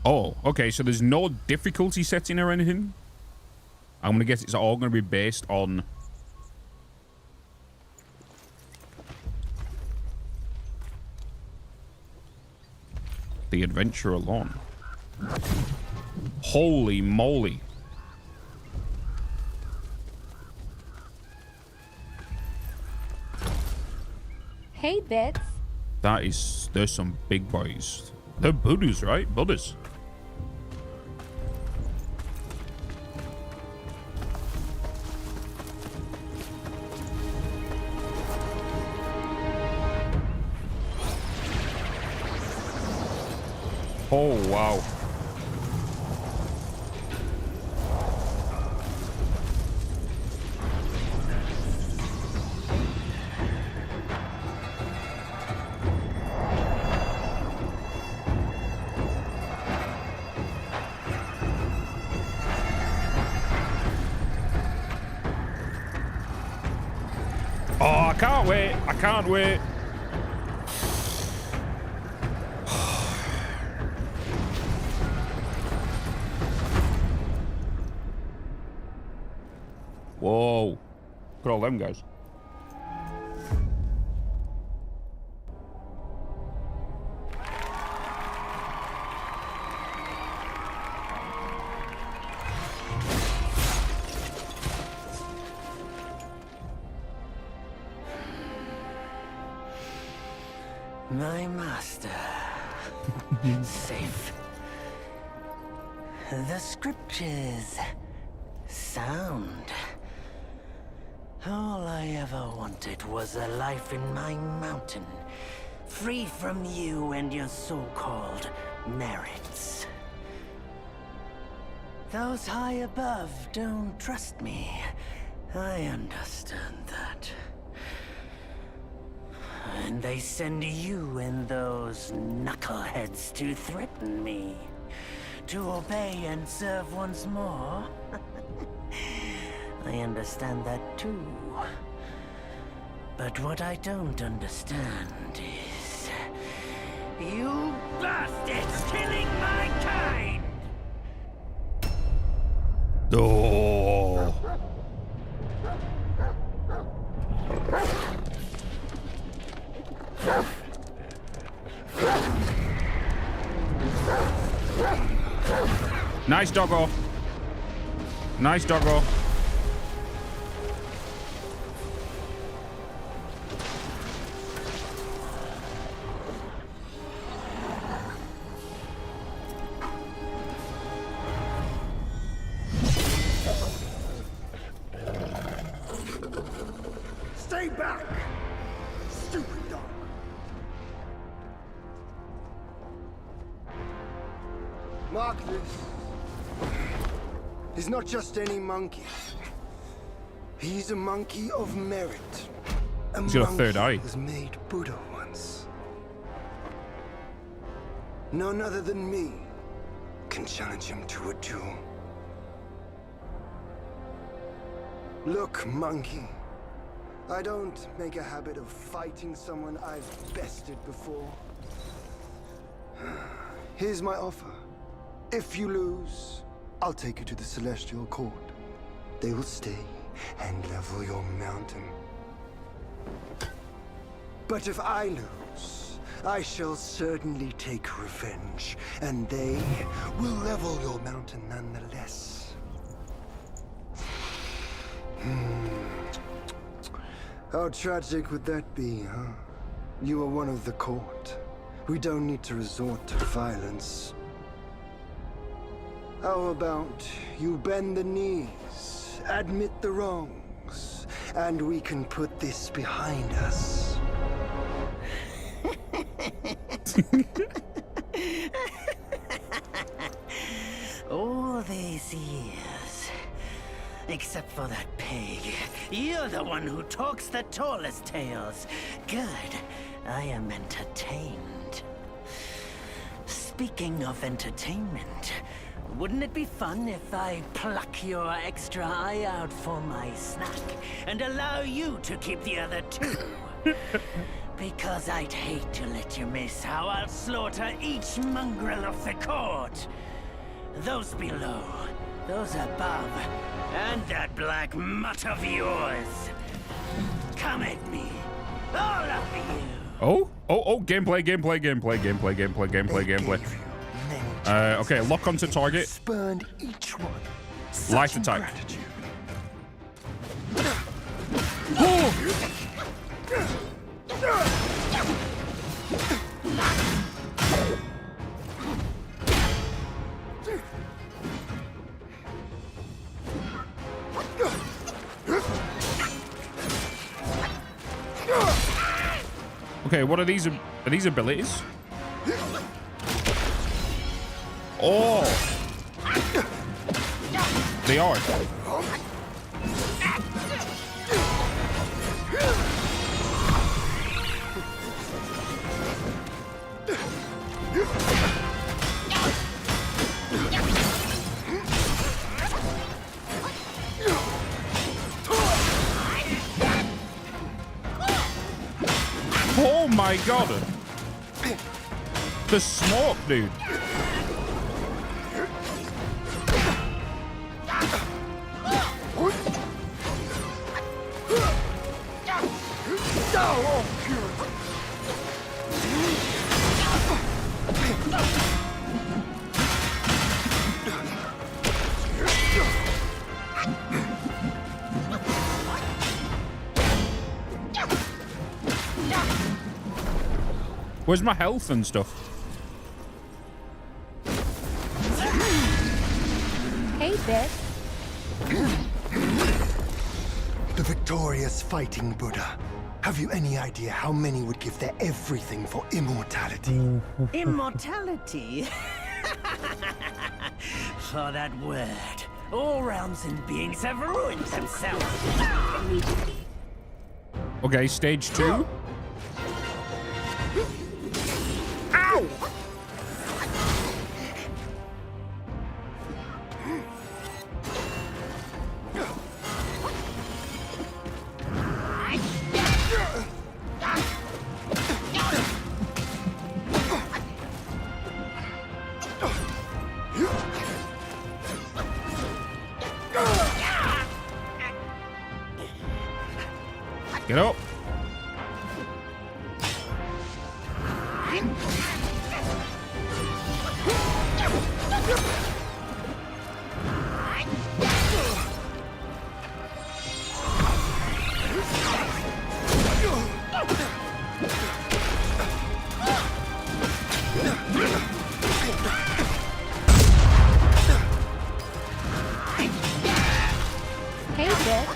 Oh, okay, so there's no difficulty setting or anything? I'm going to guess it's all going to be based on... the adventure alone. Holy moly. Hey, Bitz. There's some big boys. They're Buddhas, right? Buddhas. Oh, wow. Oh, I can't wait. I can't wait. Whoa. Look at all them guys. My master. Safe. The scriptures. Sound. All I ever wanted was a life in my mountain, free from you and your so-called merits. Those high above don't trust me. I understand that. And they send you and those knuckleheads to threaten me. To obey and serve once more. I understand that too. But what I don't understand is... you bastards killing my kind! Oh. Nice doggo. Nice doggo. Stay back, stupid dog. Mark this. He's not just any monkey. He's a monkey of merit. He's got a third eye. Was made Buddha once. None other than me can challenge him to a duel. Look, monkey. I don't make a habit of fighting someone I've bested before. Here's my offer. If you lose, I'll take you to the Celestial Court. They will stay and level your mountain. But if I lose, I shall certainly take revenge, and they will level your mountain nonetheless. How tragic would that be, huh? You are one of the court. We don't need to resort to violence. How about you bend the knees, admit the wrongs, and we can put this behind us. All these years, except for that pig, you're the one who talks the tallest tales. Good, I am entertained. Speaking of entertainment, wouldn't it be fun if I pluck your extra eye out for my snack and allow you to keep the other two? Because I'd hate to let you miss how I'll slaughter each mongrel of the court. Those below, those above, and that black mutt of yours. Come at me, all of you. Oh, gameplay. Okay, lock onto target. Spurned each one. Light Such attack. ingratitude. Okay, what are these? Are these abilities? Oh, they are. Oh my god! The smoke, dude. Where's my health and stuff? Hey, Bitz. The victorious fighting Buddha. Have you any idea how many would give their everything for immortality? Immortality? For that word, all realms and beings have ruined themselves. Okay, stage 2. Ow! Get up. Hey, Bitz.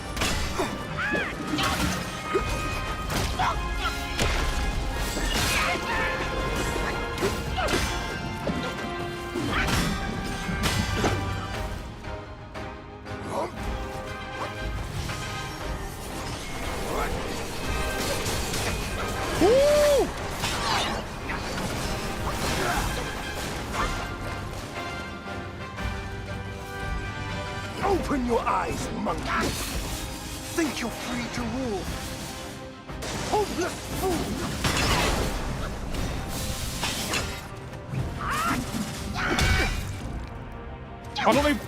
Open your eyes, monkey. Think you're free to rule. Hopeless fool. I don't even...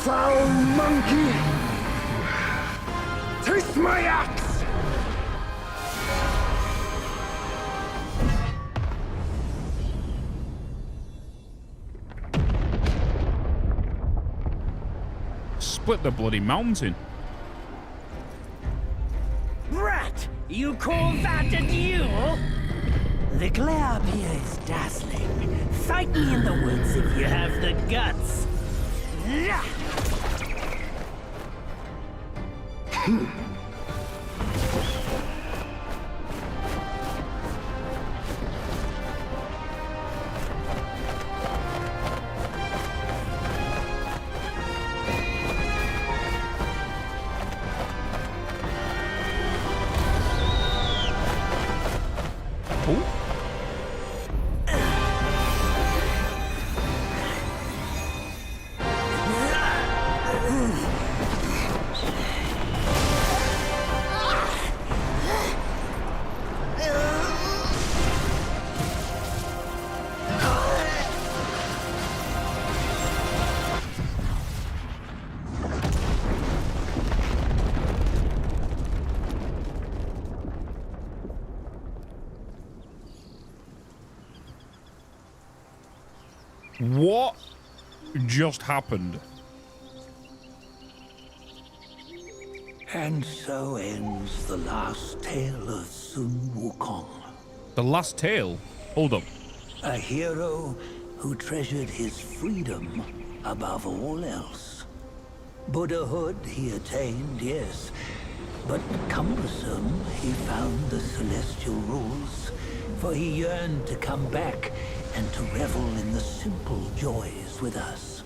foul monkey! Taste my axe! Split the bloody mountain. Rat! You call that a duel? The glare up here is dazzling. Fight me in the woods if you have the guts. What just happened? And so ends the last tale of Sun Wukong, The last tale? Hold up. a hero who treasured his freedom above all else. Buddhahood he attained, yes, but cumbersome he found the celestial rules, for he yearned to come back and to revel in the simple joys with us.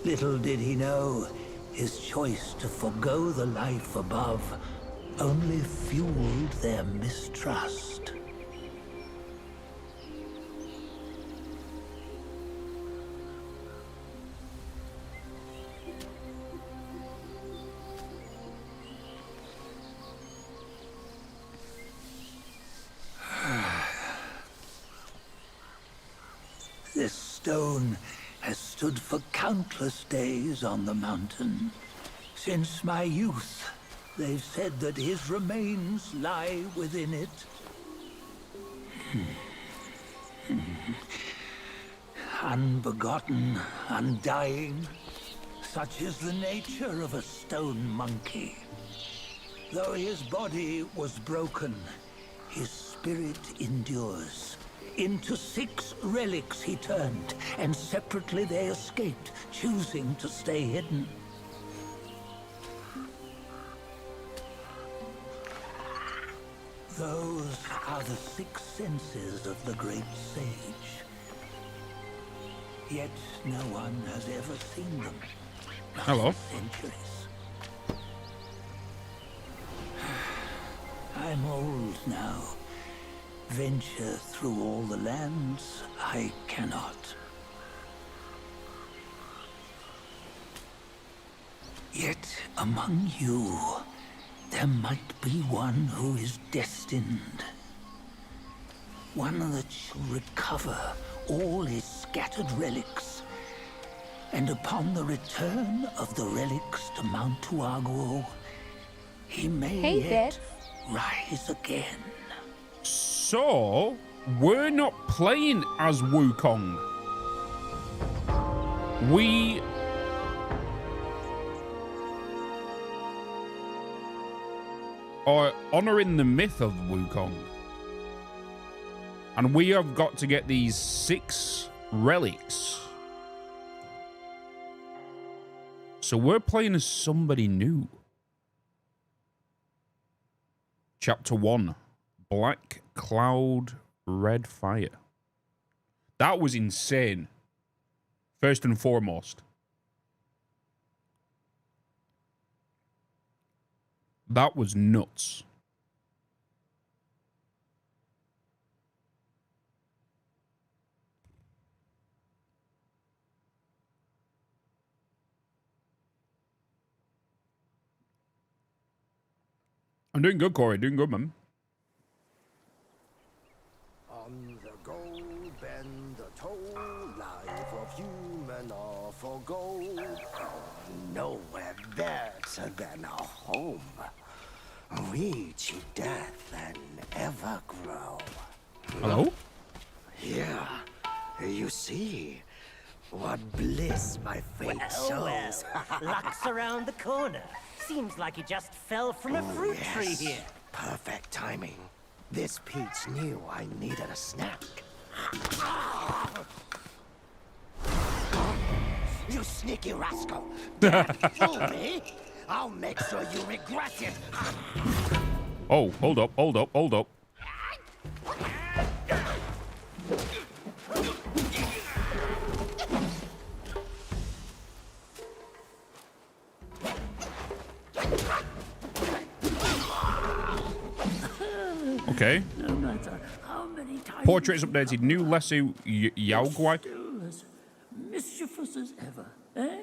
Little did he know, his choice to forgo the life above only fueled their mistrust. This stone has stood for countless days on the mountain. Since my youth, they've said that his remains lie within it. Unbegotten, undying, such is the nature of a stone monkey. Though his body was broken, his spirit endures. Into 6 relics he turned, and separately they escaped, choosing to stay hidden. Those are the 6 senses of the great sage. Yet no one has ever seen them. Not Hello. for centuries. I'm old now. Venture through all the lands I cannot. Yet among you, there might be one who is destined. One that shall recover all his scattered relics. And upon the return of the relics to Mount Tuaguo, he may Hey, yet Bitz. rise again. So, we're not playing as Wukong. We are honoring the myth of Wukong. And we have got to get these 6 relics. So we're playing as somebody new. Chapter 1. Black Cloud, Red Fire. That was insane. First and foremost. That was nuts. I'm doing good, Corey. Doing good, man. On the go, bend the toe, life of human are for gold. Nowhere better than a home. Reach death and ever grow. Hello? Here, you see what bliss my fate shows. Luck's around the corner. Seems like he just fell from a fruit tree here. Perfect timing. This peach knew I needed a snack. You sneaky rascal! Dare to fool me? I'll make sure you regret it. Oh, hold up, hold up, hold up. Okay. No matter how many times Portrait is updated. New Lesser Yaoguai. still as mischievous as ever, eh?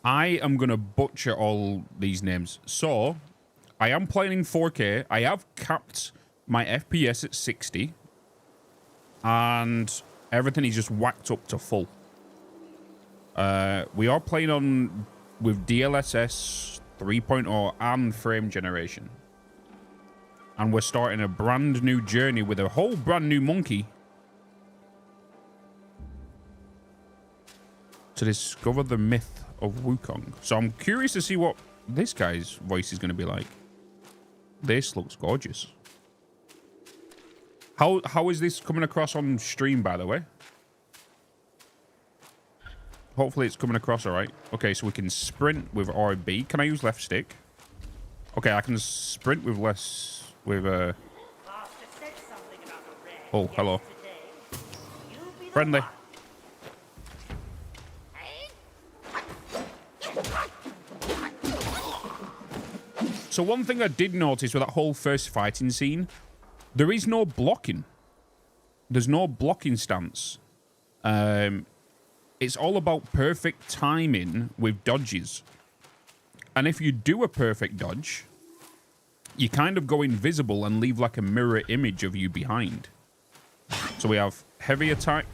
I am going to butcher all these names. So, I am playing in 4K. I have capped my FPS at 60. And everything is just whacked up to full. We are playing on with DLSS 3.0 and frame generation. And we're starting a brand new journey with a whole brand new monkey to discover the myth of Wukong. So I'm curious to see what this guy's voice is going to be like. This looks gorgeous. How is this coming across on stream, by the way? Hopefully it's coming across all right. Okay, so we can sprint with RB. Can I use left stick? Okay, I can sprint with less... with oh, hello. Friendly. So one thing I did notice with that whole first fighting scene, there is no blocking. There's no blocking stance. It's all about perfect timing with dodges. And if you do a perfect dodge, you kind of go invisible and leave like a mirror image of you behind. So we have heavy attack,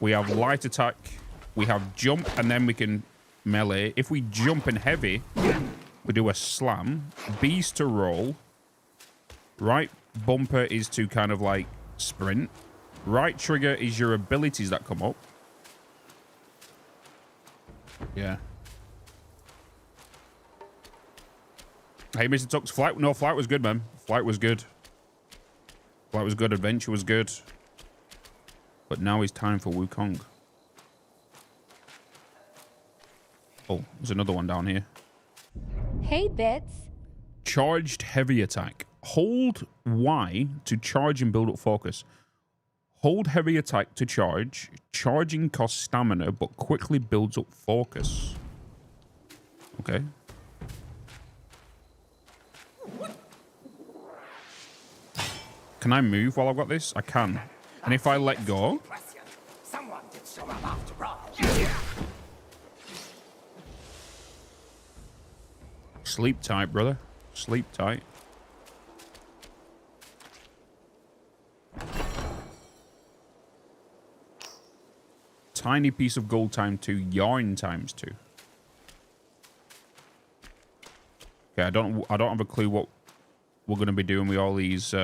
we have light attack, we have jump, and then we can melee. If we jump in heavy, we do a slam. B's to roll. Right bumper is to kind of like sprint. Right trigger is your abilities that come up. Yeah. Hey, Mr. Tux, flight. No, flight was good, man. Flight was good. Flight was good. Adventure was good. But now it's time for Wukong. Oh, there's another one down here. Hey, Bitz. Charged heavy attack. Hold Y to charge and build up focus. Hold heavy attack to charge. Charging costs stamina, but quickly builds up focus. Okay. Can I move while I've got this? I can. And if I let go... Someone did show up after all. Sleep tight, brother. Sleep tight. Tiny piece of gold time 2, yarn times 2. Okay, I don't have a clue what we're going to be doing with all these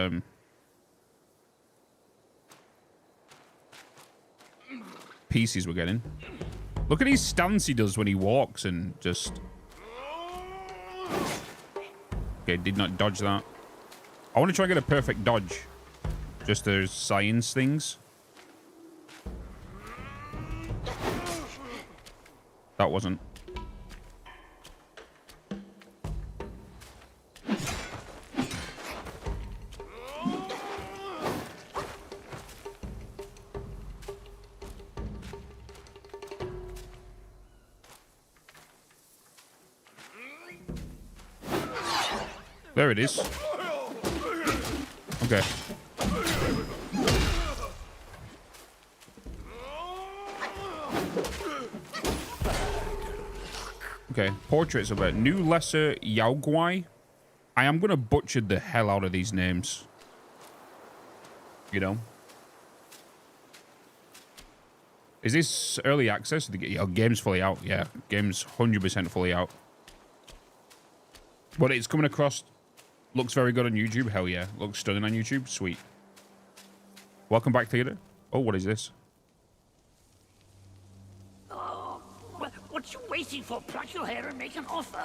pieces we're getting. Look at his stance he does when he walks and just... Okay, did not dodge that. I want to try and get a perfect dodge. Just those science things. That wasn't. There it is. Okay. Okay, portraits of it. New Lesser Yaoguai. I am going to butcher the hell out of these names. You know? Is this early access? Oh, game's fully out. Yeah, game's 100% fully out. But it's coming across. Looks very good on YouTube. Hell yeah. Looks stunning on YouTube. Sweet. Welcome back, Theater. Oh, what is this? Oh, what you waiting for? Pluck your hair and make an offer.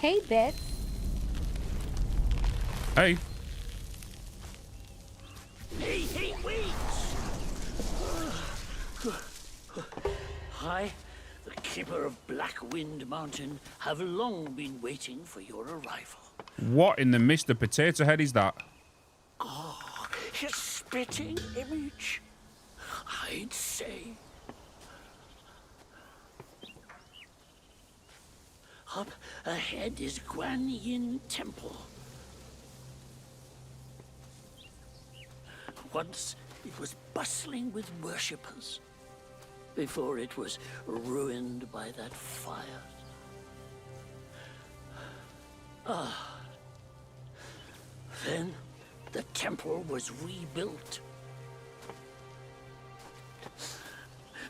Hey, Bitz. Hey. Hey, wait! I, the keeper of Blackwind Mountain, have long been waiting for your arrival. What in the Mr. Potato Head is that? Oh, his spitting image, I'd say. Up ahead is Guan Yin Temple. Once it was bustling with worshippers, before it was ruined by that fire. Then the temple was rebuilt.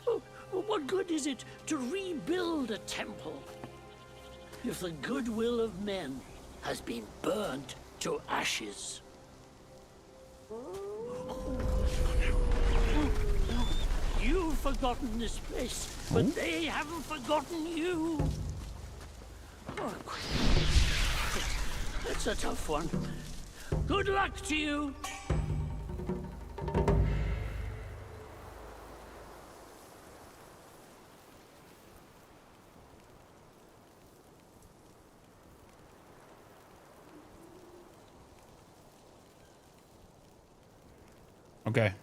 Oh, what good is it to rebuild a temple if the goodwill of men has been burnt to ashes? You've forgotten this place, but they haven't forgotten you. Oh, that's a tough one. Good luck to you. Okay.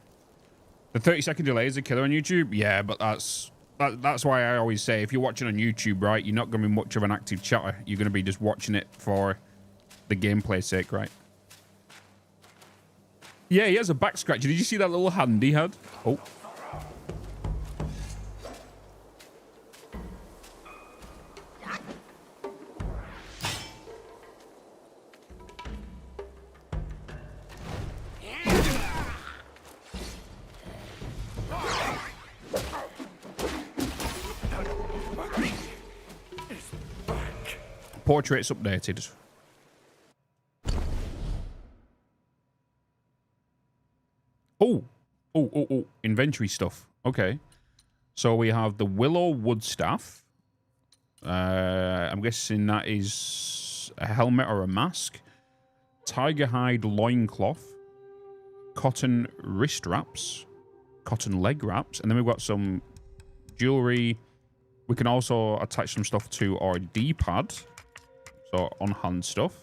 The 30-second delay is a killer on YouTube? Yeah, but that's why I always say if you're watching on YouTube, right, you're not going to be much of an active chatter. You're going to be just watching it for the gameplay's sake, right? Yeah, he has a back scratcher. Did you see that little hand he had? Oh. Portraits updated. Oh. Inventory stuff. Okay. So we have the willow wood staff. I'm guessing that is a helmet or a mask. Tiger hide loincloth. Cotton wrist wraps. Cotton leg wraps. And then we've got some jewelry. We can also attach some stuff to our D-pad. So on-hand stuff.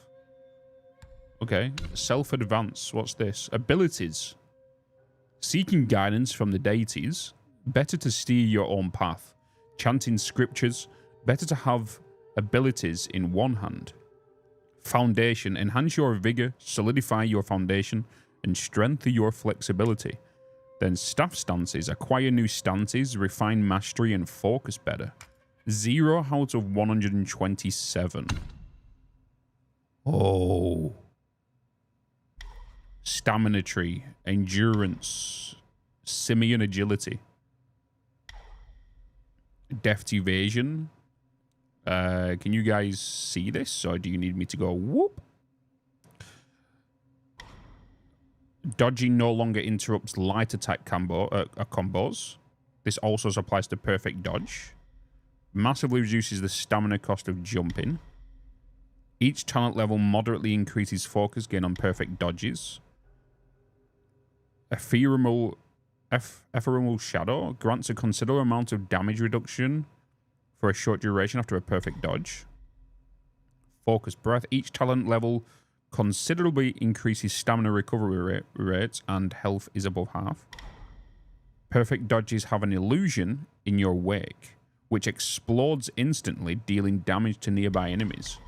Okay. Self-advance. What's this? Abilities. Seeking guidance from the deities. Better to steer your own path. Chanting scriptures. Better to have abilities in one hand. Foundation. Enhance your vigor. Solidify your foundation. And strengthen your flexibility. Then staff stances. Acquire new stances. Refine mastery and focus better. 0 out of 127. Oh. Stamina tree. Endurance. Simian agility. Deft evasion. Can you guys see this? Or do you need me to go whoop? Dodging no longer interrupts light attack combos. This also applies to perfect dodge. Massively reduces the stamina cost of jumping. Each talent level moderately increases focus gain on perfect dodges. Ephemeral shadow grants a considerable amount of damage reduction for a short duration after a perfect dodge. Focus breath. Each talent level considerably increases stamina recovery rates and health is above half. Perfect dodges have an illusion in your wake, which explodes instantly, dealing damage to nearby enemies.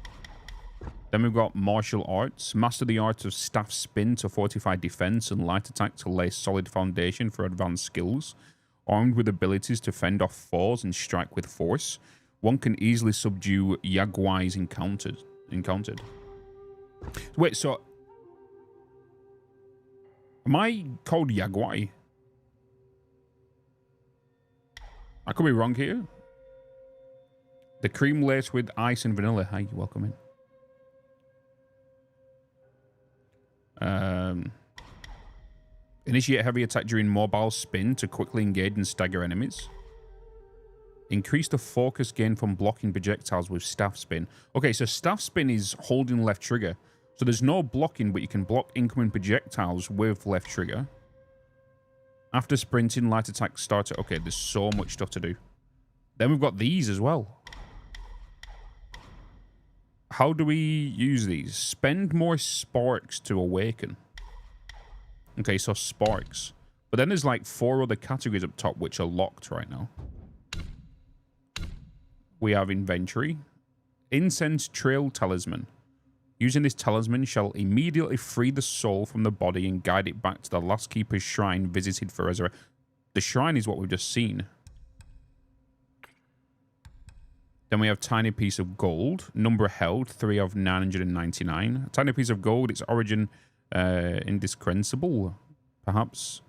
Then we've got martial arts. Master the art of staff spin to fortify defense and light attack to lay solid foundation for advanced skills. Armed with abilities to fend off foes and strike with force, one can easily subdue Yaguais encountered. Wait, so... Am I called Yaguai? I could be wrong here. The cream laced with ice and vanilla. Hi, welcome in. Initiate heavy attack during mobile spin to quickly engage and stagger enemies. Increase the focus gain from blocking projectiles with staff spin. Okay, so staff spin is holding left trigger. So there's no blocking, but you can block incoming projectiles with left trigger. After sprinting, light attack starter. Okay, there's so much stuff to do. Then we've got these as well. How do we use these? Spend more sparks to awaken. Okay, so sparks. But then there's like 4 other categories up top which are locked right now. We have inventory. Incense trail talisman. Using this talisman shall immediately free the soul from the body and guide it back to the last keeper's shrine visited for resurrection. The shrine is what we've just seen. Then we have tiny piece of gold. Number held, 3 of 999. Tiny piece of gold, its origin indiscernible. Perhaps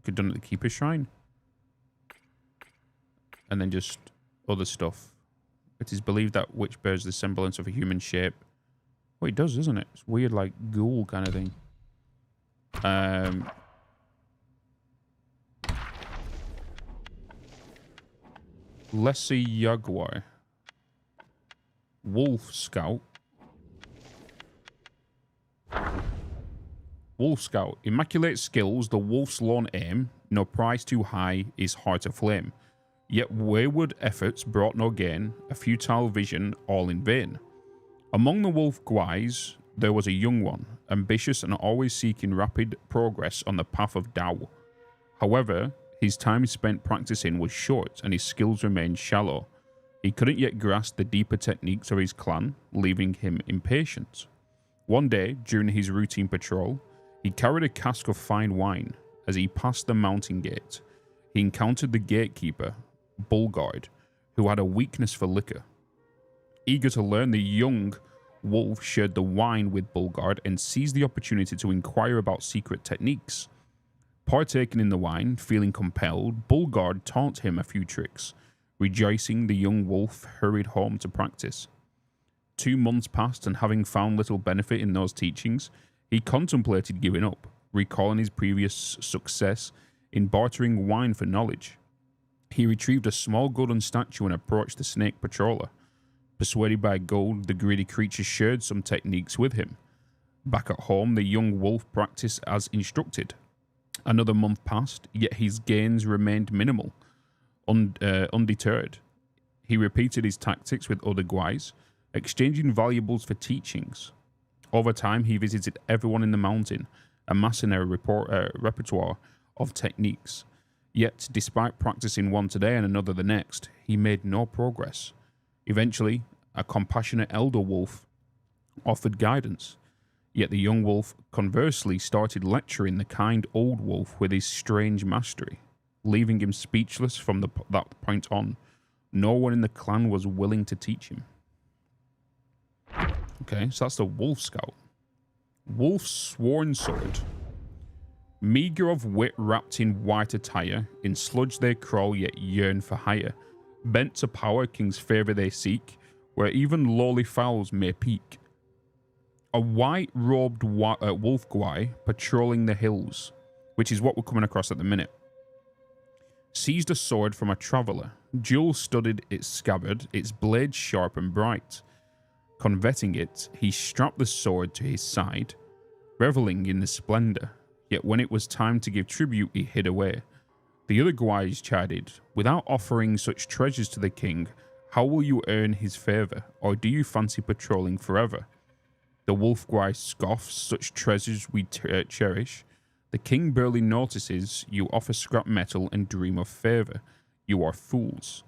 could done at the keeper's shrine. And then just other stuff. It is believed that which bears the semblance of a human shape. Well, it does, doesn't it? It's weird, like ghoul kind of thing. Let's see Jaguar. Wolf Scout. Wolf Scout. Immaculate skills, the wolf's lone aim. No price too high is heart aflame. Yet wayward efforts brought no gain. A futile vision, all in vain. Among the wolf guys, there was a young one, ambitious and always seeking rapid progress on the path of Tao. However, his time spent practicing was short and his skills remained shallow. He couldn't yet grasp the deeper techniques of his clan, leaving him impatient. One day, during his routine patrol, he carried a cask of fine wine. As he passed the mountain gate, he encountered the gatekeeper, Bulgard, who had a weakness for liquor. Eager to learn, the young wolf shared the wine with Bulgard and seized the opportunity to inquire about secret techniques. Partaking in the wine, feeling compelled, Bulgard taught him a few tricks. Rejoicing, the young wolf hurried home to practice. 2 months passed, and having found little benefit in those teachings, he contemplated giving up, recalling his previous success in bartering wine for knowledge. He retrieved a small golden statue and approached the snake patroller. Persuaded by gold, the greedy creature shared some techniques with him. Back at home, the young wolf practiced as instructed. Another month passed, yet his gains remained minimal. Undeterred, he repeated his tactics with other guys, exchanging valuables for teachings. Over time, he visited everyone in the mountain, amassing a repertoire of techniques. Yet, despite practicing one today and another the next, he made no progress. Eventually, a compassionate elder wolf offered guidance, yet the young wolf conversely started lecturing the kind old wolf with his strange mastery, leaving him speechless from that point on. No one in the clan was willing to teach him. Okay, so that's the Wolf Scout. Wolf's Sworn Sword. Meager of wit wrapped in white attire, in sludge they crawl yet yearn for hire. Bent to power, king's favour they seek, where even lowly fowls may peek. A white-robed wolf guy patrolling the hills, which is what we're coming across at the minute, seized a sword from a traveller. Jewel-studded its scabbard, its blade sharp and bright. Coveting it, he strapped the sword to his side, revelling in the splendour. Yet when it was time to give tribute, he hid away. The other guys chided, "Without offering such treasures to the king, how will you earn his favour, or do you fancy patrolling forever?" The wolf guy scoffs, "Such treasures we cherish. The king barely notices you offer scrap metal and dream of favour. You are fools."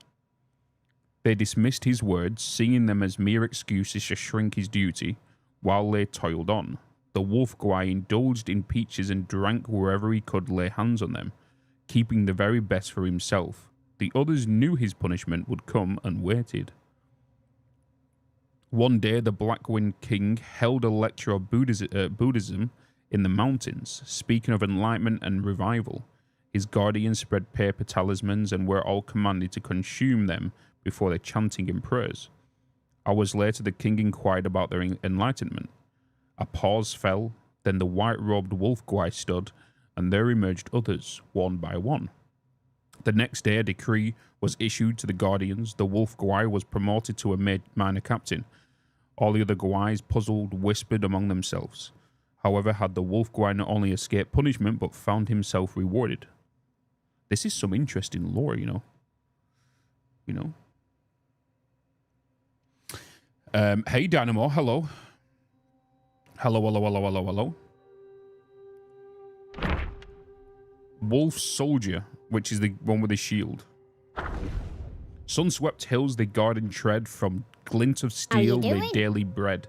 They dismissed his words, seeing them as mere excuses to shrink his duty, while they toiled on. The wolf guy indulged in peaches and drank wherever he could lay hands on them. keeping the very best for himself. The others knew his punishment would come and waited. One day, the Blackwind King held a lecture of Buddhism in the mountains, speaking of enlightenment and revival. His guardians spread paper talismans and were all commanded to consume them before their chanting and prayers. Hours later, the king inquired about their enlightenment. A pause fell, then the white-robed wolf guy stood, and there emerged others, one by one. The next day, a decree was issued to the guardians. The wolf guy was promoted to a minor captain. All the other guys, puzzled, whispered among themselves. However, had the wolf guy not only escaped punishment, but found himself rewarded. This is some interesting lore, you know. Hey, Dynamo, hello. Hello. Wolf Soldier, which is the one with the shield. Sun-swept hills they guard and tread, from glint of steel they daily bread.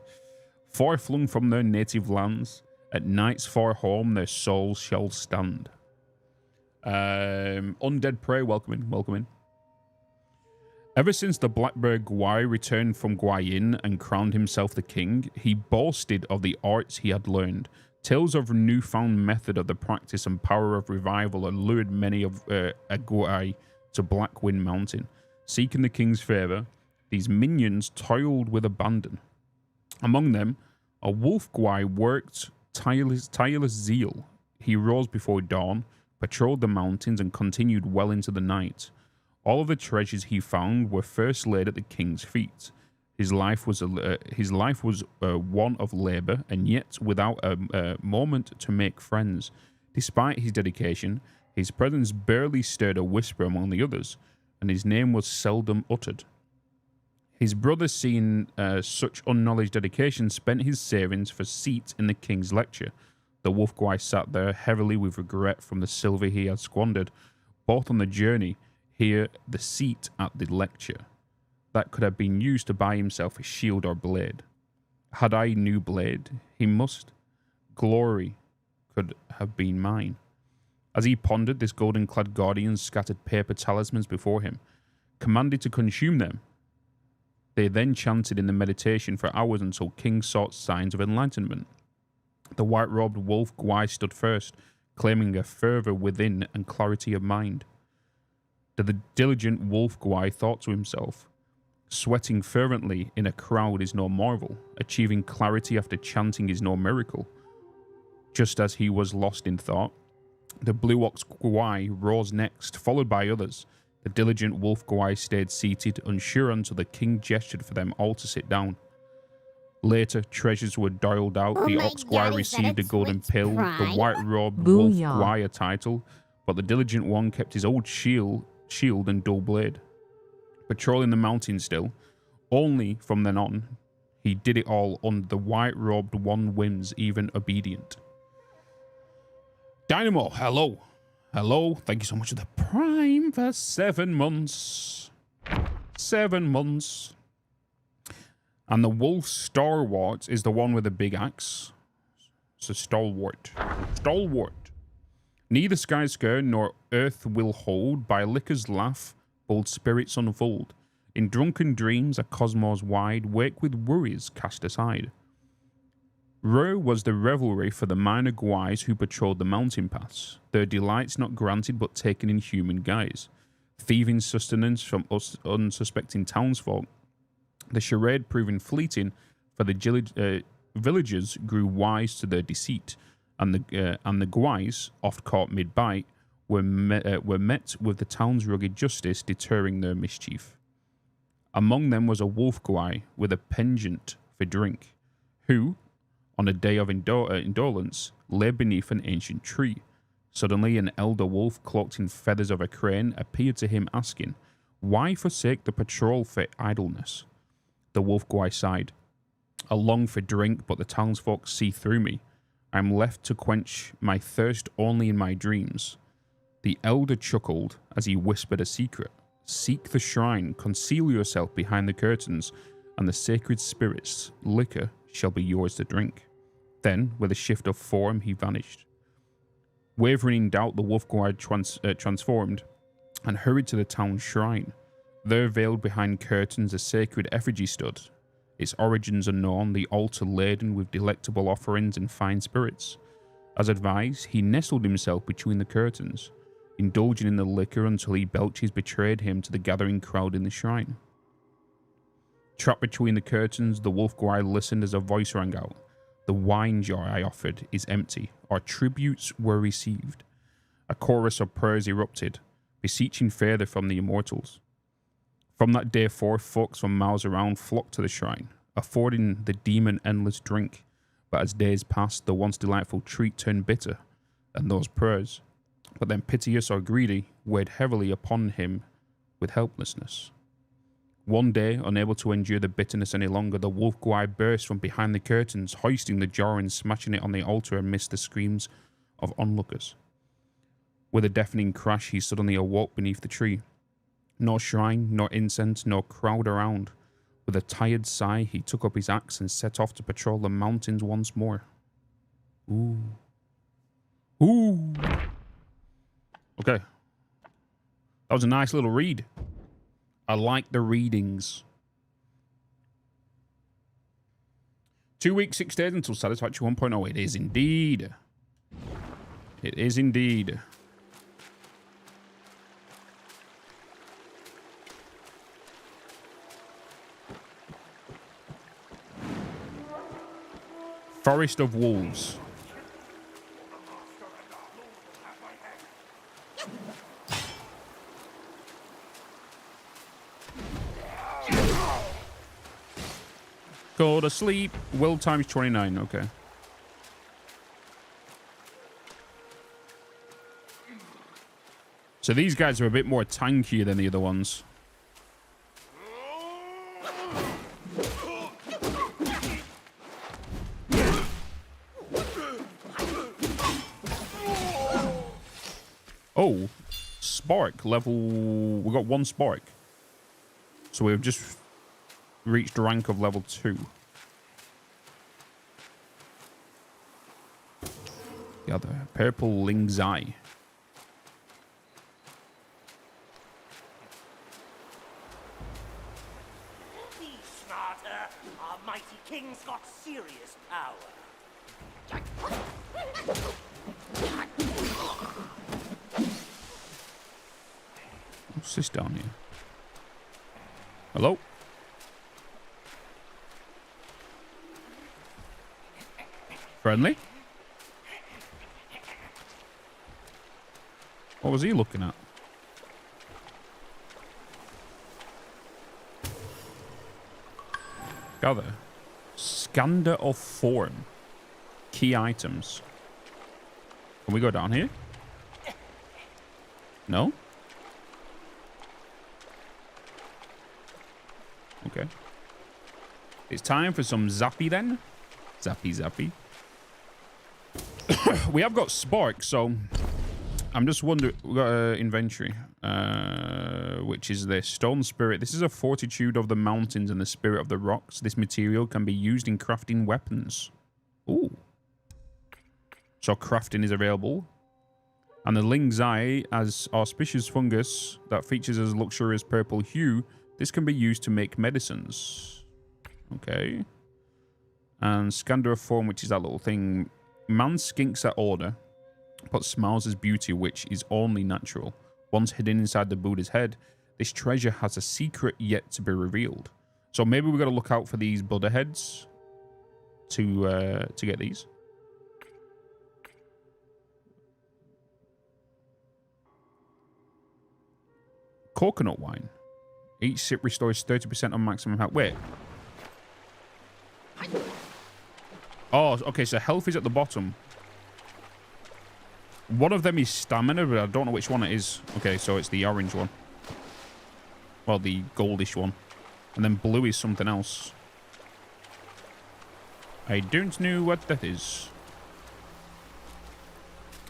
Far flung from their native lands, at night's far home their souls shall stand. Undead Prey, welcome in. Ever since the Blackbird Gwai returned from Gwai-in and crowned himself the king, he boasted of the arts he had learned. Tales of newfound method of the practice and power of revival allured many of Gwai to Blackwind Mountain. Seeking the king's favour, these minions toiled with abandon. Among them, a wolf Gwai worked tireless zeal. He rose before dawn, patrolled the mountains, and continued well into the night. All of the treasures he found were first laid at the king's feet. His life was one of labour, and yet without a moment to make friends. Despite his dedication, his presence barely stirred a whisper among the others, and his name was seldom uttered. His brother, seeing such unknowledge dedication, spent his savings for seat in the king's lecture. The wolf Gwai sat there heavily with regret from the silver he had squandered, both on the journey here, the seat at the lecture. That could have been used to buy himself a shield or blade. Had I new blade, he must. Glory could have been mine. As he pondered, this golden-clad guardian scattered paper talismans before him, commanded to consume them. They then chanted in the meditation for hours until King sought signs of enlightenment. The white-robed wolf Gwai stood first, claiming a fervour within and clarity of mind. The diligent wolf Gwai thought to himself, sweating fervently in a crowd is no marvel. Achieving clarity after chanting is no miracle. Just as he was lost in thought, the blue ox Gwai rose next, followed by others. The diligent wolf Gwai stayed seated, unsure until the king gestured for them all to sit down. Later, treasures were dialed out. The ox Gwai received a golden pill, the white-robed wolf Gwai a title, but the diligent one kept his old shield and dull blade. Patrolling the mountain still, only from then on, he did it all under the white-robed one whims, even obedient. Dynamo, hello. Thank you so much for the Prime for 7 months. 7 months. And the wolf stalwart is the one with the big axe. So stalwart. Neither sky scare nor earth will hold. By liquor's laugh, bold spirits unfold. In drunken dreams, a cosmos wide, wake with worries cast aside. Rare was the revelry for the minor Gwais who patrolled the mountain paths, their delights not granted but taken in human guise. Thieving sustenance from unsuspecting townsfolk, the charade proving fleeting, for the villagers grew wise to their deceit, and the Gwais, oft caught mid-bite, were met with the town's rugged justice deterring their mischief. Among them was a wolf Gwai with a penchant for drink, who, on a day of indolence, lay beneath an ancient tree. Suddenly an elder wolf cloaked in feathers of a crane appeared to him asking, "Why forsake the patrol for idleness?" The wolf Gwai sighed, "I long for drink, but the townsfolk see through me. I am left to quench my thirst only in my dreams." The elder chuckled as he whispered a secret. "Seek the shrine, conceal yourself behind the curtains, and the sacred spirit's liquor shall be yours to drink." Then, with a shift of form, he vanished. Wavering in doubt, the wolf guard transformed and hurried to the town shrine. There, veiled behind curtains, a sacred effigy stood. Its origins unknown, the altar laden with delectable offerings and fine spirits. As advised, he nestled himself between the curtains, indulging in the liquor until he belches betrayed him to the gathering crowd in the shrine. Trapped between the curtains, the wolf guard listened as a voice rang out. The wine jar I offered is empty. Our tributes were received. A chorus of prayers erupted, beseeching further from the immortals. From that day forth, folks from miles around flocked to the shrine, affording the demon endless drink. But as days passed, the once delightful treat turned bitter, and those prayers, but then piteous or greedy, weighed heavily upon him with helplessness. One day, unable to endure the bitterness any longer, the wolf guard burst from behind the curtains, hoisting the jar and smashing it on the altar amidst the screams of onlookers. With a deafening crash, he suddenly awoke beneath the tree. No shrine, no incense, no crowd around. With a tired sigh, he took up his axe and set off to patrol the mountains once more. Ooh. Ooh. Okay. That was a nice little read. I like the readings. 2 weeks, 6 days until Satisfactory 1.0. It is indeed. It is indeed. Forest of Wolves. Go to sleep. Will times 29. Okay. So these guys are a bit more tankier than the other ones. Oh, spark level. We got 1 spark. So we've just reached rank of level 2. The other purple Ling's Eye. Be smarter. Our mighty king's got serious power. What's this down here? Hello? Friendly? What was he looking at? Gather. Scander of form. Key items. Can we go down here? No? Okay. It's time for some zappy then. Zappy zappy. We have got spark, so I'm just wondering. We got inventory, which is the stone spirit. This is a fortitude of the mountains and the spirit of the rocks. This material can be used in crafting weapons. Ooh. So crafting is available. And the Ling's Eye, as auspicious fungus that features as luxurious purple hue, this can be used to make medicines. Okay. And Scander of Form, which is that little thing. Man skinks at order, but smiles as beauty, which is only natural. Once hidden inside the Buddha's head, this treasure has a secret yet to be revealed. So maybe we've got to look out for these Buddha heads to get these. Coconut wine. Each sip restores 30% on maximum health. Wait. Oh, okay, so health is at the bottom. One of them is stamina, but I don't know which one it is. Okay, so it's the orange one. Well, the goldish one. And then blue is something else. I don't know what that is.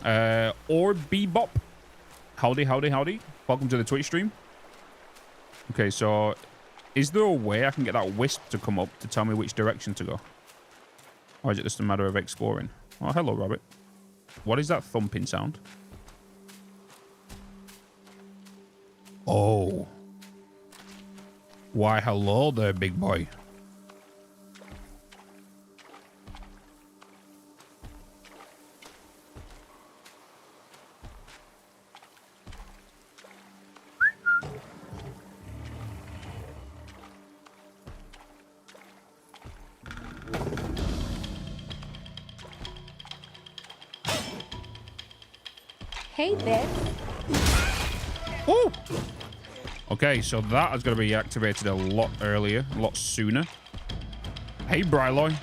Or Bebop. Howdy, howdy, howdy. Welcome to the Twitch stream. Okay, so is there a way I can get that wisp to come up to tell me which direction to go? Or is it just a matter of exploring? Oh, hello, Rabbit. What is that thumping sound? Oh. Why, hello there, big boy. Hey, Bitz. Ooh. Okay, so that is going to be activated a lot earlier, a lot sooner. Hey, Bryloy.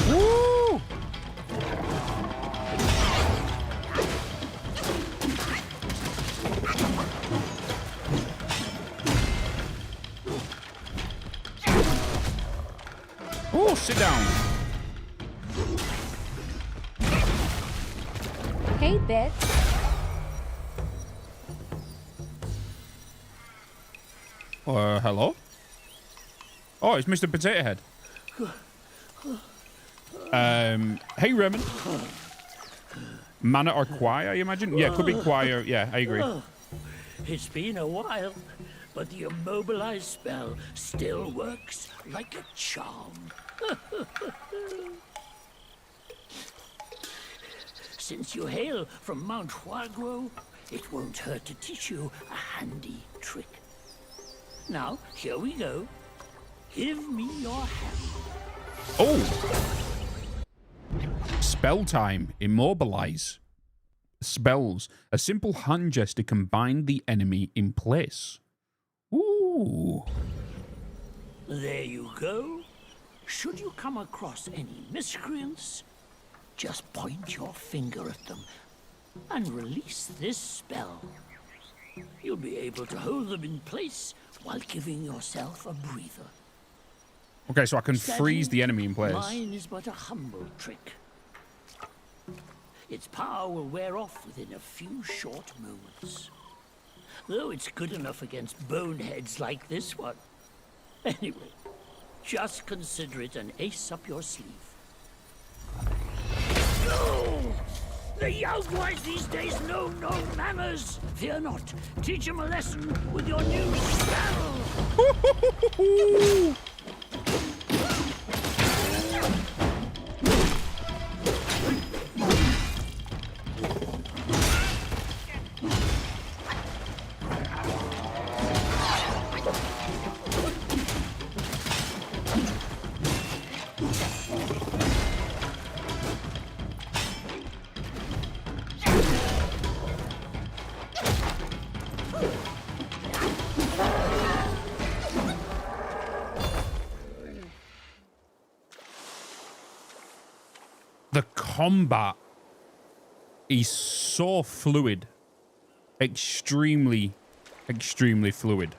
Woo! Oh, sit down. Hey, Bitz. Hello? Oh, it's Mr. Potato Head. Hey, Remen. Mana or choir, I imagine? Yeah, could be choir. Yeah, I agree. It's been a while, but the immobilized spell still works like a charm. Since you hail from Mount Huagro, it won't hurt to teach you a handy trick. Now, here we go. Give me your hand. Oh! Spell time. Immobilize. Spells. A simple hand gesture can bind the enemy in place. Ooh. There you go. Should you come across any miscreants, just point your finger at them and release this spell. You'll be able to hold them in place while giving yourself a breather. Okay, so I can Sadly, freeze the enemy in place. Mine is but a humble trick. Its power will wear off within a few short moments. Though it's good enough against boneheads like this one. Anyway, just consider it an ace up your sleeve. No! The young boys these days know no manners! Fear not. Teach them a lesson with your new spell! The combat is so fluid. Extremely, extremely fluid.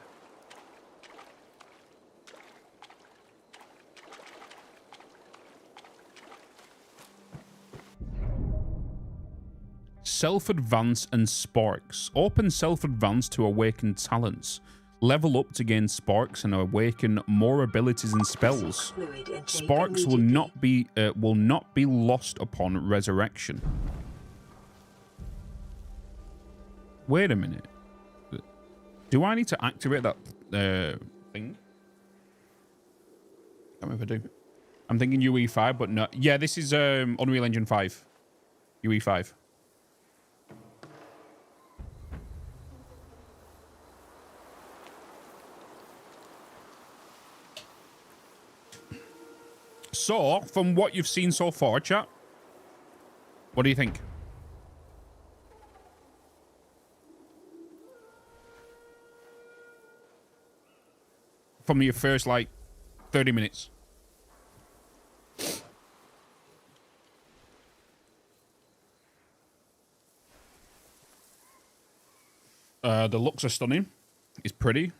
Self-advance and sparks. Open self-advance to awaken talents. Level up to gain sparks and awaken more abilities and spells. Sparks will not be lost upon resurrection. Wait a minute. Do I need to activate that thing? I don't know if I do. I'm thinking UE5, but no. Yeah, this is Unreal Engine 5. UE5. So, from what you've seen so far, chat, what do you think? From your first, like, 30 minutes. The looks are stunning. It's pretty.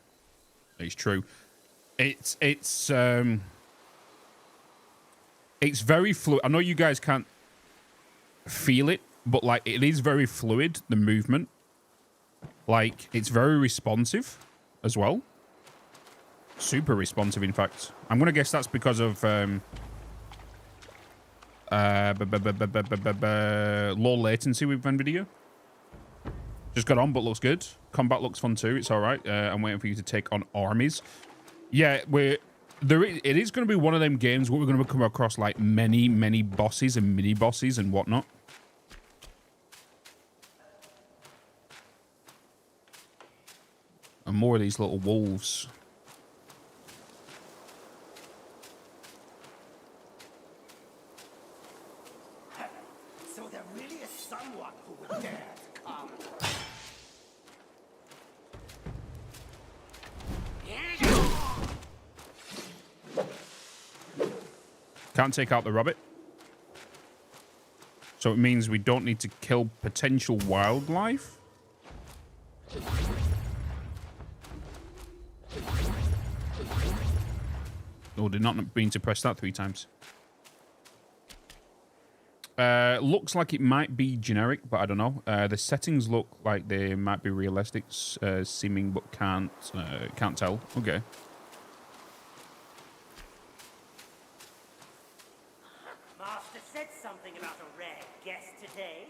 It's true. It's It's very fluid. I know you guys can't feel it, but like it is very fluid, the movement. Like it's very responsive as well. Super responsive, in fact. I'm gonna guess that's because of low latency with NVIDIA. Just got on, but looks good. Combat looks fun too. It's all right. I'm waiting for you to take on armies. Yeah, it is going to be one of them games where we're going to come across like many bosses and mini bosses and whatnot. And more of these little wolves. So there really is someone who would dare to come. Can't take out the rabbit. So it means we don't need to kill potential wildlife. Oh, did not mean to press that 3 times. Looks like it might be generic, but I don't know. The settings look like they might be realistic, seeming, but can't tell. Okay. Master said something about a rare guest today.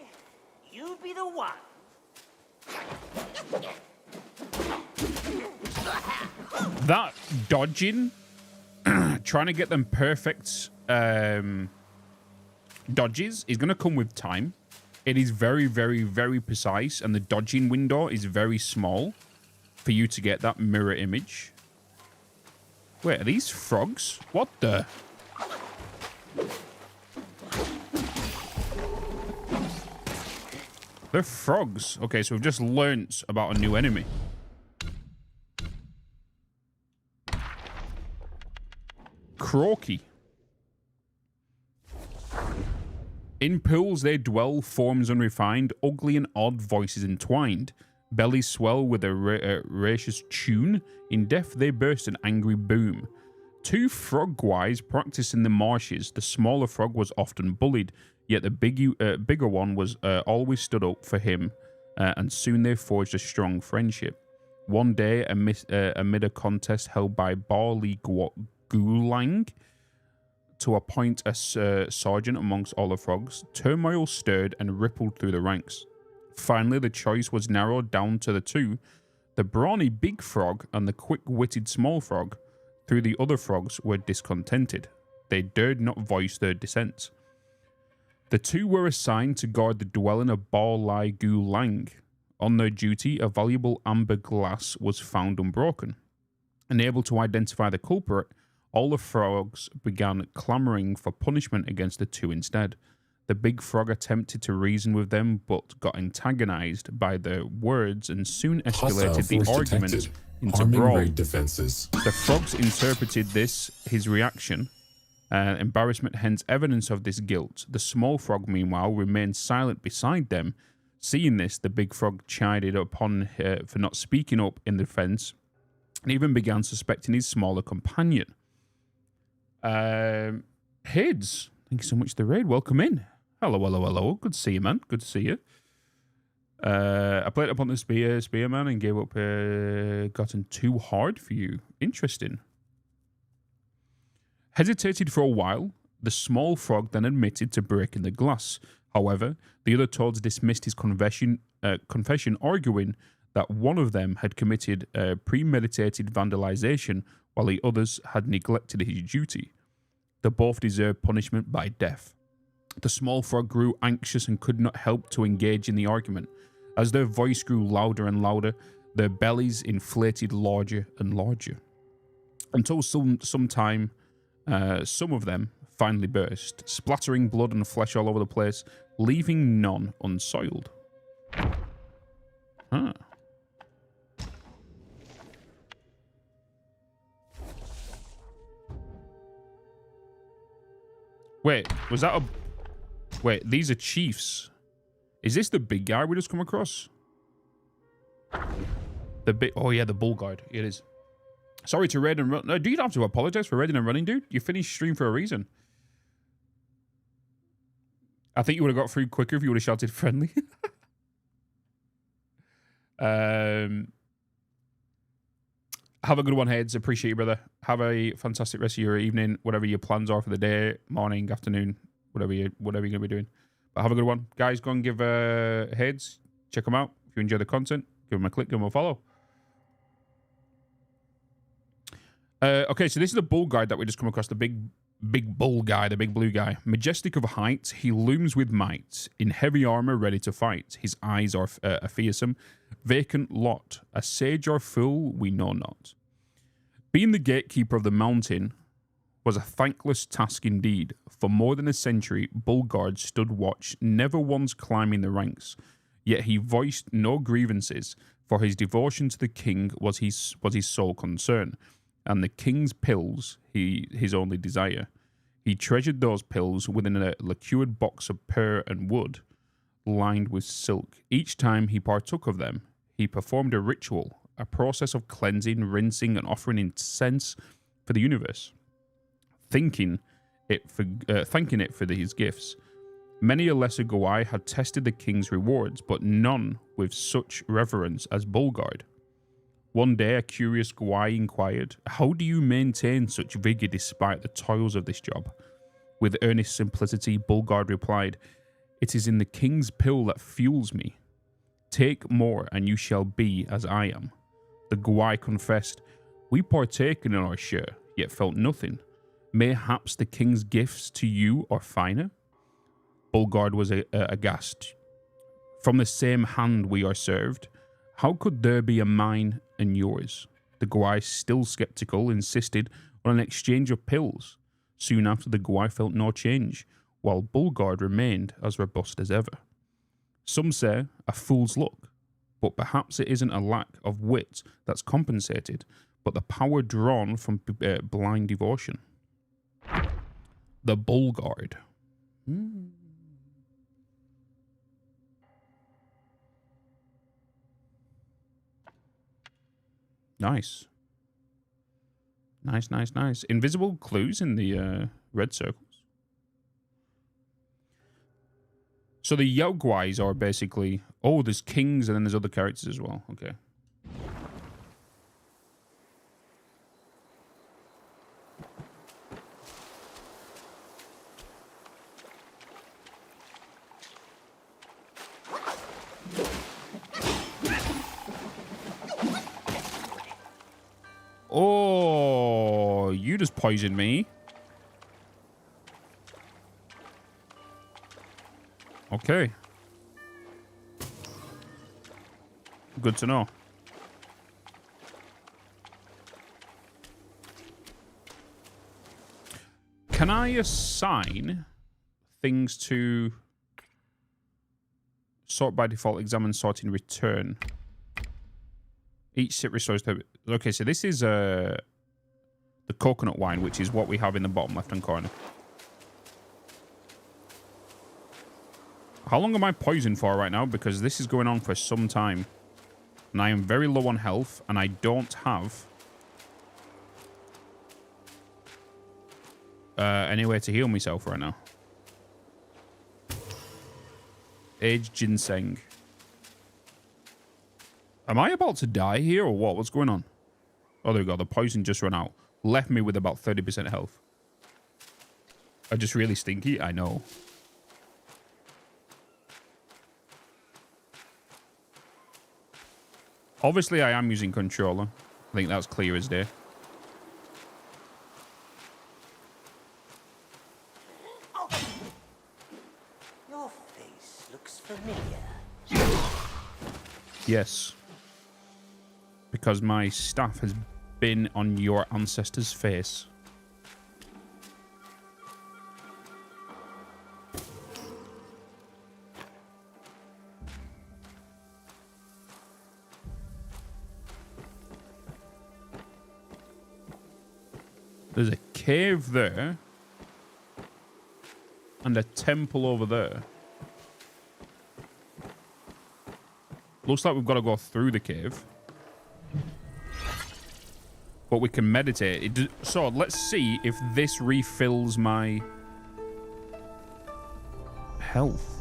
You'd be the one. That dodging, trying to get them perfect dodges is going to come with time. It is very precise, and the dodging window is very small for you to get that mirror image. Wait, are these frogs? What the? They're frogs. Okay, so we've just learnt about a new enemy. Croaky. In pools they dwell, forms unrefined, ugly and odd, voices entwined. Bellies swell with a raucous tune. In death they burst an angry boom. 2 frog-wise practiced in the marshes. The smaller frog was often bullied, yet the bigger one was always stood up for him, and soon they forged a strong friendship. One day, amid a contest held by Barley Gulang, to appoint a sergeant amongst all the frogs, turmoil stirred and rippled through the ranks. Finally, the choice was narrowed down to the 2, the brawny big frog and the quick-witted small frog. Through the other frogs were discontented. They dared not voice their dissents. The 2 were assigned to guard the dwelling of Barley Gulang. On their duty, a valuable amber glass was found unbroken. Unable to identify the culprit, all the frogs began clamoring for punishment against the 2 instead. The big frog attempted to reason with them, but got antagonized by their words and soon escalated the argument into brawl. The frogs interpreted his reaction, embarrassment, hence evidence of this guilt. The small frog, meanwhile, remained silent beside them. Seeing this, the big frog chided upon her for not speaking up in defense, and even began suspecting his smaller companion. Hids, thank you so much for the raid. Welcome in. Hello. Good to see you, man. Good to see you. I played up on the spearman and gave up. Gotten too hard for you. Interesting. Hesitated for a while. The small frog then admitted to breaking the glass. However, the other toads dismissed his confession, arguing that one of them had committed premeditated vandalization, while the others had neglected his duty. They both deserved punishment by death. The small frog grew anxious and could not help to engage in the argument. As their voice grew louder and louder, their bellies inflated larger and larger, until some of them finally burst, splattering blood and flesh all over the place, leaving none unsoiled. Huh. Wait, was that a... Wait, these are chiefs. Is this the big guy we just come across? The big... Oh, yeah, the bull guard. It is. Sorry to raid and run. No, do you have to apologize for raiding and running, dude? You finished stream for a reason. I think you would have got through quicker if you would have shouted friendly. Have a good one, Heads. Appreciate you, brother. Have a fantastic rest of your evening, whatever your plans are for the day, morning, afternoon, whatever you're going to be doing. But have a good one. Guys, go and give Heads, check them out. If you enjoy the content, give them a click, give them a follow. Okay, so this is the bull guide that we just come across, the big bull guy, the big blue guy. Majestic of height, he looms with might, in heavy armor ready to fight. His eyes are fearsome, vacant lot, a sage or fool, we know not. Being the gatekeeper of the mountain was a thankless task indeed. For more than a century, Bullguard stood watch, never once climbing the ranks. Yet he voiced no grievances, for his devotion to the king was his sole concern, and the king's pills his only desire. He treasured those pills within a lacquered box of pear and wood, lined with silk. Each time he partook of them, he performed a ritual, a process of cleansing, rinsing, and offering incense for the universe, thanking it for his gifts. Many a lesser Gowai had tested the king's rewards, but none with such reverence as Bullguard. One day, a curious Gowai inquired, "How do you maintain such vigor despite the toils of this job?" With earnest simplicity, Bullguard replied, "It is in the king's pill that fuels me. Take more, and you shall be as I am." The Gowai confessed, "We partaken in our share, yet felt nothing. Mayhaps the king's gifts to you are finer?" Bullguard was aghast. "From the same hand we are served. How could there be a mine and yours?" The Gowai, still skeptical, insisted on an exchange of pills. Soon after, the Gowai felt no change, while Bullguard remained as robust as ever. Some say a fool's luck, but perhaps it isn't a lack of wit that's compensated, but the power drawn from blind devotion. The Bullguard. Nice. Nice. Invisible clues in the red circles. So the Yaoguais are basically... Oh, there's kings and then there's other characters as well. Okay. Oh, you just poisoned me. Okay. Good to know. Can I assign things to sort by default, examine, sorting, return? Each sip restores the... Okay, so this is the coconut wine, which is what we have in the bottom left-hand corner. How long am I poisoned for right now? Because this is going on for some time. And I am very low on health, and I don't have any way to heal myself right now. Aged ginseng. Am I about to die here or what? What's going on? Oh, there we go. The poison just ran out. Left me with about 30% health. I'm just really stinky. I know. Obviously, I am using controller. I think that's clear as day. Your face looks familiar. Yes. Because my staff has been on your ancestor's face. There's a cave there. And a temple over there. Looks like we've got to go through the cave. But we can meditate. So let's see if this refills my health.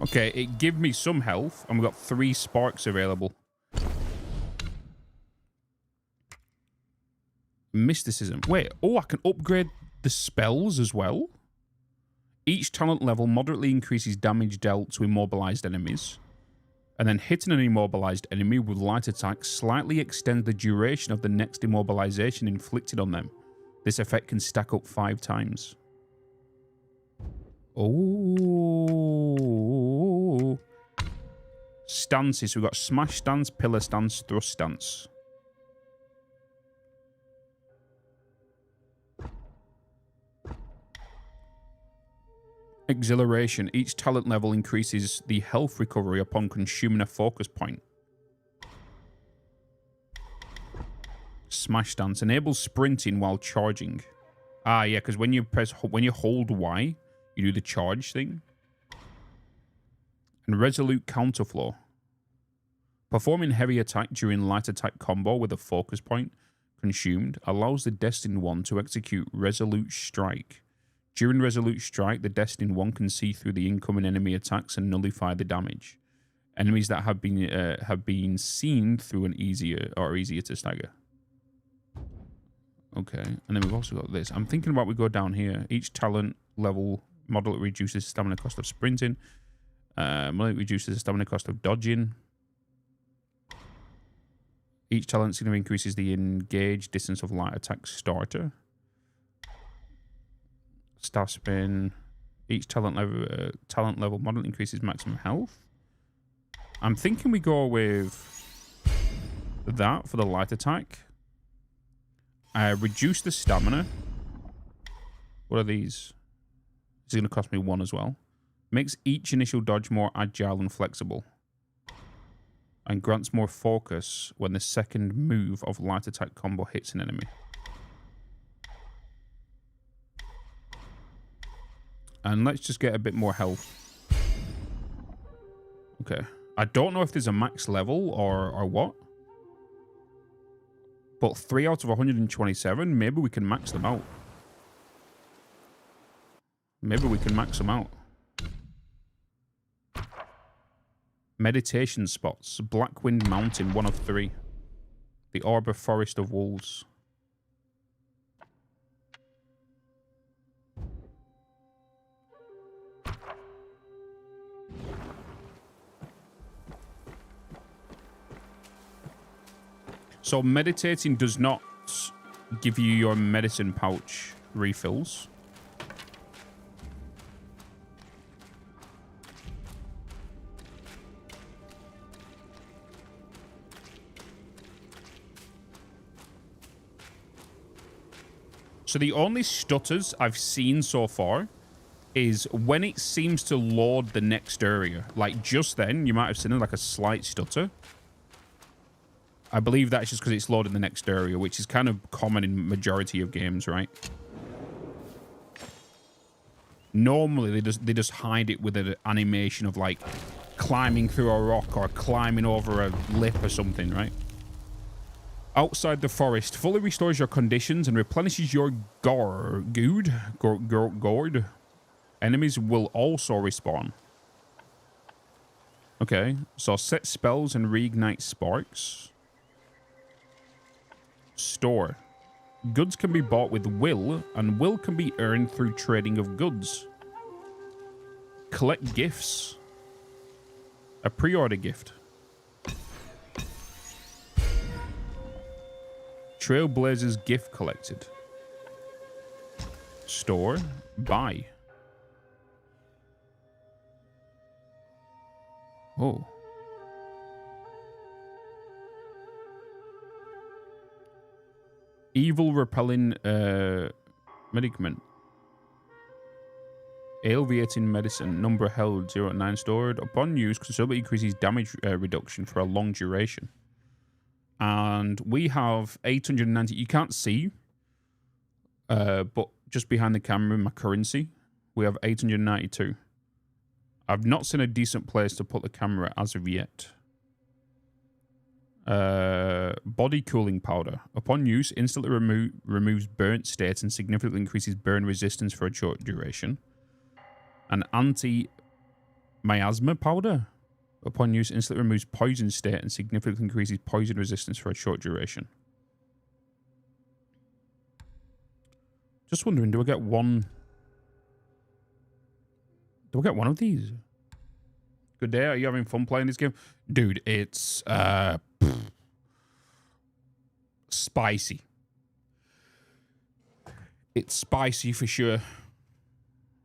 Okay, it gave me some health, and we've got 3 sparks available. Mysticism. Wait, oh, I can upgrade the spells as well? Each talent level moderately increases damage dealt to immobilized enemies. And then hitting an immobilized enemy with light attack slightly extends the duration of the next immobilization inflicted on them. This effect can stack up 5 times. Oh. Stances. We've got smash stance, pillar stance, thrust stance. Exhilaration. Each talent level increases the health recovery upon consuming a focus point. Smash stance. Enables sprinting while charging. Ah, yeah, because when you hold Y, you do the charge thing. And resolute counterflow. Performing heavy attack during light attack combo with a focus point consumed allows the destined one to execute resolute strike. During resolute strike, the destined one can see through the incoming enemy attacks and nullify the damage. Enemies that have been seen through an easier to stagger. Okay, and then we've also got this. I'm thinking about we go down here. Each talent level model reduces stamina cost of sprinting. Model reduces the stamina cost of dodging. Each talent significantly increases the engage distance of light attack starter. Staff spin. Each talent level model increases maximum health. I'm thinking we go with that for the light attack. Reduce the stamina. What are these? This is going to cost me 1 as well. Makes each initial dodge more agile and flexible. And grants more focus when the second move of light attack combo hits an enemy. And let's just get a bit more health. Okay. I don't know if there's a max level or what. But 3 out of 127, maybe we can max them out. Maybe we can max them out. Meditation spots. Blackwind Mountain, 1 of 3. The Arbor Forest of Wolves. So meditating does not give you your medicine pouch refills. So the only stutters I've seen so far is when it seems to load the next area. Like just then, you might have seen like a slight stutter. I believe that's just because it's loading the next area, which is kind of common in majority of games, right? Normally, they just hide it with an animation of like climbing through a rock or climbing over a lip or something, right? Outside the forest, fully restores your conditions and replenishes your gourd. Enemies will also respawn. Okay, so set spells and reignite sparks. Store. Goods can be bought with will, and will can be earned through trading of goods. Collect gifts. A pre-order gift. Trailblazers gift collected. Store. Buy. Oh. Evil repelling medicament. Alleviating medicine. Number held 0 at 9 stored. Upon use, considerably increases damage reduction for a long duration. And we have 890. You can't see, but just behind the camera in my currency, we have 892. I've not seen a decent place to put the camera as of yet. Body cooling powder. Upon use, instantly removes burnt state and significantly increases burn resistance for a short duration. An anti-miasma powder. Upon use, instantly removes poison state and significantly increases poison resistance for a short duration. Just wondering, do I get one? Do I get one of these? Good day. Are you having fun playing this game? Dude, it's spicy. It's spicy for sure.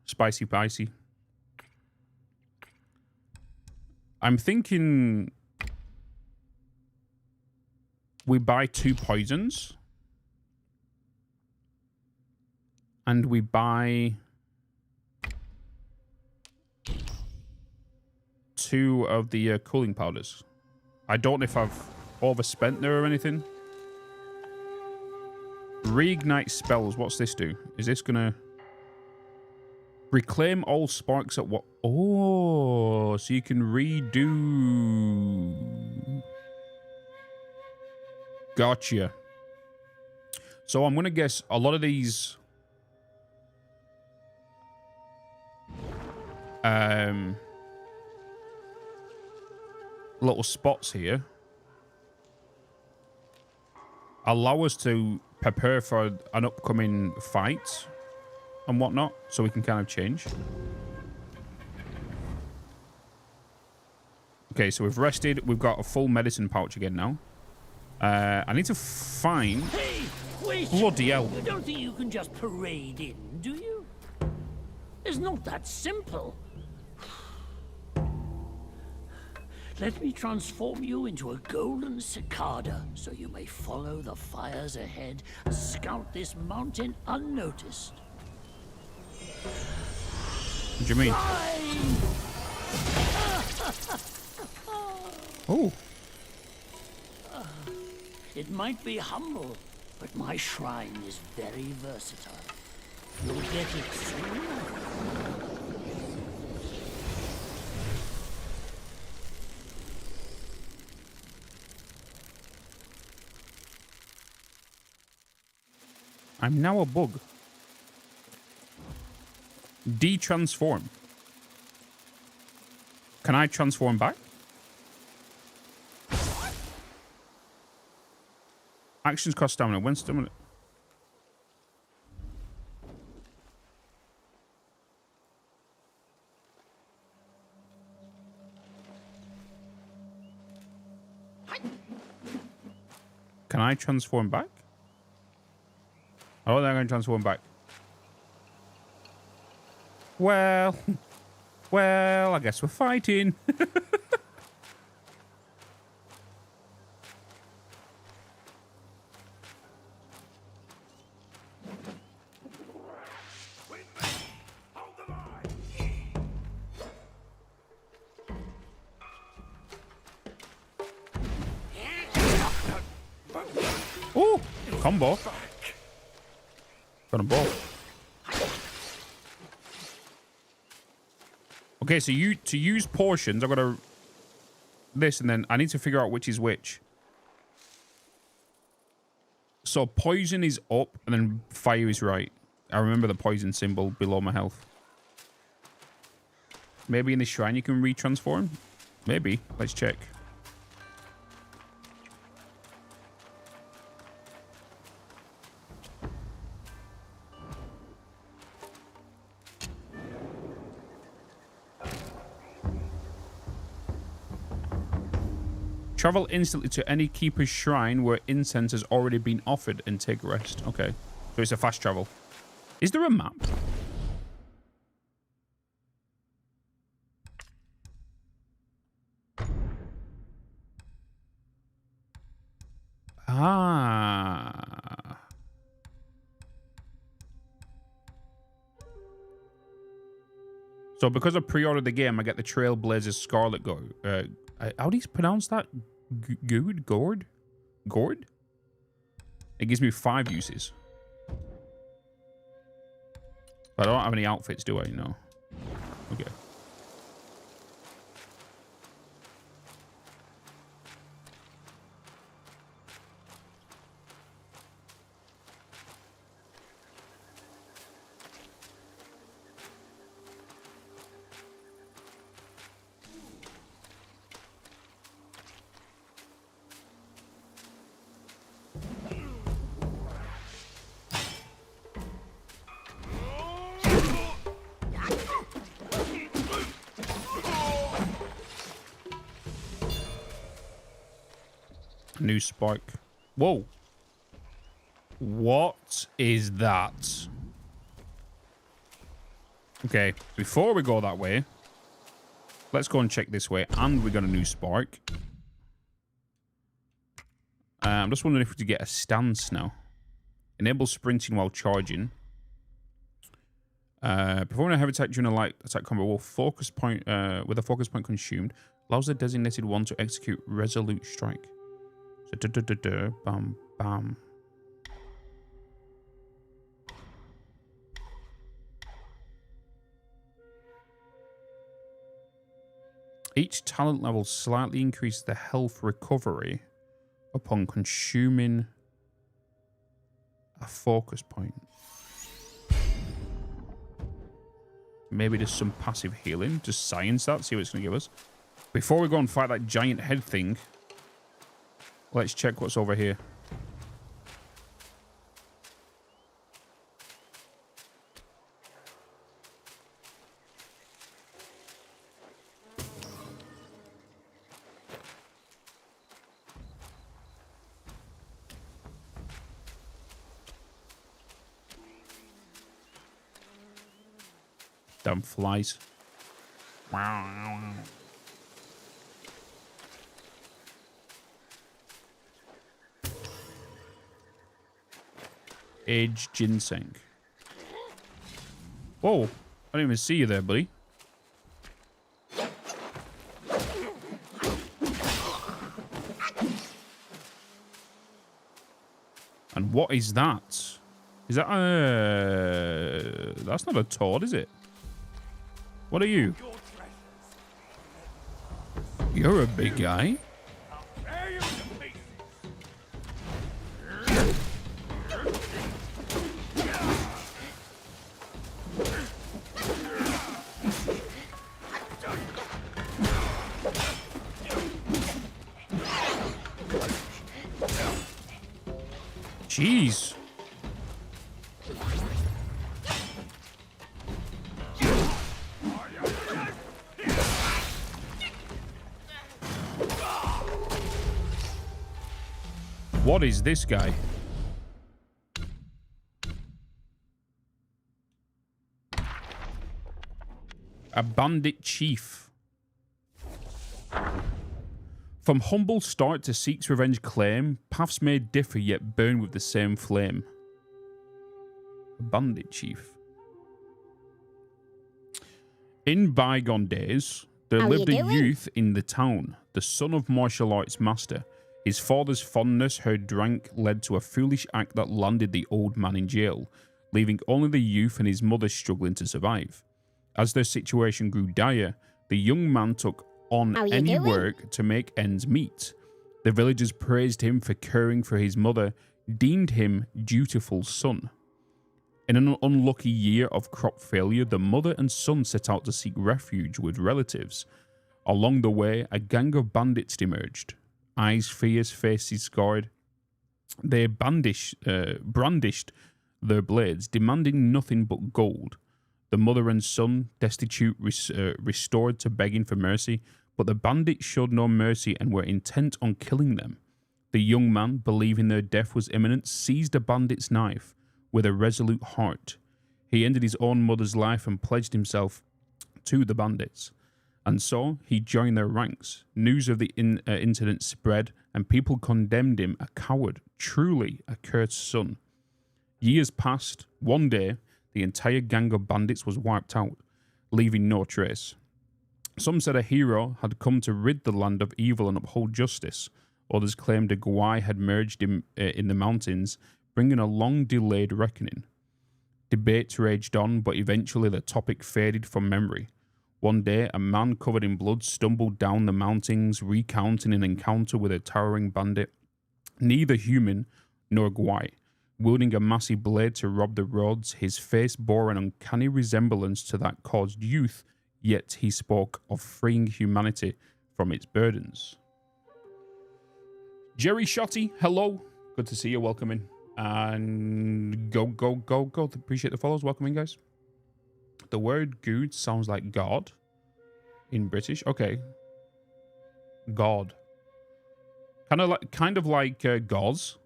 Spicy. I'm thinking we buy 2 poisons and we buy 2 of the cooling powders. I don't know if I've overspent there or anything. Reignite spells. What's this do? Is this gonna reclaim all sparks at what? Oh, so you can redo. Gotcha. So I'm gonna guess a lot of these little spots here allow us to prepare for an upcoming fight and whatnot, so we can kind of change. Okay, so we've rested. We've got a full medicine pouch again now. I need to find... Hey, wait! Bloody hell. You don't think you can just parade in, do you? It's not that simple. Let me transform you into a golden cicada, so you may follow the fires ahead and scout this mountain unnoticed. What do you mean? Oh. It might be humble, but my shrine is very versatile. You'll get it soon. I'm now a bug. De-transform. Can I transform back? Actions cost stamina. When stamina... Can I transform back? I don't think I'm going to transform back. Well, I guess we're fighting. Ooh, combo. Got them both. Okay, so to use portions, I've got to this, and then I need to figure out which is which. So poison is up, and then fire is right. I remember the poison symbol below my health. Maybe in the shrine you can retransform? Maybe. Let's check. Travel instantly to any keeper's shrine where incense has already been offered and take rest. Okay. So it's a fast travel. Is there a map? Ah. So because I pre-ordered the game, I get the Trailblazer Scarlet Go. How do you pronounce that? Gourd? It gives me 5 uses. But I don't have any outfits, do I? No. Okay. New spike. Whoa. What is that? Okay, before we go that way, let's go and check this way. And we got a new spike. I'm just wondering if we could get a stance now. Enable sprinting while charging. Performing a heavy attack during a light attack combo will focus point with a focus point consumed. Allows the designated one to execute resolute strike. So bam bam. Each talent level slightly increases the health recovery upon consuming a focus point. Maybe there's some passive healing. Just science that, see what it's going to give us. Before we go and fight that giant head thing, let's check what's over here. Damn flies. Edge ginseng. Whoa, I didn't even see you there, buddy. And what is that? Is that that's not a toad, is it? What are you? You're a big guy. Jeez. What is this guy? A bandit chief. From humble start to seeks revenge claim, paths may differ yet burn with the same flame. A bandit chief. In bygone days, there lived a youth in the town, the son of martial arts master. His father's fondness, her drank, led to a foolish act that landed the old man in jail, leaving only the youth and his mother struggling to survive. As their situation grew dire, the young man took on any work to make ends meet. The villagers praised him for caring for his mother, deemed him dutiful son. In an unlucky year of crop failure, the mother and son set out to seek refuge with relatives. Along the way, a gang of bandits emerged. Eyes fierce, faces scarred. They brandished their blades, demanding nothing but gold. The mother and son, destitute, restored to begging for mercy, but the bandits showed no mercy and were intent on killing them. The young man, believing their death was imminent, seized a bandit's knife with a resolute heart. He ended his own mother's life and pledged himself to the bandits. And so he joined their ranks. News of the incident spread, and people condemned him a coward, truly a cursed son. Years passed. One day, the entire gang of bandits was wiped out. leaving no trace. Some said a hero had come to rid the land of evil and uphold justice. Others claimed a Gwai had merged in the mountains, bringing a long-delayed reckoning. Debates raged on, but eventually the topic faded from memory. One day, a man covered in blood stumbled down the mountains, recounting an encounter with a towering bandit, neither human nor Gwai. Wielding a massive blade to rob the roads, his face bore an uncanny resemblance to that caused youth, yet he spoke of freeing humanity from its burdens. Jerry Shotty, hello. Good to see you. Welcome in. And go. Appreciate the follows. Welcome in, guys. The word good sounds like God in British. Okay. God. Kind of like gauze.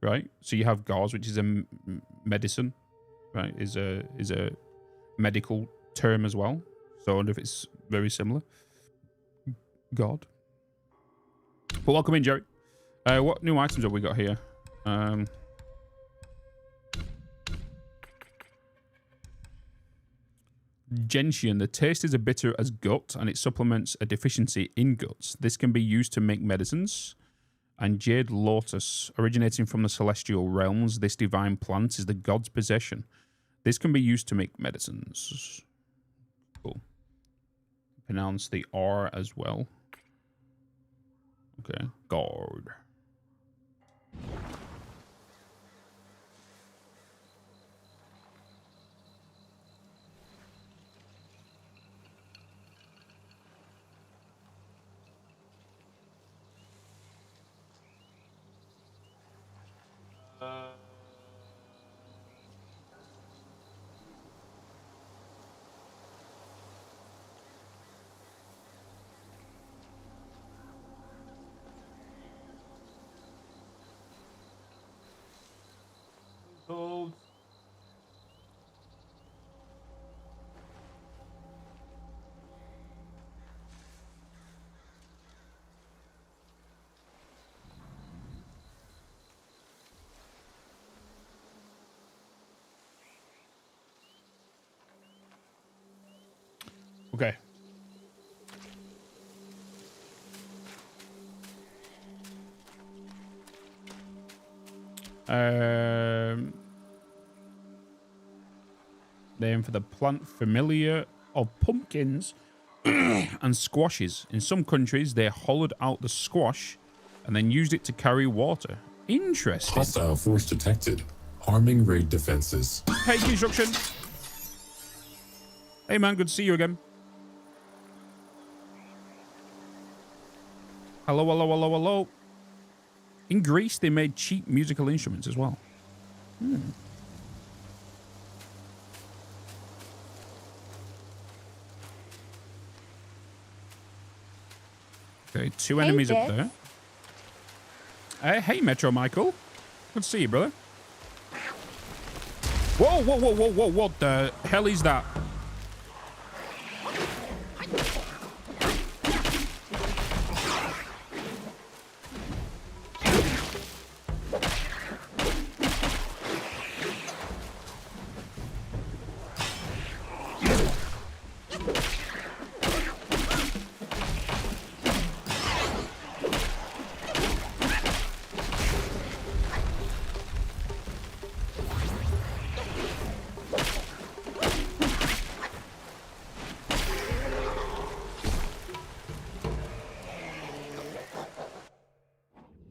Right? So you have gauze, which is a medicine, right? Is a medical term as well. So I wonder if it's very similar. God. But welcome in, Jerry. What new items have we got here? Gentian. The taste is as bitter as gut, and it supplements a deficiency in guts. This can be used to make medicines. And Jade Lotus, originating from the celestial realms, this divine plant is the god's possession. This can be used to make medicines. Cool. Pronounce the R as well. Okay, guard. Okay. Name for the plant familiar of pumpkins and squashes. In some countries, they hollowed out the squash and then used it to carry water. Interesting. Hostile force detected. Arming raid defenses. Hey, construction. Hey, man. Good to see you again. Hello. In Greece, they made cheap musical instruments as well. Okay, two enemies up there. Hey, Metro Michael. Good to see you, brother. Whoa. What the hell is that?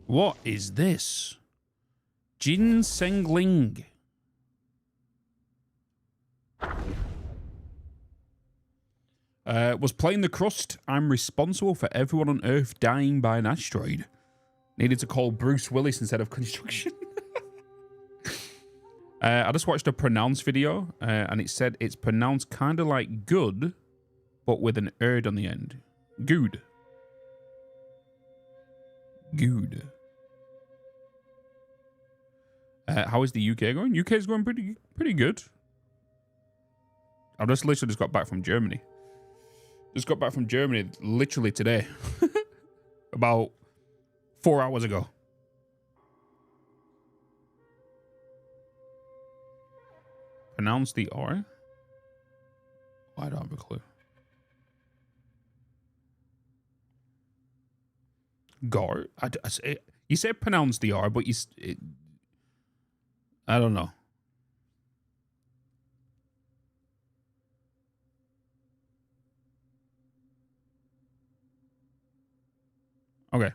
What is this? Ginsengling. Was playing the crust. I'm responsible for everyone on Earth dying by an asteroid. Needed to call Bruce Willis instead of construction. I just watched a pronounce video, and it said it's pronounced kind of like good, but with an erd on the end. Good. Good. How is the UK going? UK is going pretty good. I've literally just got back from Germany. Just got back from Germany literally today. About 4 hours ago. Pronounce the R. I don't have a clue. Gar? You say pronounce the R, but I don't know. Okay.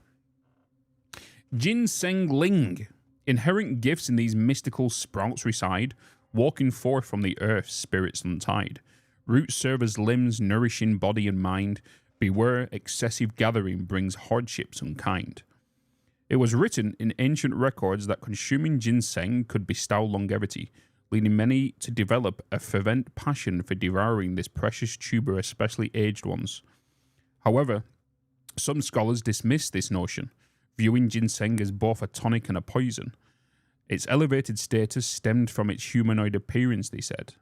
Ginseng Ling. Inherent gifts in these mystical sprouts reside, walking forth from the earth, spirits untide. Roots serve as limbs, nourishing body and mind. Beware, excessive gathering brings hardships unkind. It was written in ancient records that consuming ginseng could bestow longevity, leading many to develop a fervent passion for devouring this precious tuber, especially aged ones. However, some scholars dismiss this notion, viewing ginseng as both a tonic and a poison. Its elevated status stemmed from its humanoid appearance, they said.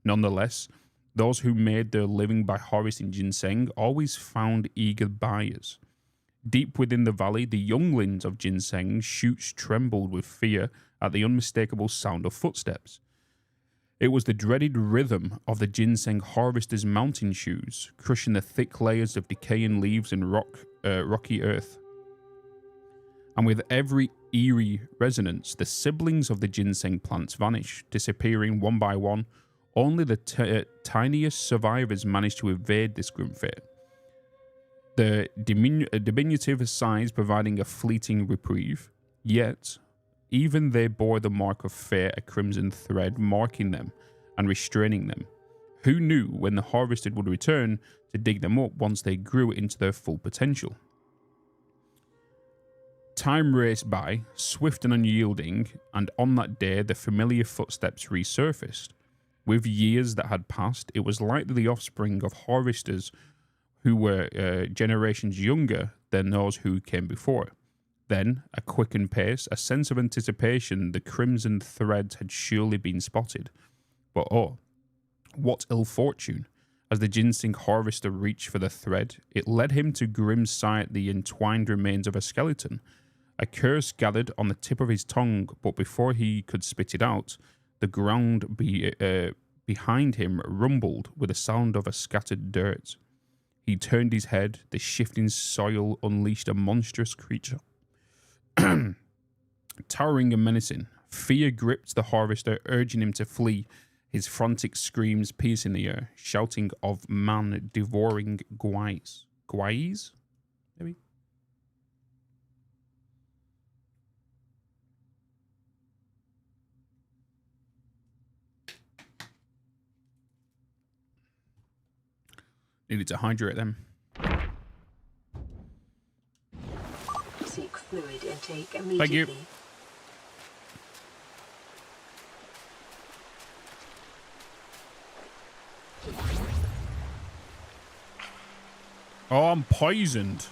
Nonetheless, those who made their living by harvesting ginseng always found eager buyers. Deep within the valley, the younglings of ginseng shoots trembled with fear at the unmistakable sound of footsteps. It was the dreaded rhythm of the ginseng harvester's mountain shoes, crushing the thick layers of decaying leaves and rocky earth. And with every eerie resonance, the siblings of the ginseng plants vanish, disappearing one by one. Only the tiniest survivors managed to evade this grim fate. The diminutive size providing a fleeting reprieve, yet even they bore the mark of fate, a crimson thread marking them and restraining them. Who knew when the harvester would return to dig them up once they grew into their full potential? Time raced by, swift and unyielding, and on that day the familiar footsteps resurfaced. With years that had passed, it was likely the offspring of harvesters who were generations younger than those who came before. Then, a quickened pace, a sense of anticipation, the crimson threads had surely been spotted. But oh, what ill fortune! As the ginseng harvester reached for the thread, it led him to grim sight the entwined remains of a skeleton. A curse gathered on the tip of his tongue, but before he could spit it out, the ground behind him rumbled with the sound of a scattered dirt. He turned his head. The shifting soil unleashed a monstrous creature. Towering and menacing, fear gripped the harvester, urging him to flee, his frantic screams piercing the air, shouting of man devouring guais. Guais? Maybe? Needed to hydrate them. Seek fluid intake immediately. Thank you. Oh, I'm poisoned.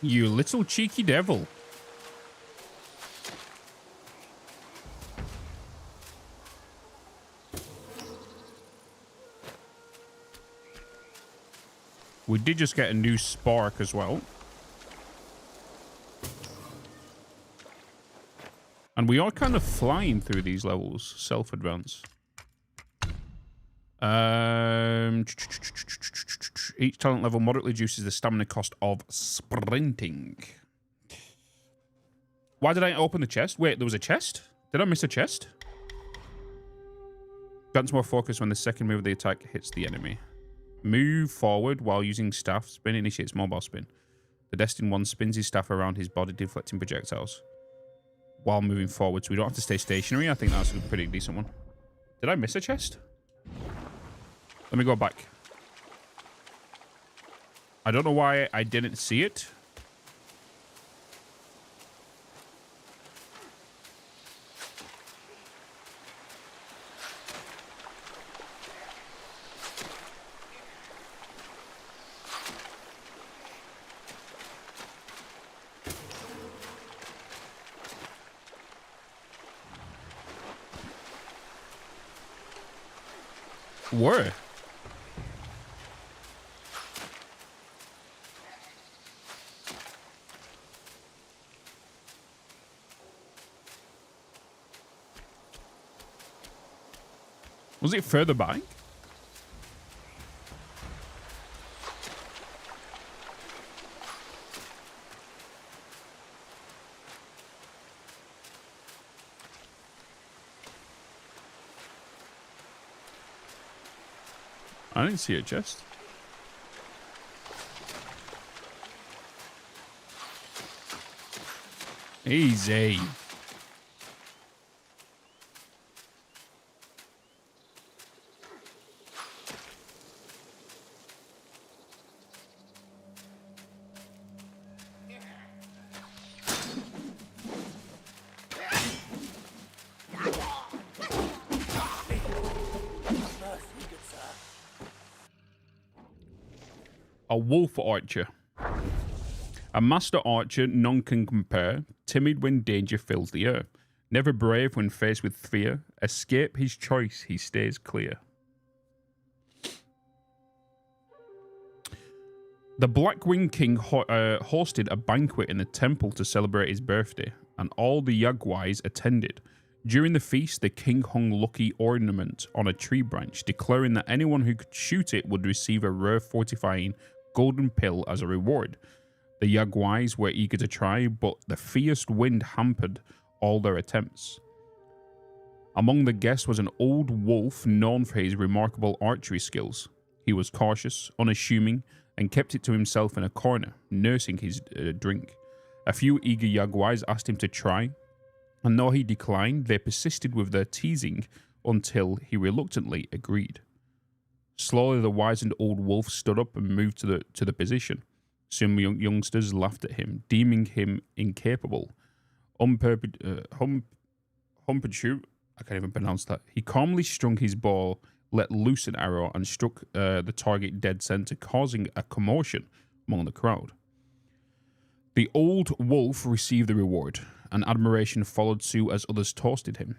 You little cheeky devil. We did just get a new spark as well. And we are kind of flying through these levels. Self-advance. Each talent level moderately reduces the stamina cost of sprinting. Why did I open the chest? Wait, there was a chest? Did I miss a chest? Grants more focus when the second move of the attack hits the enemy. Move forward while using staff. Spin initiates mobile spin. The destined one spins his staff around his body, deflecting projectiles while moving forward, so we don't have to stay stationary. I think that's a pretty decent one. Did I miss a chest? Let me go back. I don't know why I didn't see it. Where? Was it further back? I didn't see a chest. Easy. A wolf archer. A master archer none can compare, timid when danger fills the air, never brave when faced with fear, escape his choice he stays clear. The Blackwing King hosted a banquet in the temple to celebrate his birthday, and all the Yagwais attended. During the feast, the king hung lucky ornament on a tree branch, declaring that anyone who could shoot it would receive a rare fortifying golden pill as a reward. The Yagwais were eager to try, but the fierce wind hampered all their attempts. Among the guests was an old wolf known for his remarkable archery skills. He was cautious, unassuming, and kept it to himself in a corner, nursing his drink. A few eager Yagwais asked him to try, and though he declined, they persisted with their teasing until he reluctantly agreed. Slowly, the wizened old wolf stood up and moved to the position. Some youngsters laughed at him, deeming him incapable. Humpedshoot, I can't even pronounce that. He calmly strung his bow, let loose an arrow, and struck the target dead center, causing a commotion among the crowd. The old wolf received the reward, and admiration followed suit as others toasted him.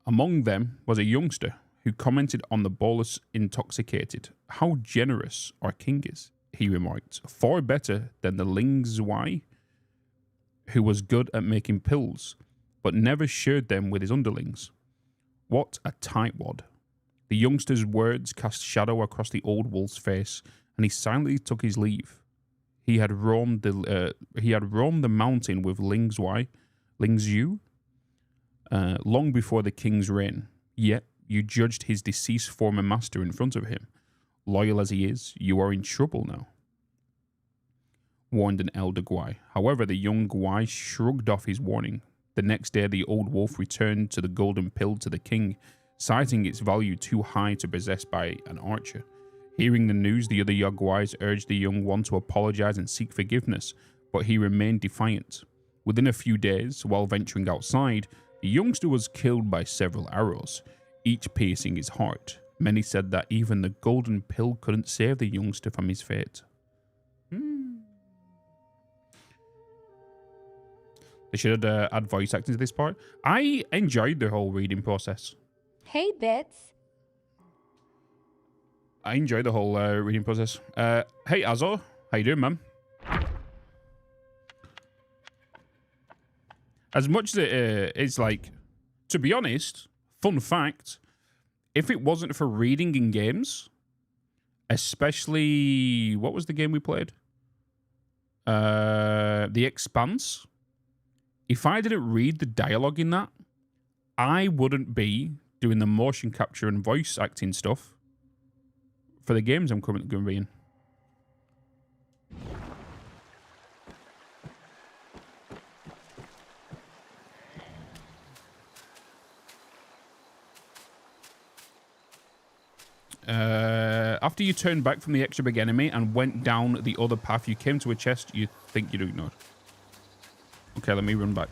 Among them was a youngster who commented on the bolus intoxicated. How generous our king is, he remarked, far better than the Ling Zhuai, who was good at making pills, but never shared them with his underlings. What a tightwad. The youngster's words cast shadow across the old wolf's face, and he silently took his leave. He had roamed the mountain with Ling Zhu, long before the king's reign. Yet you judged his deceased former master in front of him. Loyal as he is, you are in trouble now, warned an elder Gwai. However, the young Gwai shrugged off his warning. The next day, the old wolf returned to the golden pill to the king, citing its value too high to possess by an archer. Hearing the news, the other Yagwais urged the young one to apologize and seek forgiveness, but he remained defiant. Within a few days, while venturing outside, the youngster was killed by several arrows, each piercing his heart. Many said that even the golden pill couldn't save the youngster from his fate. They should add voice acting to this part. I enjoyed the whole reading process. Hey, Bitz. I enjoyed the whole reading process. Hey, Azor. How you doing, man? As much as it's like, to be honest, fun fact, if it wasn't for reading in games, especially, what was the game we played? The Expanse. If I didn't read the dialogue in that, I wouldn't be doing the motion capture and voice acting stuff for the games I'm currently going to be in. After you turned back from the extra big enemy and went down the other path, you came to a chest you think you'd ignored. Okay, let me run back.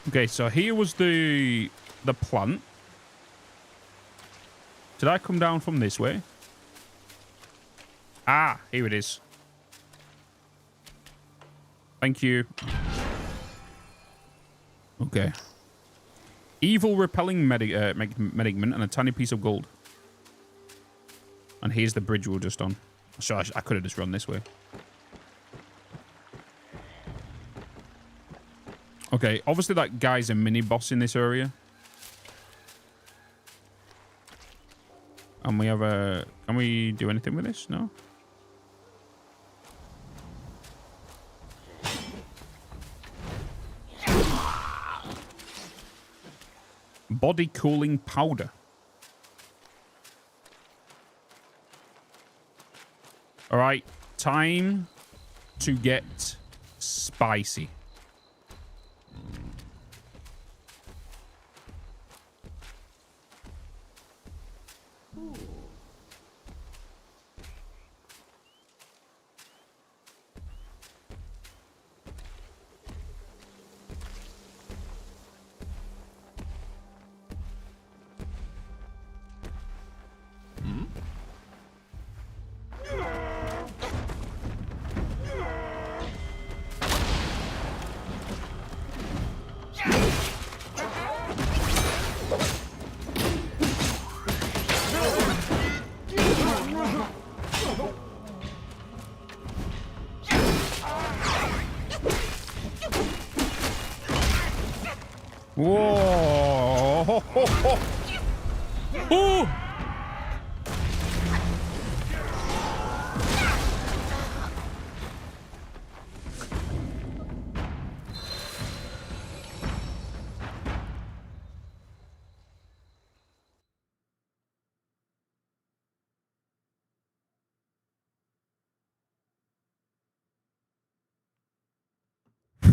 Okay, so here was the plant. Did I come down from this way? Ah, here it is. Thank you. Okay. Evil repelling medicament and a tiny piece of gold. And here's the bridge we're just on. So I could have just run this way. Okay, obviously that guy's a mini-boss in this area. And we have a... Can we do anything with this? No? Body cooling powder. All right, time to get spicy. Whoa! Ooh!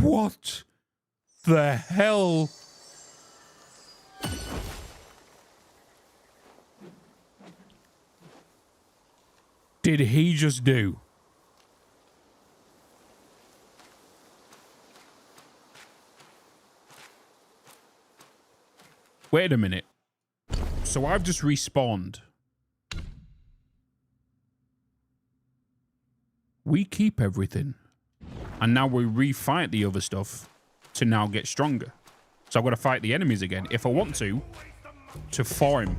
What the hell? Did he just do? Wait a minute. So I've just respawned. We keep everything. And now we refight the other stuff to now get stronger. So I've got to fight the enemies again if I want to farm.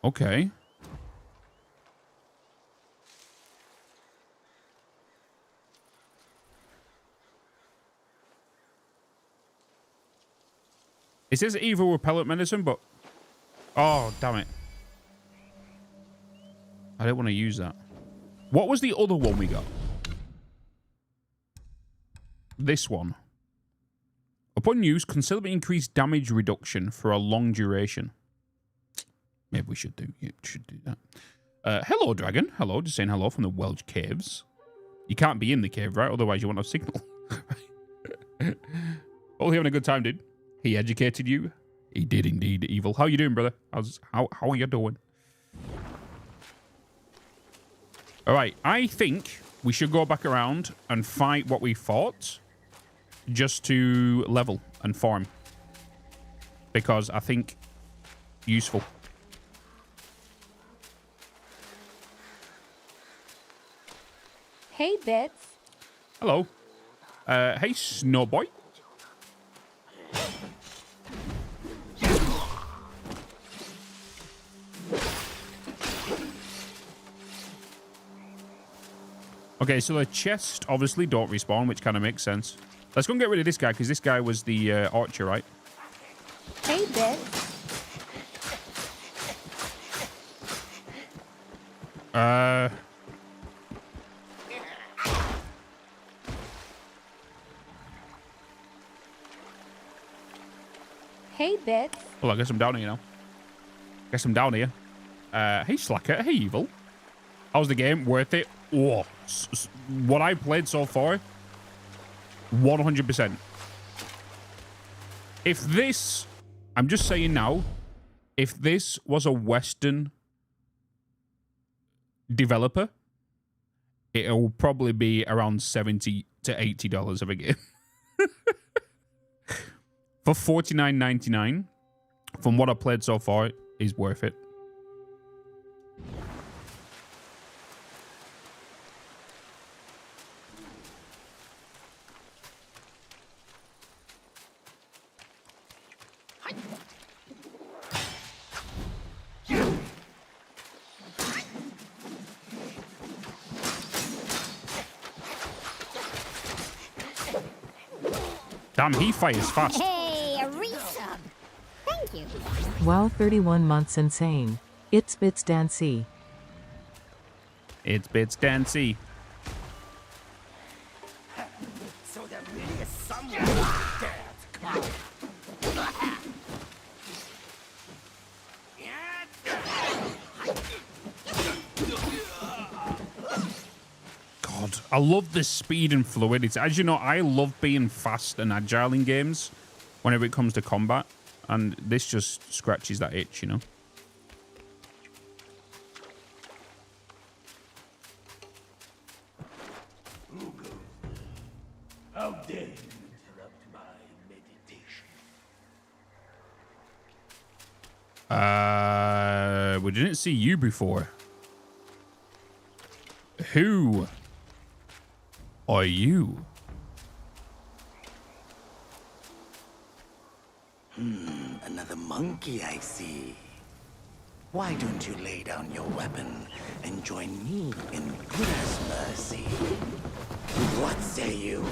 Okay. It says evil repellent medicine, but... Oh, damn it. I don't want to use that. What was the other one we got? This one. Upon use, considerably increased damage reduction for a long duration. Maybe we should do that. Hello, Dragon. Hello, just saying hello from the Welsh Caves. You can't be in the cave, right? Otherwise you won't have signal. All having a good time, dude. He educated you. He did indeed, Evil. How you doing, brother? How are you doing? All right, I think we should go back around and fight what we fought just to level and farm. Because I think useful. Hey, Bitz. Hello. Hey, Snowboy. Okay, so the chest obviously don't respawn, which kind of makes sense. Let's go and get rid of this guy, because this guy was the archer, right? Hey, Bitz. Hey, Bitz. Well, I guess I'm down here now. Guess I'm down here. Hey, Slacker. Hey, Evil. How's the game? Worth it? Oh, what I played so far, 100%. If this, I'm just saying now, if this was a Western developer, it'll probably be around $70 to $80 of a game. For $49.99, from what I've played so far, is worth it. Damn, he fires fast. Hey, a resub. Thank you. Wow, 31 months insane. It's Bitz Dancy. It's Bitz Dancy. So there really is someone out there to come. God, I love the speed and fluidity. As you know, I love being fast and agile in games whenever it comes to combat. And this just scratches that itch, you know? How dare you interrupt my meditation? We didn't see you before. Who are you? Another monkey, I see. Why don't you lay down your weapon and join me in Buddha's mercy? What say you?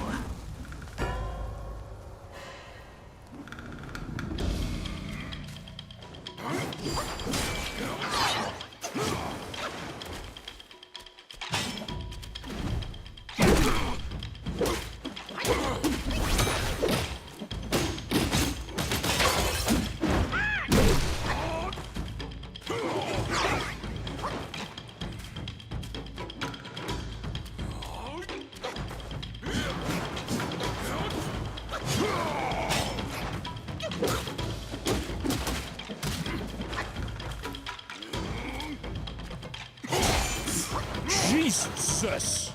Jesus!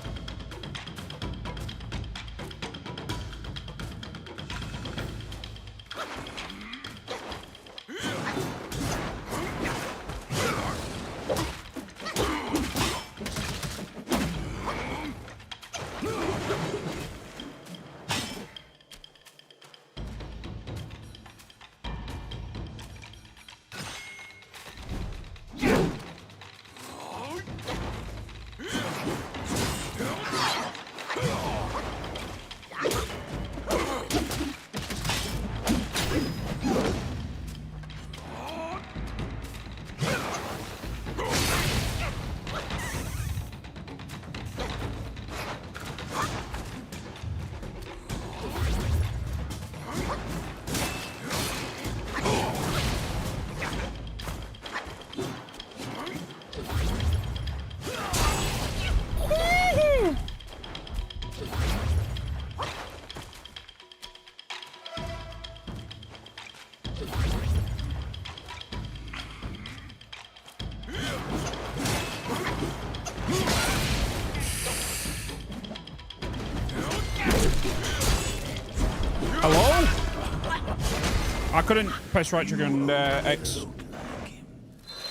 I couldn't press right trigger and X.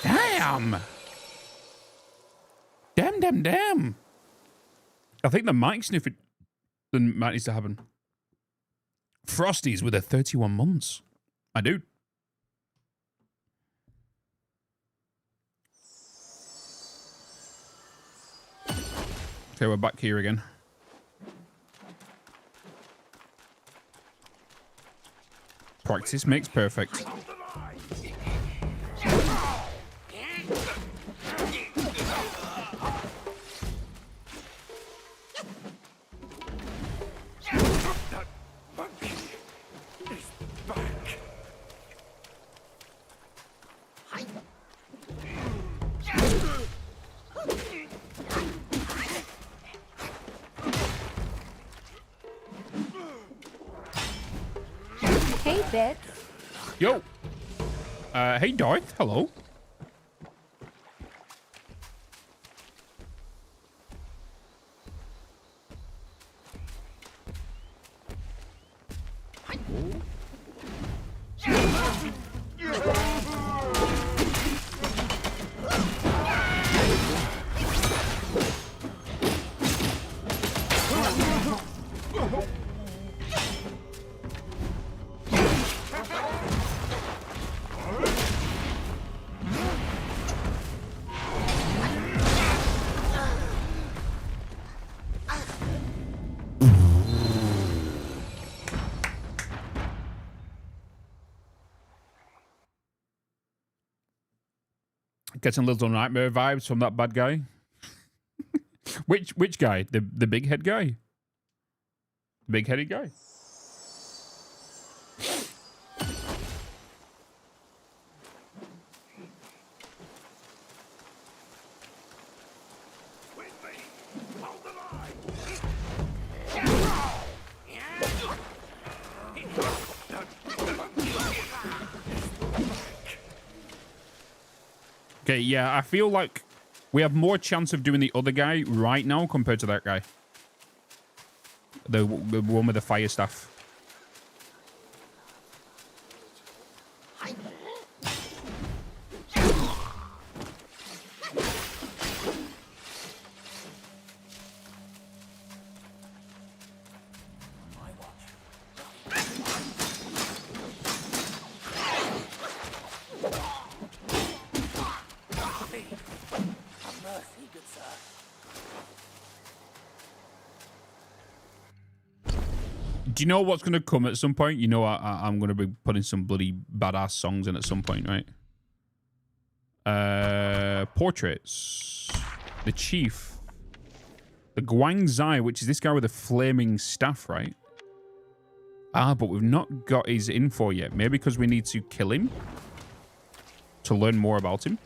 Damn! Damn. I think the mic sniffing might need to happen. Frosties with a 31 months. I do. Okay, we're back here again. Practice makes perfect. Hey, Bitz. Yo. Hey, Darth. Hello. Getting Little Nightmare vibes from that bad guy. Which guy? The big head guy? Big headed guy? Okay, yeah, I feel like we have more chance of doing the other guy right now compared to that guy. The one with the fire staff. Do you know what's going to come at some point? You know, I'm going to be putting some bloody badass songs in at some point, right? Portraits. The Chief. The Guangzai, which is this guy with the flaming staff, right? Ah, but we've not got his info yet. Maybe because we need to kill him to learn more about him.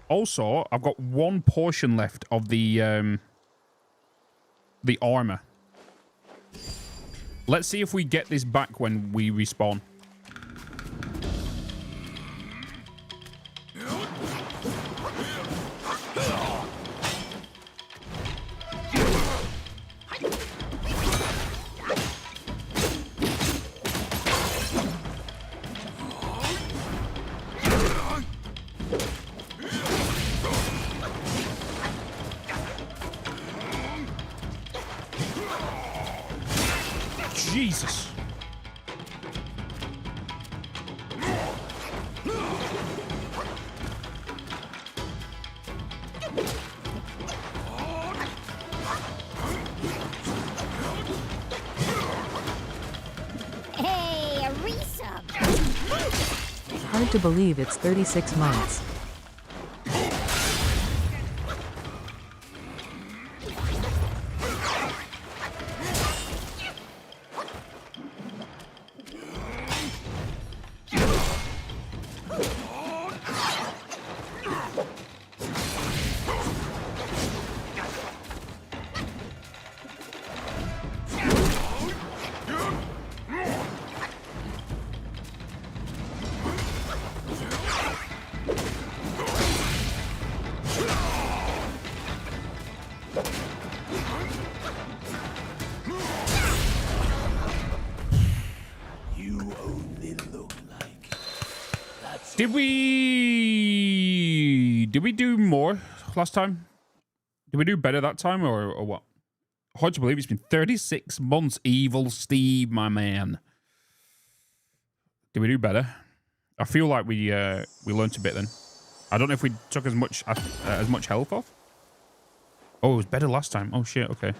Also, I've got one portion left of the armor. Let's see if we get this back when we respawn. Jesus. Hey, a resub. Hard to believe it's 36 months. Did we do more last time? Did we do better that time or what? Hard to believe it's been 36 months, Evil Steve, my man. Did we do better? I feel like we learned a bit then. I don't know if we took as much health off. Oh, it was better last time. Oh shit, okay.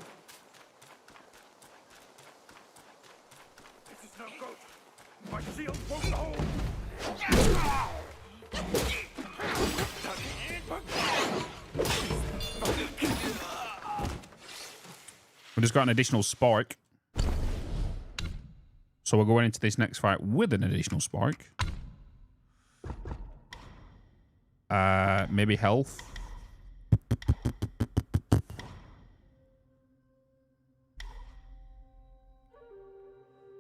This is no good. My shield won't hold. We just got an additional spark. So we're going into this next fight with an additional spark. Maybe health.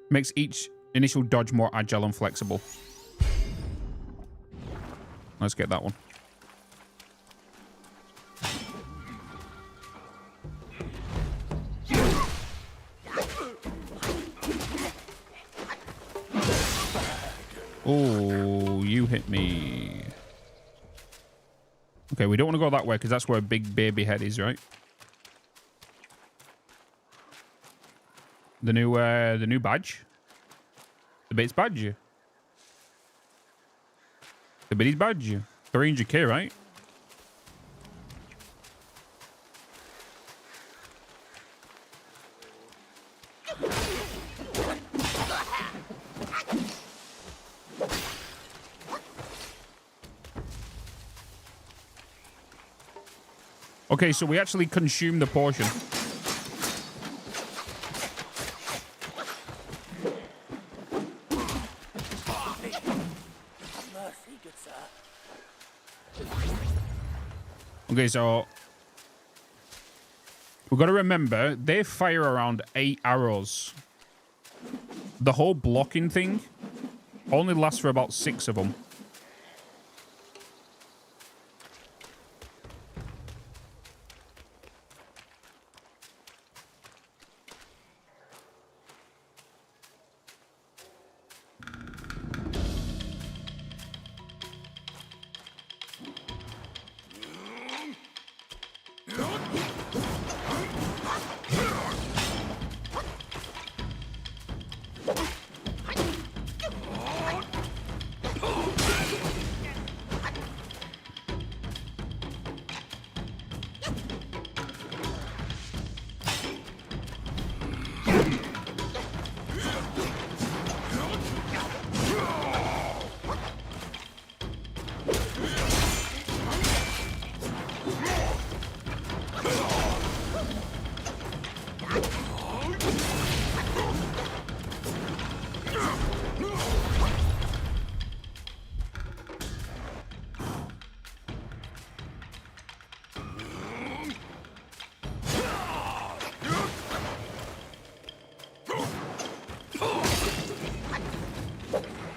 Makes each initial dodge more agile and flexible. Let's get that one. Oh, you hit me. Okay, we don't want to go that way because that's where a big baby head is, right? The new badge. The Bitz badge. The Bitz badge. 300k, right? Okay, so we actually consume the portion. Okay, so we've got to remember, they fire around 8 arrows. The whole blocking thing only lasts for about 6 of them.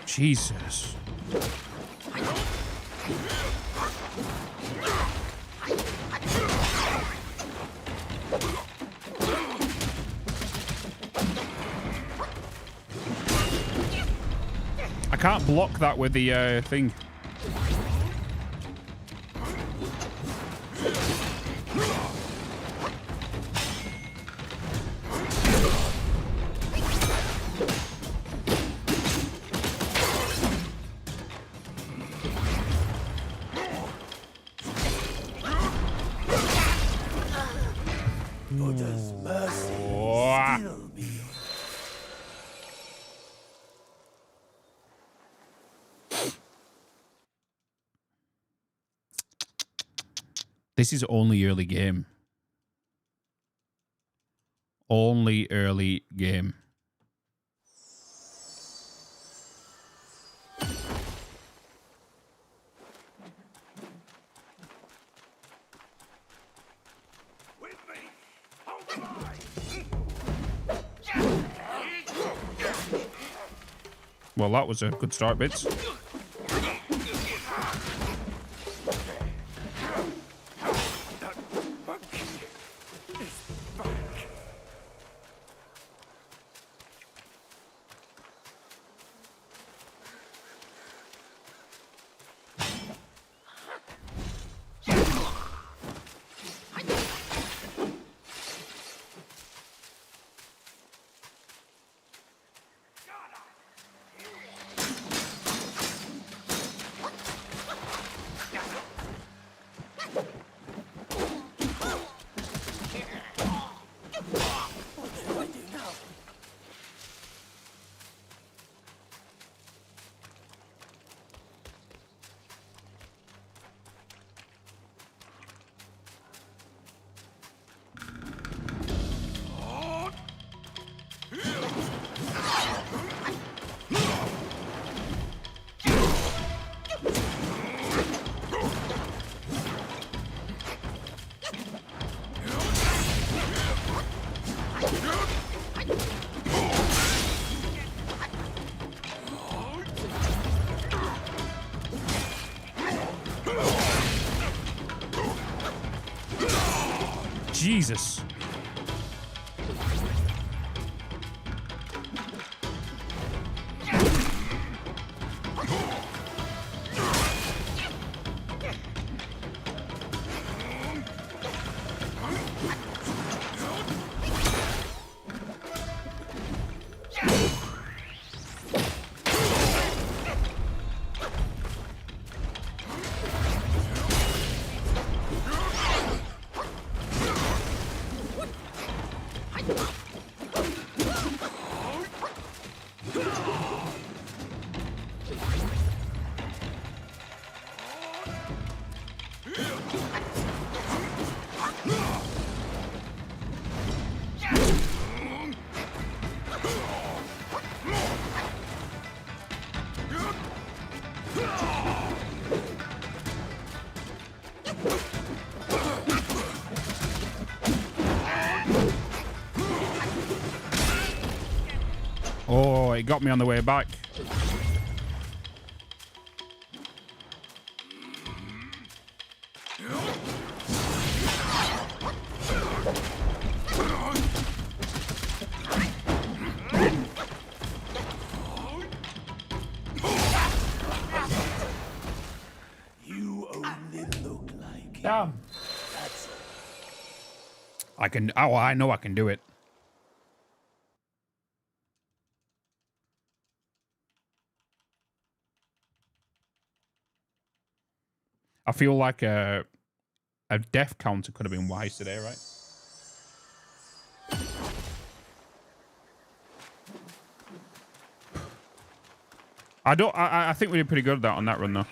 Jesus. I can't block that with the thing. This is only early game. Only early game. Well, that was a good start, Bitz. Jesus. Oh, it got me on the way back. You only look like Damn. That's I can. Oh, I know I can do it. I feel like a death counter could have been wise today, right? I think we did pretty good on that run though.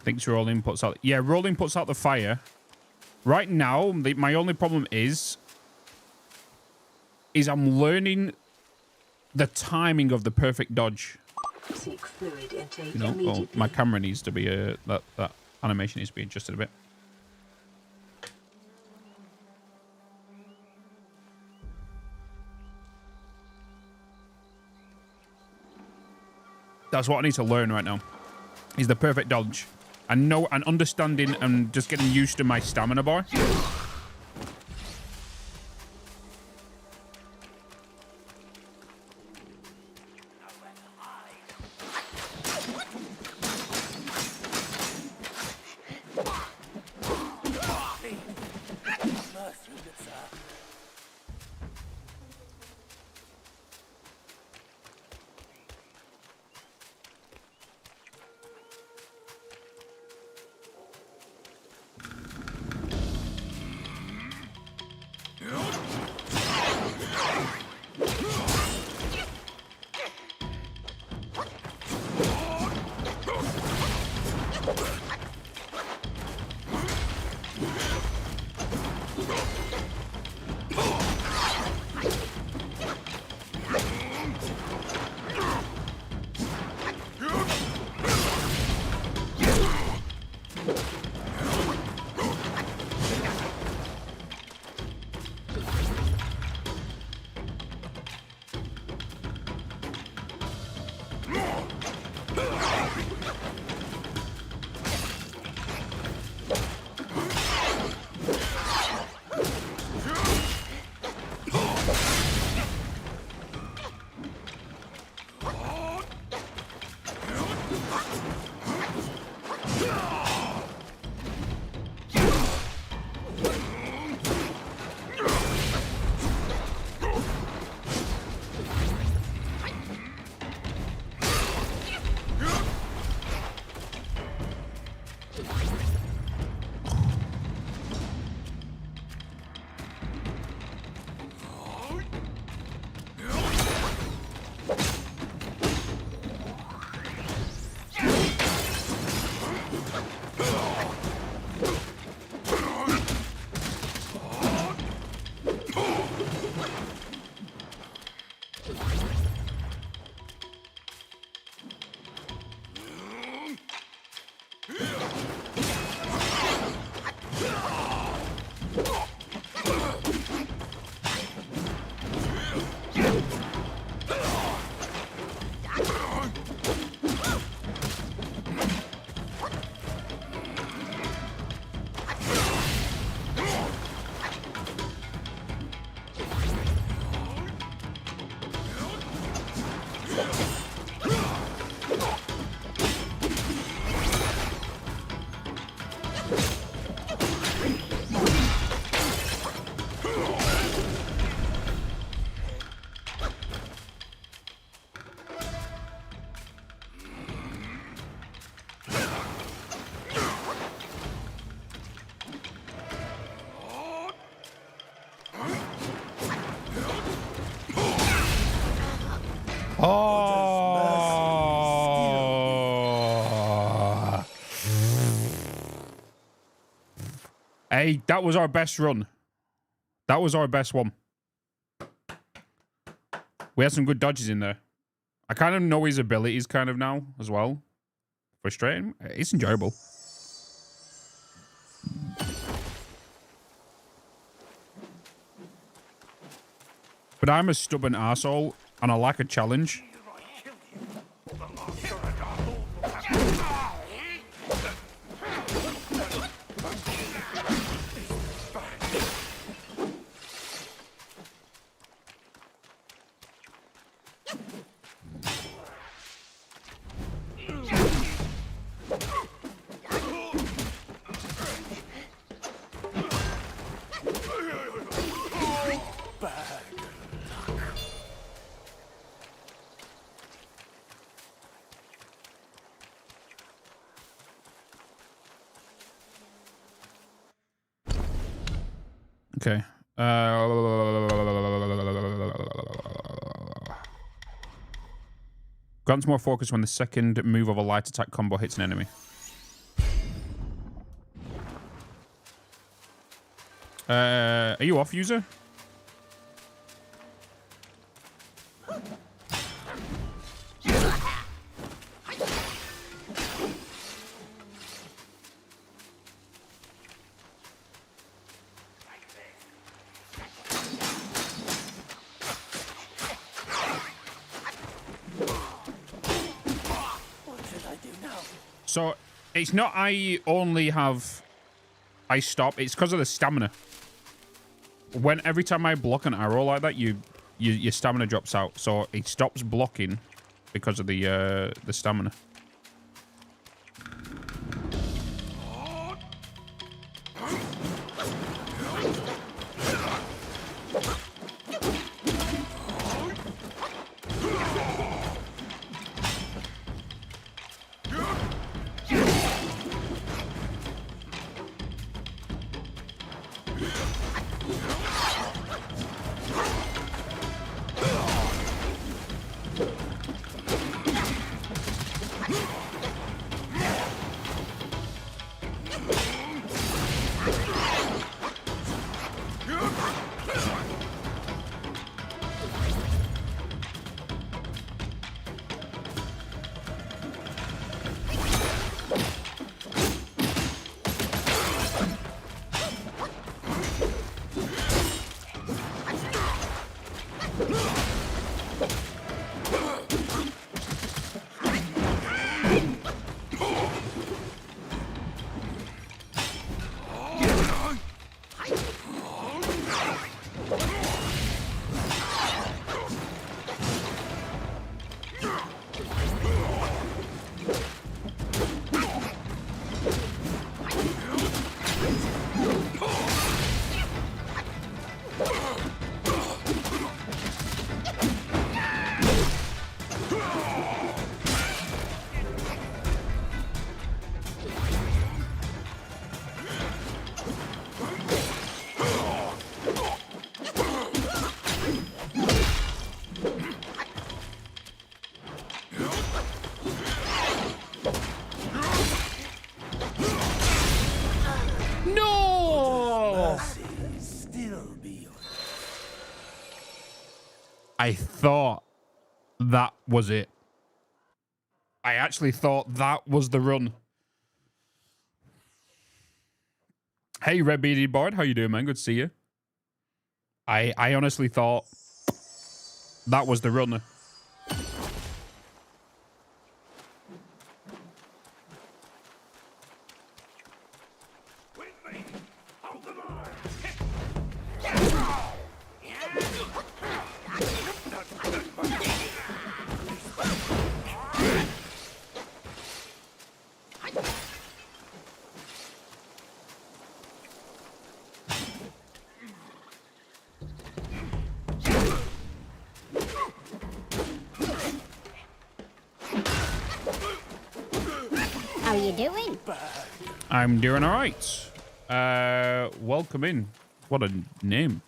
Thinks roll inputs out. Yeah, roll inputs out the fire. Right now, my only problem is I'm learning the timing of the perfect dodge. Seek fluid intake You know, well, immediately. my camera needs to be that animation needs to be adjusted a bit. That's what I need to learn right now. Is the perfect dodge. And understanding and just getting used to my stamina bar. Hey, that was our best run. That was our best one. We had some good dodges in there. I kind of know his abilities kind of now as well. Frustrating. It's enjoyable. But I'm a stubborn arsehole and I like a challenge. Okay. Grants more focus when the second move of a light attack combo hits an enemy. Are you off, user? So, it's not I stop, it's because of the stamina. Every time I block an arrow like that, your stamina drops out. So it stops blocking because of the stamina. I thought that was it. I actually thought that was the run. Hey, Red Bearded Board, how you doing, man? Good to see you. I honestly thought that was the run. How you doing? I'm doing all right. Welcome in. What a name.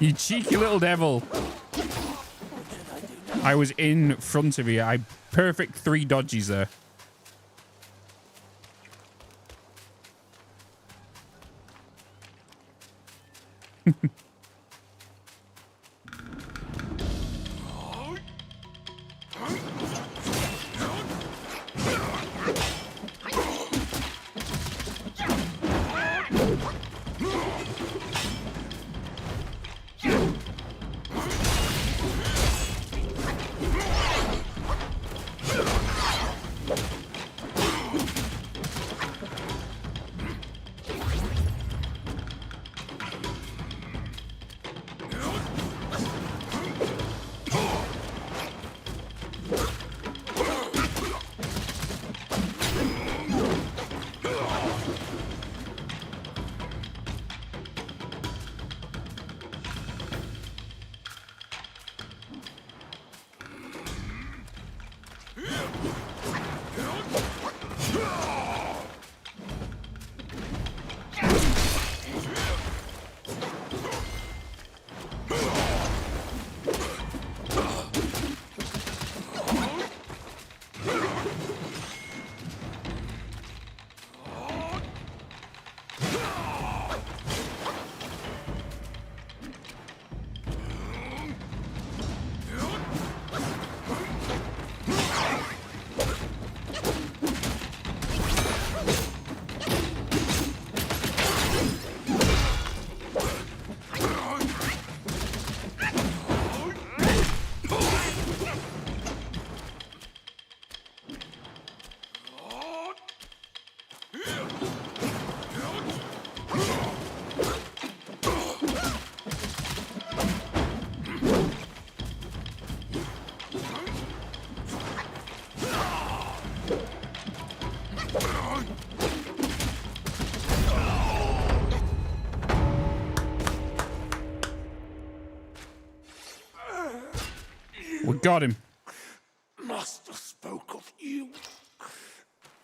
You cheeky little devil. I was in front of you. I perfect 3 dodges there. We got him. Master spoke of you,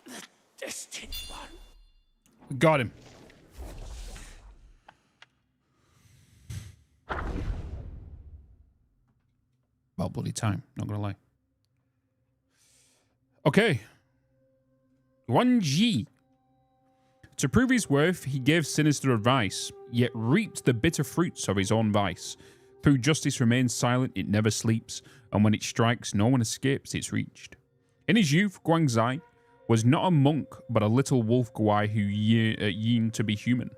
the destined one. We got him. About bloody time, not gonna lie. Okay. Guan Ji. To prove his worth, he gave sinister advice, yet reaped the bitter fruits of his own vice. Through justice remains silent, it never sleeps, and when it strikes, no one escapes its reached. In his youth, Guangzai was not a monk, but a little wolf guai who yearned to be human.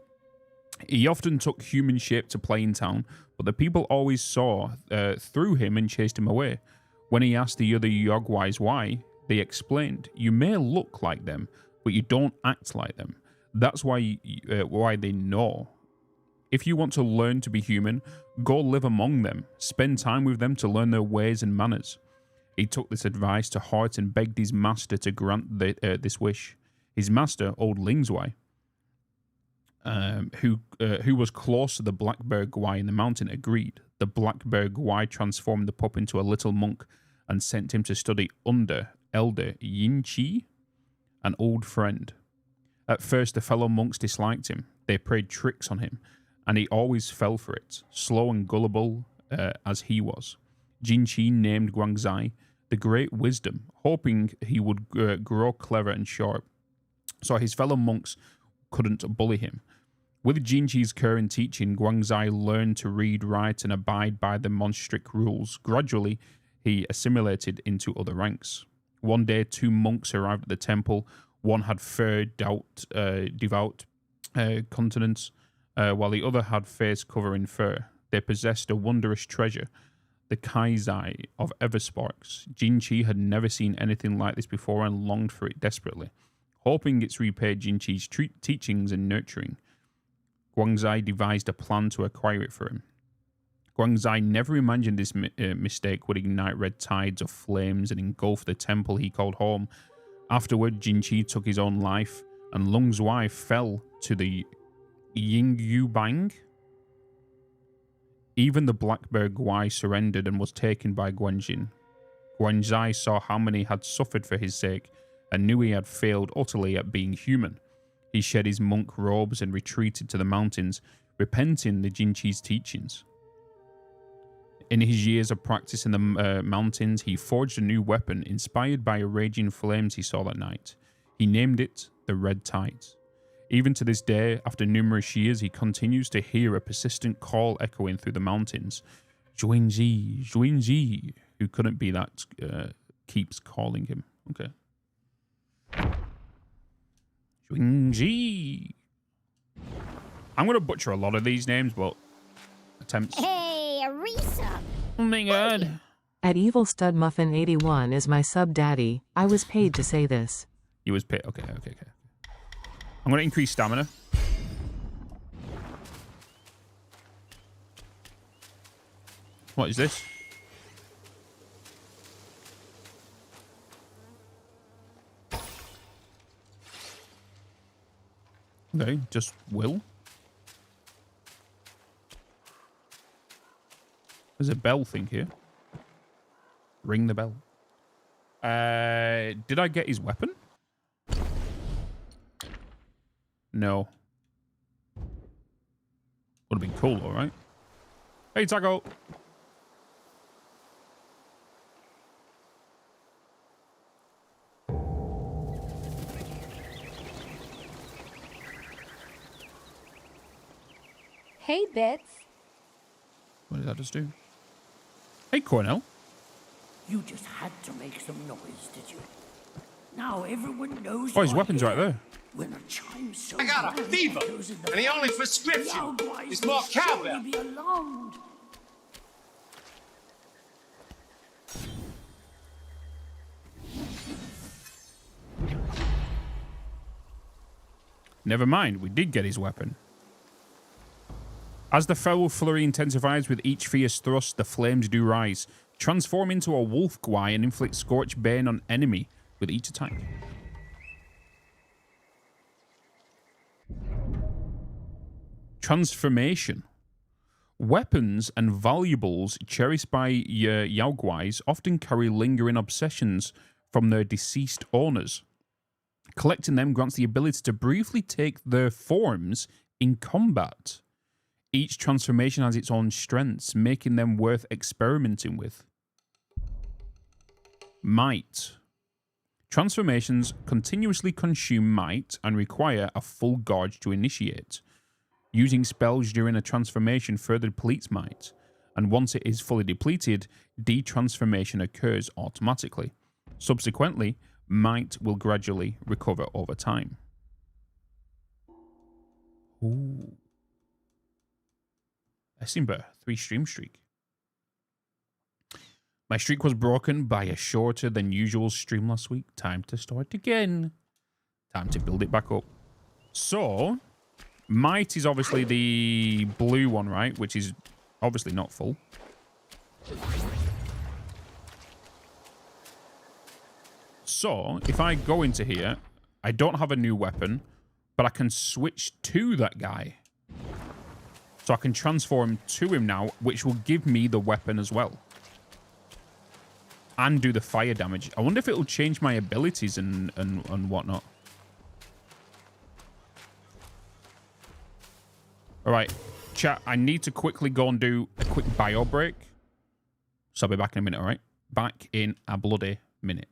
He often took human shape to play in town, but the people always saw through him and chased him away. When he asked the other Yogwais why, they explained, "You may look like them, but you don't act like them. That's why they know. If you want to learn to be human, go live among them. Spend time with them to learn their ways and manners." He took this advice to heart and begged his master to grant this wish. His master, old Lingzwai, who was close to the Black Bear Gwai in the mountain, agreed. The Black Bear Gwai transformed the pup into a little monk and sent him to study under Elder Yin Chi, an old friend. At first, the fellow monks disliked him. They played tricks on him, and he always fell for it, slow and gullible as he was. Jin Chi named Guangzai the Great Wisdom, hoping he would grow clever and sharp, so his fellow monks couldn't bully him. With Jin Chi's care and teaching, Guangzai learned to read, write, and abide by the monastic rules. Gradually, he assimilated into other ranks. One day, 2 monks arrived at the temple. One had fair, devout countenance, while the other had face covered in fur. They possessed a wondrous treasure, the Kaizai of Eversparks. Jin Chi had never seen anything like this before and longed for it desperately. Hoping it's repaid Jin Chi's teachings and nurturing, Guangzai devised a plan to acquire it for him. Guangzai never imagined this mistake would ignite red tides of flames and engulf the temple he called home. Afterward, Jin Chi took his own life, and Lung Zhuai fell to the Yingyu Bang. Even the Black Bear Gwai surrendered and was taken by Guanjin. Guangzai saw how many had suffered for his sake and knew he had failed utterly at being human. He shed his monk robes and retreated to the mountains, repenting the Jin Chi's teachings. In his years of practice in the mountains, he forged a new weapon inspired by raging flames he saw that night. He named it the Red Tides. Even to this day, after numerous years, he continues to hear a persistent call echoing through the mountains. Zhuingzi, Zhuingzi. Who couldn't be that keeps calling him. Okay. Zhuingzi. I'm going to butcher a lot of these names, but attempts. Hey, Arisa! Oh my god. At Evil Stud Muffin 81 is my sub daddy. I was paid to say this. You was paid. Okay. I'm going to increase stamina. What is this? Okay, just will. There's a bell thing here. Ring the bell. Did I get his weapon? No. Would have been cool, all right. Hey, Taco. Hey, Bitz. What did that just do? Hey, Cornell. You just had to make some noise, did you? Now everyone knows. Oh, his weapon's right there. When a chime so I got a fever, and the only prescription is more cowbell. Be alarmed. Never mind, we did get his weapon. As the foul flurry intensifies with each fierce thrust, the flames do rise. Transform into a wolf guai and inflict scorch bane on enemy with each attack. Transformation. Weapons and valuables cherished by Yaoguais often carry lingering obsessions from their deceased owners. Collecting them grants the ability to briefly take their forms in combat. Each transformation has its own strengths, making them worth experimenting with. Might. Transformations continuously consume might and require a full gorge to initiate. Using spells during a transformation further depletes might, and once it is fully depleted, detransformation occurs automatically. Subsequently, might will gradually recover over time. Ooh. Essimber, 3 stream streak. My streak was broken by a shorter than usual stream last week. Time to start again. Time to build it back up. So, might is obviously the blue one, right? Which is obviously not full. So, if I go into here, I don't have a new weapon, but I can switch to that guy. So I can transform to him now, which will give me the weapon as well. And do the fire damage. I wonder if it'll change my abilities and whatnot. Alright, chat, I need to quickly go and do a quick bio break. So I'll be back in a minute, alright? Back in a bloody minute.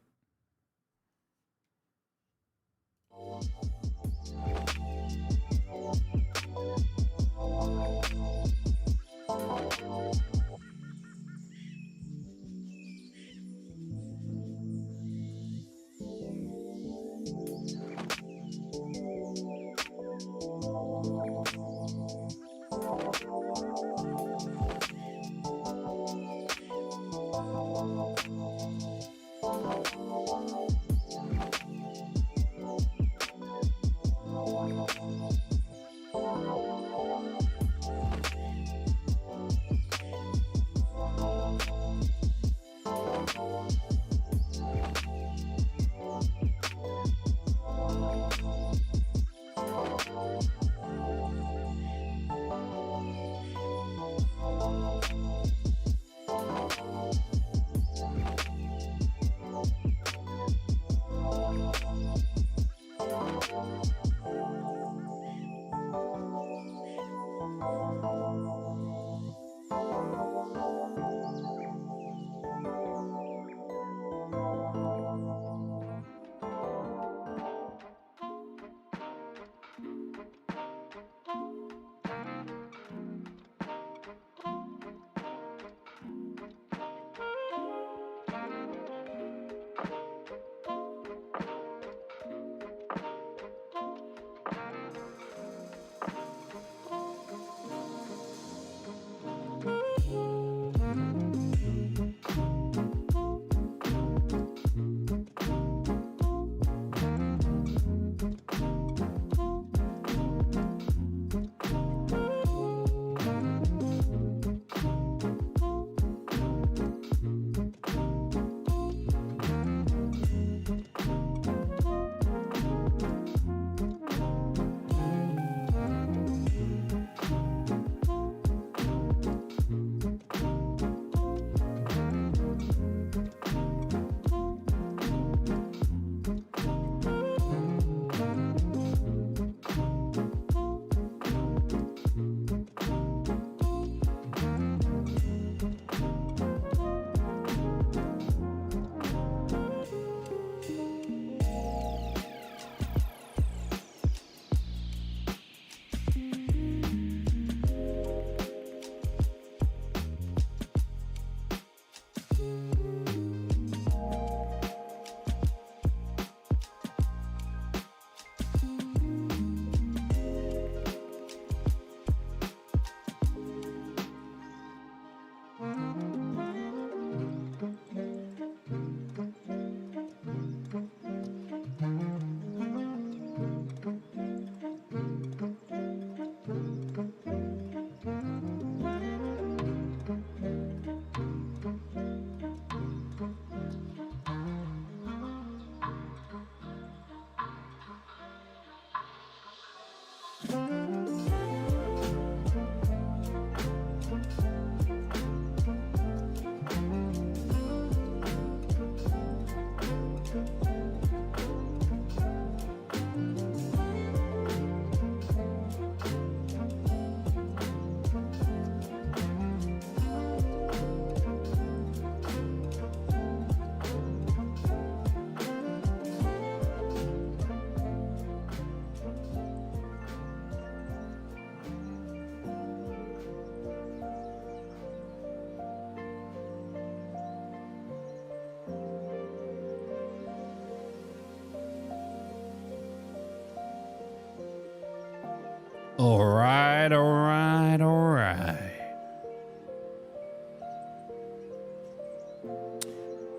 All right, all right, all right.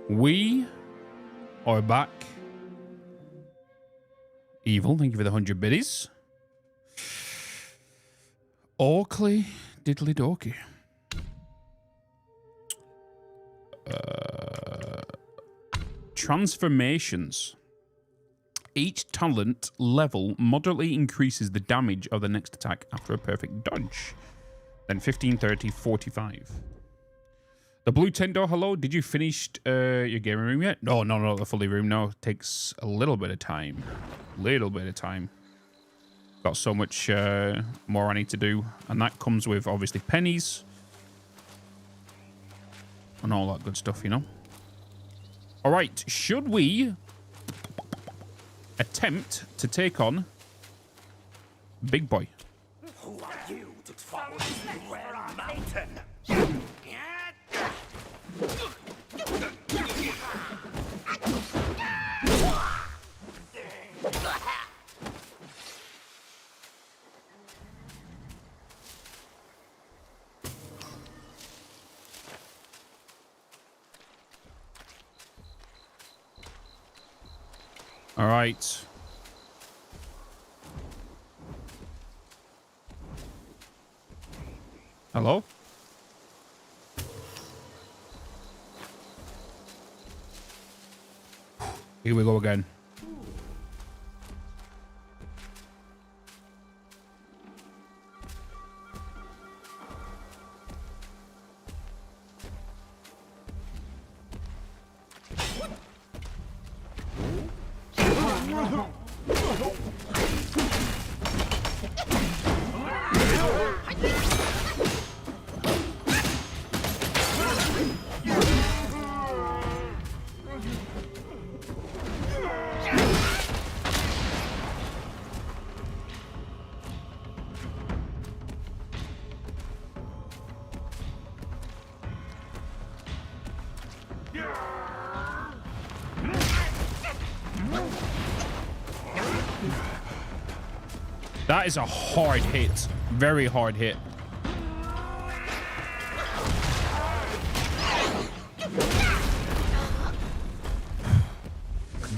We are back. Evil, thank you for the 100 biddies. Orkley diddly dorky. Transformations. Each talent level moderately increases the damage of the next attack after a perfect dodge. Then 15, 30, 45. The blue tent door, hello. Did you finish your gaming room yet? No, not the fully room. No, it takes a little bit of time. Got so much more I need to do. And that comes with, obviously, pennies. And all that good stuff, you know. All right, should we attempt to take on Big Boy? Who are you to follow this rare mountain? All right. Hello? Here we go again. That is a hard hit. Very hard hit.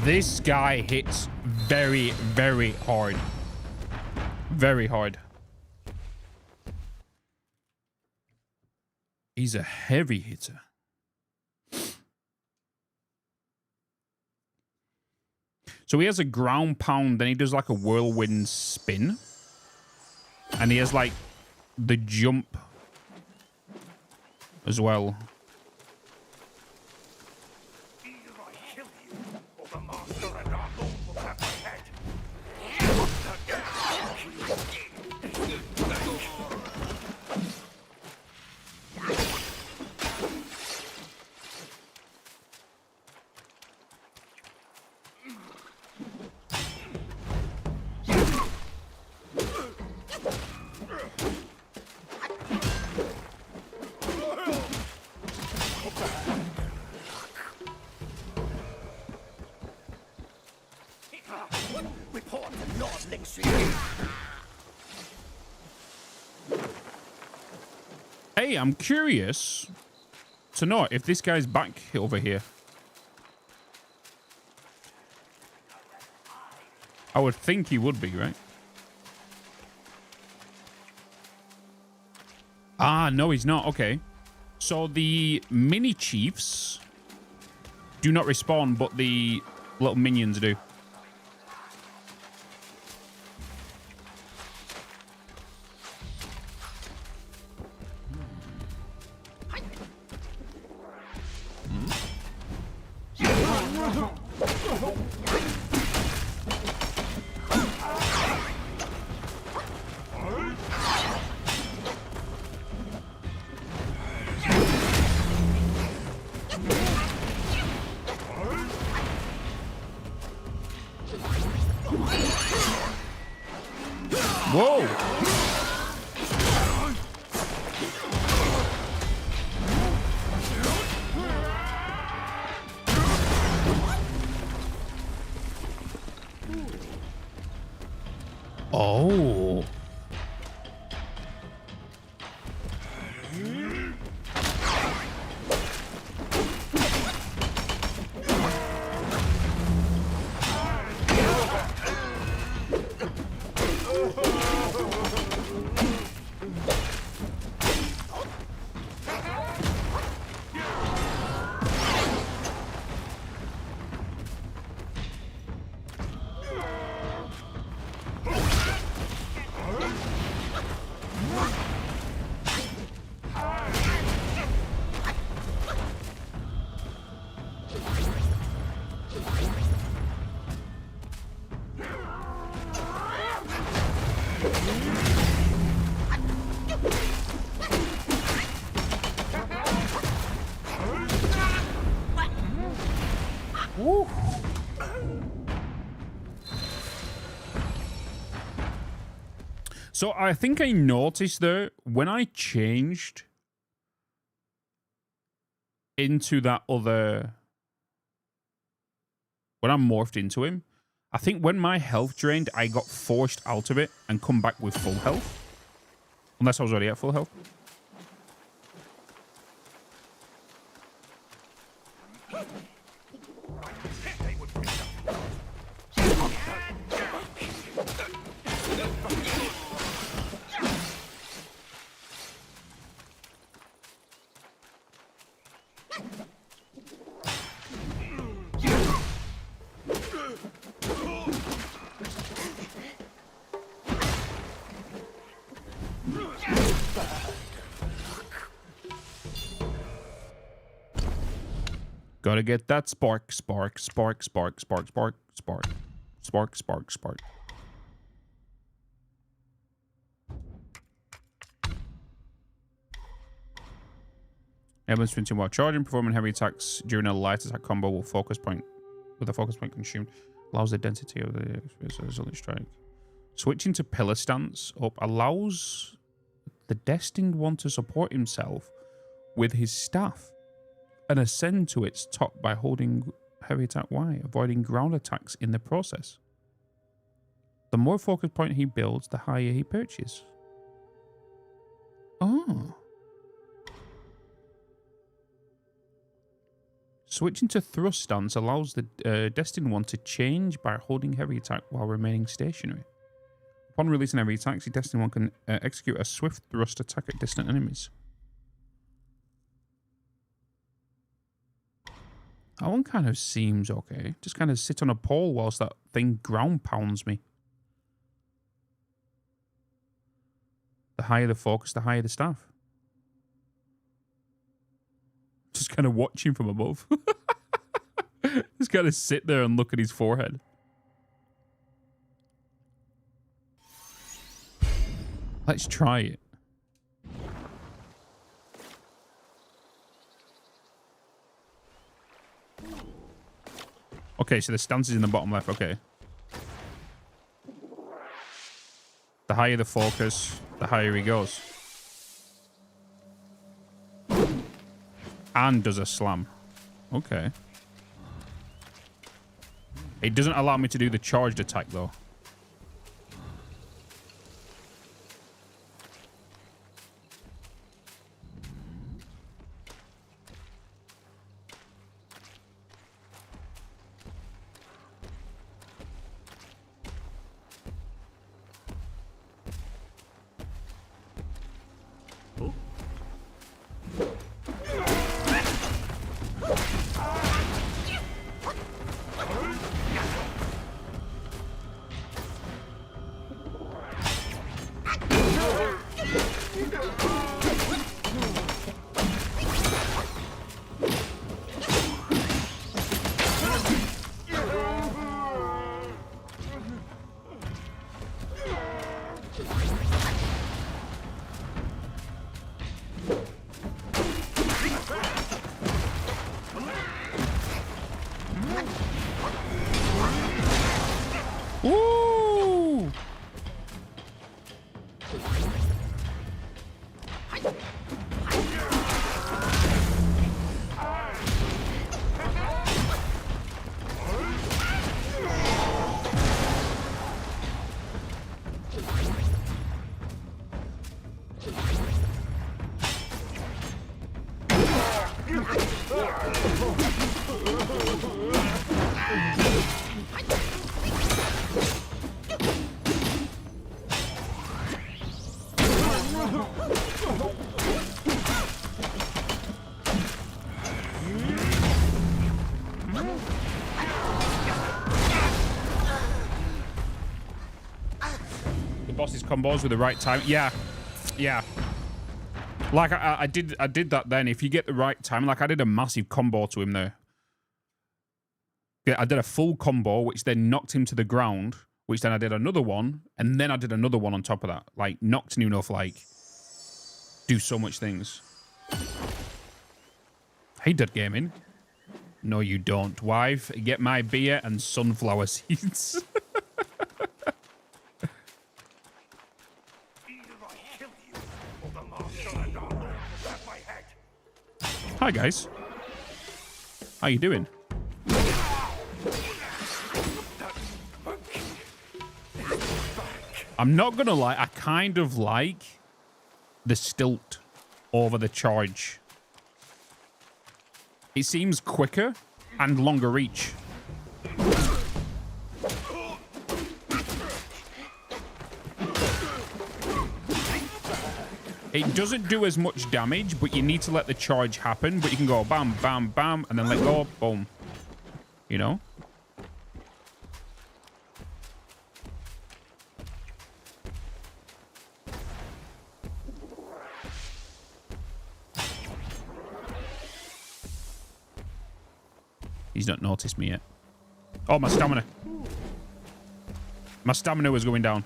This guy hits very, very hard. Very hard. He's a heavy hitter. So he has a ground pound, then he does like a whirlwind spin. And he has like the jump as well. Hey, I'm curious to know if this guy's back over here. I would think he would be, right? Ah, no, he's not. Okay. So the mini chiefs do not respawn, but the little minions do. Whoa! Oh. So I think I noticed there when I changed into that other, when I morphed into him, I think when my health drained, I got forced out of it and come back with full health. Unless I was already at full health. Gotta get that spark, spark, spark, spark, spark, spark, spark, spark, spark, spark. Elements between while charging, performing heavy attacks during a light attack combo will focus point with a focus point consumed. Allows the density of the resulting strike. Switching to pillar stance up allows the destined one to support himself with his staff and ascend to its top by holding heavy attack Y, avoiding ground attacks in the process. The more focus point he builds, the higher he perches. Oh. Switching to thrust stance allows the destined one to change by holding heavy attack while remaining stationary. Upon releasing heavy attacks, the destined one can execute a swift thrust attack at distant enemies. That one kind of seems okay. Just kind of sit on a pole whilst that thing ground pounds me. The higher the focus, the higher the staff. Just kind of watching from above. Just kind of sit there and look at his forehead. Let's try it. Okay, so the stance is in the bottom left. Okay. The higher the focus, the higher he goes. And does a slam. Okay. It doesn't allow me to do the charged attack, though. Boss's combos with the right time. Yeah. Like I did that then. If you get the right time, like I did a massive combo to him there. Yeah, I did a full combo, which then knocked him to the ground, which then I did another one, and then I did another one on top of that. Like knocked him enough, like do so much things. Hey, Dead Gaming. No, you don't, wife. Get my beer and sunflower seeds. Hi, guys. How you doing? I'm not gonna lie, I kind of like the stilt over the charge. It seems quicker and longer reach. It doesn't do as much damage, but you need to let the charge happen. But you can go bam, bam, bam, and then let go, boom. You know? He's not noticed me yet. Oh, my stamina. My stamina was going down.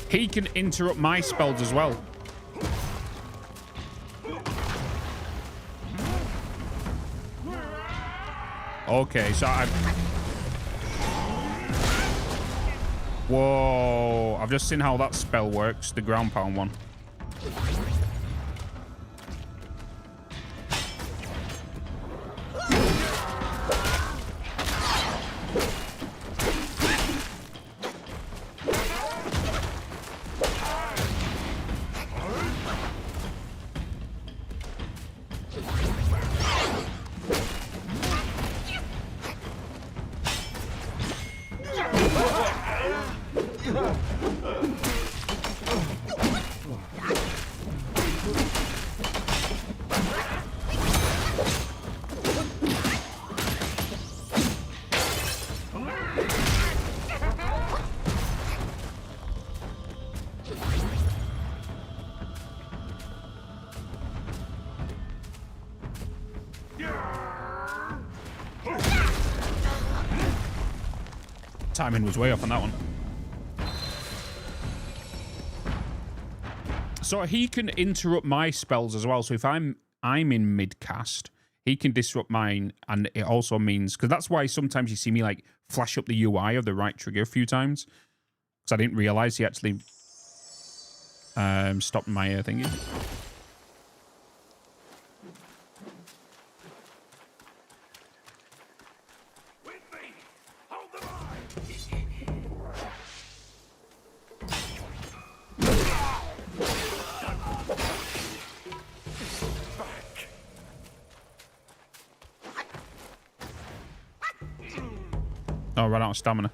He can interrupt my spells as well. Okay, so I've... Whoa, I've just seen how that spell works, the ground pound one. Timing was way off on that one. So he can interrupt my spells as well. So if I'm in mid cast, he can disrupt mine, and it also means, because that's why sometimes you see me like flash up the UI of the right trigger a few times, because I didn't realize he actually stopped my thingy. Oh, ran out of stamina.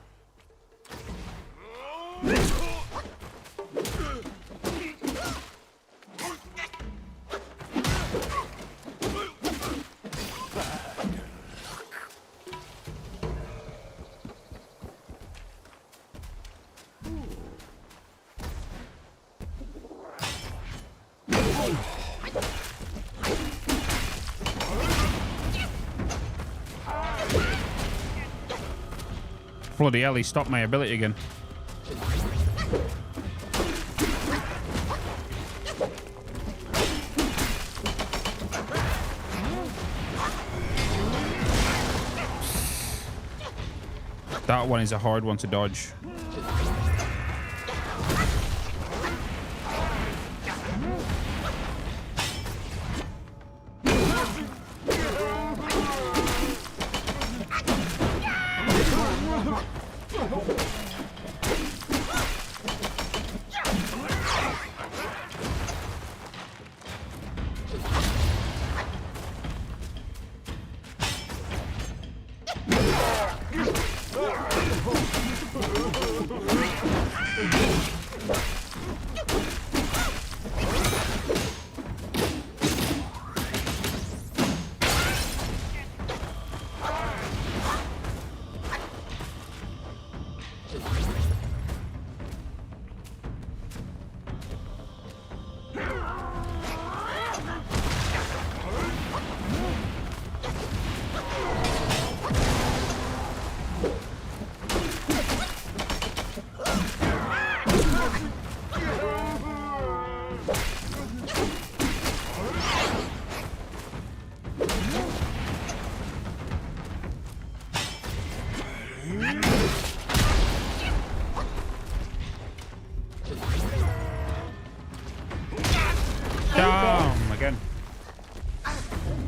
Bloody hell, he stopped my ability again. That one is a hard one to dodge.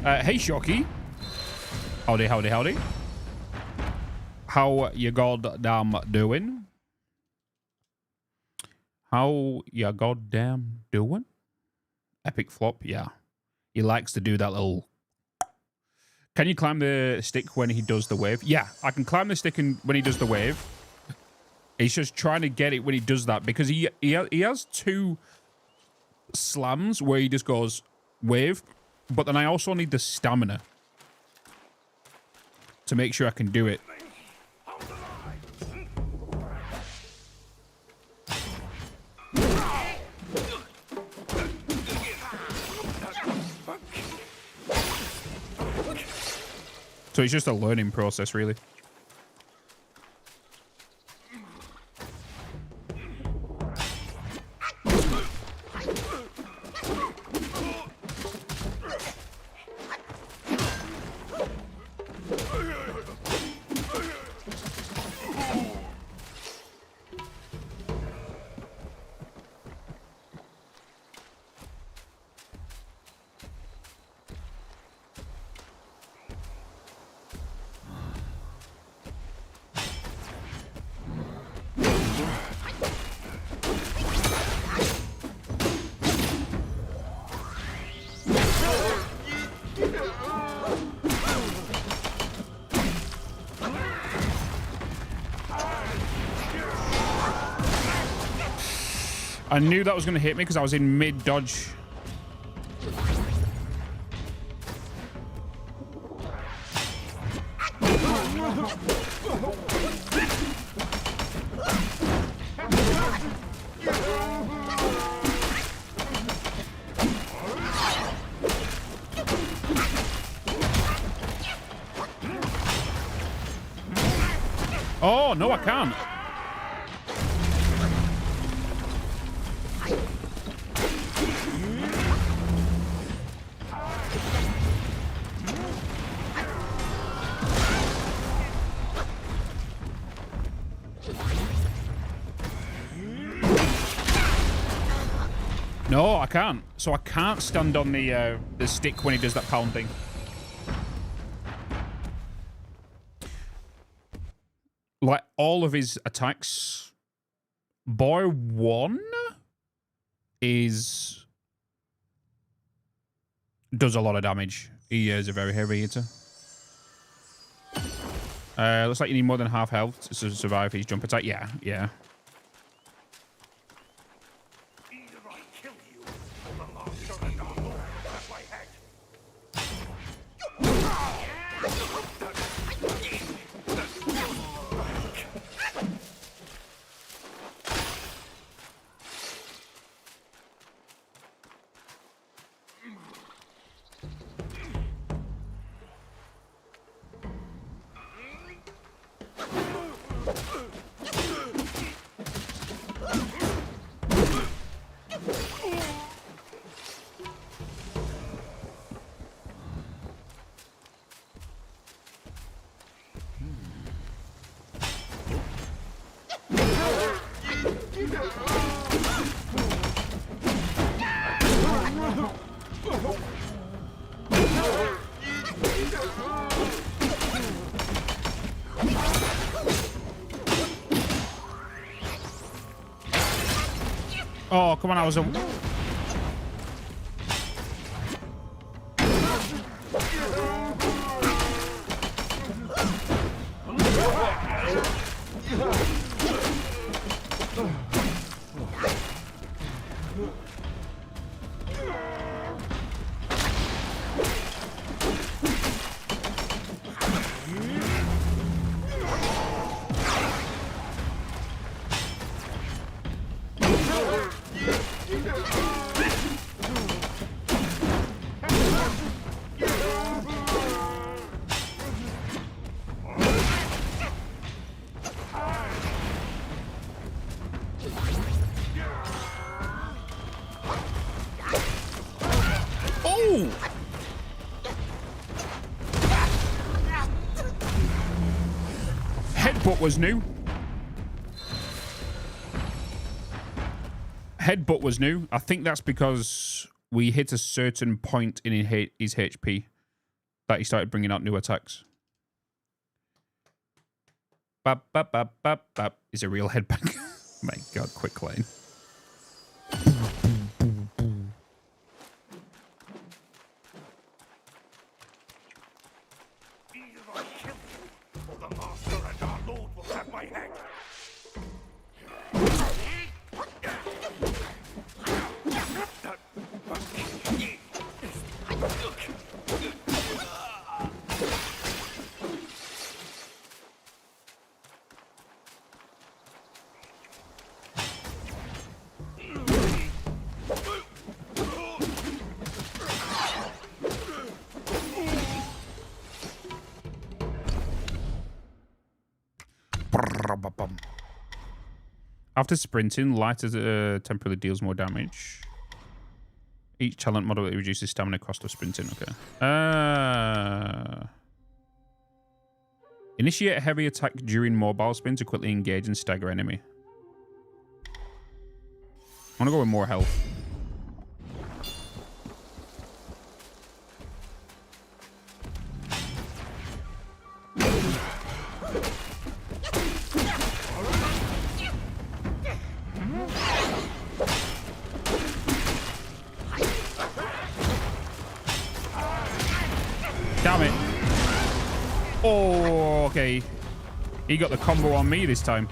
Hey, Shocky. Howdy, howdy, howdy. How you goddamn doing? How you goddamn doing? Epic flop, yeah. He likes to do that little... Can you climb the stick when he does the wave? Yeah, I can climb the stick when he does the wave. He's just trying to get it when he does that because he has two slams where he just goes wave, but then I also need the stamina to make sure I can do it. So it's just a learning process, really. I knew that was going to hit me because I was in mid-dodge. Oh, no, I can't. No, I can't. So I can't stand on the stick when he does that pound thing. Like, all of his attacks, bar one, does a lot of damage. He is a very heavy hitter. Looks like you need more than half health to survive his jump attack. Yeah, yeah. Oh, come on, I was a... Headbutt was new. Headbutt was new. I think that's because we hit a certain point in his HP. that he started bringing out new attacks. Bap, bap, bap, bap, bap is a real headbang. My God, quick lane. The master and our lord will have my head. After sprinting, lighter temporarily deals more damage. Each talent model reduces stamina cost of sprinting. Okay. Initiate a heavy attack during mobile spin to quickly engage and stagger enemy. I want to go with more health. Damn it. Oh, okay. He got the combo on me this time.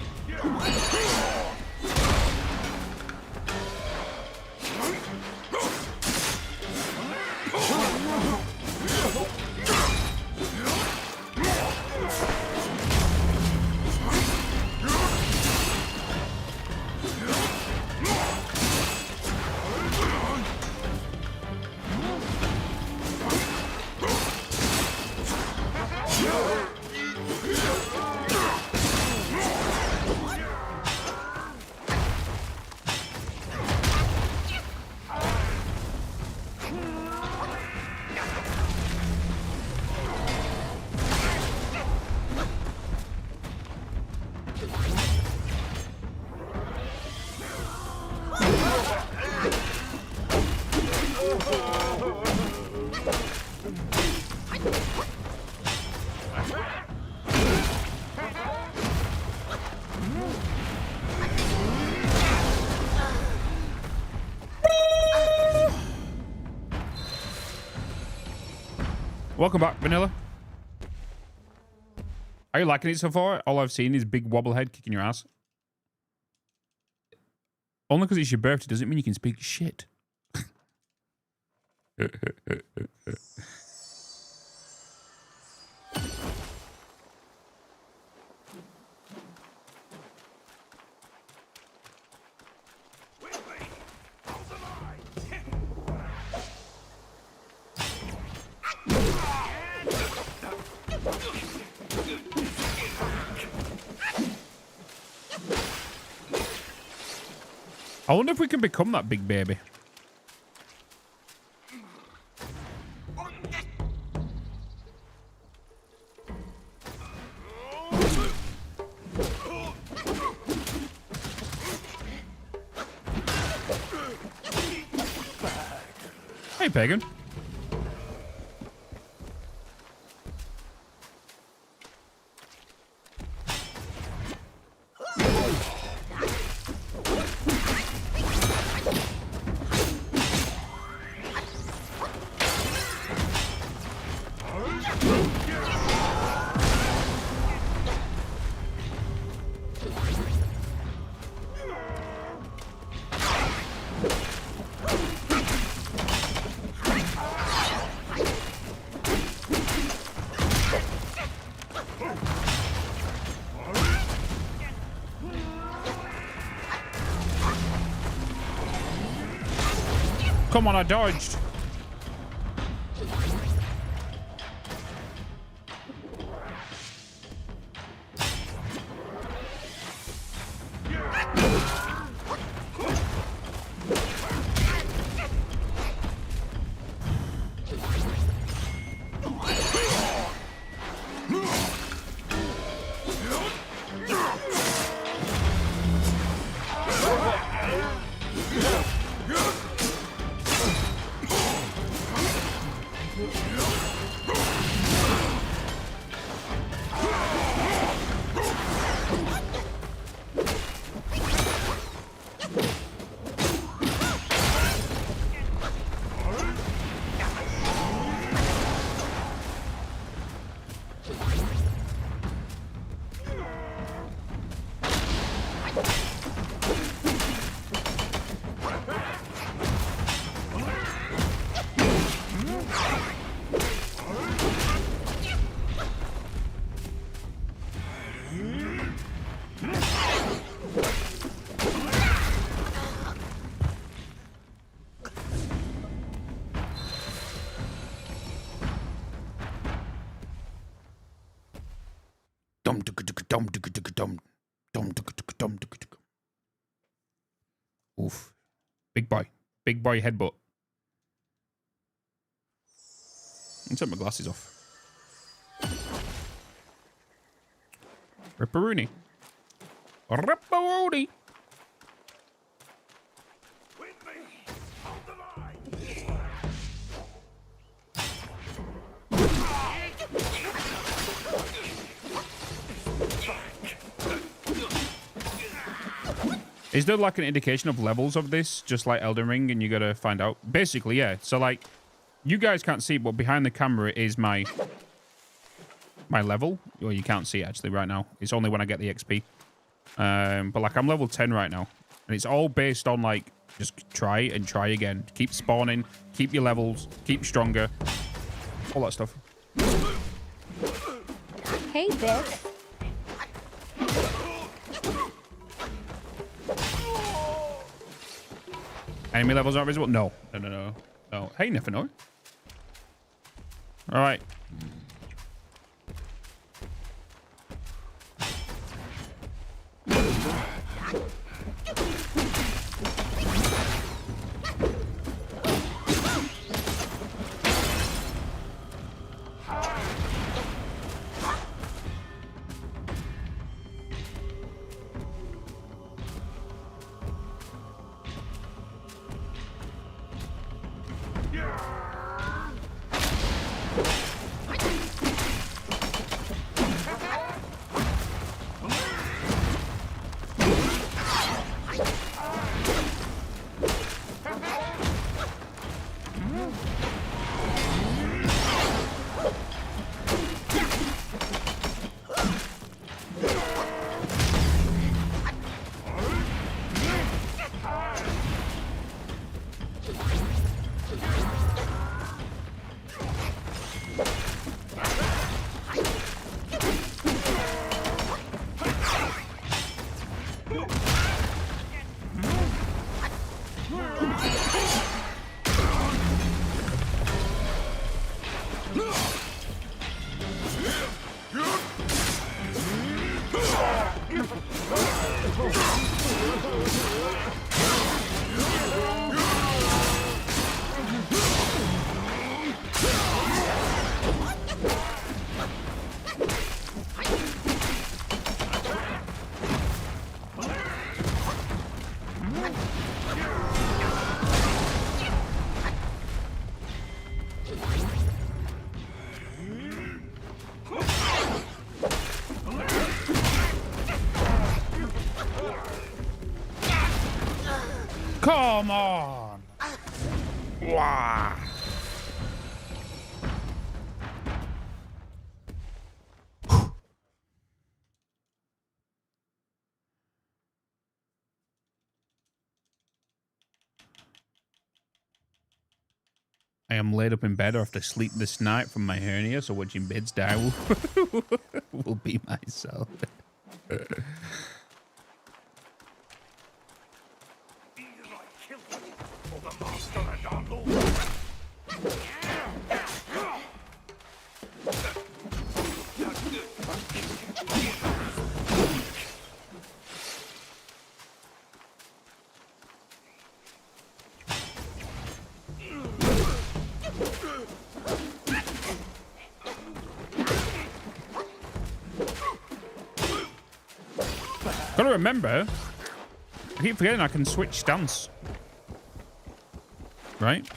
Welcome back, Vanilla. Are you liking it so far? All I've seen is big wobblehead kicking your ass. Only because it's your birthday doesn't mean you can speak shit. I wonder if we can become that big baby. Hey, Pagan. Come on, I dodged. Oof. Big boy. Big boy headbutt. I'll take my glasses off. Ripperoonie. Ripperoonie. Is there like an indication of levels of this, just like Elden Ring, and you gotta find out? Basically, yeah. So like, you guys can't see, but behind the camera is my level. Well, you can't see it actually right now. It's only when I get the XP. But like, I'm level 10 right now, and it's all based on like just try and try again. Keep spawning, keep your levels, keep stronger, all that stuff. Hey, Bitz. Enemy levels aren't visible? No. No. Hey, never know. All right. Come on! Wow. I am laid up in bed after sleep this night from my hernia, so watching Bitz die will be myself. Gotta remember, I keep forgetting I can switch stance. Right?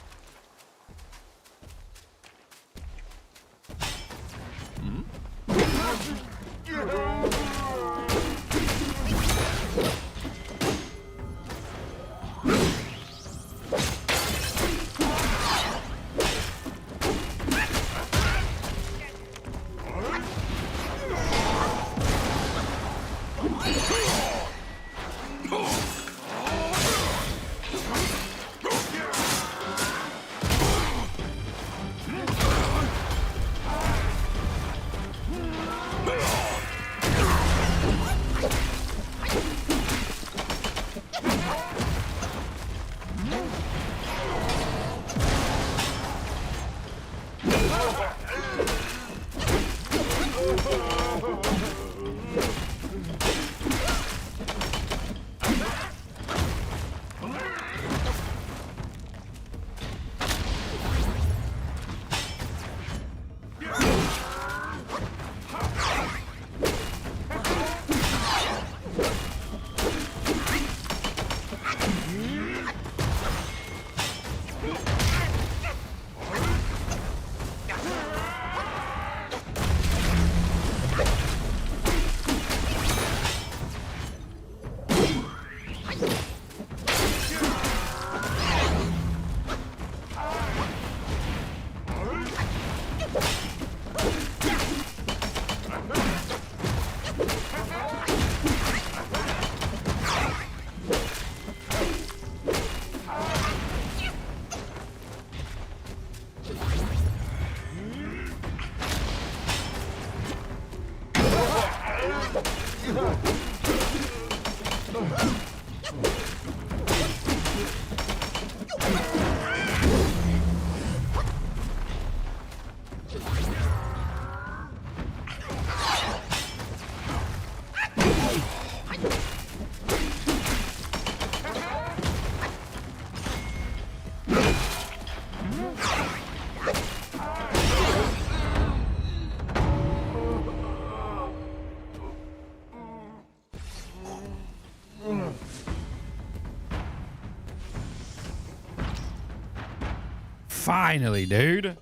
Finally, dude.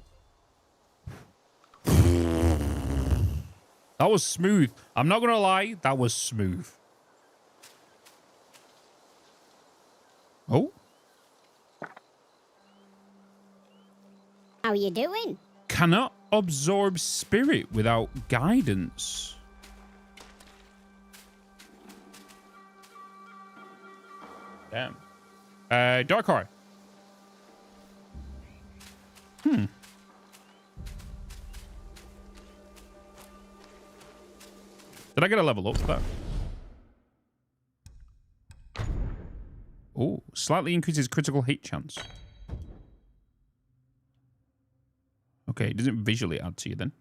That was smooth. I'm not gonna lie, that was smooth. Oh. How you doing? Cannot absorb spirit without guidance. Damn. Dark Eye. Did I get a level up for that? Oh, slightly increases critical hit chance. Okay, it doesn't visually add to you then.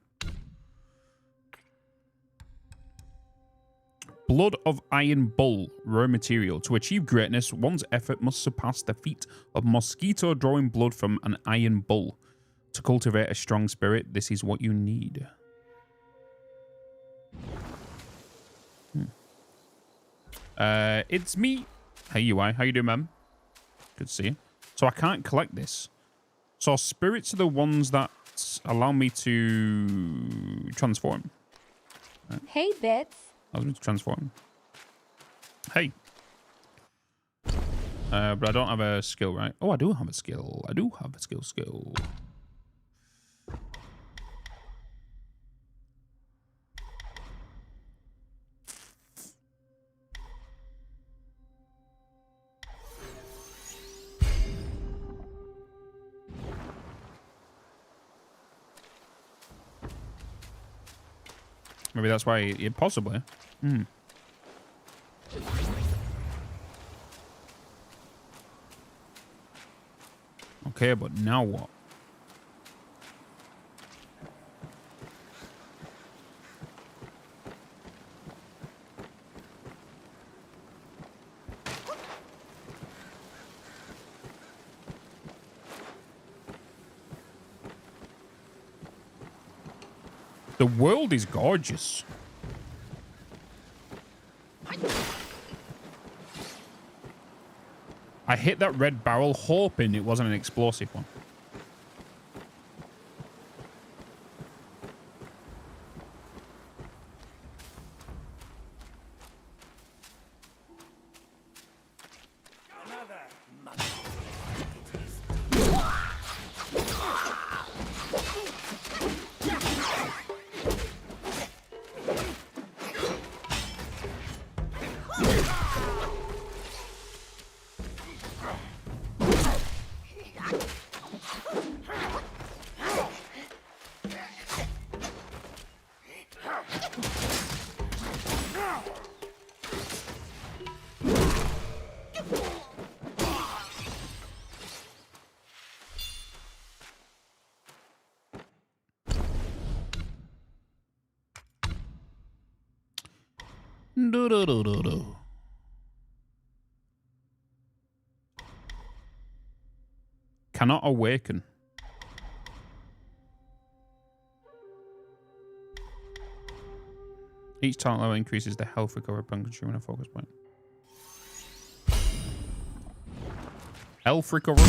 Blood of Iron Bull, raw material. To achieve greatness, one's effort must surpass the feat of mosquito drawing blood from an iron bull. To cultivate a strong spirit, this is what you need. It's me. Hey, UI. How you doing, man? Good to see you. So I can't collect this. So spirits are the ones that allow me to transform. Right. Hey, Bitz. Allows me to transform. Hey. But I don't have a skill, right? Oh, I do have a skill. I do have a skill. Maybe that's why it possibly. Okay, but now what? The world is gorgeous. I hit that red barrel hoping it wasn't an explosive one. Cannot awaken. Each talent level increases the health recovery upon consuming a focus point. Health recovery.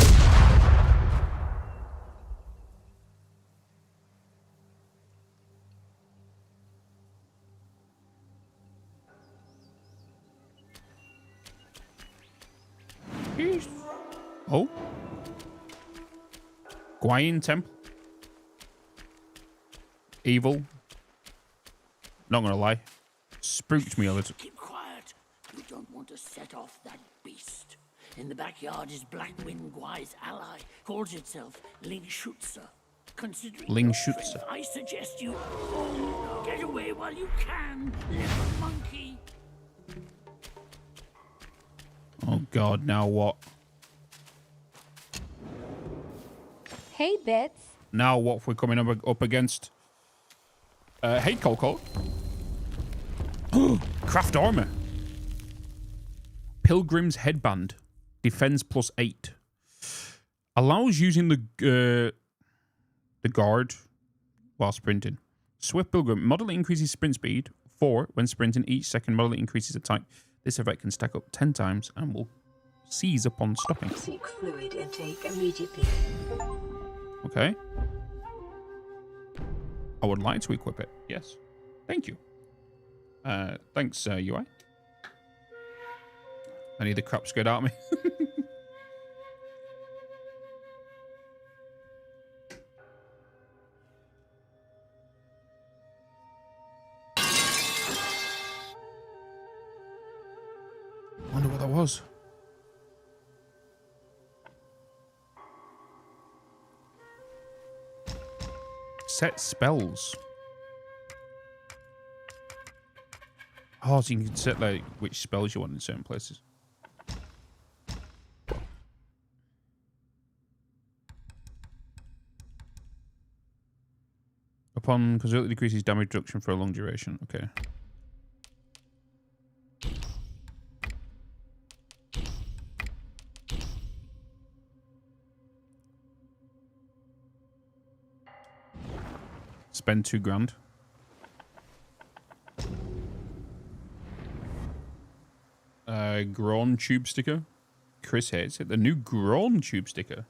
Oh. Guayin Temple. Evil. Not gonna lie. Spooked me a little. Keep quiet. You don't want to set off that beast. In the backyard is Blackwind Guai's ally. Calls itself Ling Shutsa. Considering Ling your Shutsa. strength, I suggest you get away while you can, little monkey. God, now what? Hey, Bitz. Now what if we're coming up against? Hey, Coco. Craft armor. Pilgrim's headband. Defense +8. Allows using the guard while sprinting. Swift Pilgrim. Moderately increases sprint speed. 4 when sprinting. Each second moderately increases attack. This effect can stack up 10 times and will seize upon stopping. Seek fluid intake immediately. Okay. I would like to equip it. Yes. Thank you. Thanks, UI. I need the crap scared out of me. Wonder what that was. Set spells. Oh, so you can set like which spells you want in certain places. Upon constantly decreases damage reduction for a long duration. Okay. Spend $2,000. Grown tube sticker. Chris hates it. The new grown tube sticker.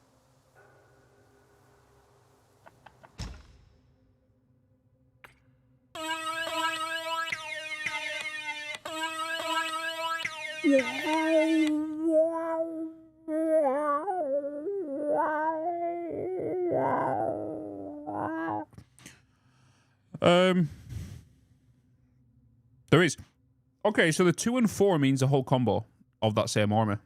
There is. Okay, so the 2 and 4 means a whole combo of that same armor.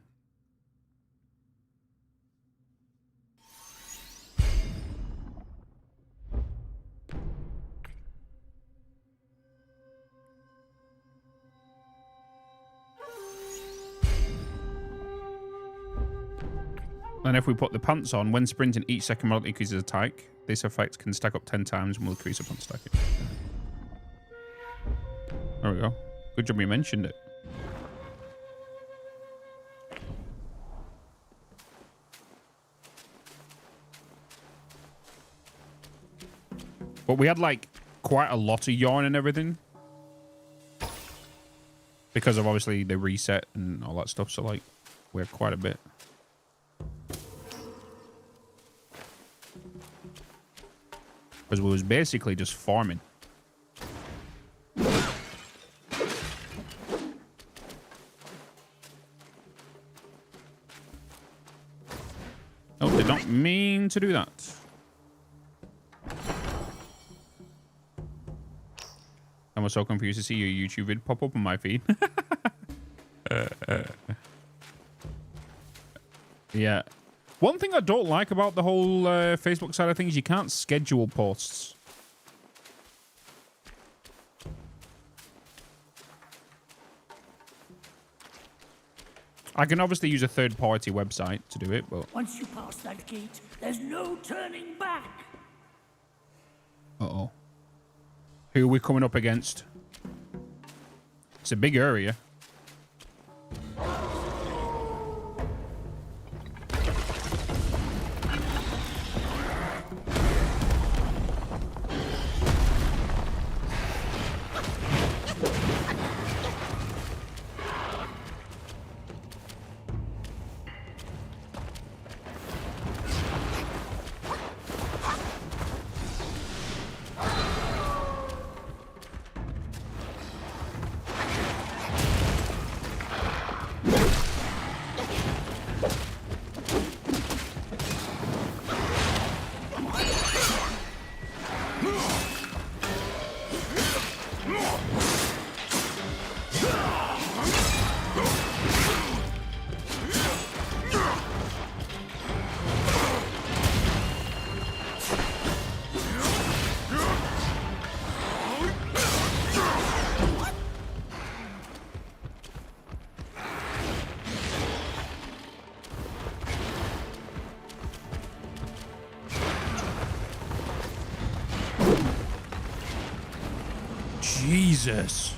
And if we put the pants on, when sprinting, each second moderately increases attack. This effect can stack up 10 times and will increase upon stacking. There we go. Good job you mentioned it. But we had like quite a lot of yarn and everything. Because of obviously the reset and all that stuff. So like we had quite a bit. Because we was basically just farming. Oh, did not mean to do that. I was so confused to see your YouTube vid pop up on my feed. Yeah. One thing I don't like about the whole Facebook side of things, you can't schedule posts. I can obviously use a third-party website to do it, but... Once you pass that gate, there's no turning back. Uh-oh. Who are we coming up against? It's a big area. Jesus.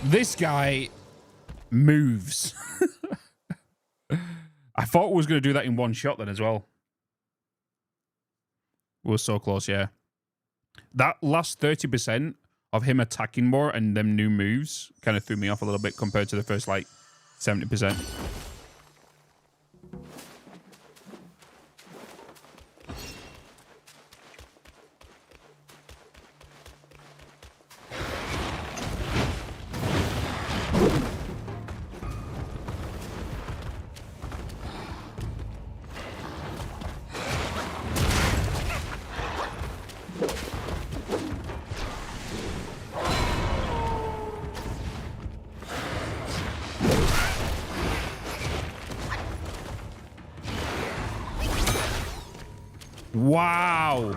This guy moves. I thought we was going to do that in one shot then as well. We were so close, yeah. That last 30% of him attacking more and them new moves kind of threw me off a little bit compared to the first, like, 70%. Wow.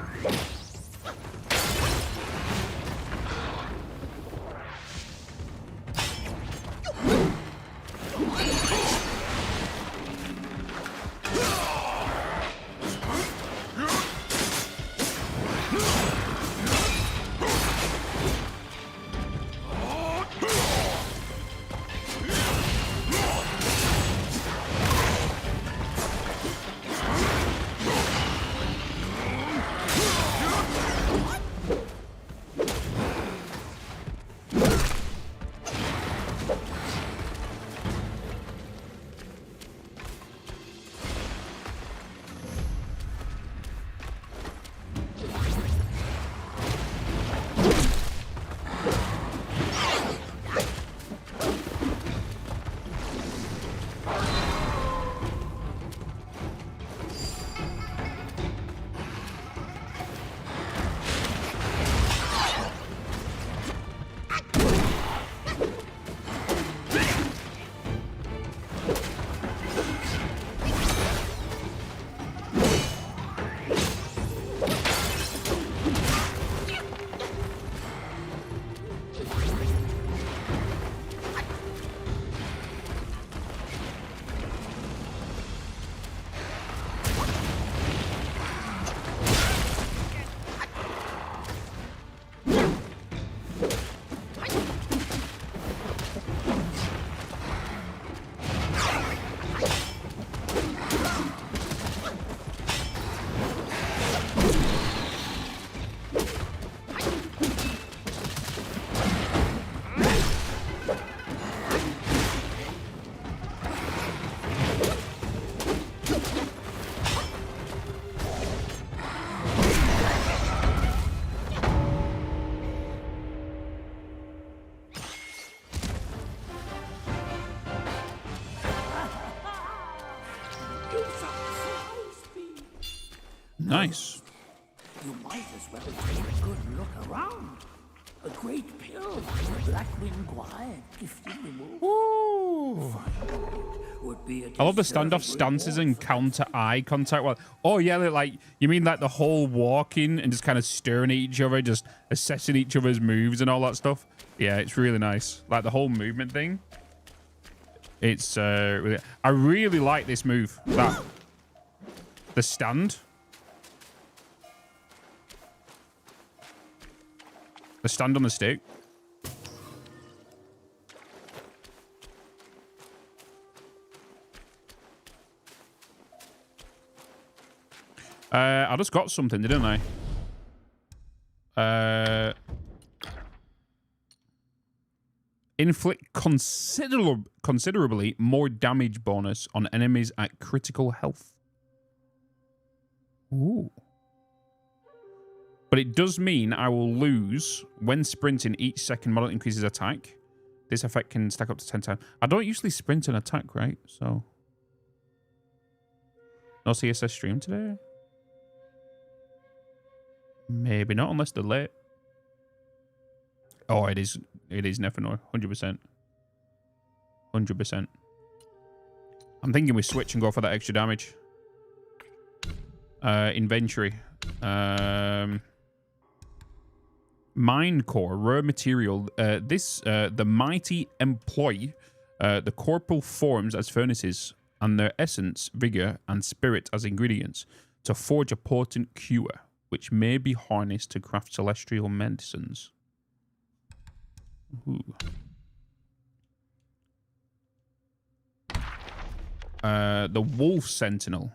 nice. You might as well take a good look around. A great pill, Blackwing Gwai, gifted removal. Ooh. Would be I love the standoff stances and counter eye contact. Well, oh yeah, like you mean like the whole walking and just kind of staring at each other, just assessing each other's moves and all that stuff. Yeah, it's really nice. Like the whole movement thing. It's really, I really like this move. That the stand. The stand on the stick. I just got something, didn't I? Inflict considerably more damage bonus on enemies at critical health. Ooh. But it does mean I will lose when sprinting each second model increases attack. This effect can stack up to 10 times. I don't usually sprint and attack, right? So. No CSS stream today? Maybe not, unless they're late. Oh, it is. It is Nefanor. 100%. 100%. I'm thinking we switch and go for that extra damage. Inventory. Mine core, rare material. The mighty employ the corporal forms as furnaces and their essence, vigor, and spirit as ingredients to forge a potent cure, which may be harnessed to craft celestial medicines. Ooh. The Wolf Sentinel,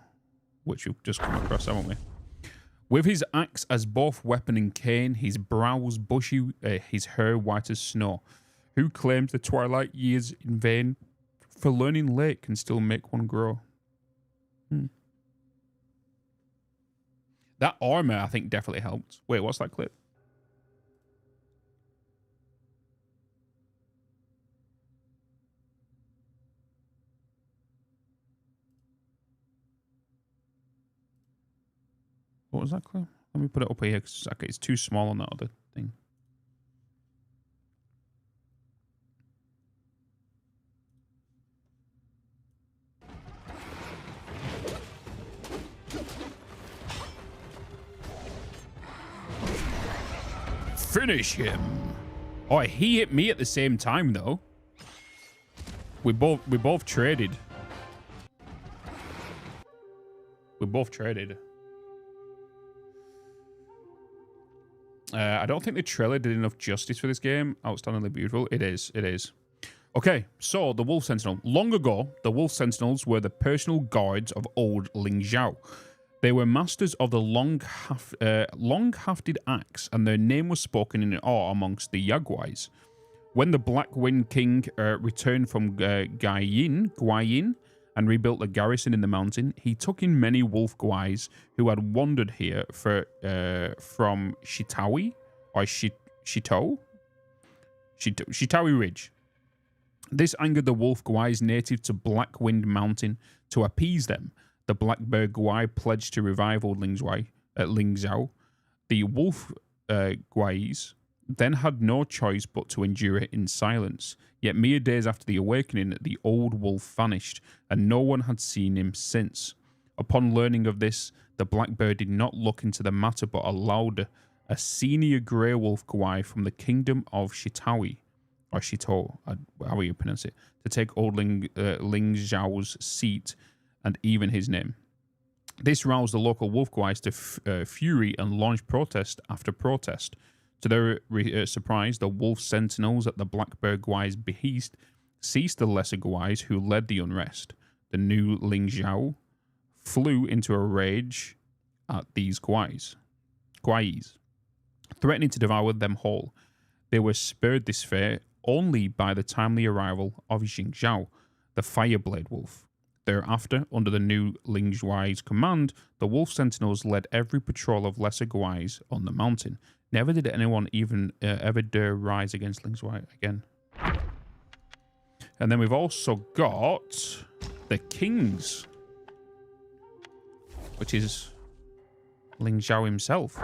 which we've just come across, haven't we? With his axe as both weapon and cane, his brows bushy, his hair white as snow. Who claims the twilight years in vain? For learning late can still make one grow. That armor, I think, definitely helped. Wait, what's that clip? What was that clip? Let me put it up here because it's too small on that other thing. Finish him. Oh, he hit me at the same time though. We both traded. We both traded. I don't think the trailer did enough justice for this game. Outstandingly beautiful. It is. It is. Okay, so the Wolf Sentinel. Long ago, the Wolf Sentinels were the personal guards of old Ling Zhao. They were masters of the long-hafted axe, and their name was spoken in awe amongst the Yaguais. When the Black Wind King returned from Guayin, and rebuilt a garrison in the mountain, he took in many wolf guais who had wandered here from Shitawi or Shitawi Ridge. This angered the wolf guais native to Black Wind Mountain. To appease them, the Black Bear Guai pledged to revive old Ling Zhao. The wolf guais then had no choice but to endure it in silence. Yet mere days after the awakening, the old wolf vanished, and no one had seen him since. Upon learning of this, the Black Bear did not look into the matter, but allowed a senior grey wolf guai from the kingdom of Shitawi, or Shito, how you pronounce it, to take old Ling Zhao's seat and even his name. This roused the local wolf guais to fury and launched protest after protest. To their surprise, the wolf sentinels at the Black Bear Guai's behest seized the lesser guais who led the unrest. The new Ling Zhao flew into a rage at these guais, threatening to devour them whole. They were spared this fate only by the timely arrival of Xing Zhao, the Fireblade Wolf. Thereafter, under the new Ling Zhuai's command, the wolf sentinels led every patrol of lesser guais on the mountain. Never did anyone even ever dare rise against Ling Zhuai again. And then we've also got the Kings, which is Ling Xiao himself,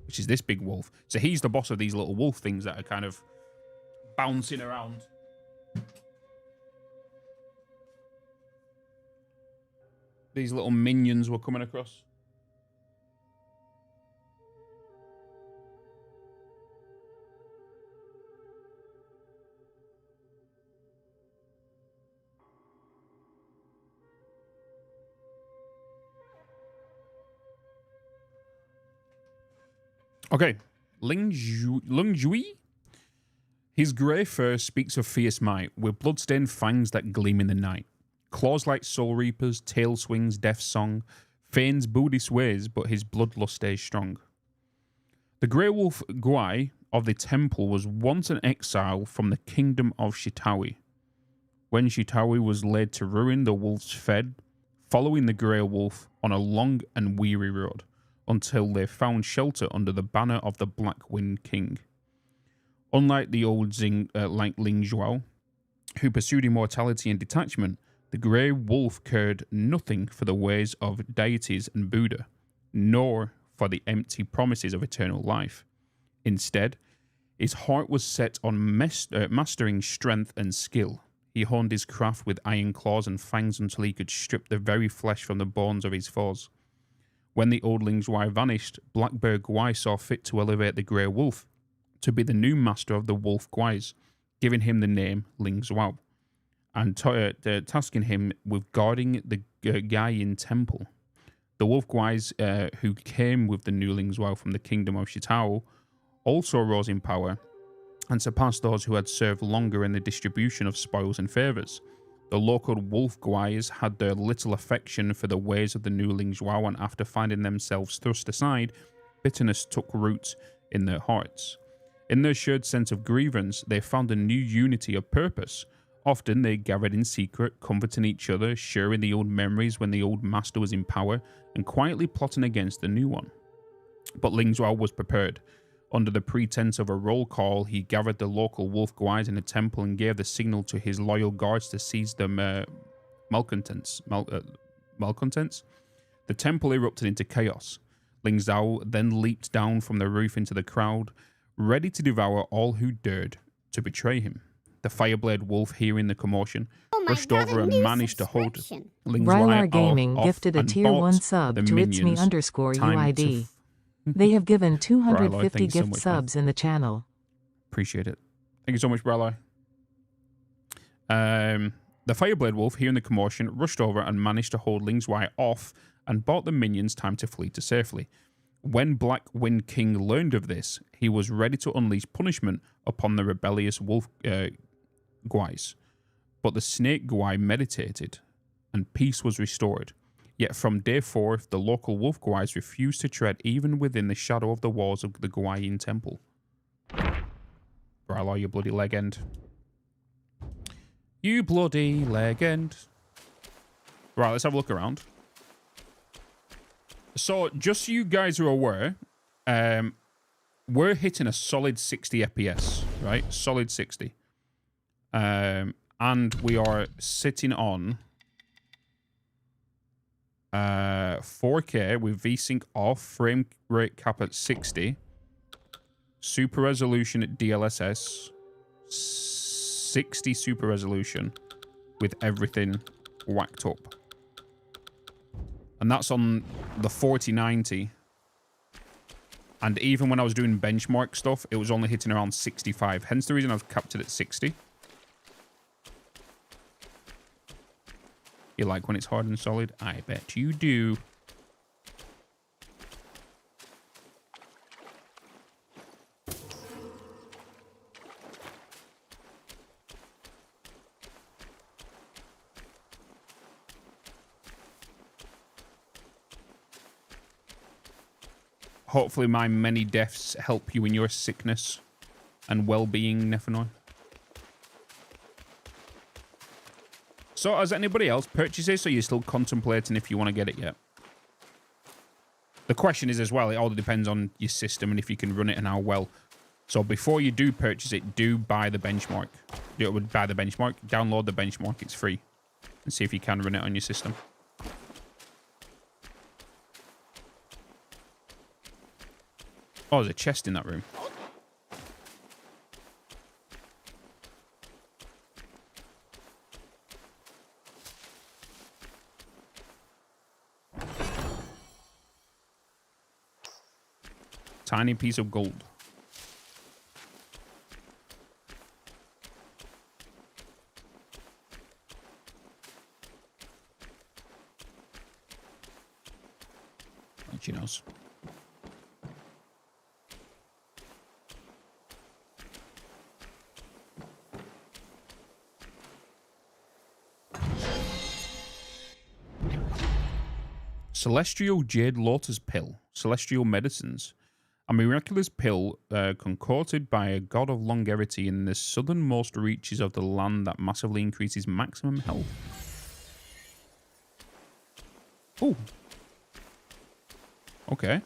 which is this big wolf. So he's the boss of these little wolf things that are kind of bouncing around. These little minions were coming across. Okay, Ling Zhui? His grey fur speaks of fierce might, with blood-stained fangs that gleam in the night. Claws like soul reapers, tail swings, death's song, feigns Buddhist ways, but his bloodlust stays strong. The grey wolf Guai of the temple was once an exile from the kingdom of Shitawi. When Shitawi was laid to ruin, the wolves fed, following the grey wolf on a long and weary road, until they found shelter under the banner of the Black Wind King. Unlike the old Ling Zhuo, who pursued immortality and detachment, the grey wolf cared nothing for the ways of deities and Buddha, nor for the empty promises of eternal life. Instead, his heart was set on mastering strength and skill. He honed his craft with iron claws and fangs until he could strip the very flesh from the bones of his foes. When the old Ling Zhuo vanished, Blackbeard Guai saw fit to elevate the Grey Wolf to be the new master of the Wolf Guais, giving him the name Ling Zhuo, and tasking him with guarding the Gaiyin temple. The Wolf Guais, who came with the new Ling Zhuo from the kingdom of Shitao, also rose in power and surpassed those who had served longer in the distribution of spoils and favours. The local wolf guais had their little affection for the ways of the new Ling Zhuo, and after finding themselves thrust aside, bitterness took root in their hearts. In their shared sense of grievance, they found a new unity of purpose. Often they gathered in secret, comforting each other, sharing the old memories when the old master was in power, and quietly plotting against the new one. But Ling Zhuo was prepared. Under the pretense of a roll call, he gathered the local wolf guides in a temple and gave the signal to his loyal guards to seize the malcontents. The temple erupted into chaos. Ling Zhuo then leaped down from the roof into the crowd, ready to devour all who dared to betray him. The Fireblade wolf, hearing the commotion, rushed over and managed to hold Ling Rylar Zhuo Gaming off gifted a and tier 1 bought sub the to minions itsme_UID. They have given 250 Rylar, gift so much, subs in the channel. Appreciate it. Thank you so much, Rylar. The Fireblade wolf, hearing the commotion, rushed over and managed to hold Ling Zhuo off and bought the minions time to flee to safely. When Black Wind King learned of this, he was ready to unleash punishment upon the rebellious wolf guais. But the snake guai meditated, and peace was restored. Yet from day 4, the local wolf guais refused to tread even within the shadow of the walls of the Guayin temple. Rylar, you bloody leg end. You bloody leg end. Right, let's have a look around. So, just so you guys are aware, we're hitting a solid 60 FPS, right? Solid 60. And we are sitting on 4K with VSync off, frame rate cap at 60, super resolution at DLSS, 60 super resolution with everything whacked up. And that's on the 4090. And even when I was doing benchmark stuff, it was only hitting around 65. Hence the reason I've capped it at 60. You like when it's hard and solid? I bet you do. Hopefully my many deaths help you in your sickness and well-being, Nephenoi. So, has anybody else purchased this, or are you still contemplating if you want to get it yet? The question is as well, it all depends on your system and if you can run it and how well. So before you do purchase it, do buy the benchmark. Buy the benchmark, download the benchmark, it's free. And see if you can run it on your system. Oh, there's a chest in that room. Tiny piece of gold. She knows. Celestial Jade Lotus Pill. Celestial Medicines. A miraculous pill concocted by a god of longevity in the southernmost reaches of the land that massively increases maximum health. Oh. Okay.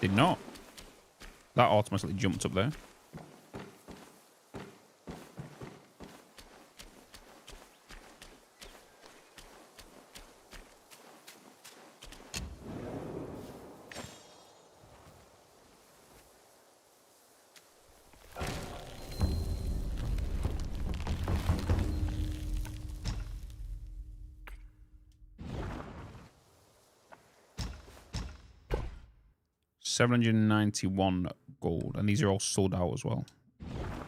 Did not. That automatically jumped up there. $791 gold, and these are all sold out as well.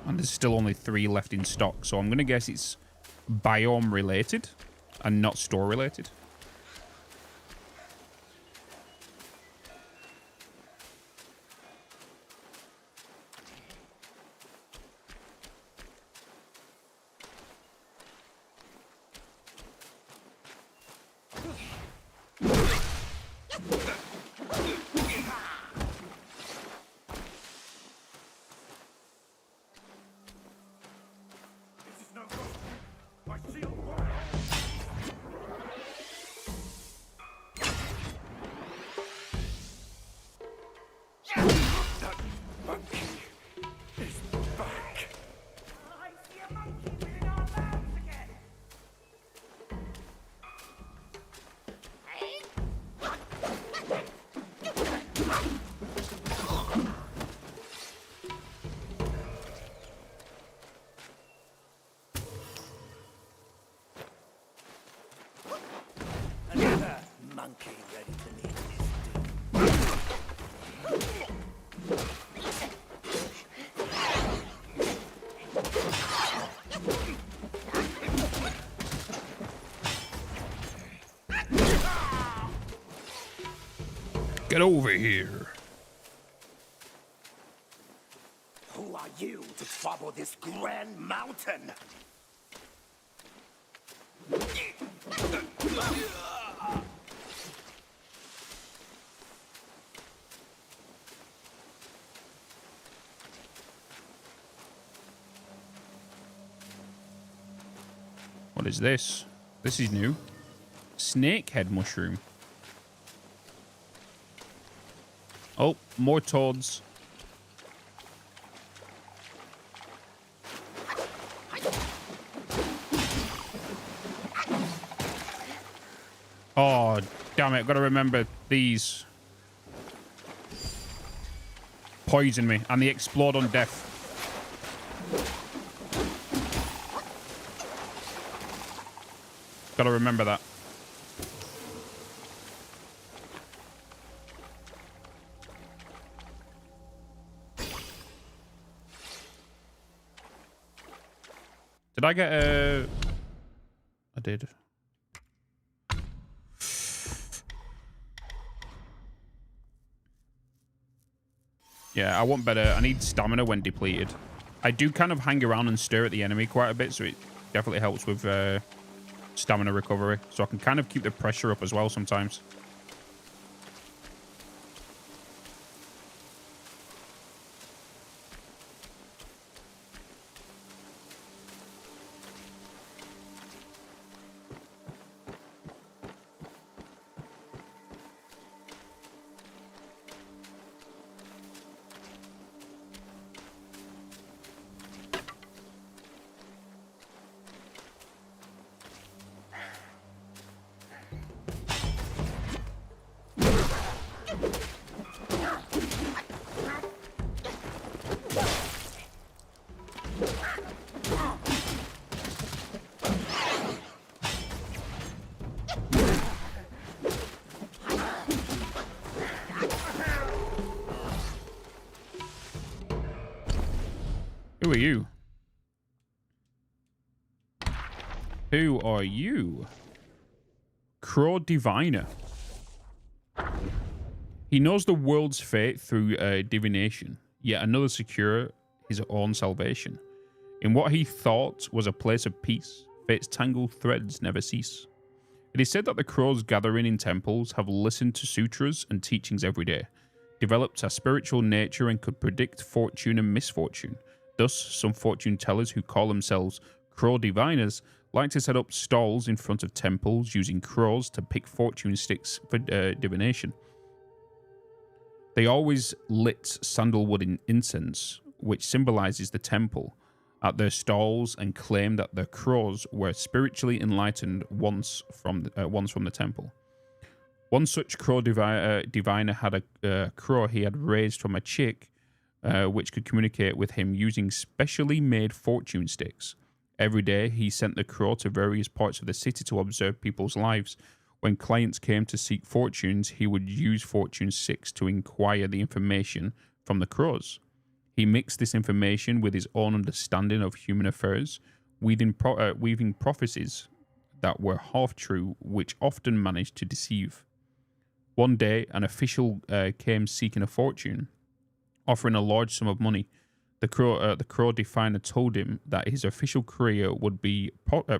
And there's still only 3 left in stock, so I'm going to guess it's biome related and not store related. Get over here. Who are you to trouble this grand mountain? What is this? This is new. Snakehead mushroom. Oh, more toads. Oh, damn it. Got to remember these. Poison me. And they explode on death. Got to remember that. Did I get a... I did. Yeah, I want better. I need stamina when depleted. I do kind of hang around and stare at the enemy quite a bit, so it definitely helps with stamina recovery. So I can kind of keep the pressure up as well sometimes. Who are you? Who are you? Crow Diviner. He knows the world's fate through divination, yet another secure his own salvation. In what he thought was a place of peace, fate's tangled threads never cease. It is said that the crows gathering in temples have listened to sutras and teachings every day, developed a spiritual nature and could predict fortune and misfortune. Thus, some fortune tellers who call themselves crow diviners like to set up stalls in front of temples using crows to pick fortune sticks for divination. They always lit sandalwood in incense, which symbolizes the temple, at their stalls and claimed that the crows were spiritually enlightened once from the temple. One such crow diviner had a crow he had raised from a chick, which could communicate with him using specially made fortune sticks. Every day, he sent the crow to various parts of the city to observe people's lives. When clients came to seek fortunes, he would use fortune sticks to inquire the information from the crows. He mixed this information with his own understanding of human affairs, weaving prophecies that were half true, which often managed to deceive. One day, an official came seeking a fortune, offering a large sum of money. The crow diviner told him that his official career would be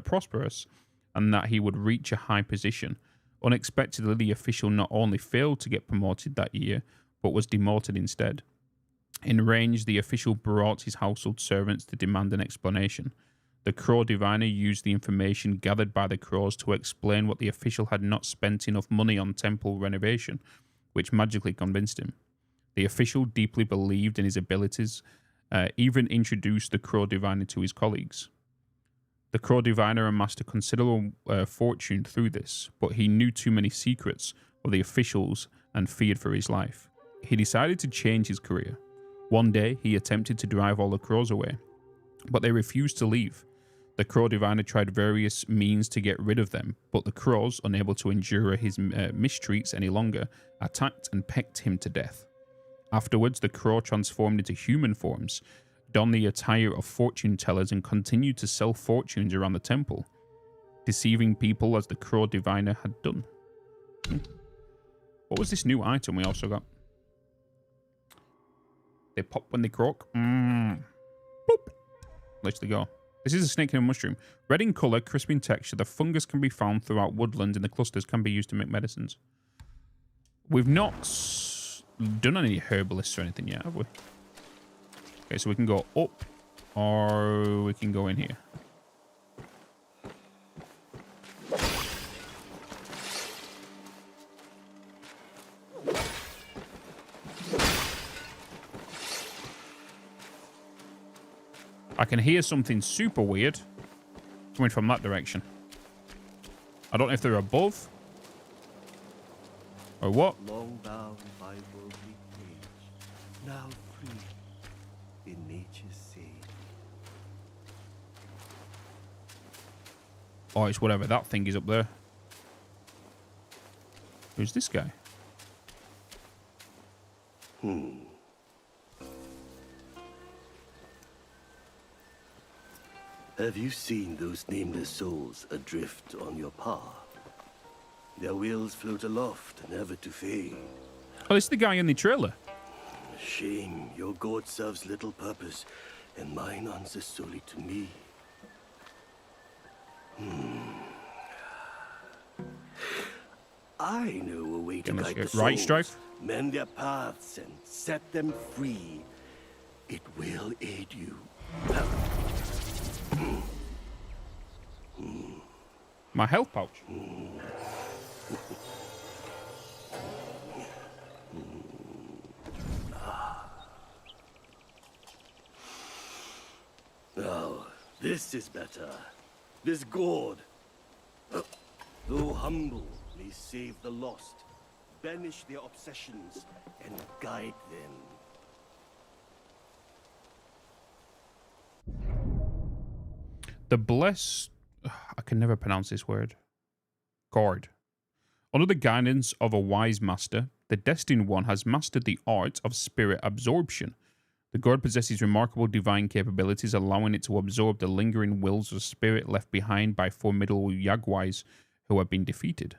prosperous and that he would reach a high position. Unexpectedly, the official not only failed to get promoted that year, but was demoted instead. Enraged, the official brought his household servants to demand an explanation. The crow diviner used the information gathered by the crows to explain what the official had not spent enough money on temple renovation, which magically convinced him. The official deeply believed in his abilities, even introduced the crow diviner to his colleagues. The crow diviner amassed a considerable fortune through this, but he knew too many secrets of the officials and feared for his life. He decided to change his career. One day, he attempted to drive all the crows away, but they refused to leave. The crow diviner tried various means to get rid of them, but the crows, unable to endure his mistreats any longer, attacked and pecked him to death. Afterwards, the crow transformed into human forms, donned the attire of fortune tellers, and continued to sell fortunes around the temple, deceiving people as the crow diviner had done. What was this new item we also got? They pop when they croak. Boop. Let's go. This is a snake and a mushroom. Red in colour, crisp in texture, the fungus can be found throughout woodlands and the clusters can be used to make medicines. We've not done any herbalists or anything yet, have we? Okay, so we can go up or we can go in here. I can hear something super weird coming from that direction. I don't know if they're above or what. Long bound by worldly cage, now free in nature's sea. Oh, it's whatever that thing is up there. Who's this guy? Have you seen those nameless souls adrift on your path? Their wheels float aloft, never to fade. Oh, this is the guy in the trailer. Shame, your god serves little purpose, and mine answers solely to me. I know a way to guide the souls, right, Strife? mend their paths, and set them free. It will aid you. My health pouch. Now, this is better. This gourd, though humble, may save the lost, banish their obsessions, and guide them. The blessed... I can never pronounce this word. Gourd. Under the guidance of a wise master, the Destined One has mastered the art of spirit absorption. The god possesses remarkable divine capabilities, allowing it to absorb the lingering wills of spirit left behind by formidable Yagwais who have been defeated.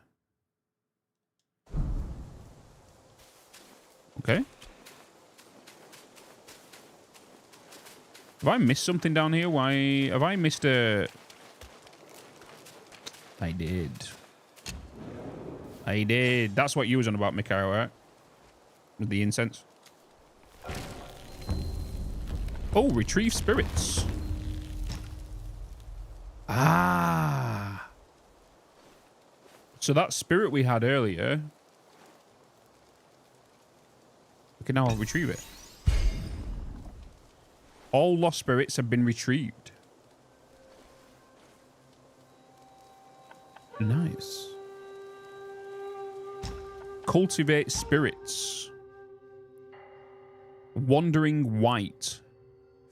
Okay. Have I missed something down here? Why have I missed a... I did. I did. That's what you was on about, Mikhail, right? With the incense. Oh, retrieve spirits. Ah. So that spirit we had earlier, we can now retrieve it. All lost spirits have been retrieved. Nice. Cultivate spirits. Wandering white.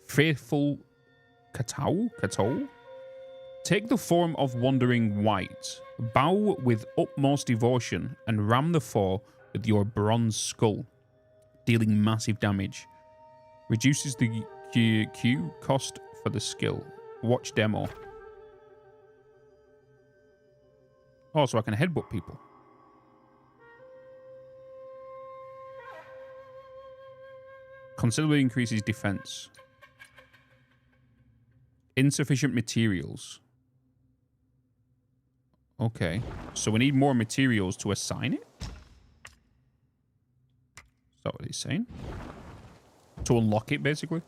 Faithful Katao? Take the form of wandering white. Bow with utmost devotion and ram the foe with your bronze skull, dealing massive damage. Reduces the Q cost for the skill. Watch demo. Oh, so I can headbutt people. Considerably increases defense. Insufficient materials. Okay. So we need more materials to assign it? Is that what he's saying? To unlock it, basically?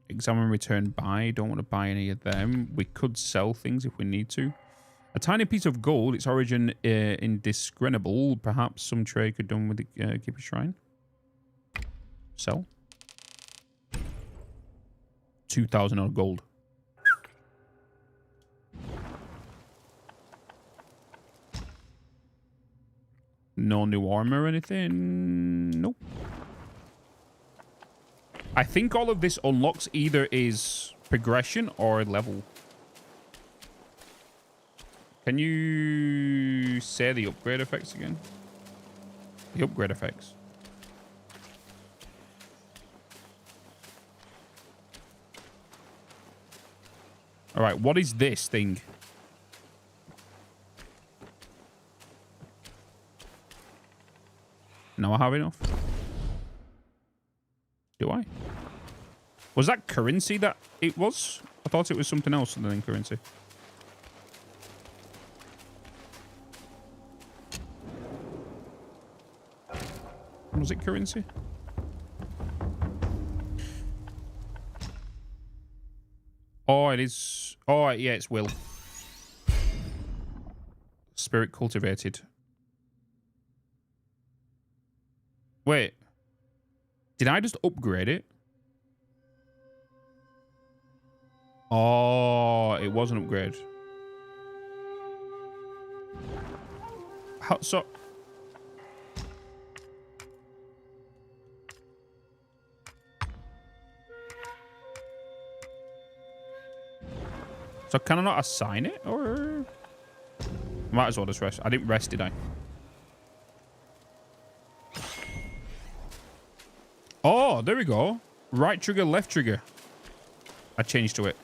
Examine, return, buy. Don't want to buy any of them. We could sell things if we need to. A tiny piece of gold. Its origin indiscernible. Perhaps some trade could be done with the Keeper Shrine. Sell. 2,000 on gold. No new armor or anything. Nope. I think all of this unlocks either is progression or level. Can you say the upgrade effects again? The upgrade effects. All right, what is this thing? No, I have enough. Do I? Was that currency that it was? I thought it was something else other than currency. Was it currency? Oh, it is. Oh, yeah, it's will. Spirit cultivated. Wait. Did I just upgrade it? Oh, it was an upgrade. How, so... So can I not assign it, or... Might as well just rest. I didn't rest, did I? Oh, there we go. Right trigger, left trigger. I changed to it.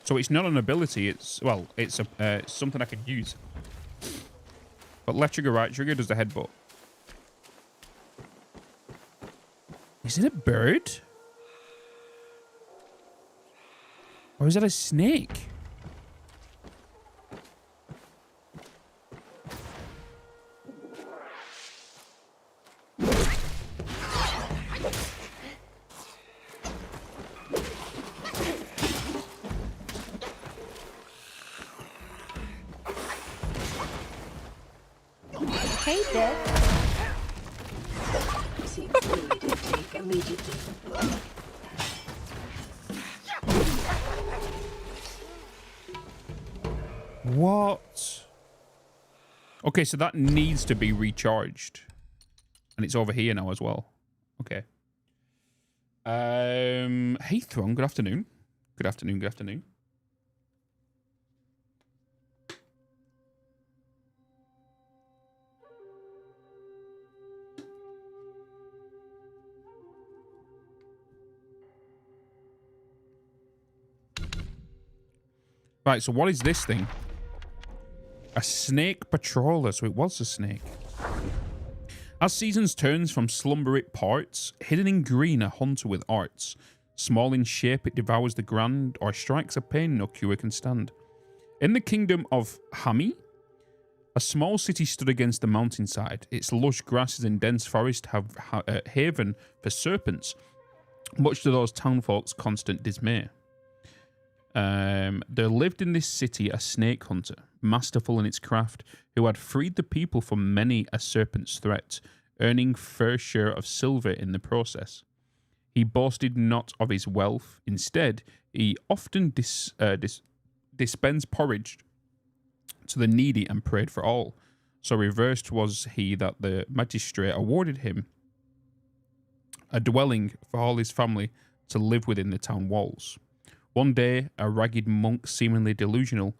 So it's not an ability, it's... Well, it's a something I could use. But left trigger, right trigger does the headbutt. Is it a bird? Or is that a snake? Hey, Bitz. See fluid intake immediately. What? Okay, so that needs to be recharged. And it's over here now as well. Okay. Hey, Throng, good afternoon. Good afternoon, good afternoon. Right, so what is this thing? A snake patroller. So it was a snake. As seasons turns from slumber it parts, hidden in green a hunter with arts. Small in shape it devours the grand, or strikes a pain no cure can stand. In the kingdom of Hami, a small city stood against the mountainside. Its lush grasses and dense forest have haven for serpents, much to those townfolk's constant dismay. There lived in this city a snake hunter, masterful in its craft, who had freed the people from many a serpent's threat, earning fair share of silver in the process. He boasted not of his wealth. Instead, he often dispensed porridge to the needy and prayed for all. So reversed was he that the magistrate awarded him a dwelling for all his family to live within the town walls. One day, a ragged monk, seemingly delusional,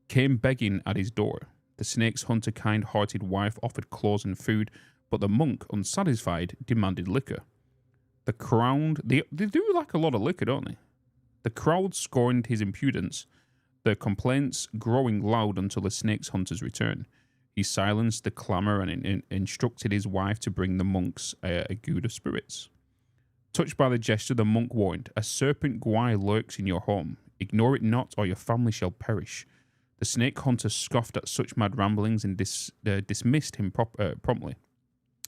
came begging at his door. The snake's hunter kind-hearted wife offered clothes and food, but the monk, unsatisfied, demanded liquor. The crowd, they do like a lot of liquor, don't they? The crowd scorned his impudence, the complaints growing loud until the snake's hunter's return. He silenced the clamour and instructed his wife to bring the monks a gourd of spirits. Touched by the gesture, the monk warned, "A serpent gwai lurks in your home. Ignore it not, or your family shall perish." The snake hunter scoffed at such mad ramblings and dismissed him promptly.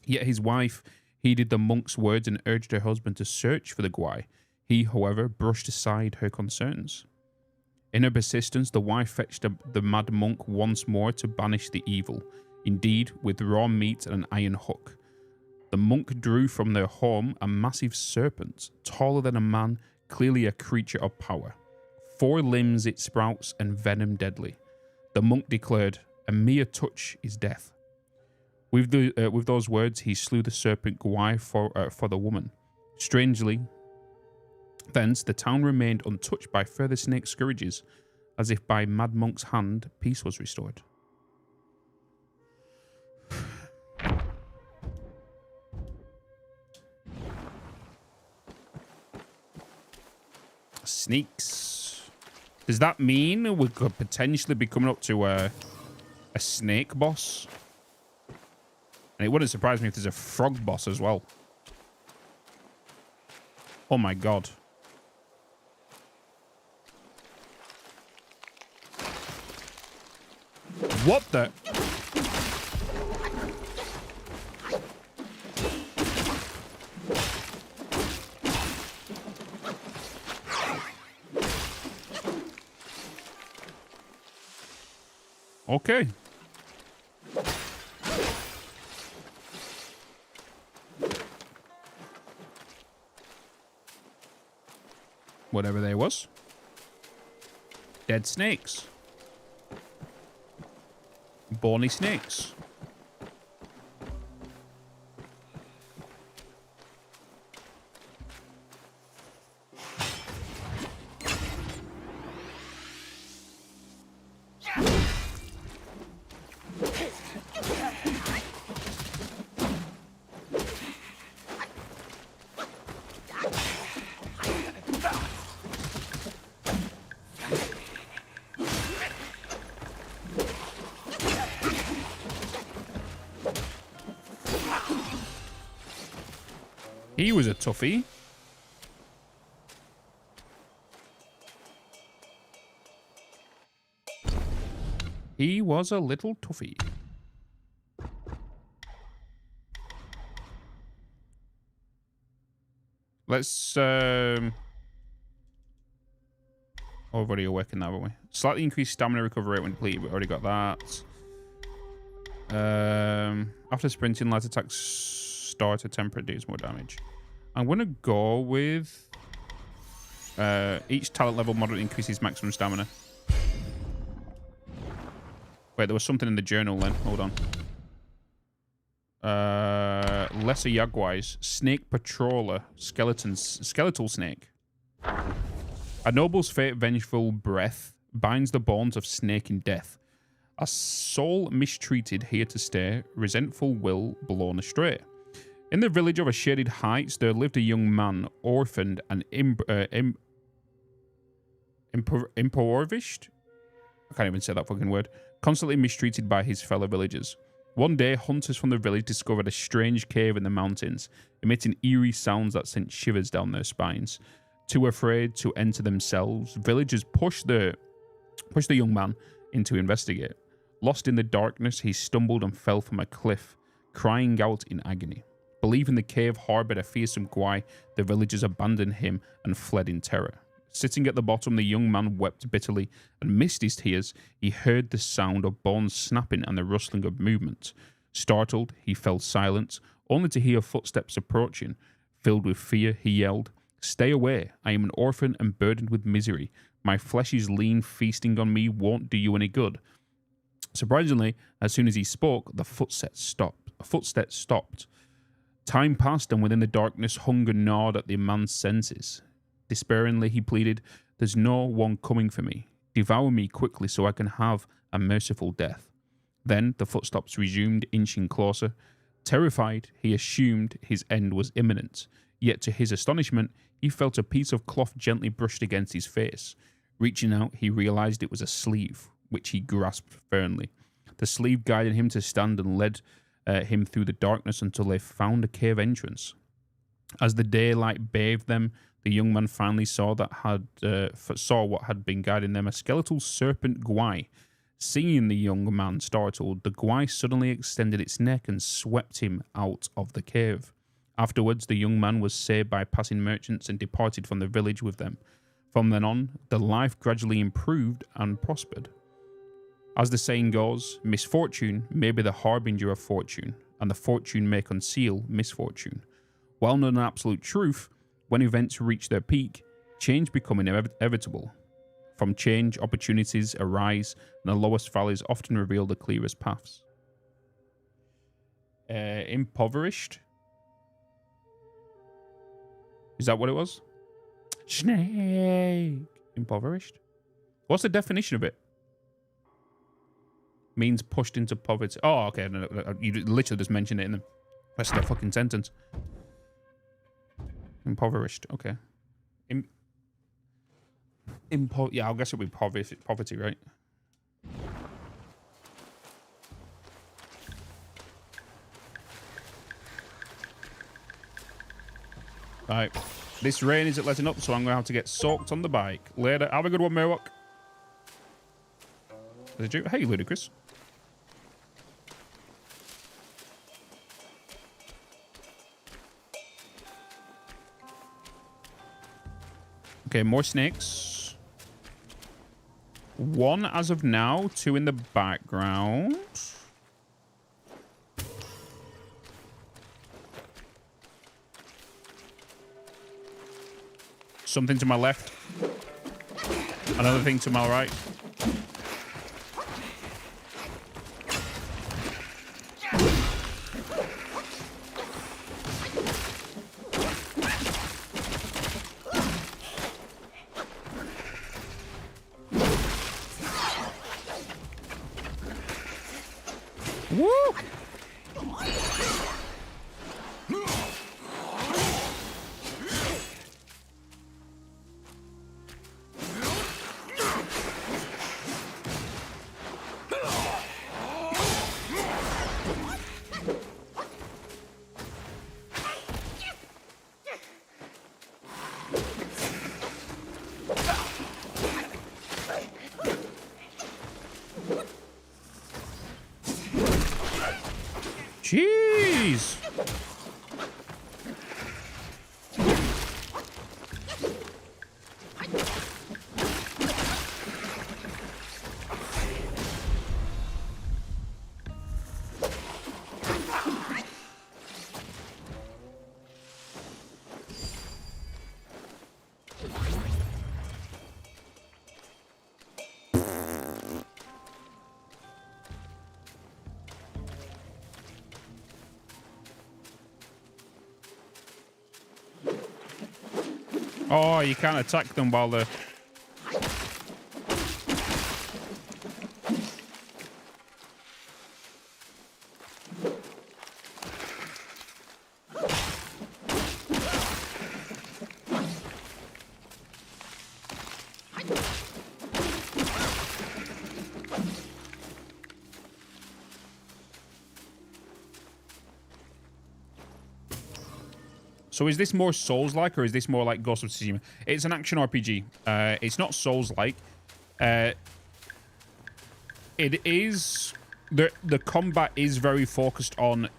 Yet his wife heeded the monk's words and urged her husband to search for the gwai. He, however, brushed aside her concerns. In her persistence, the wife fetched the mad monk once more to banish the evil, indeed, with raw meat and an iron hook. The monk drew from their home a massive serpent, taller than a man, clearly a creature of power. 4 limbs it sprouts and venom deadly. The monk declared, "A mere touch is death." With those words, he slew the serpent gwai for the woman. Strangely, thence the town remained untouched by further snake scourges, as if by mad monk's hand peace was restored. Snakes. Does that mean we could potentially be coming up to a snake boss? And it wouldn't surprise me if there's a frog boss as well. Oh my god. What the? Okay. Whatever there was. Dead snakes. Bony snakes. He was a toughie. He was a little toughie. Let's oh, we've already awakened that, haven't we? Slightly increased stamina recovery rate when depleted. We already got that. After sprinting, light attacks start a temperate deals more damage. I'm going to go with each talent level moderately increases maximum stamina. Wait, there was something in the journal then. Hold on. Lesser Yagwais. Snake Patroller. Skeletal Snake. A noble's fate, vengeful breath, binds the bonds of snake in death. A soul mistreated, here to stay, resentful will blown astray. In the village of a shaded heights, there lived a young man, orphaned and impoverished. I can't even say that fucking word. Constantly mistreated by his fellow villagers. One day, hunters from the village discovered a strange cave in the mountains, emitting eerie sounds that sent shivers down their spines. Too afraid to enter themselves, villagers pushed the young man in to investigate. Lost in the darkness, he stumbled and fell from a cliff, crying out in agony. Believing the cave harbored a fearsome Gwai, the villagers abandoned him and fled in terror. Sitting at the bottom, the young man wept bitterly, and amidst his tears, he heard the sound of bones snapping and the rustling of movement. Startled, he fell silent, only to hear footsteps approaching. Filled with fear, he yelled, "Stay away! I am an orphan and burdened with misery. My flesh is lean, feasting on me won't do you any good." Surprisingly, as soon as he spoke, the footsteps stopped. Time passed, and within the darkness, hunger gnawed at the man's senses. Despairingly, he pleaded, "There's no one coming for me. Devour me quickly so I can have a merciful death." Then the footsteps resumed, inching closer. Terrified, he assumed his end was imminent. Yet to his astonishment, he felt a piece of cloth gently brushed against his face. Reaching out, he realized it was a sleeve, which he grasped firmly. The sleeve guided him to stand and led him through the darkness until they found a cave entrance. As the daylight bathed them, the young man finally saw what had been guiding them, a skeletal serpent Gwai. Seeing the young man startled, the Gwai suddenly extended its neck and swept him out of the cave. Afterwards, the young man was saved by passing merchants and departed from the village with them. From then on, the life gradually improved and prospered. As the saying goes, misfortune may be the harbinger of fortune, and the fortune may conceal misfortune. Well known absolute truth, when events reach their peak, change becomes inevitable. From change, opportunities arise, and the lowest valleys often reveal the clearest paths. Impoverished? Is that what it was? Snake. Impoverished? What's the definition of it? Means pushed into poverty. Oh, okay. No, you literally just mentioned it in the rest of the fucking sentence. Impoverished. Okay. Yeah, I guess it'll be poverty, right? Right. This rain isn't letting up, so I'm going to have to get soaked on the bike. Later. Have a good one, Murloc. Hey, Ludicrous. Okay, more snakes. One as of now, two in the background. Something to my left. Another thing to my right. Woo! Jeez. Oh, you can't attack them while they're... So is this more Souls-like or is this more like Ghost of Tsushima? It's an action RPG. It's not Souls-like. It is... The combat is very focused on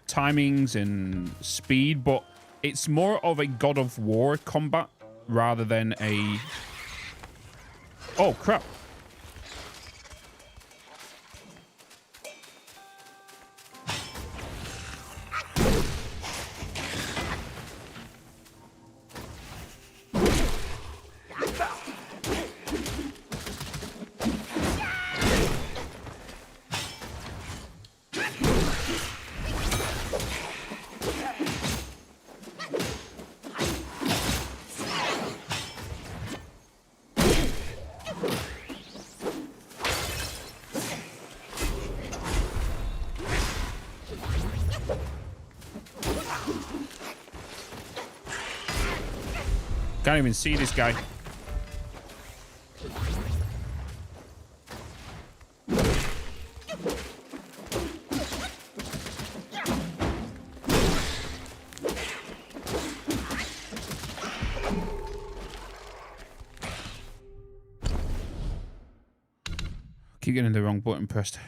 timings and speed, but it's more of a God of War combat rather than a... Oh, crap. Can't even see this guy. Keep getting the wrong button pressed.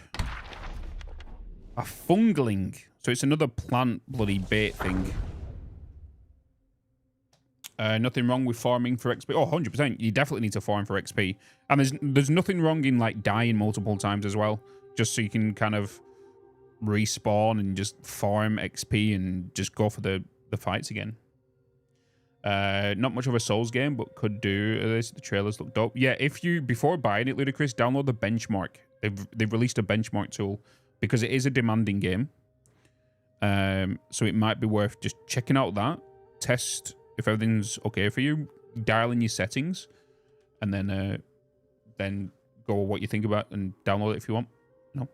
A fungling. So it's another plant bloody bait thing. Nothing wrong with farming for XP. Oh, 100%. You definitely need to farm for XP. And there's nothing wrong in like dying multiple times as well. Just so you can kind of respawn and just farm XP and just go for the fights again. Not much of a Souls game, but could do this. The trailers look dope. Yeah, if you, before buying it, Ludicrous, download the benchmark. They've released a benchmark tool because it is a demanding game. So it might be worth just checking out that. Test if everything's okay for you, dial in your settings, and then go what you think about and download it if you want. No.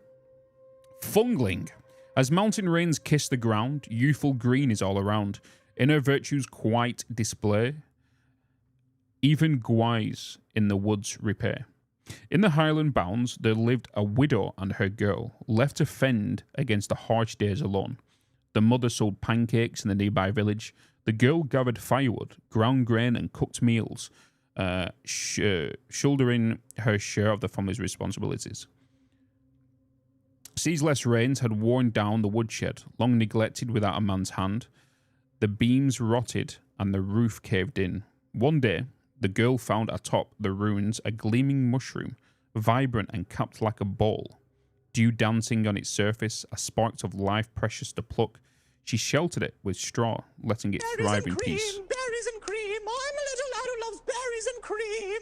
Fungling. As mountain rains kiss the ground, youthful green is all around. Inner virtues quite display, even guise in the woods repair. In the Highland bounds there lived a widow and her girl, left to fend against the harsh days alone. The mother sold pancakes in the nearby village. The girl gathered firewood, ground grain, and cooked meals, shouldering her share of the family's responsibilities. Ceaseless rains had worn down the woodshed, long neglected without a man's hand. The beams rotted and the roof caved in. One day, the girl found atop the ruins a gleaming mushroom, vibrant and capped like a ball. Dew dancing on its surface, a spark of life precious to pluck. She sheltered it with straw, letting it thrive in peace. Berries and cream! I'm a little lad who loves berries and cream!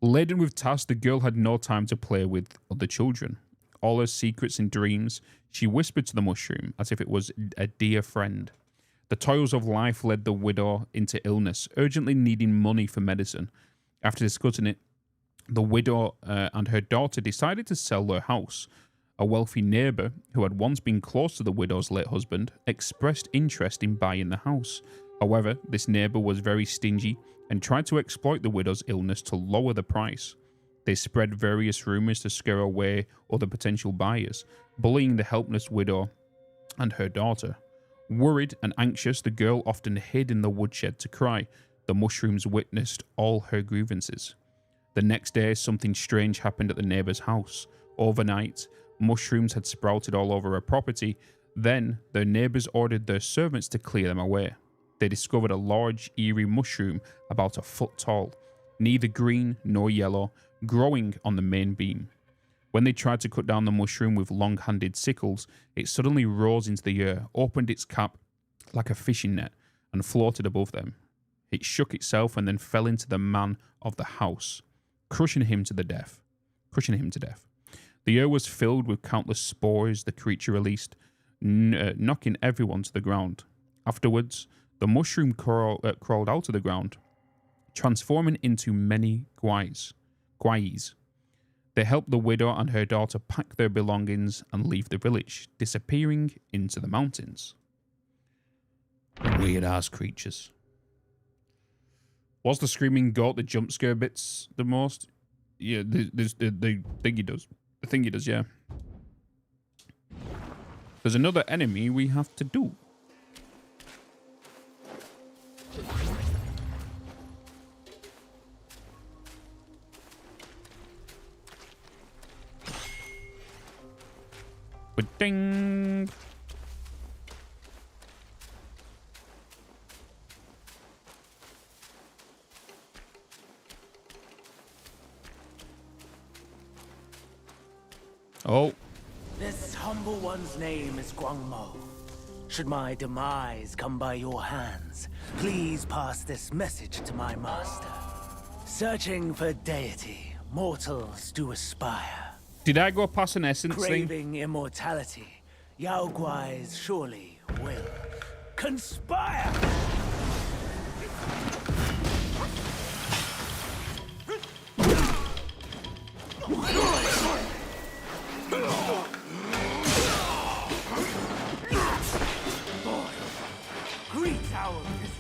Laden with tasks, the girl had no time to play with other children. All her secrets and dreams, she whispered to the mushroom as if it was a dear friend. The toils of life led the widow into illness, urgently needing money for medicine. After discussing it, the widow and her daughter decided to sell their house. A wealthy neighbour, who had once been close to the widow's late husband, expressed interest in buying the house. However, this neighbour was very stingy and tried to exploit the widow's illness to lower the price. They spread various rumours to scare away other potential buyers, bullying the helpless widow and her daughter. Worried and anxious, the girl often hid in the woodshed to cry. The mushrooms witnessed all her grievances. The next day, something strange happened at the neighbour's house. Overnight, mushrooms had sprouted all over her property. Then, their neighbours ordered their servants to clear them away. They discovered a large, eerie mushroom about a foot tall, neither green nor yellow, growing on the main beam. When they tried to cut down the mushroom with long-handed sickles, it suddenly rose into the air, opened its cap like a fishing net, and floated above them. It shook itself and then fell into the man of the house, crushing him to death. The air was filled with countless spores the creature released, knocking everyone to the ground. Afterwards, the mushroom crawled out of the ground, transforming into many guais. They helped the widow and her daughter pack their belongings and leave the village, disappearing into the mountains. Weird-ass creatures. Was the screaming goat the jump scare bits the most? Yeah, the thing he does. The thing he does, yeah. There's another enemy we have to do. Ba-ding. Oh. This humble one's name is Guangmo. Should my demise come by your hands, please pass this message to my master. Searching for deity, mortals do aspire. Did I go past an essence thing? Craving immortality, Yao Guais surely will conspire! Greet our visitor.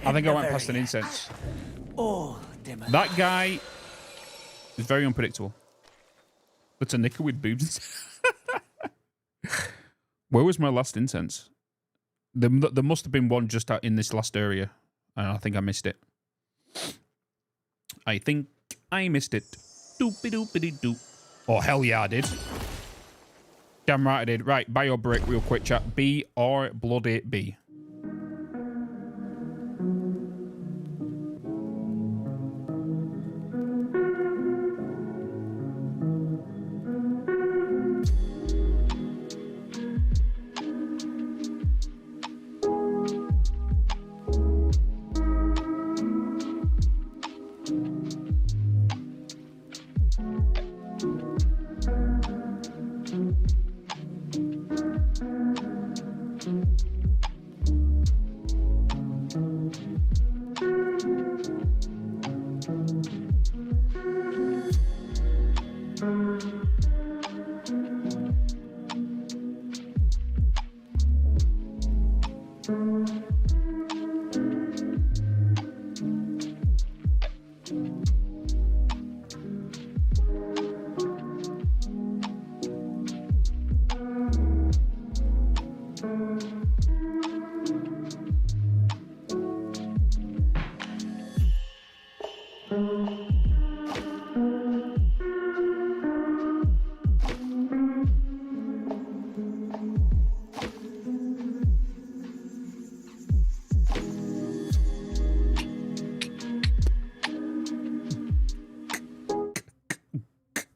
I think I went past an incense. That guy is very unpredictable. That's a knicker with boobs. Where was my last incense? There must have been one just out in this last area. And I think I missed it. I think I missed it. Doopy-doopity-doop. Oh, hell yeah, I did. Damn right I did. Right, buy your brick real quick, chat. B or bloody B.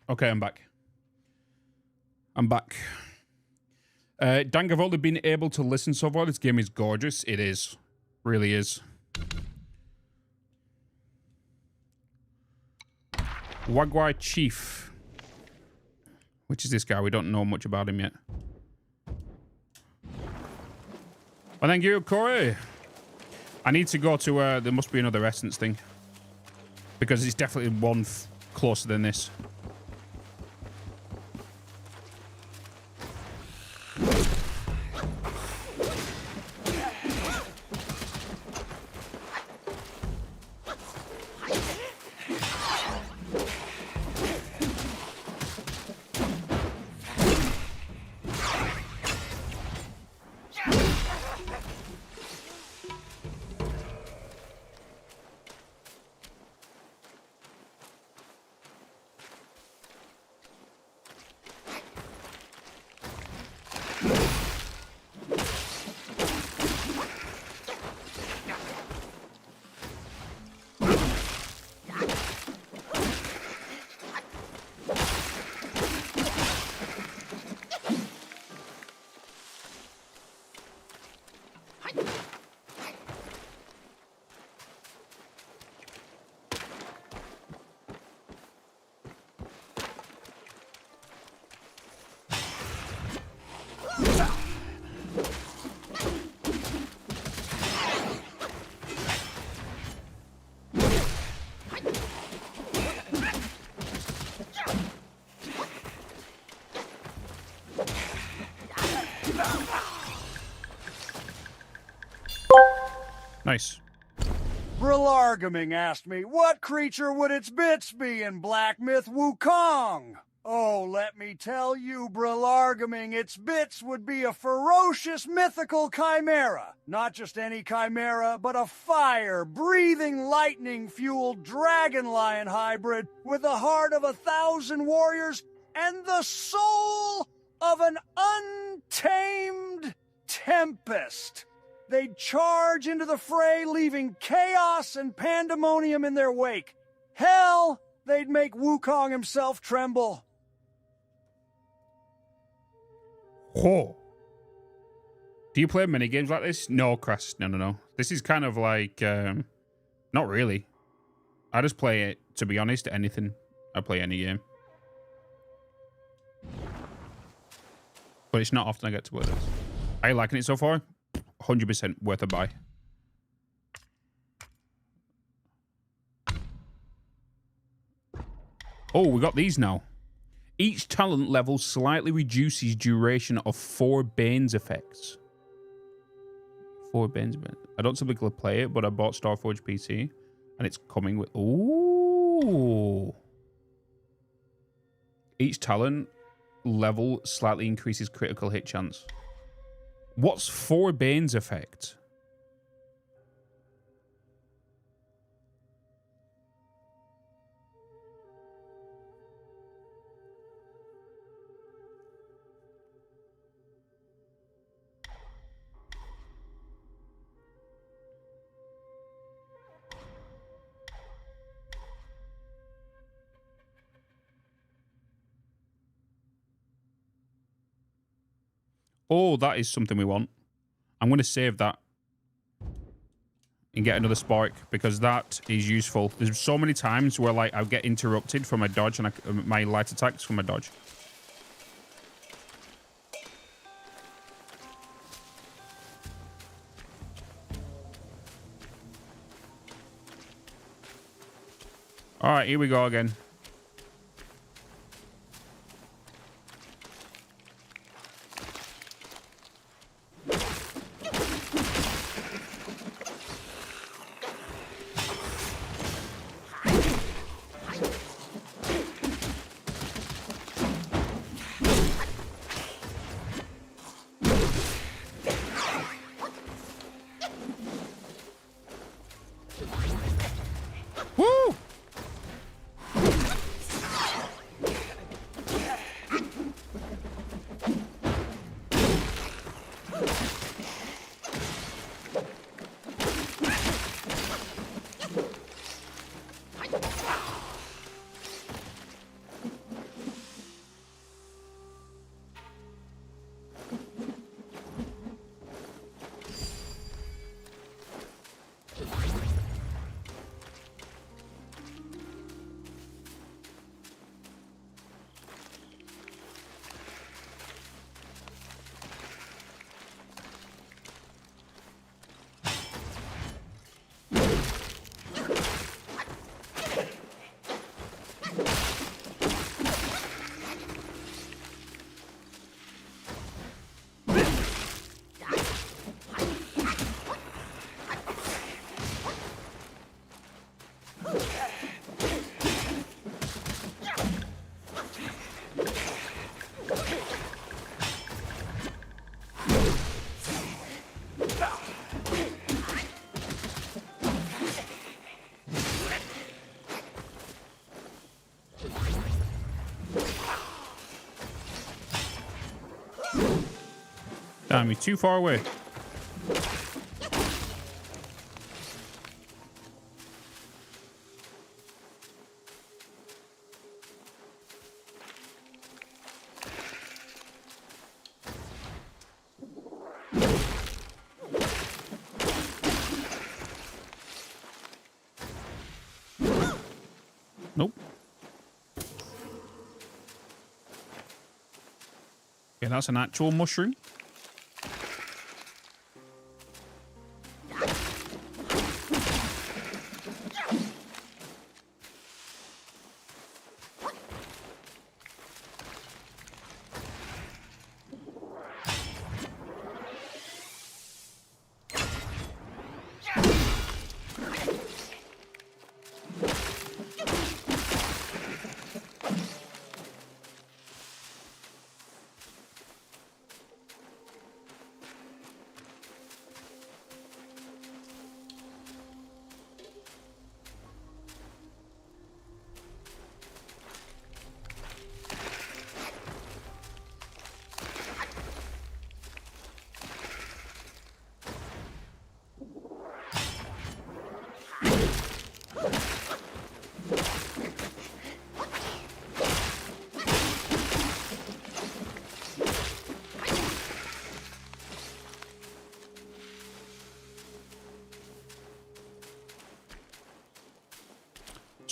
Okay, I'm back. I'm back. Dang, I've only been able to listen so far. This game is gorgeous. It is. Really is. Wagwai Chief. Which is this guy? We don't know much about him yet. Well, thank you, Corey. I need to go to, there must be another essence thing. Because it's definitely one closer than this. Nice. Brilargaming asked me, what creature would its bits be in Black Myth Wukong? Oh, let me tell you, Brilargaming, its bits would be a ferocious mythical chimera. Not just any chimera, but a fire-breathing, lightning-fueled dragon lion hybrid with the heart of 1,000 warriors and the soul of an untamed tempest. They'd charge into the fray, leaving chaos and pandemonium in their wake. Hell, they'd make Wukong himself tremble. Oh. Do you play mini games like this? No, Crass. No. This is kind of like, not really. I just play it, to be honest, anything. I play any game. But it's not often I get to play this. Are you liking it so far? 100% worth a buy. Oh, we got these now. Each talent level slightly reduces duration of 4 Bane's effects. 4 Bane's. I don't typically play it, but I bought Starforge PC, and it's coming with... Ooh. Each talent level slightly increases critical hit chance. What's 4 Bane's effect? Oh, that is something we want. I'm going to save that and get another spark because that is useful. There's so many times where like I get interrupted from a dodge and my light attacks from a dodge. All right, here we go again. Damn, you're too far away. Nope. Okay, that's an actual mushroom.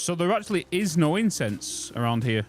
So there actually is no incense around here.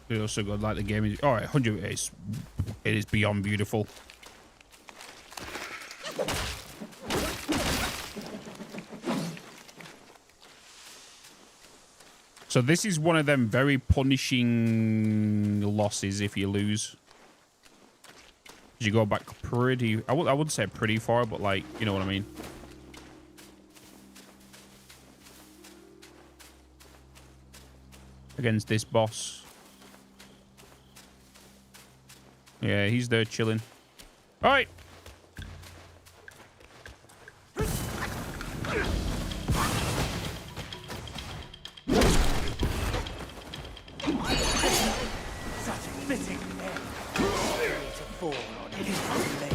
We also got like the game is all right. 100 is it is beyond beautiful. So this is one of them very punishing losses if you lose. You go back pretty. I wouldn't say pretty far, but like you know what I mean. Against this boss. Yeah, he's there chilling. All right. Such fitting end to fall on his blade.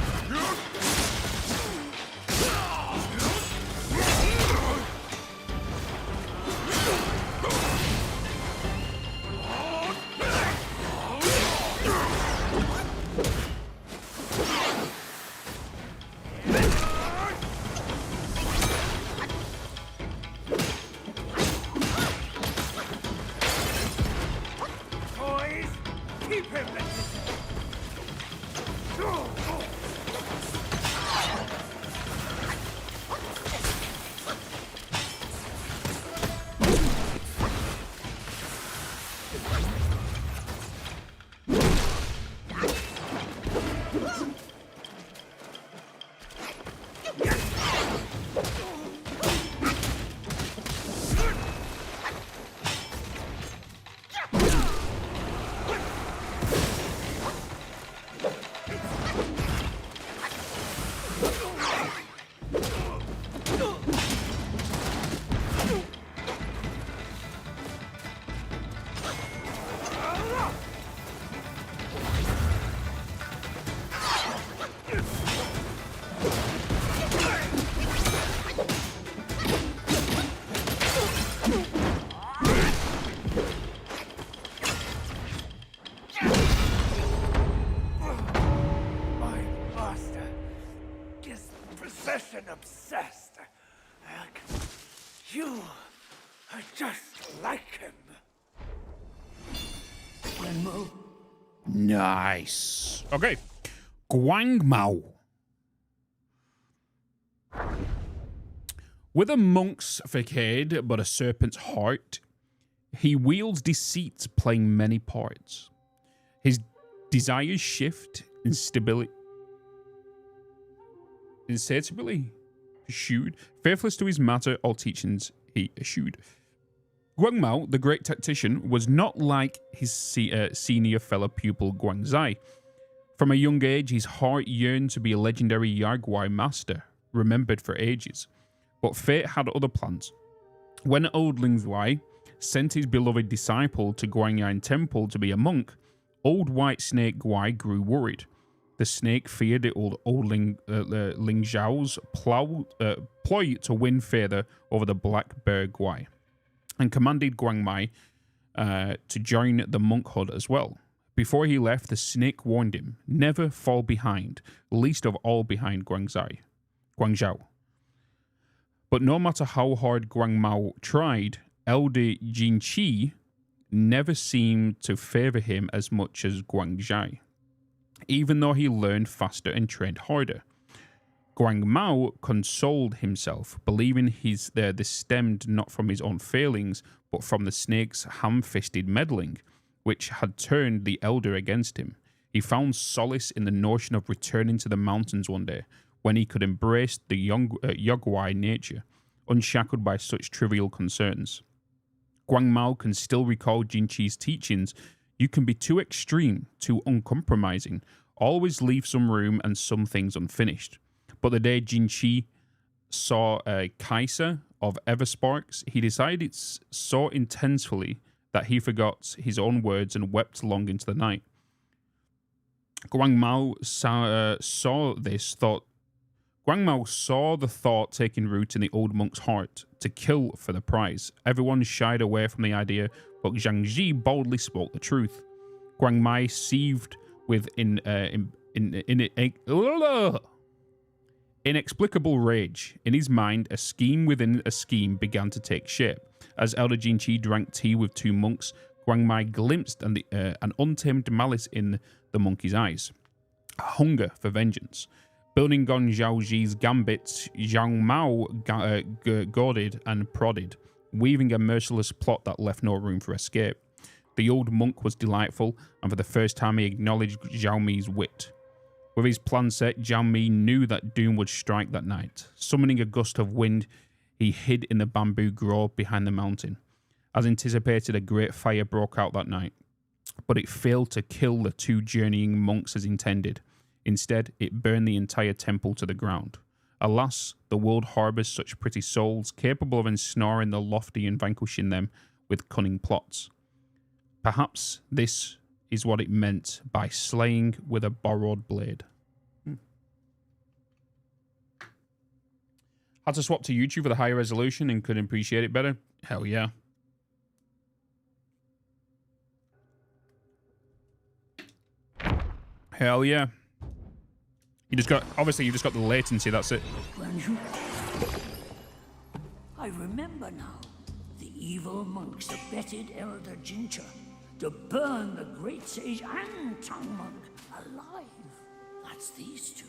Obsessed. You are just like him. Nice. Okay. Guang Mao. With a monk's facade but a serpent's heart, he wields deceit playing many parts. His desires shift instably. Insatiably eschewed, faithless to his matter, all teachings he eschewed. Guang Mao, the great tactician, was not like his senior fellow pupil Guang Zai. From a young age, his heart yearned to be a legendary Yaguai master, remembered for ages. But fate had other plans. When old Ling Zhuai sent his beloved disciple to Guangyang Temple to be a monk, old white snake Guai grew worried. The snake feared the old Ling Zhao's ploy to win favour over the black bear Guai, and commanded Guang Mai to join the monkhood as well. Before he left, the snake warned him, never fall behind, least of all behind Guang Zhao. But no matter how hard Guang Mao tried, elder Jin Qi never seemed to favour him as much as Guang Zhai, even though he learned faster and trained harder. Guang Mao consoled himself, believing this stemmed not from his own failings, but from the snake's ham-fisted meddling, which had turned the elder against him. He found solace in the notion of returning to the mountains one day, when he could embrace the Yaguai nature, unshackled by such trivial concerns. Guang Mao can still recall Jin Qi's teachings. You can be too extreme, too uncompromising, always leave some room and some things unfinished. But the day Jin Qi saw Kaiser of Eversparks, he decided so intensely that he forgot his own words and wept long into the night. Guang Mao saw the thought taking root in the old monk's heart to kill for the prize. Everyone shied away from the idea, but Zhang Ji boldly spoke the truth. Guang Mai seethed with inexplicable rage. In his mind, a scheme within a scheme began to take shape. As Elder Jinqi drank tea with two monks, Guang Mai glimpsed an untamed malice in the monkey's eyes. A hunger for vengeance. Building on Zhao Ji's gambits, Zhang Mao goaded and prodded, weaving a merciless plot that left no room for escape. The old monk was delightful, and for the first time he acknowledged Zhao Mi's wit. With his plan set, Zhao Mi knew that doom would strike that night. Summoning a gust of wind, he hid in the bamboo grove behind the mountain. As anticipated, a great fire broke out that night, but it failed to kill the two journeying monks as intended. Instead, it burned the entire temple to the ground. Alas, the world harbours such pretty souls, capable of ensnaring the lofty and vanquishing them with cunning plots. Perhaps this is what it meant by slaying with a borrowed blade. Had to swap to YouTube for the higher resolution and could appreciate it better? Hell yeah. Hell yeah. You just got, obviously you just got the latency, that's it. I remember now. The evil monks abetted Elder Jincha to burn the great sage and tongue monk alive. That's these two.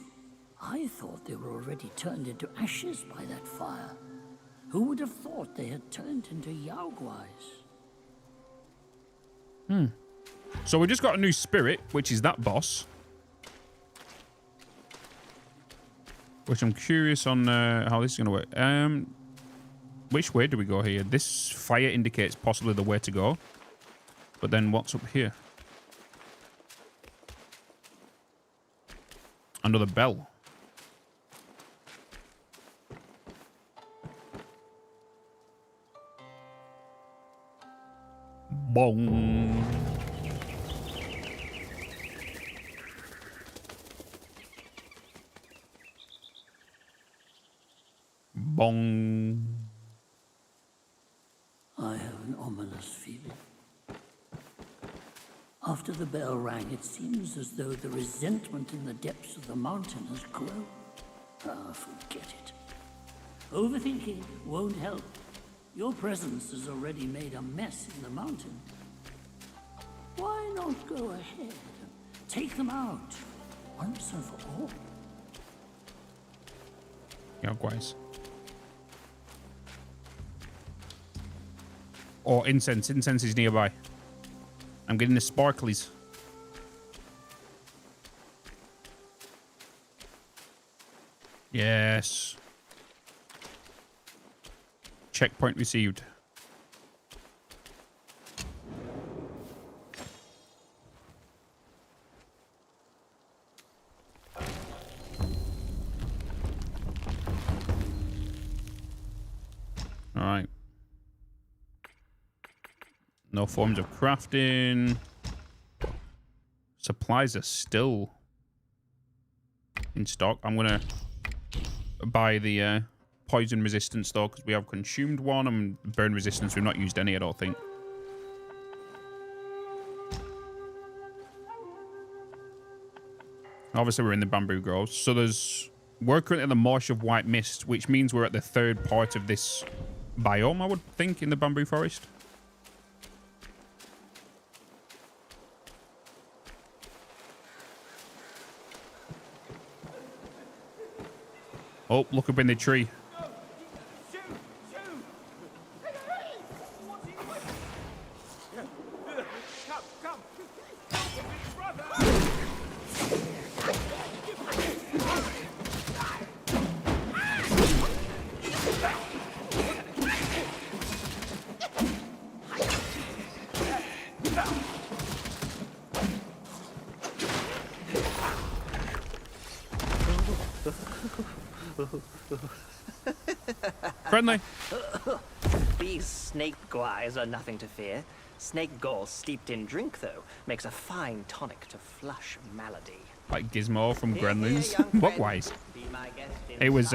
I thought they were already turned into ashes by that fire. Who would have thought they had turned into Yaoguais? So we just got a new spirit, which is that boss. Which I'm curious on how this is going to work. Which way do we go here? This fire indicates possibly the way to go. But then what's up here? Another bell. Bong. Bong. I have an ominous feeling. After the bell rang, it seems as though the resentment in the depths of the mountain has grown. Ah, forget it. Overthinking won't help. Your presence has already made a mess in the mountain. Why not go ahead and take them out once and for all? Yaoguais. Or incense. Incense is nearby. I'm getting the sparklies. Yes. Checkpoint received. All right. No forms of crafting. Supplies are still in stock. I'm gonna buy the poison resistance though, because we have consumed one, and burn resistance we've not used any, I don't think. Obviously we're in the bamboo groves, so we're currently in the marsh of white mist, which means we're at the third part of this biome, I would think, in the bamboo forest. Oh, look up in the tree. Friendly. These snake guys are nothing to fear. Snake gall steeped in drink, though, makes a fine tonic to flush malady. Like Gizmo from Gremlins. What wise? It It was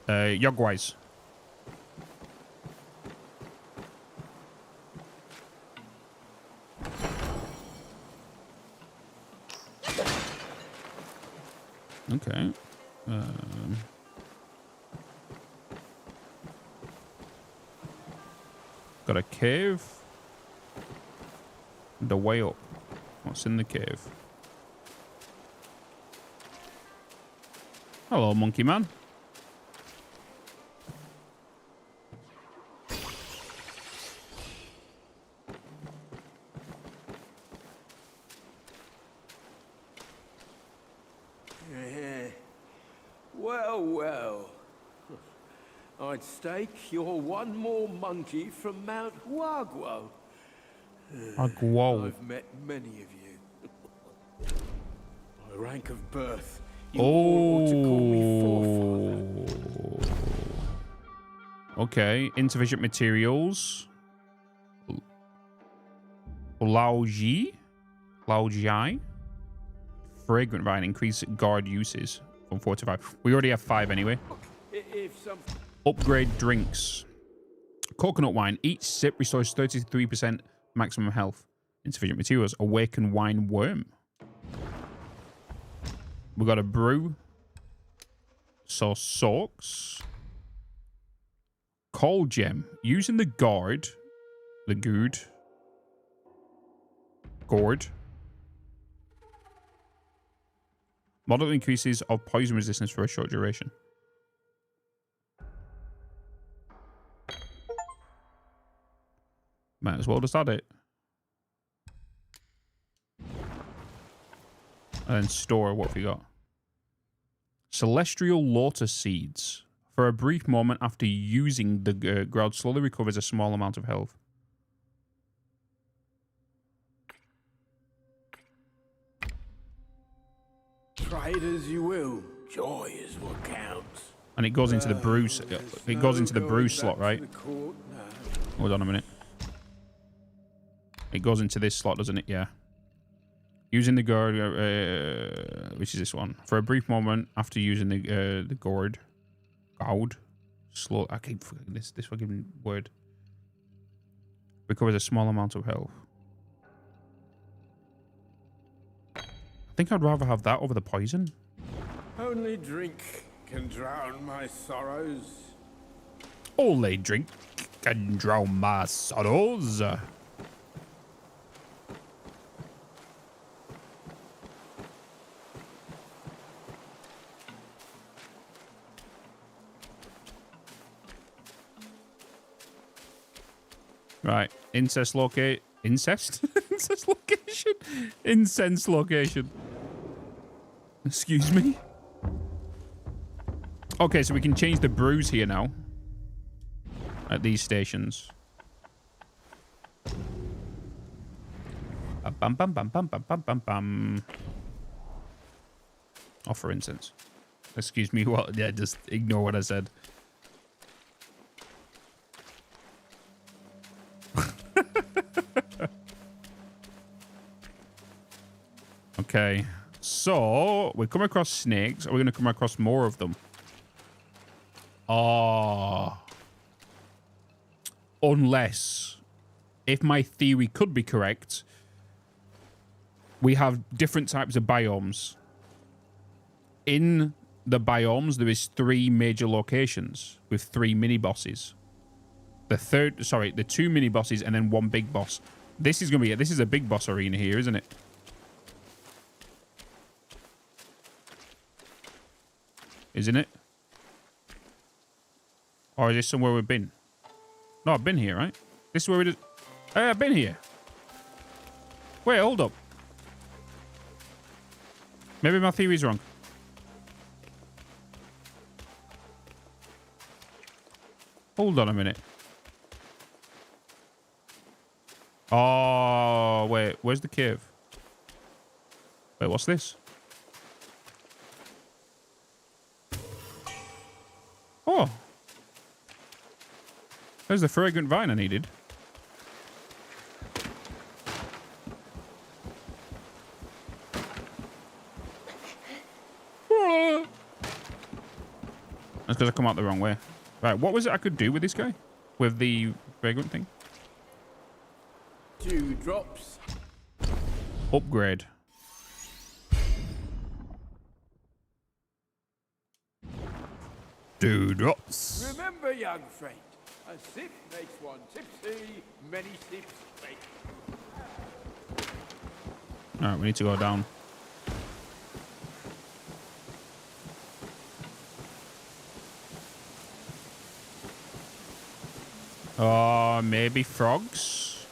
Yogwise. Okay. Got a cave. The way up. What's in the cave? Hello, monkey man. Well, well. I'd stake you're one more monkey from Mount Wagwo. Wagwo. I've met many of you. By rank of birth, you Oh. ought to call me forefather. Okay. Insufficient materials. Laoji. Fragrant vine. Increase guard uses from 4 to 5. We already have 5 anyway. If some Upgrade drinks. Coconut wine. Each sip restores 33% maximum health. Insufficient materials. Awaken wine worm. We got a brew. So soaks. Coal gem. Using the gourd. The gourd. Model increases of poison resistance for a short duration. Might as well just add it. And then store. What have we got? Celestial Lotus Seeds. For a brief moment after using the ground, slowly recovers a small amount of health. trade as you will, joy is what counts. And it goes into the brew. It goes into the brew slot, right? Hold on a minute. It goes into this slot, doesn't it? Yeah. Using the gourd, which is this one, for a brief moment after using the gourd, slow. I keep forgetting this fucking word. Recovers a small amount of health. I think I'd rather have that over the poison. Only drink can drown my sorrows. Only drink can drown my sorrows. Right, incest locate. Incest? Incest location? Incense location. Excuse me? Okay, so we can change the brews here now. At these stations. Bam bam bam bam bam bam bam bam. Offer incense. Excuse me, what? Yeah, just ignore what I said. Okay, so we come across snakes. Are we going to come across more of them? Oh. Unless, if my theory could be correct, we have different types of biomes. In the biomes, there is 3 major locations with 3 mini-bosses. The 2 mini-bosses and then 1 big boss. This is going to be it. This is a big boss arena here, isn't it? Isn't it? Or is this somewhere we've been? No, I've been here, right? This is where we did. Hey, I've been here. Wait, hold up. Maybe my theory's wrong. Hold on a minute. Oh, wait. Where's the cave? Wait, what's this? There's the fragrant vine I needed. That's because I come out the wrong way. Right, what was it I could do with this guy? With the fragrant thing? 2 drops. Upgrade. Two drops. Remember, young friend, a sip makes one tipsy, many sips make. Alright, we need to go down. Oh, maybe frogs?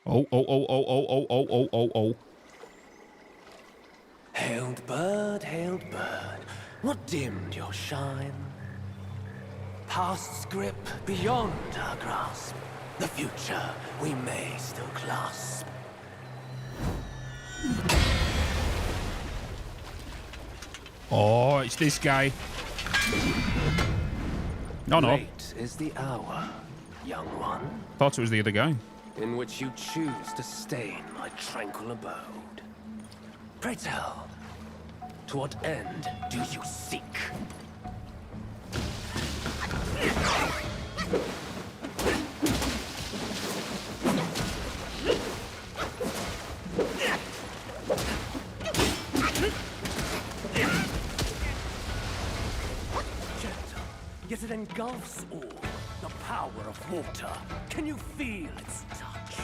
Oh. Hailed bird, what dimmed your shine? Past's grip beyond our grasp. The future we may still clasp. Oh, it's this guy. Oh, no. Late is the hour, young one, Thought it was the other guy. in which you choose to stain my tranquil abode. Pray tell, to what end do you seek? Gentle, yet it engulfs all. The power of water. Can you feel its touch?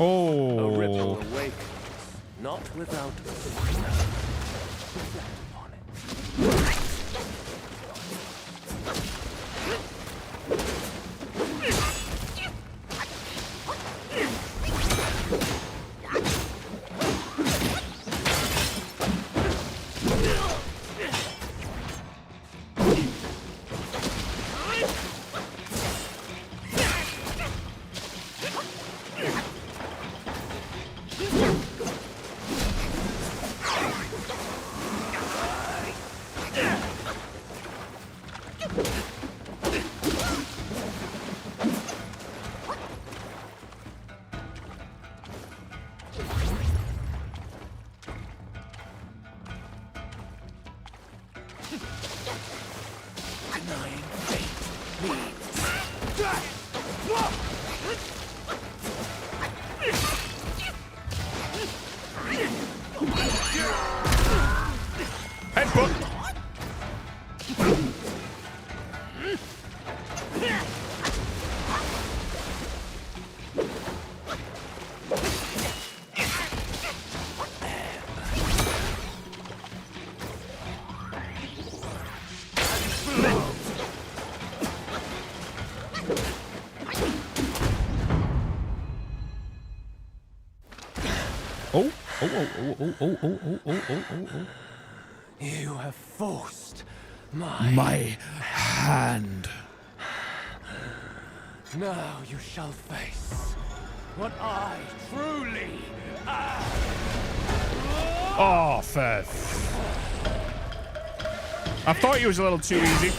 Oh. A ripple awakens, not without reflect upon it. Oh. You have forced My hand. Now you shall face what I truly am. Oh, fair. I thought he was a little too easy.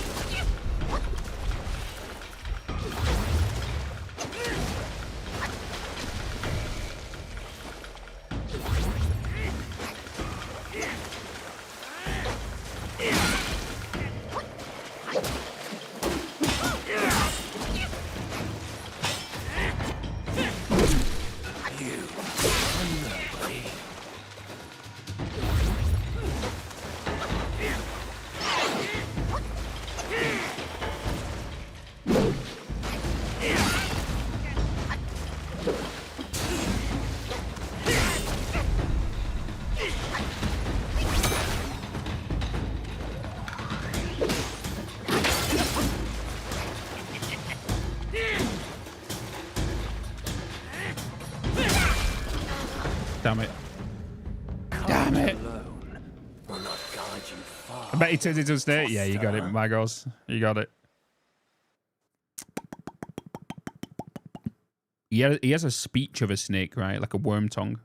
Damn it. Damn it. I bet he turns into a snake. Yeah, you got it, my girls. You got it. He has a speech of a snake, right? Like a worm tongue.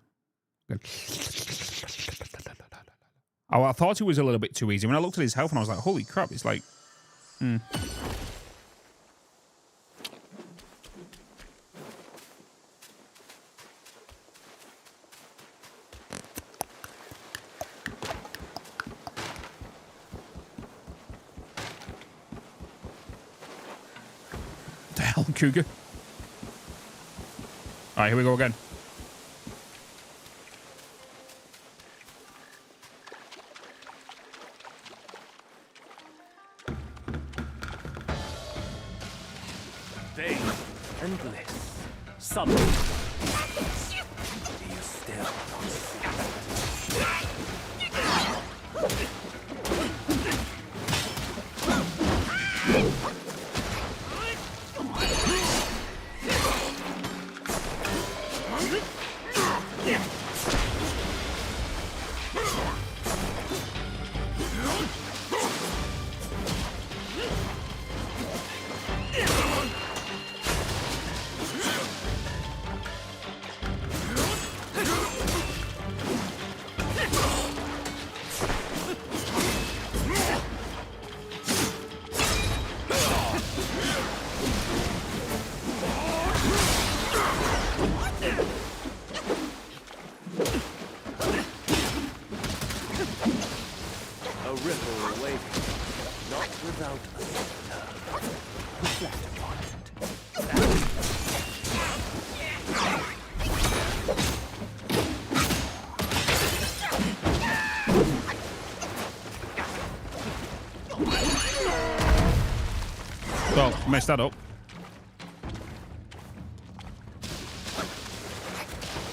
Oh, I thought it was a little bit too easy. When I looked at his health and I was like, holy crap, it's like... The hell, Cougar? Alright, here we go again. Faith and bliss. Suddenly. You still don't see Well, messed that up.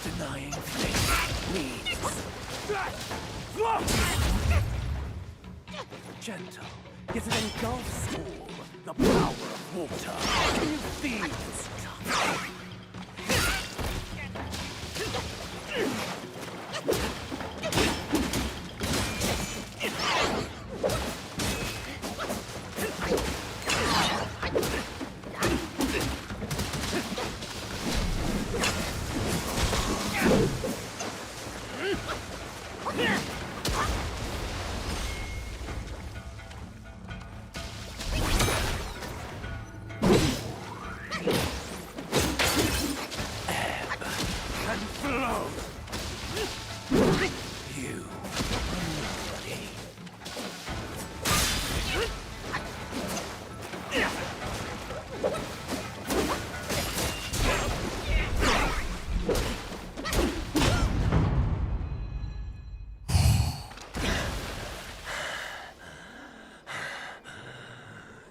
denying faith means gentle, yet it engulfs all the power of water. Can you feel this touch?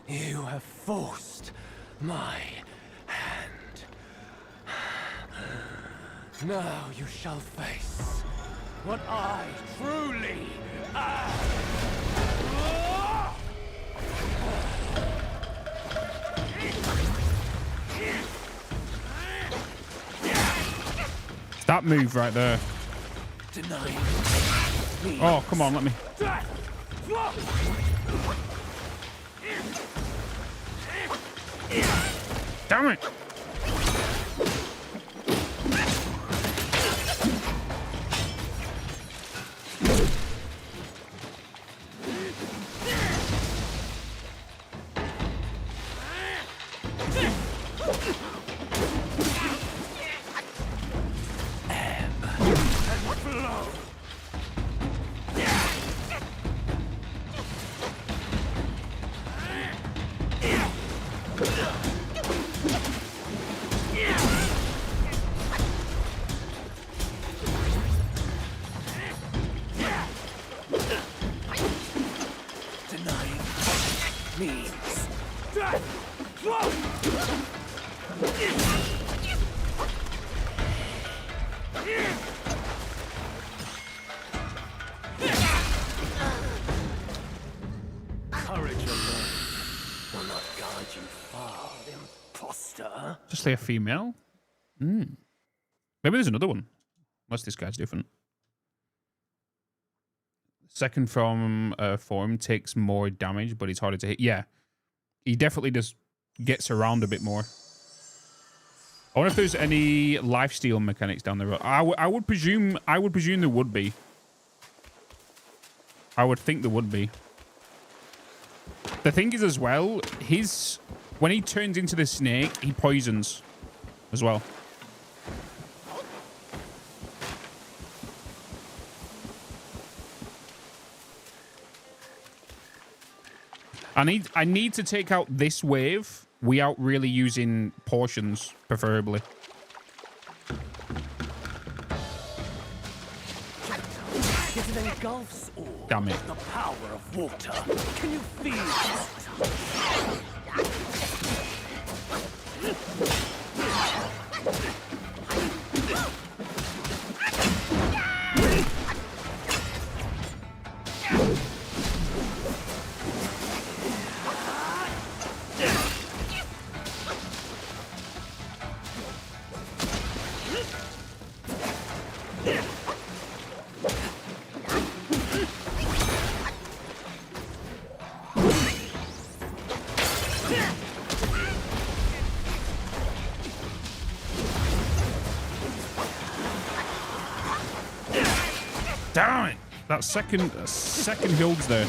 You have forced my hand. Now you shall face what I truly am. It's that move right there. Denying Oh, come on, let me. Damn it! Just like a female? Maybe there's another one. Unless this guy's different. Second form takes more damage, but he's harder to hit. Yeah. He definitely just gets around a bit more. I wonder if there's any lifesteal mechanics down the road. I would presume there would be. I would think there would be. The thing is as well, when he turns into the snake, he poisons as well. I need to take out this wave without really using portions, preferably. It engulfs all. Damn it. The power of water. Can you feel Damn it! That second build's there.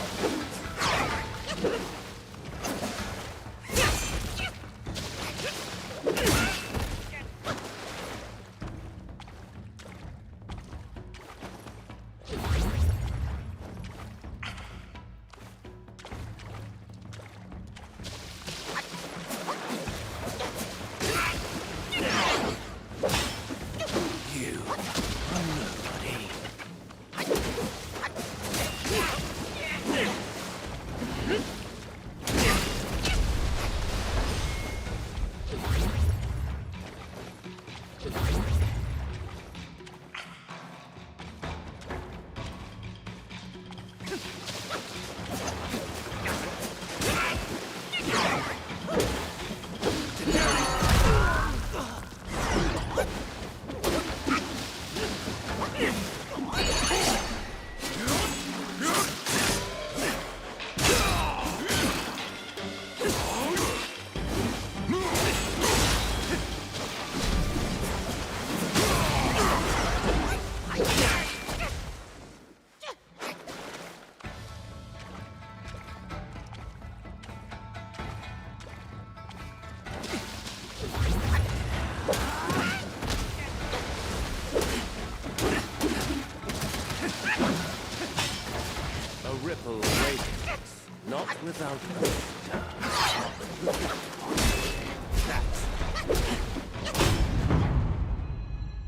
without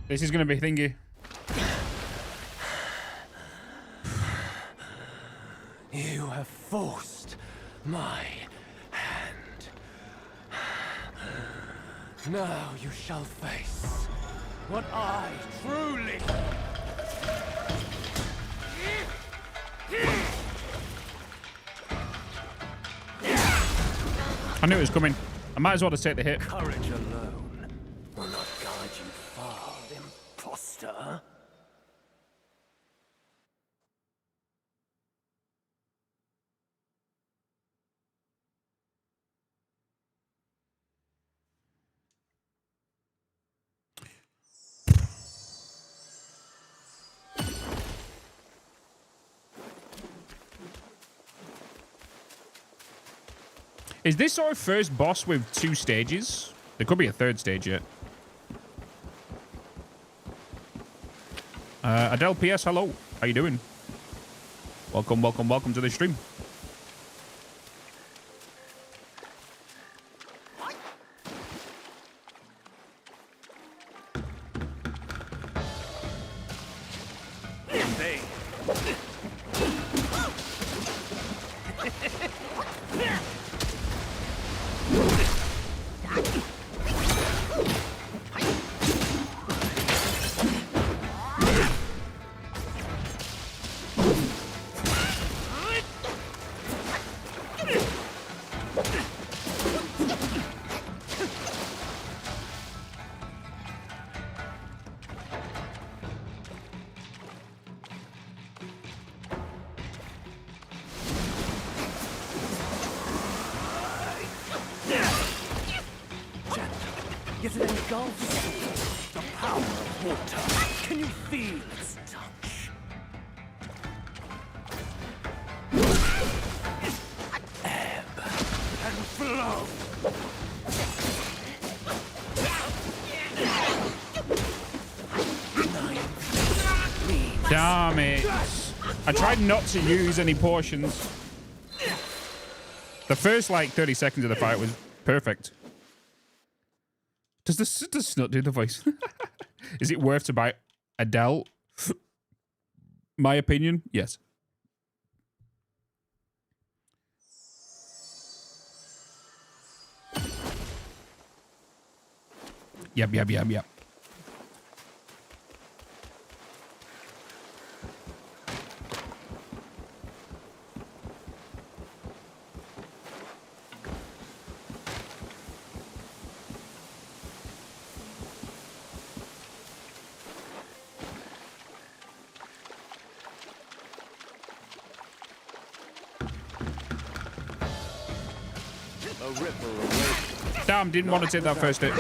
This is going to be thingy. You have forced my hand. Now you shall face what I truly... I knew it was coming. I might as well just take the hit. Courage alone will not guide you far, imposter. Is this our first boss with 2 stages? There could be a 3rd stage yet. Adele PS, hello. How you doing? Welcome, welcome, welcome to the stream. Gulf Sea, the power of water. Can you feel its touch? Ebb and flow. Damn it. I tried not to use any portions. The first, like, 30 seconds of the fight was perfect. Does Snut do the voice? Is it worth to buy Adele? My opinion, yes. Yep. Damn, didn't want to take that first hit.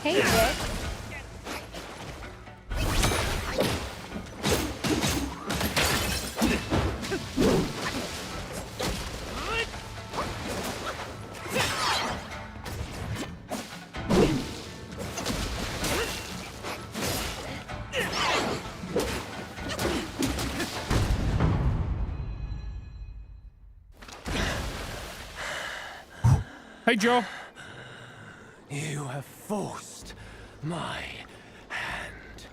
Hey, Bitz. Hey, Joe. You have forced my hand.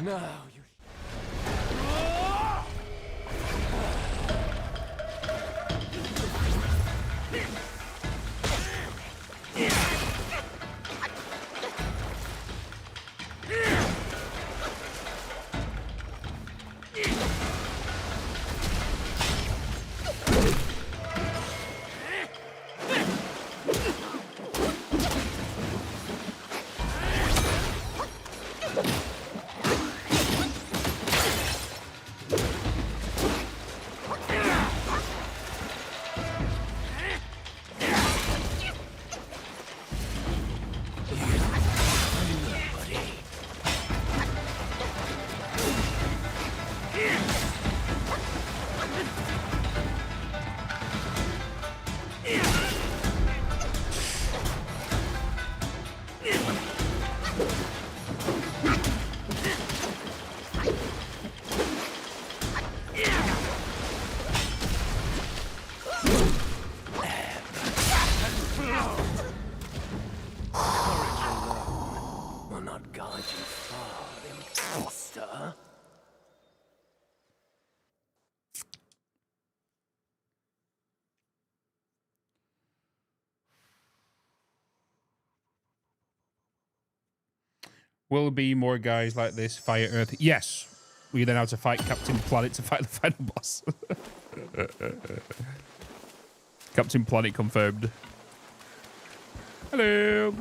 Now you... Will be more guys like this fire Earth? Yes. We then have to fight Captain Planet to fight the final boss. Captain Planet confirmed. Hello.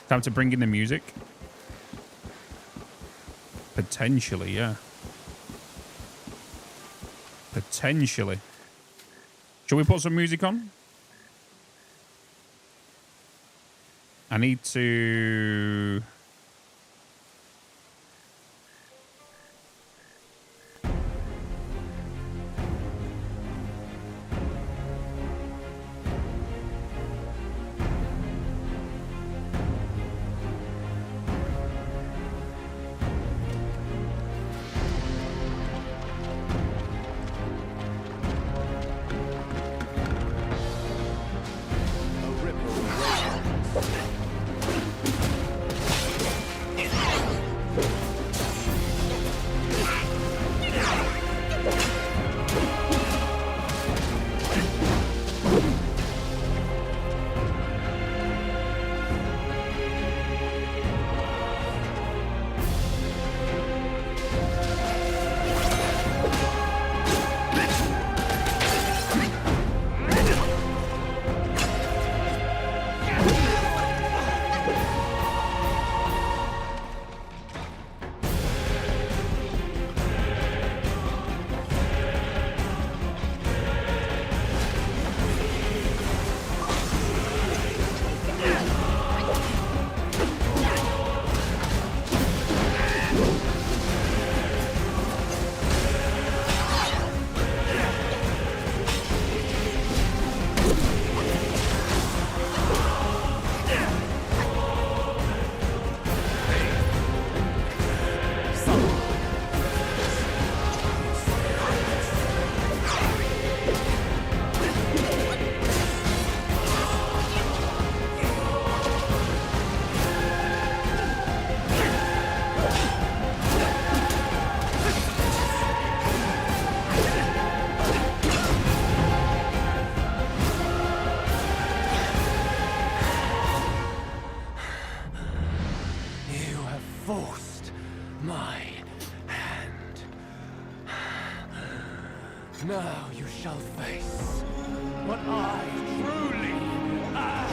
Time to bring in the music. Potentially, yeah. Potentially. Shall we put some music on? I need to... forced my hand. Now you shall face what I truly am.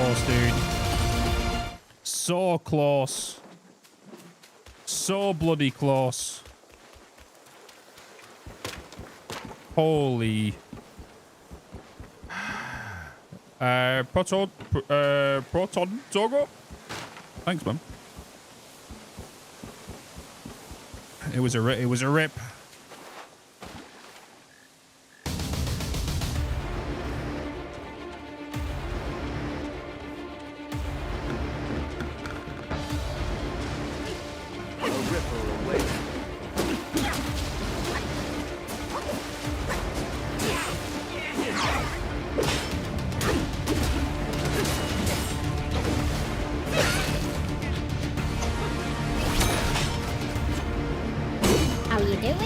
close, dude. So close. So bloody close. Holy. Proton Togo? Thanks, man. It was a rip. How you doing?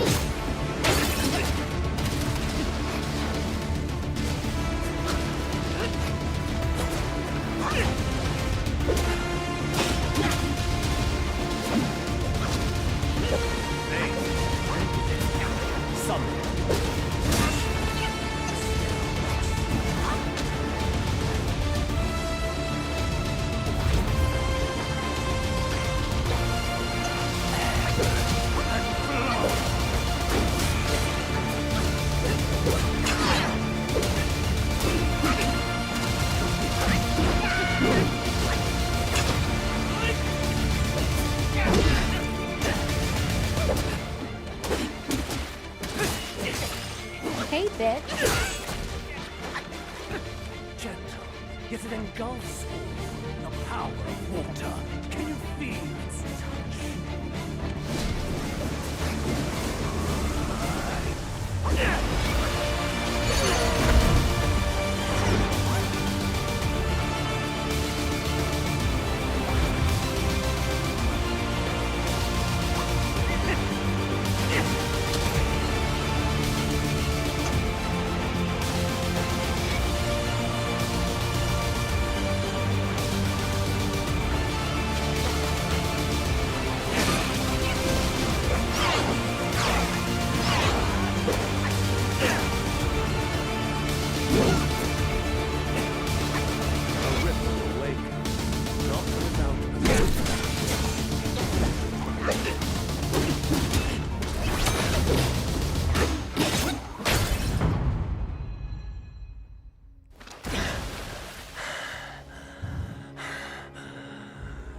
Hey, Bitz. Gentle, yet it engulfs all. The power of water. Can you feel its touch?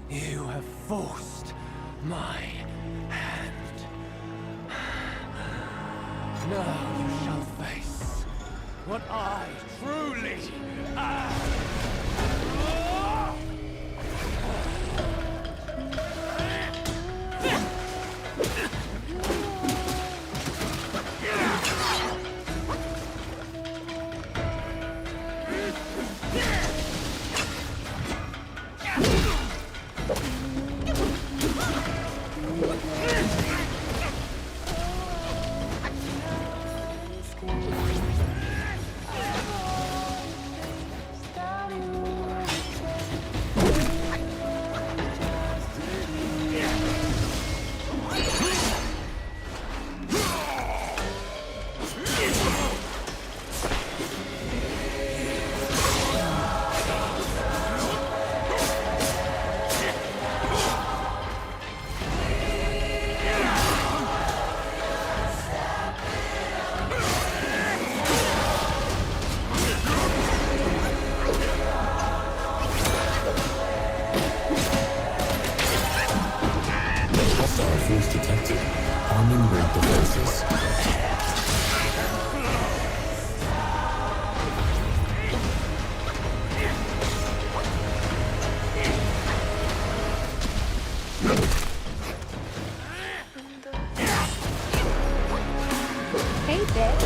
You have forced my hand. Now you shall face what I truly am. Detected. Arming raid defenses. Hey, Bitz.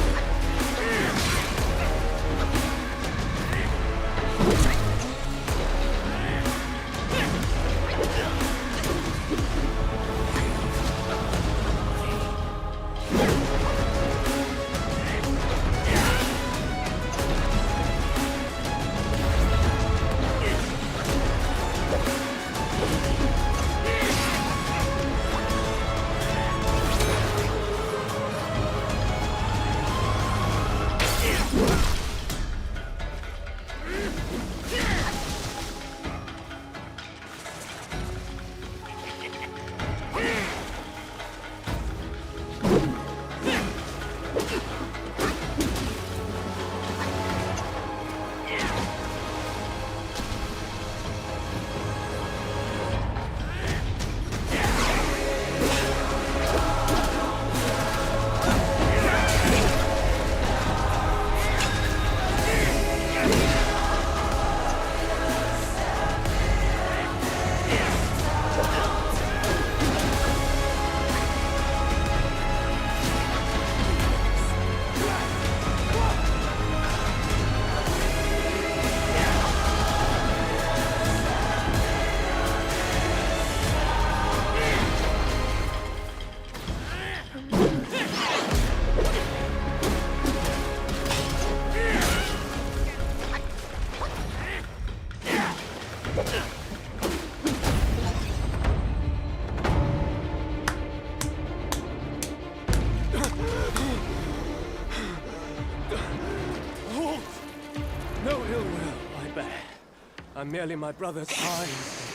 am merely my brother's eyes.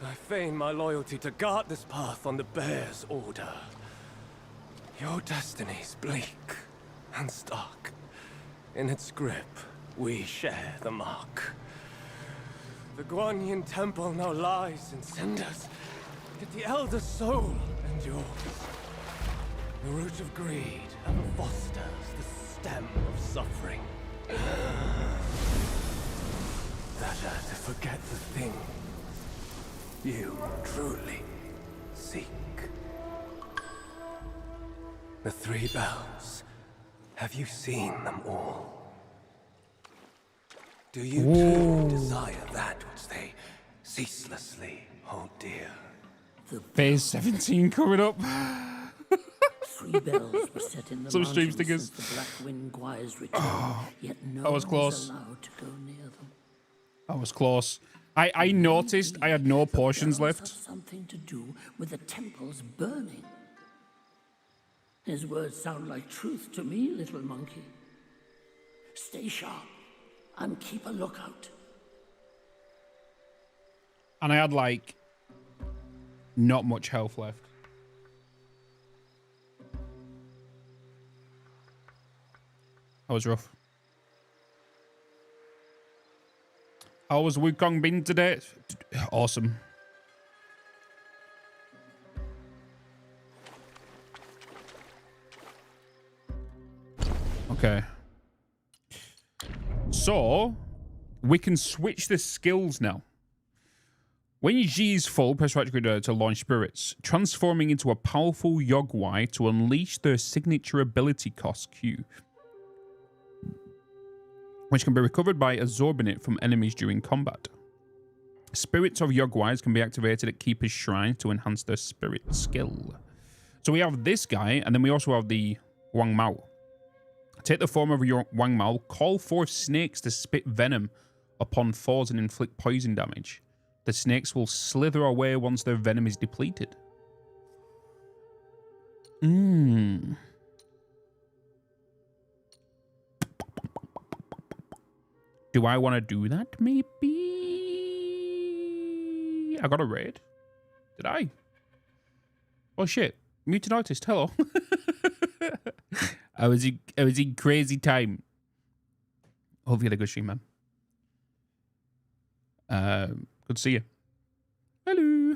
I feign my loyalty to guard this path on the bear's order. Your destiny's bleak and stark. In its grip, we share the mark. The Guanyin temple now lies in cinders, yet the elder soul endures. The root of greed fosters the stem of suffering. Better to forget the thing you truly seek. The 3 bells. Have you seen them all? Do you too desire that which they ceaselessly hold dear? Phase 17 coming up. 3 bells were set in the Some stream mountains stickers. since the Black Wind Guire's return, yet no that was one close. is allowed to go near them. That was close. I noticed I had no potions Bells left. have something to do with the temple's burning. His words sound like truth to me, little monkey. Stay sharp and keep a lookout. And I had like not much health left. That was rough. How was Wukong been today? Awesome. Okay. So, we can switch the skills now. When your G is full, press right trigger to launch spirits, transforming into a powerful Yogwai to unleash their signature ability cost Q, which can be recovered by absorbing it from enemies during combat. Spirits of Yogwais can be activated at Keeper's Shrine to enhance their spirit skill. So we have this guy, and then we also have the Wang Mao. Take the form of your Wang Mao, call forth snakes to spit venom upon foes and inflict poison damage. The snakes will slither away once their venom is depleted. Do I want to do that? Maybe. I got a raid. Did I? Oh shit! Muted artist. Hello. I was in crazy time. Hope you had a good stream, man. Good to see you. Hello.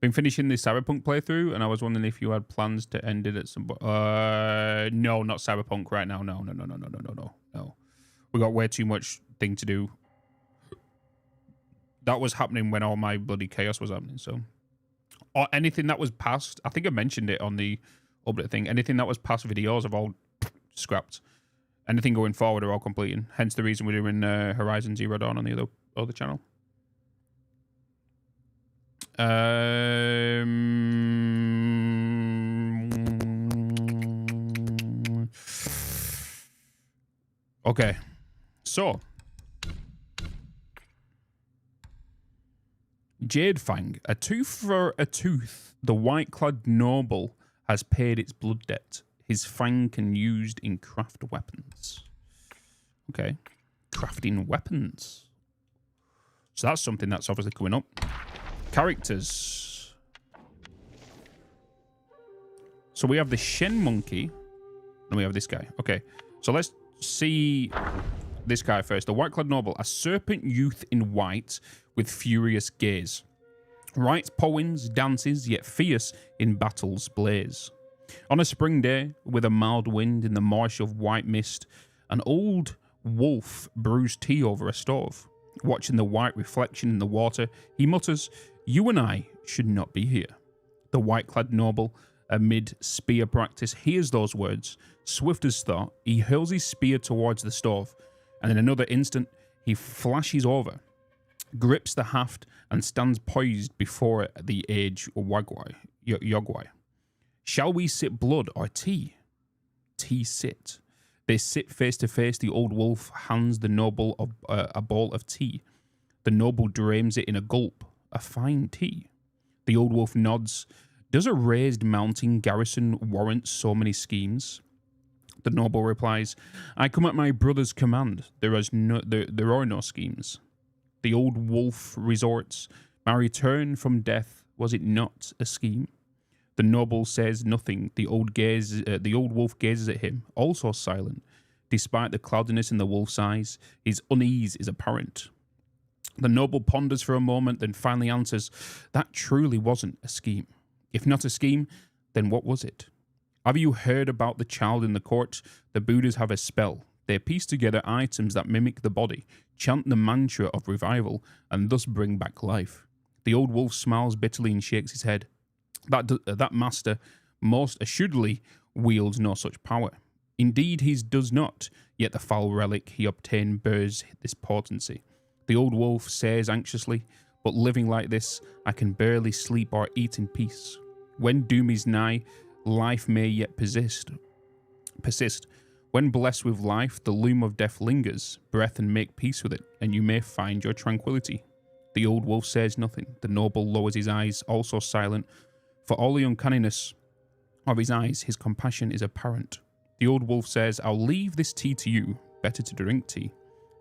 Been finishing the Cyberpunk playthrough, and I was wondering if you had plans to end it at some point. No, not Cyberpunk right now. No. We got way too much thing to do. That was happening when all my bloody chaos was happening. So, or anything that was past, I think I mentioned it on the update thing. Anything that was past videos, I've all scrapped. Anything going forward are all completing. Hence the reason we're doing Horizon Zero Dawn on the other channel. Okay. So, Jade Fang, a tooth for a tooth. The white-clad noble has paid its blood debt. His fang can be used in craft weapons. Okay, crafting weapons. So that's something that's obviously coming up. Characters. So we have the Shen Monkey, and we have this guy. Okay, so let's see this guy first. The white-clad noble, a serpent youth in white with furious gaze. Writes poems, dances, yet fierce in battles blaze. On a spring day, with a mild wind in the marsh of white mist, an old wolf brews tea over a stove. Watching the white reflection in the water, he mutters, "You and I should not be here." The white-clad noble, amid spear practice, hears those words. Swift as thought, he hurls his spear towards the stove, and in another instant, he flashes over, grips the haft, and stands poised before the aged Yogwai. Shall we sit blood or tea? Tea sit. They sit face to face. The old wolf hands the noble a bowl of tea. The noble drains it in a gulp. A fine tea. The old wolf nods. Does a raised mountain garrison warrant so many schemes? The noble replies, I come at my brother's command. There are no schemes. The old wolf resorts. My return from death, was it not a scheme? The noble says nothing. The old wolf gazes at him, also silent. Despite the cloudiness in the wolf's eyes, his unease is apparent. The noble ponders for a moment, then finally answers, that truly wasn't a scheme. If not a scheme, then what was it? Have you heard about the child in the court? The Buddhas have a spell. They piece together items that mimic the body, chant the mantra of revival, and thus bring back life. The old wolf smiles bitterly and shakes his head. That master most assuredly wields no such power. Indeed, he does not, yet the foul relic he obtained bears this potency. The old wolf says anxiously, but living like this, I can barely sleep or eat in peace. When doom is nigh, life may yet persist. When blessed with life, the loom of death lingers, breath and make peace with it, and you may find your tranquility. The old wolf says nothing. The noble lowers his eyes, also silent. For all the uncanniness of his eyes, his compassion is apparent. The old wolf says, I'll leave this tea to you. Better to drink tea.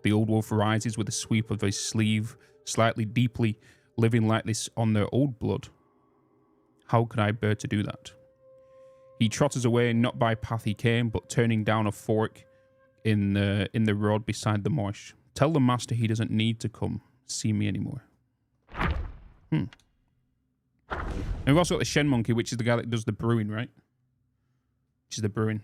The old wolf rises with a sweep of his sleeve, slightly deeply, living like this on their old blood. How could I bear to do that? He trotters away, not by path he came, but turning down a fork in the road beside the marsh. Tell the master he doesn't need to come see me anymore. And we've also got the Shen Monkey, which is the guy that does the brewing, right? Which is the brewing.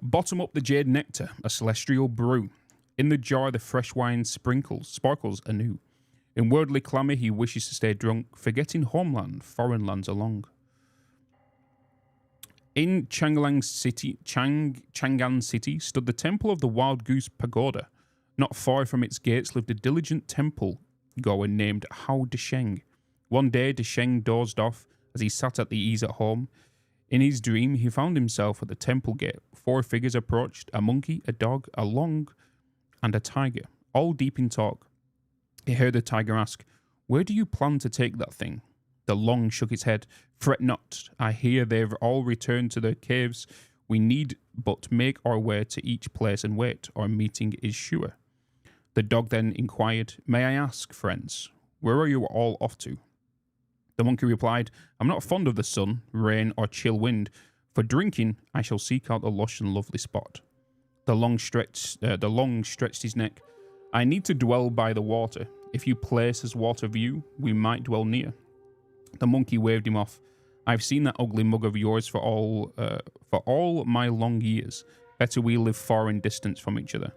Bottom up the jade nectar, a celestial brew. In the jar, the fresh wine sparkles anew. In worldly clamour, he wishes to stay drunk, forgetting homeland, foreign lands along. In Chang'an City stood the temple of the Wild Goose Pagoda. Not far from its gates lived a diligent temple goer named Hao Desheng. One day, Desheng dozed off as he sat at the ease at home. In his dream, he found himself at the temple gate. 4 figures approached, a monkey, a dog, a long, and a tiger, all deep in talk. He heard the tiger ask, where do you plan to take that thing? The long shook its head. Fret not, I hear they've all returned to their caves. We need but make our way to each place and wait. Our meeting is sure. The dog then inquired, may I ask, friends, where are you all off to? The monkey replied, I'm not fond of the sun, rain, or chill wind. For drinking, I shall seek out a lush and lovely spot. The long stretched his neck. I need to dwell by the water. If you place as water view, we might dwell near. The monkey waved him off. I've seen that ugly mug of yours for all my long years. Better we live far in distance from each other.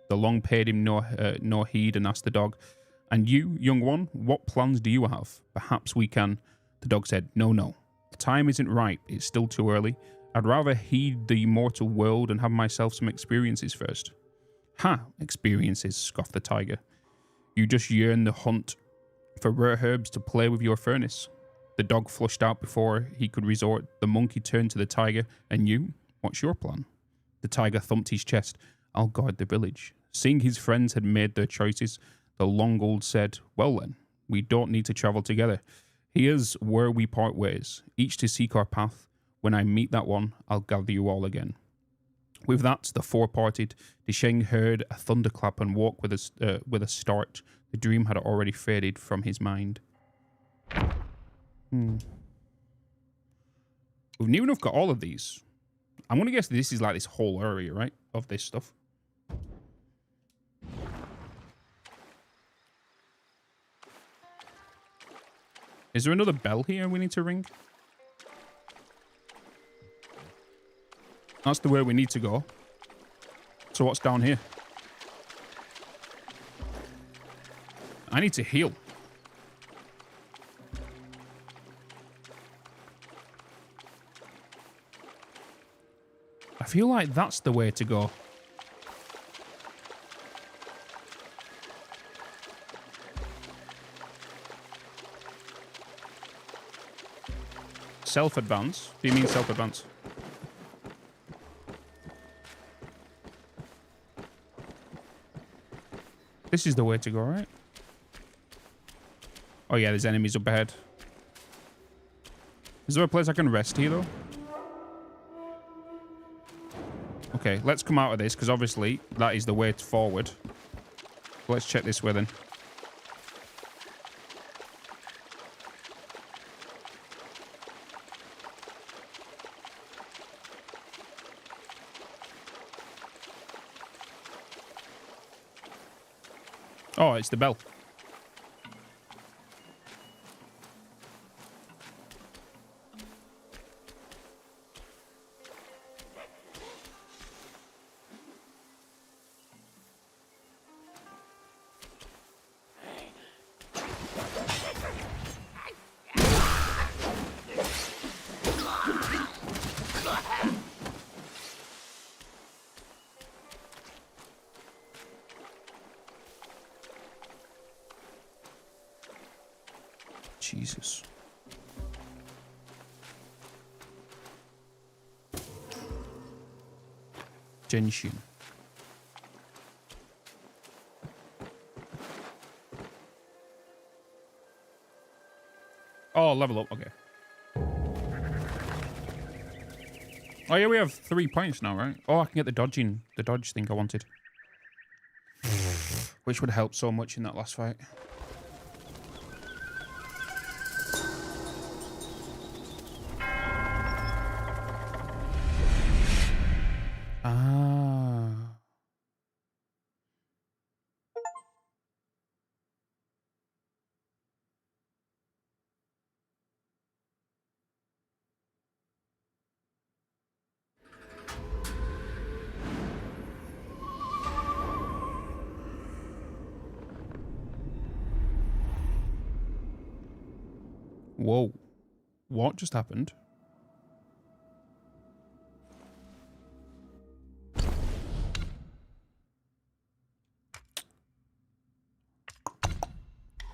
The long paid him no heed and asked the dog, and you, young one, what plans do you have? Perhaps we can. The dog said, no. The time isn't right. It's still too early. I'd rather heed the mortal world and have myself some experiences first. Ha! Experiences, scoffed the tiger. You just yearn the hunt for rare herbs to play with your furnace. The dog flushed out before he could resort. The monkey turned to the tiger. And you? What's your plan? The tiger thumped his chest. I'll guard the village. Seeing his friends had made their choices, the long old said, well then, we don't need to travel together. Here's where we part ways, each to seek our path. When I meet that one, I'll gather you all again. With that, the 4 parted. Desheng heard a thunderclap and woke with a start. The dream had already faded from his mind. We've near enough got all of these. I'm going to guess this is like this whole area, right? Of this stuff. Is there another bell here we need to ring? That's the way we need to go. So what's down here? I need to heal. I feel like that's the way to go. Self-advance? Do you mean self-advance? This is the way to go, right? Oh yeah, there's enemies up ahead. Is there a place I can rest here, though? Okay, let's come out of this, because obviously that is the way forward. let's check this way then. Oh, it's the bell. Jesus. Genshin. Oh, level up. Okay. Oh, yeah, we have 3 points now, right? Oh, I can get the dodge thing I wanted. Which would help so much in that last fight. Whoa. What just happened?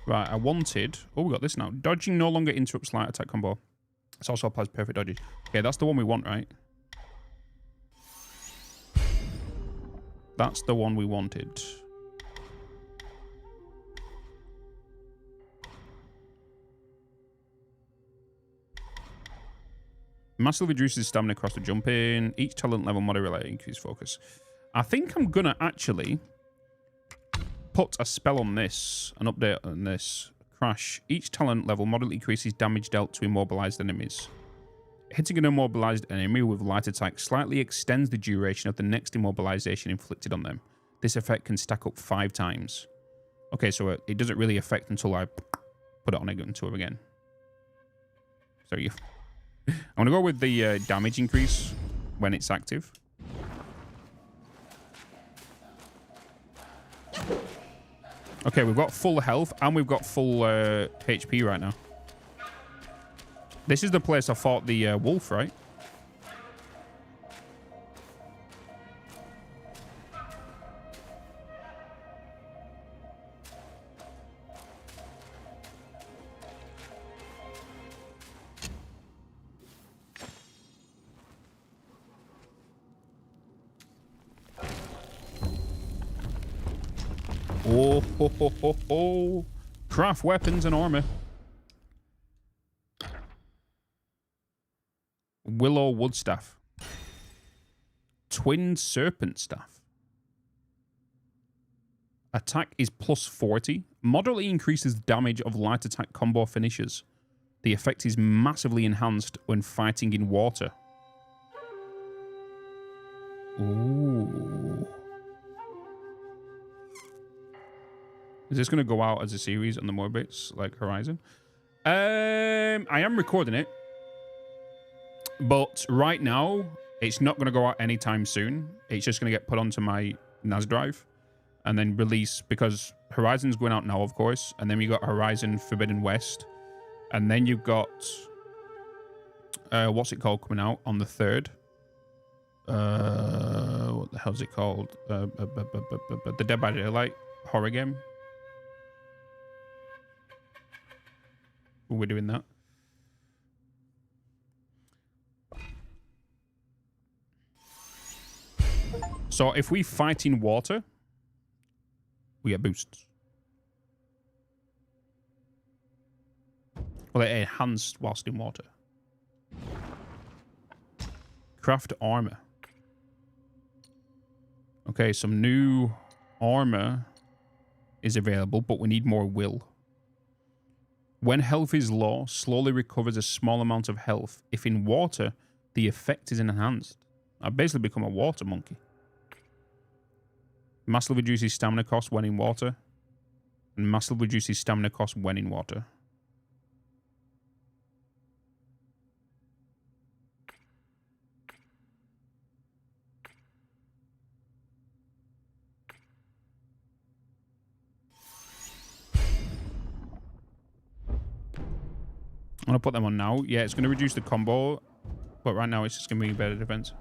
Right, I wanted... Oh, we got this now. Dodging no longer interrupts light attack combo. This also applies perfect dodges. Okay, that's the one we want, right? That's the one we wanted. Massively reduces stamina across the jump in. Each talent level moderately increases focus. I think I'm gonna actually put a spell on this, an update on this. Crash. Each talent level moderately increases damage dealt to immobilized enemies. Hitting an immobilized enemy with light attack slightly extends the duration of the next immobilization inflicted on them. This effect can stack up 5 times. Okay, so it doesn't really affect until I put it on again. So you... I'm going to go with the damage increase when it's active. Okay, we've got full health and we've got full HP right now. This is the place I fought the wolf, right? Oh, ho, ho, ho, ho. Craft weapons and armor. Willow wood staff. Twin serpent staff. Attack is plus 40. Moderately increases damage of light attack combo finishes. The effect is massively enhanced when fighting in water. Ooh. Is this going to go out as a series on the more bits, like Horizon? I am recording it. But right now, it's not going to go out anytime soon. It's just going to get put onto my NAS drive and then release, because Horizon's going out now, of course. And then we got Horizon Forbidden West. And then you've got, what's it called, coming out on the 3rd. What the hell's it called? The Dead by Daylight horror game. We're doing that. So if we fight in water, we get boosts. Well, they're enhanced whilst in water. Craft armor. Okay, some new armor is available, but we need more will. When health is low, slowly recovers a small amount of health. If in water, the effect is enhanced. I've basically become a water monkey. Massively reduces stamina cost when in water. And massively reduces stamina cost when in water. I'm going to put them on now. Yeah, it's going to reduce the combo. But right now, it's just going to be better defense.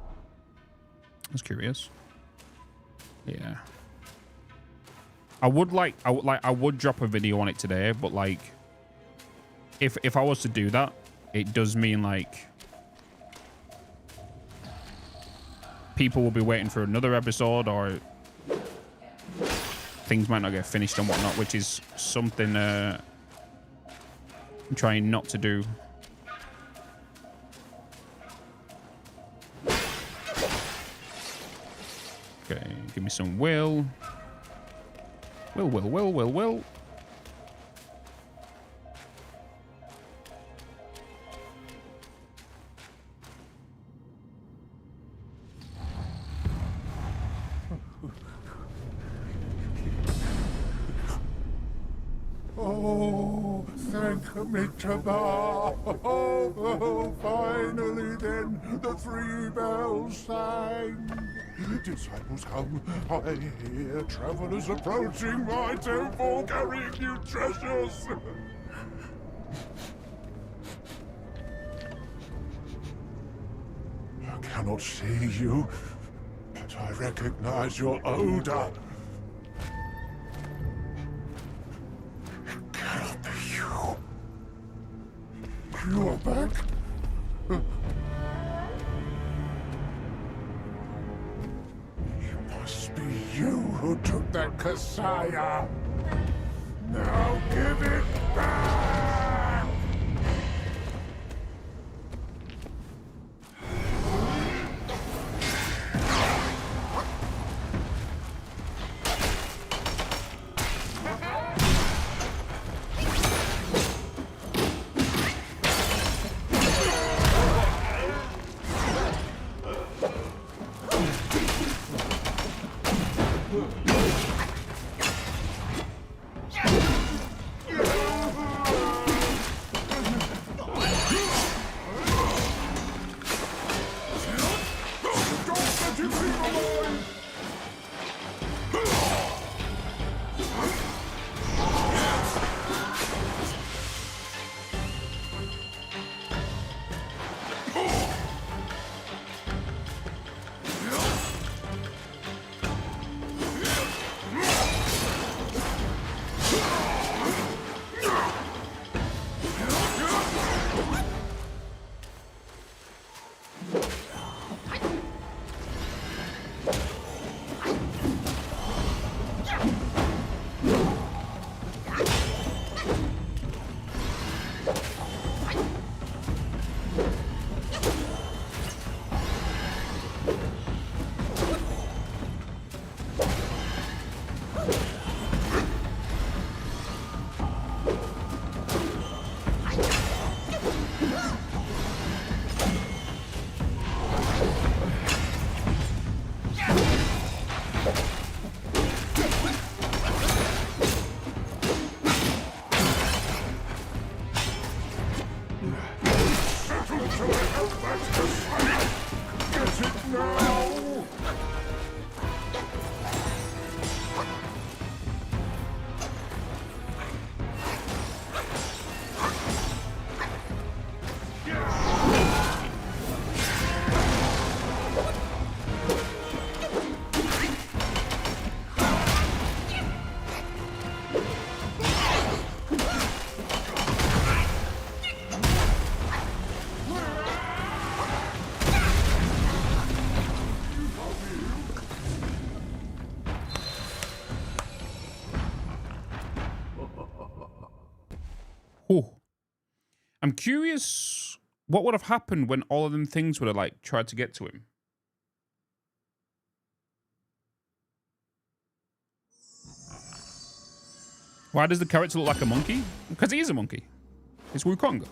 That's curious. Yeah. I would drop a video on it today, but like, if I was to do that, it does mean like people will be waiting for another episode, or things might not get finished and whatnot, which is something I'm trying not to do. Okay, give me some will. Will. Oh, thank Amitabha. Oh, finally then, the 3 bells sang. Disciples come, I hear travelers approaching my temple carrying new treasures. I cannot see you, but I recognize your odor. It cannot be you. You are back? You who took that Kasaya. Now give it back! I'm curious what would have happened when all of them things would have like tried to get to him. Why does the character look like a monkey? Because he is a monkey. It's Wukong.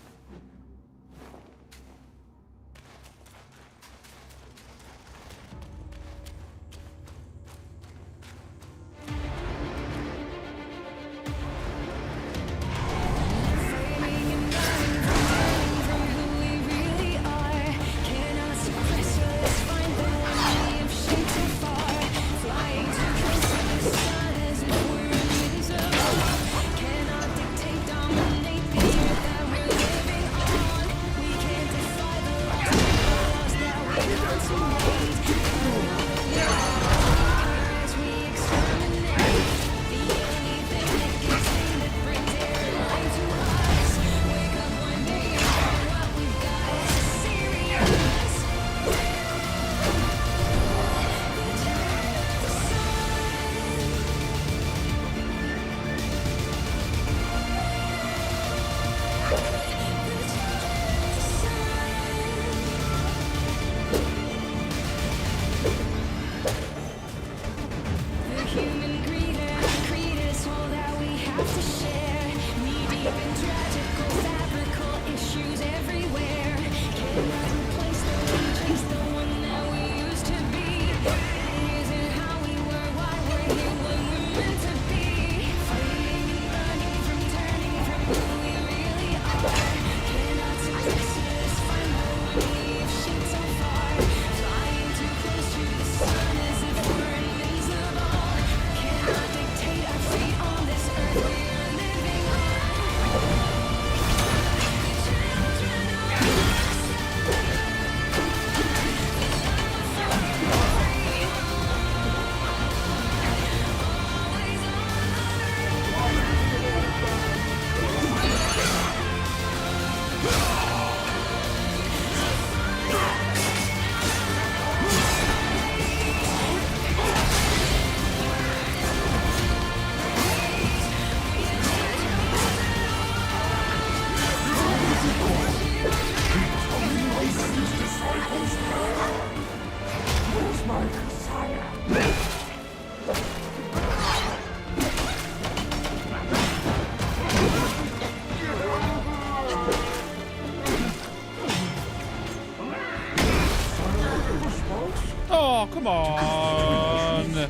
Oh, come on.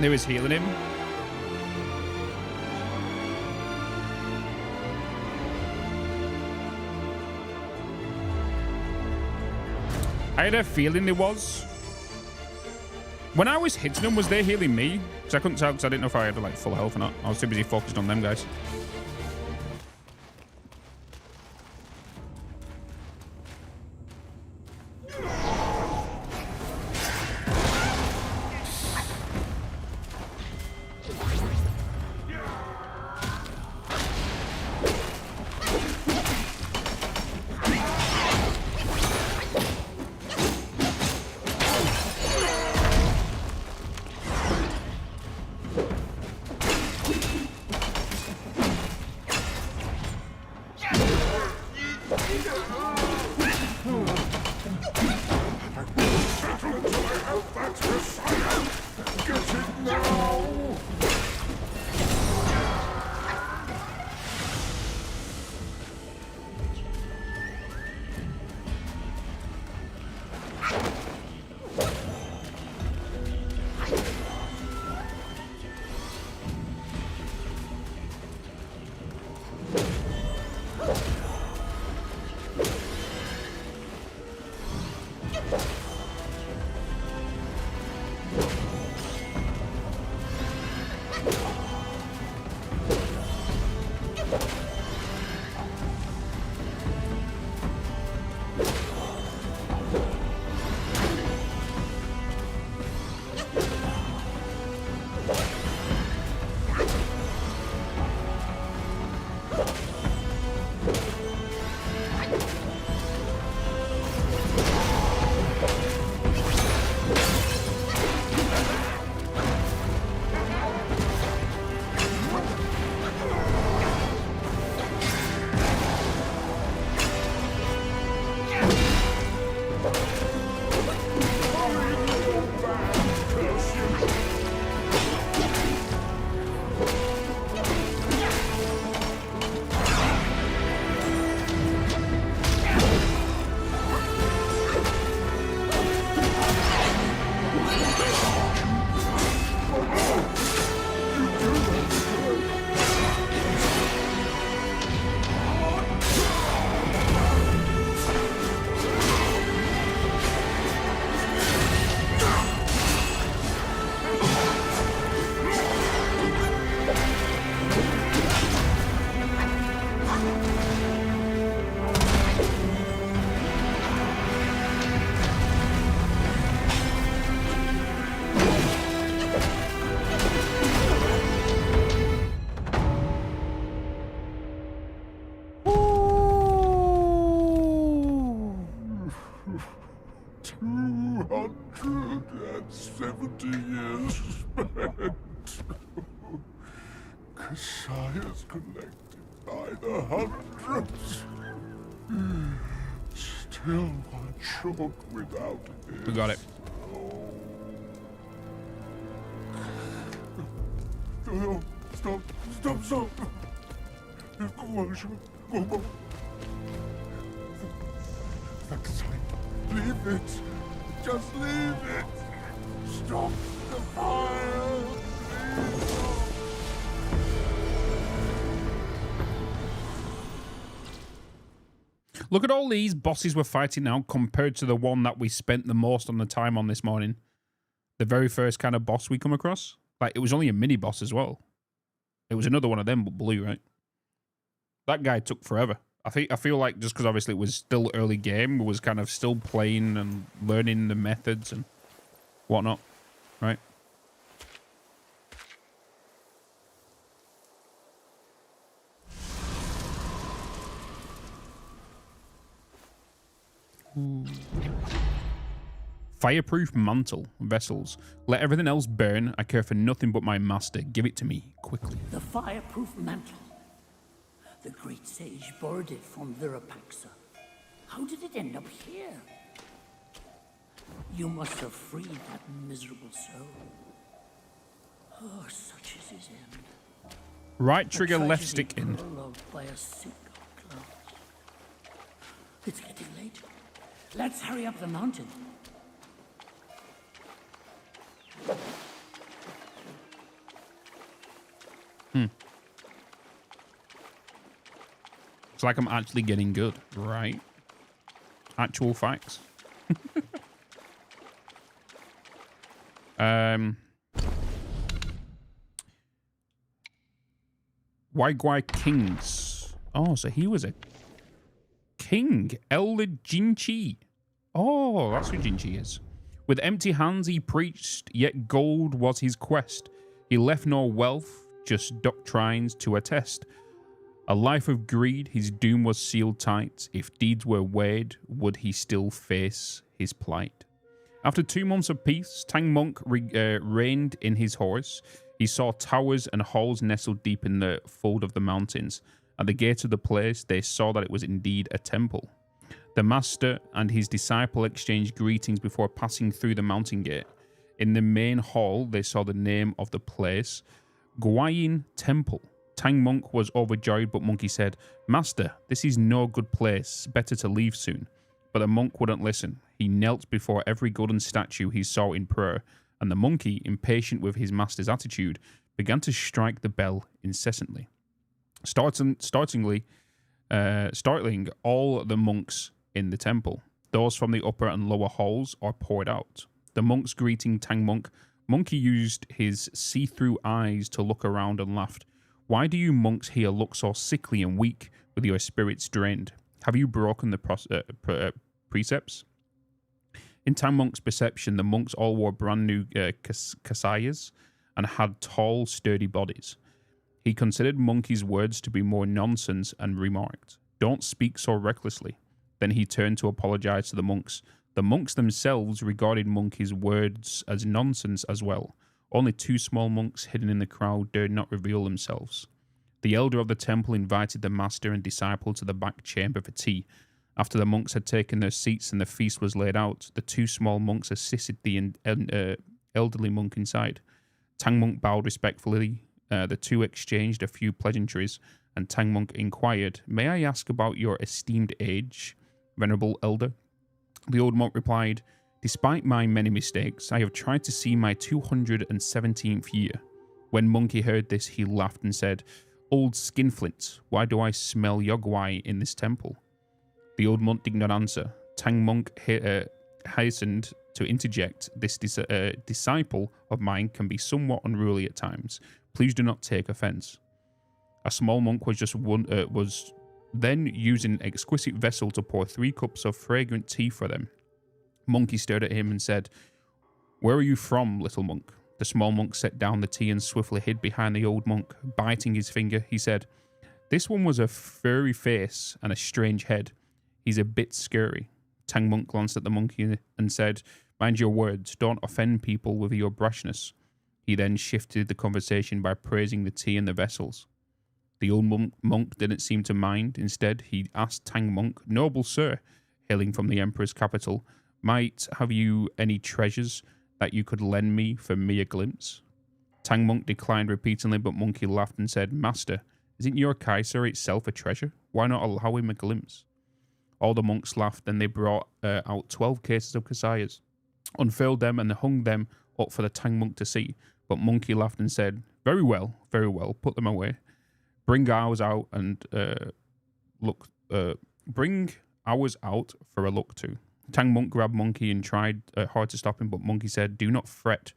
They was healing him. I had a feeling there was. When I was hitting them, was they healing me? Because I couldn't tell because I didn't know if I had like full health or not. I was too busy focused on them guys. 20 years spent. Cassius collected by the hundreds. Still one short without it. We got it. No, stop. Go. Leave it. Just leave it. Stop the fire. Look at all these bosses we're fighting now compared to the one that we spent the most on the time on this morning. The very first kind of boss we come across. Like, it was only a mini boss as well. It was another one of them, but blue, right? That guy took forever. I feel like just because obviously it was still early game, we was kind of still playing and learning the methods and whatnot, right? Ooh. Fireproof mantle vessels. Let everything else burn. I care for nothing but my master. Give it to me quickly. The fireproof mantle. The great sage borrowed it from Virapaxa. How did it end up here? You must have freed that miserable soul. Oh, such is his end. Right trigger, left stick in. By a single cloud. It's getting late. Let's hurry up the mountain. It's like I'm actually getting good, right? Actual facts. Waigwai Kings. Oh, so he was a king. Elder Jinchi. Oh, that's who Jinchi is. With empty hands he preached, yet gold was his quest. He left no wealth, just doctrines to attest. A life of greed, his doom was sealed tight. If deeds were weighed, would he still face his plight? After 2 months of peace, Tang Monk reigned in his horse. He saw towers and halls nestled deep in the fold of the mountains. At the gate of the place, they saw that it was indeed a temple. The master and his disciple exchanged greetings before passing through the mountain gate. In the main hall, they saw the name of the place, Guayin Temple. Tang Monk was overjoyed, but Monkey said, "Master, this is no good place. Better to leave soon." But the monk wouldn't listen. He knelt before every golden statue he saw in prayer, and the monkey, impatient with his master's attitude, began to strike the bell incessantly. Startling all the monks in the temple. Those from the upper and lower halls are poured out. The monks greeting Tang Monk. Monkey used his see-through eyes to look around and laughed. "Why do you monks here look so sickly and weak with your spirits drained? Have you broken the precepts?" In Tang Monk's perception, the monks all wore brand new kasayas and had tall, sturdy bodies. He considered Monkey's words to be more nonsense and remarked, "Don't speak so recklessly." Then he turned to apologize to the monks. The monks themselves regarded Monkey's words as nonsense as well. Only 2 small monks hidden in the crowd dared not reveal themselves. The elder of the temple invited the master and disciple to the back chamber for tea. After the monks had taken their seats and the feast was laid out, the 2 small monks assisted the elderly monk inside. Tang Monk bowed respectfully. The 2 exchanged a few pleasantries, and Tang Monk inquired, "May I ask about your esteemed age, venerable elder?" The old monk replied, "Despite my many mistakes, I have tried to see my 217th year." When Monkey heard this, he laughed and said, "Old skinflint, why do I smell yogwai in this temple?" The old monk did not answer. Tang Monk hastened to interject, "This disciple of mine can be somewhat unruly at times. Please do not take offense." A small monk was then using an exquisite vessel to pour 3 cups of fragrant tea for them. Monkey stared at him and said, "Where are you from, little monk?" The small monk set down the tea and swiftly hid behind the old monk. Biting his finger, he said, "This one was a furry face and a strange head. He's a bit scary." Tang Monk glanced at the monkey and said, Mind your words. Don't offend people with your brashness. He then shifted the conversation by praising the tea and the vessels. The old monk didn't seem to mind. Instead, he asked Tang Monk, "Noble sir, hailing from the Emperor's capital, might have you any treasures that you could lend me for mere glimpse?" Tang Monk declined repeatedly, but Monkey laughed and said, "Master, isn't your Kaiser itself a treasure? Why not allow him a glimpse?" All the monks laughed, and they brought out 12 cases of Corsairs, unfurled them, and hung them up for the Tang Monk to see. But Monkey laughed and said, very well, put them away. Bring ours out and bring ours out for a look to." Tang Monk grabbed Monkey and tried hard to stop him, but Monkey said, do not fret.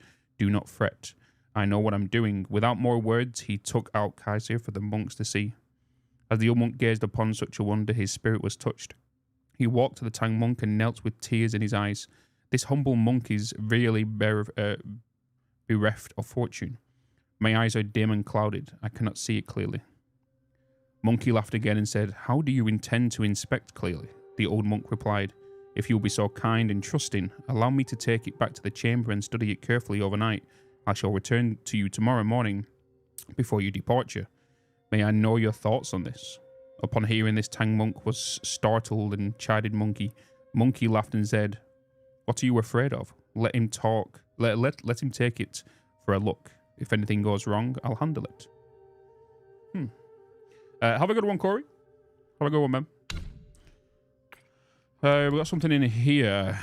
I know what I'm doing." Without more words, he took out Kaiser for the monks to see. As the old monk gazed upon such a wonder, his spirit was touched. He walked to the Tang Monk and knelt with tears in his eyes. This humble monk is really bereft of fortune. My eyes are dim and clouded. I cannot see it clearly. Monkey laughed again and said, "How do you intend to inspect clearly?" The old monk replied, "If you'll be so kind and trusting, allow me to take it back to the chamber and study it carefully overnight. I shall return to you tomorrow morning before your departure. May I know your thoughts on this?" Upon hearing this, Tang Monk was startled and chided Monkey. Monkey laughed and said, "What are you afraid of? Let him talk. Let him take it for a look. If anything goes wrong, I'll handle it." Have a good one, Corey. Have a good one, man. We got something in here.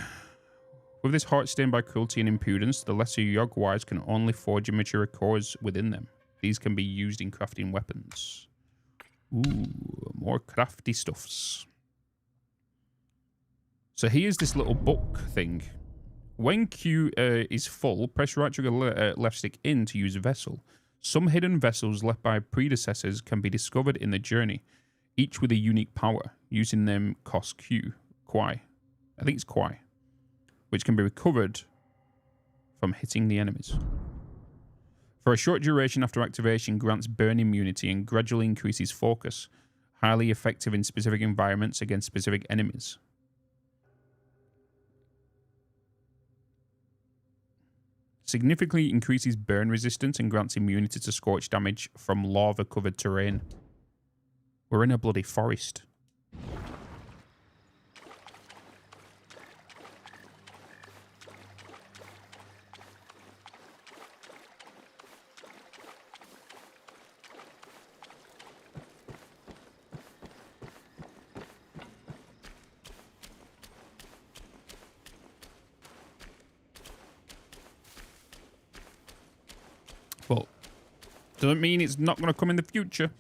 With this heart stained by cruelty and impudence, the lesser Yogwires can only forge immature cores within them. These can be used in crafting weapons. Ooh, more crafty stuffs. So here's this little book thing. When Q is full, press right trigger left stick in to use a vessel. Some hidden vessels left by predecessors can be discovered in the journey, each with a unique power. Using them costs Quai. I think it's Quai, which can be recovered from hitting the enemies. For a short duration after activation, grants burn immunity and gradually increases focus. Highly effective in specific environments against specific enemies. Significantly increases burn resistance and grants immunity to scorch damage from lava-covered terrain. We're in a bloody forest. But doesn't mean it's not going to come in the future.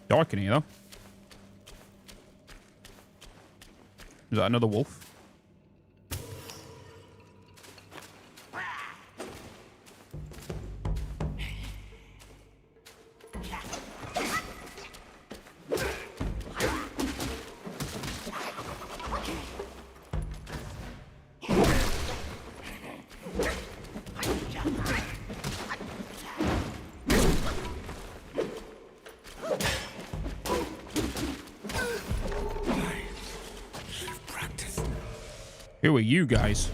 Dark in here, though. Is that another wolf? Who are you guys?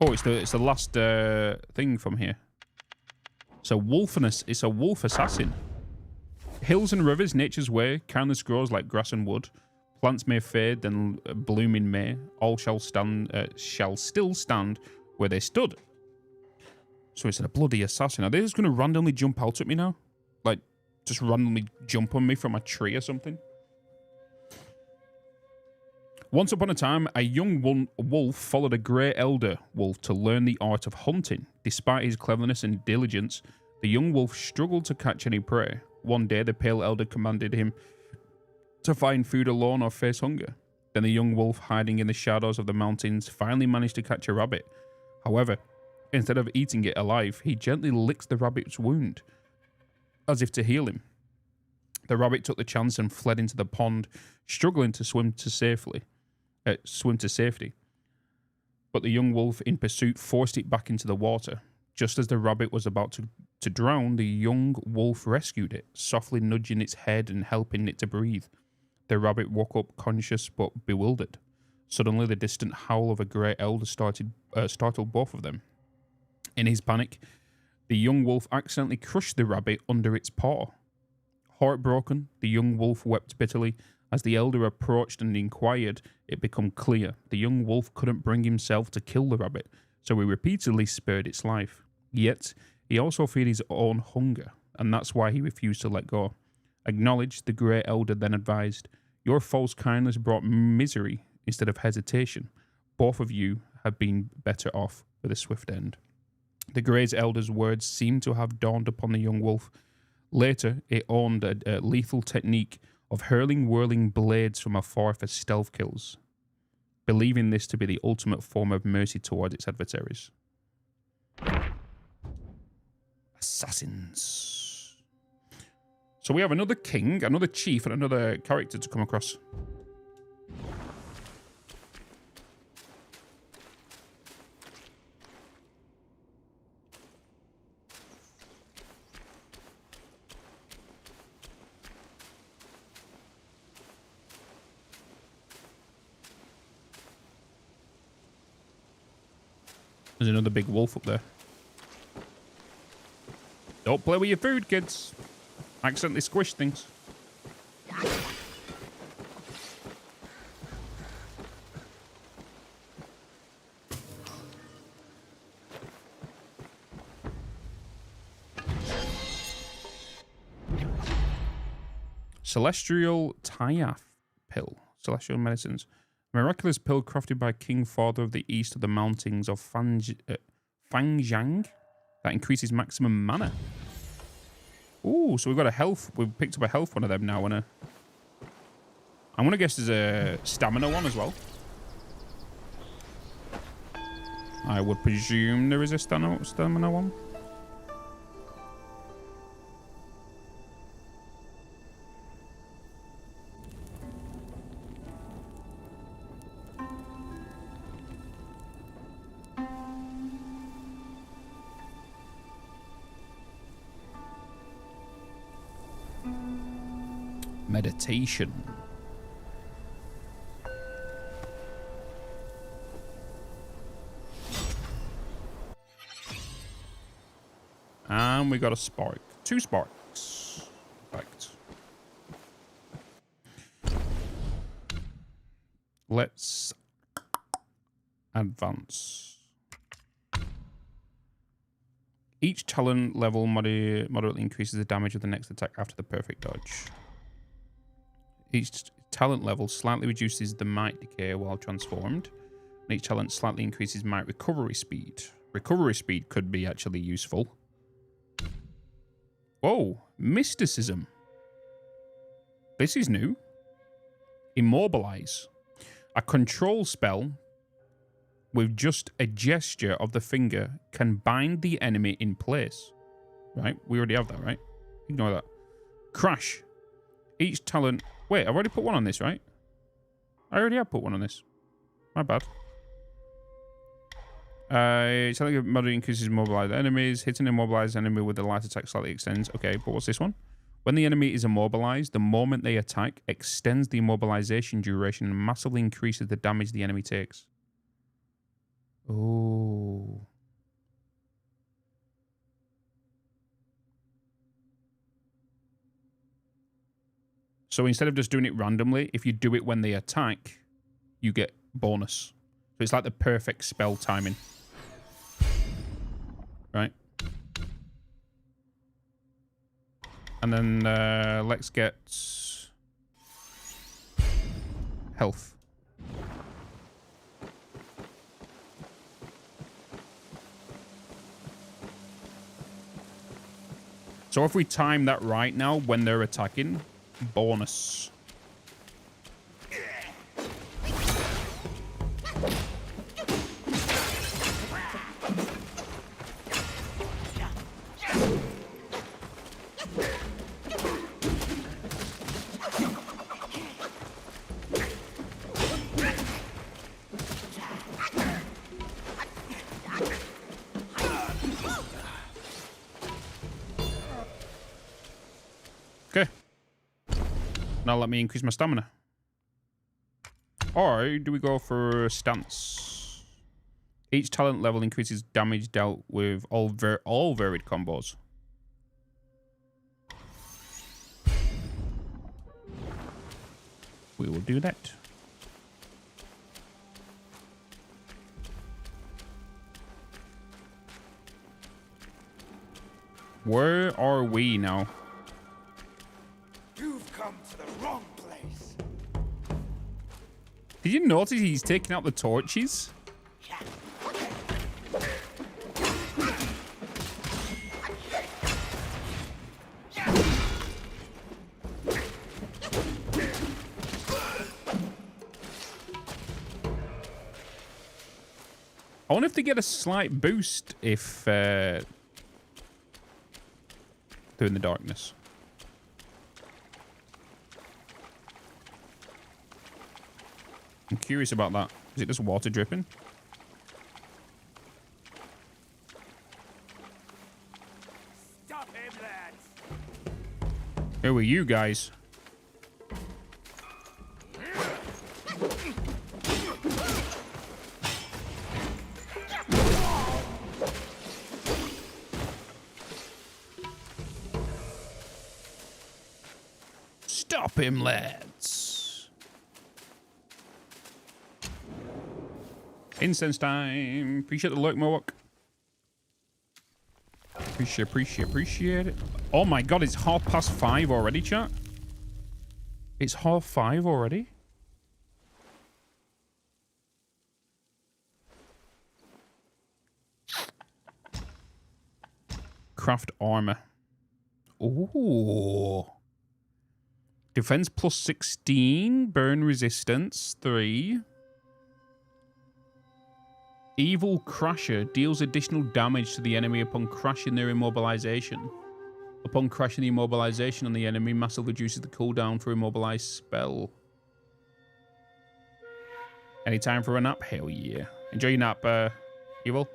Oh, it's the last thing from here. So wolfiness. It's a wolf assassin. Hills and rivers, nature's way. Countless grows like grass and wood. Plants may fade, then bloom in May. All shall still stand where they stood. So it's a bloody assassin. Are they just going to randomly jump out at me now? Like, just randomly jump on me from a tree or something? Once upon a time, a young wolf followed a grey elder wolf to learn the art of hunting. Despite his cleverness and diligence, the young wolf struggled to catch any prey. One day, the pale elder commanded him to find food alone or face hunger. Then the young wolf, hiding in the shadows of the mountains, finally managed to catch a rabbit. However, instead of eating it alive, he gently licked the rabbit's wound, as if to heal him. The rabbit took the chance and fled into the pond, struggling to swim to safety. but the young wolf in pursuit forced it back into the water. Just as the rabbit was about to drown, the young wolf rescued it, softly nudging its head and helping it to breathe. The rabbit woke up conscious but bewildered. Suddenly, the distant howl of a grey elder startled both of them. In his panic, the young wolf accidentally crushed the rabbit under its paw. Heartbroken, the young wolf wept bitterly. As the elder approached and inquired, it became clear the young wolf couldn't bring himself to kill the rabbit, so he repeatedly spared its life. Yet, he also feared his own hunger, and that's why he refused to let go. Acknowledged, the grey elder then advised, "Your false kindness brought misery instead of hesitation. Both of you have been better off with a swift end." The grey elder's words seemed to have dawned upon the young wolf. Later, it owned a lethal technique of hurling whirling blades from afar for stealth kills, believing this to be the ultimate form of mercy towards its adversaries. Assassins. So we have another king, another chief, and another character to come across. There's another big wolf up there. Don't play with your food, kids. Accidentally squish things. Celestial Tyaph pill. Celestial medicines. Miraculous pill crafted by King Father of the East of the Mountains of Fangjiang that increases maximum mana. Ooh, so we've got a health. We've picked up a health one of them now. I'm gonna guess there's a stamina one as well. I would presume there is a stamina one. Meditation. And we got a spark. 2 sparks. Perfect. Let's advance. Each talent level moderately increases the damage of the next attack after the perfect dodge. Each talent level slightly reduces the might decay while transformed. And each talent slightly increases might recovery speed. Recovery speed could be actually useful. Whoa, mysticism. This is new. Immobilize. A control spell with just a gesture of the finger can bind the enemy in place. Right? We already have that, right? Ignore that. Crash. Each talent... Wait, I've already put one on this, right? I already have put one on this. My bad. Something of moderate increases immobilized enemies. Hitting an immobilized enemy with a light attack slightly extends. Okay, but what's this one? When the enemy is immobilized, the moment they attack extends the immobilization duration and massively increases the damage the enemy takes. Oh. So instead of just doing it randomly, if you do it when they attack, you get bonus. So it's like the perfect spell timing. Right? And then let's get health. So if we time that right now when they're attacking, bonus. Now let me increase my stamina. Or do we go for stance? Each talent level increases damage dealt with all varied combos. We will do that. Where are we now? You've come to the wrong place. Did you notice he's taking out the torches? I wonder if they get a slight boost if they're in the darkness. I'm curious about that. Is it just water dripping? Stop him, lads. Who are you guys? Stop him, lads. Incense time. Appreciate the lurk, Mohawk. Appreciate it. Oh my god, it's 5:30 already, chat. It's 5:30 already. Craft armor. Ooh. Defense plus 16. Burn resistance 3. Evil Crasher deals additional damage to the enemy upon crashing their immobilization. Upon crashing the immobilization on the enemy, massively reduces the cooldown for immobilized spell. Any time for a nap? Hell yeah. Enjoy your nap, Evil.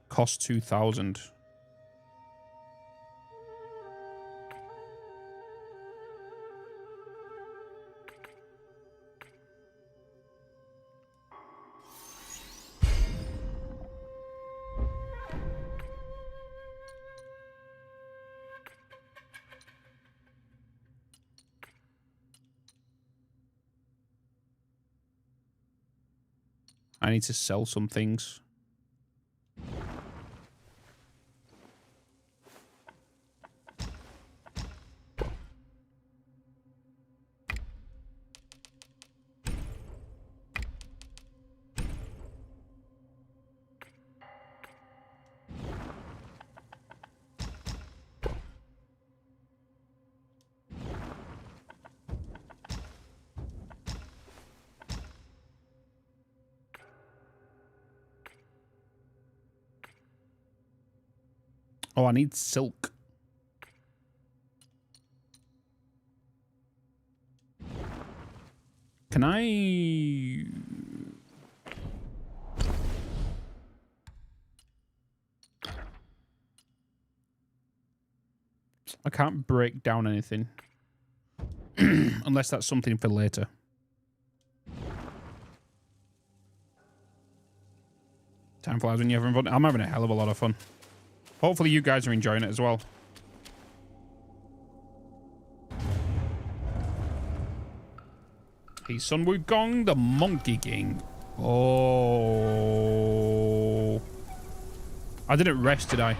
Cost 2,000. I need to sell some things. Oh, I need silk. Can I... I can't break down anything. Unless that's something for later. Time flies when you're having fun. I'm having a hell of a lot of fun. Hopefully you guys are enjoying it as well. He's Sun Wukong, the Monkey King. Oh. I didn't rest, did I?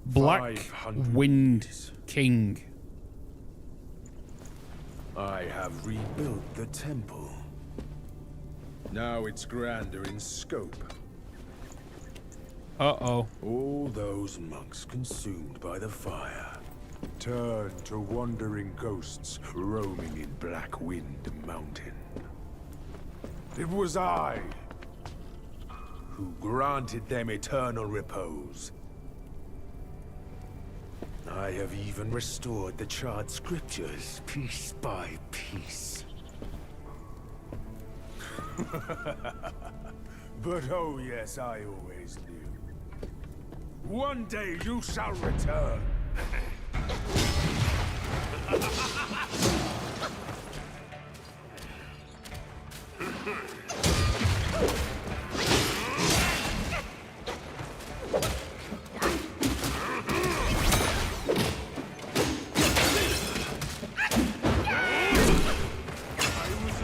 Black Wind King. I have rebuilt the temple. Now it's grander in scope. Uh-oh. All those monks consumed by the fire turned to wandering ghosts roaming in Black Wind Mountain. It was I who granted them eternal repose. I have even restored the charred scriptures piece by piece. But oh yes, I always knew. One day you shall return.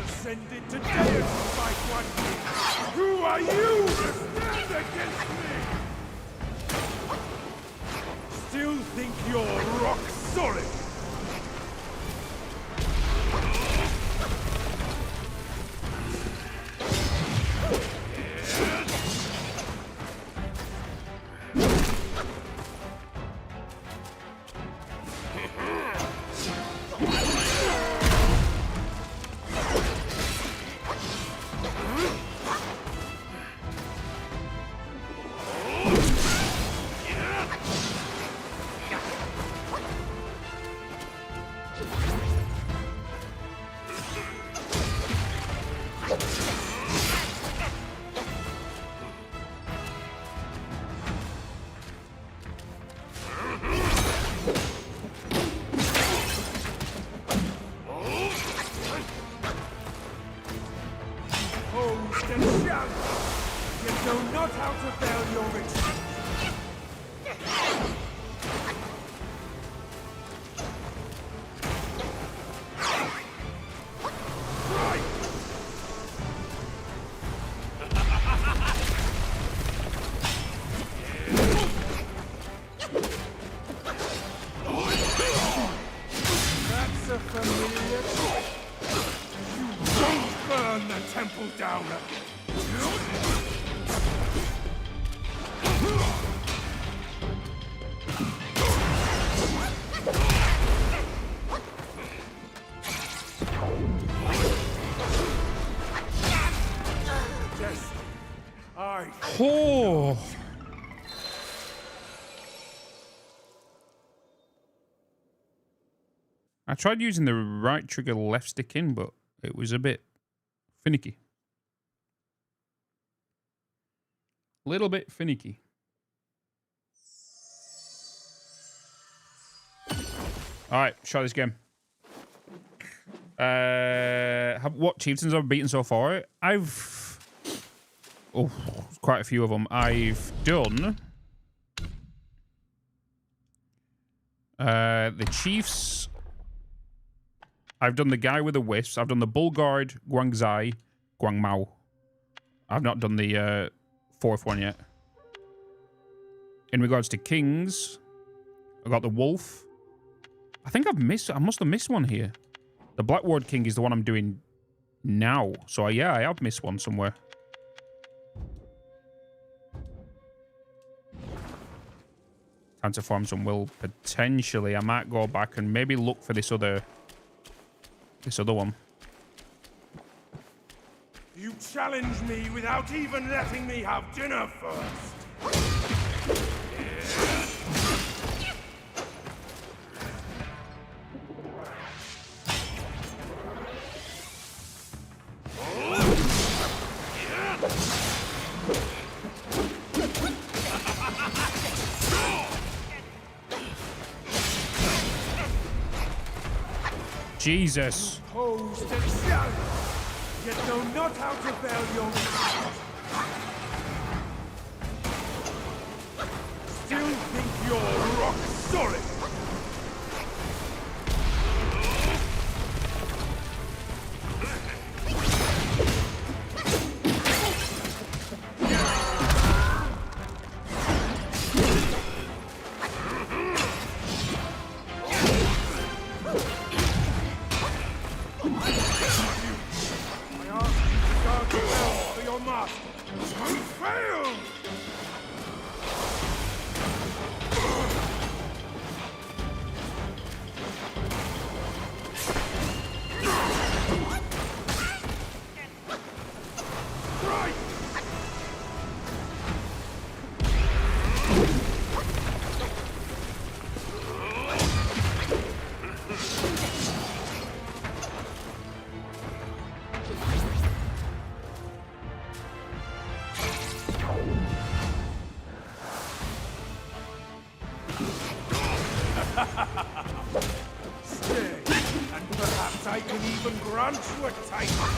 Ascended to deify one. Who are you to stand against me? Still think you're rock solid? Oh. I tried using the right trigger left stick in, but it was a bit finicky. A little bit finicky. Alright, try this game. What chieftains I've beaten so far? Oh, quite a few of them. I've done the chiefs. I've done the guy with the wisps. I've done the bull guard, Guangzai, Guangmao. I've not done the fourth one yet. In regards to kings, I got the wolf. I think I must have missed one here. The Black Ward King is the one I'm doing now. So yeah, I have missed one somewhere. Time to farm some will. Potentially, I might go back and maybe look for this other one. You challenge me without even letting me have dinner first. Jesus. Posed and challenge, yet know not how to bear your resistance. Still think you're rock solid. Stay, and perhaps I can even grant you a title.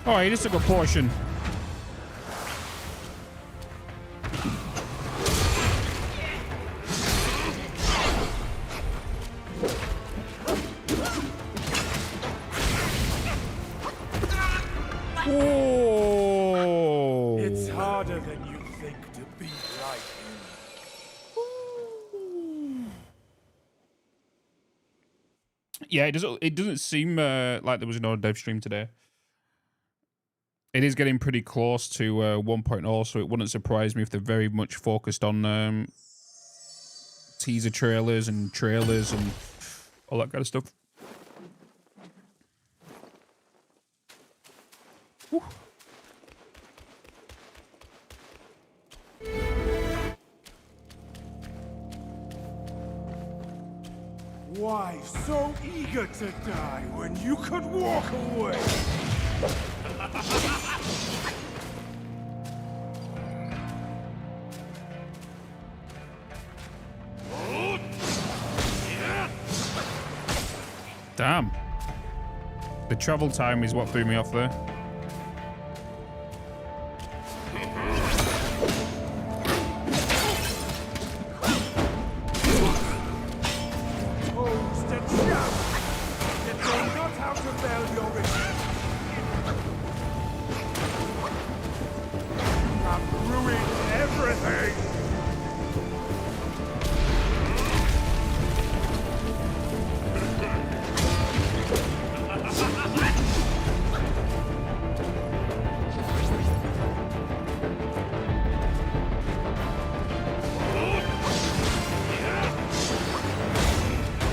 Oh, he just took a portion. Oh! It's harder than you think to be like him. Yeah, it doesn't seem like there was no dev stream today. It is getting pretty close to 1.0, so it wouldn't surprise me if they're very much focused on teaser trailers and all that kind of stuff. Whew. Why so eager to die when you could walk away? Damn. The travel time is what threw me off there.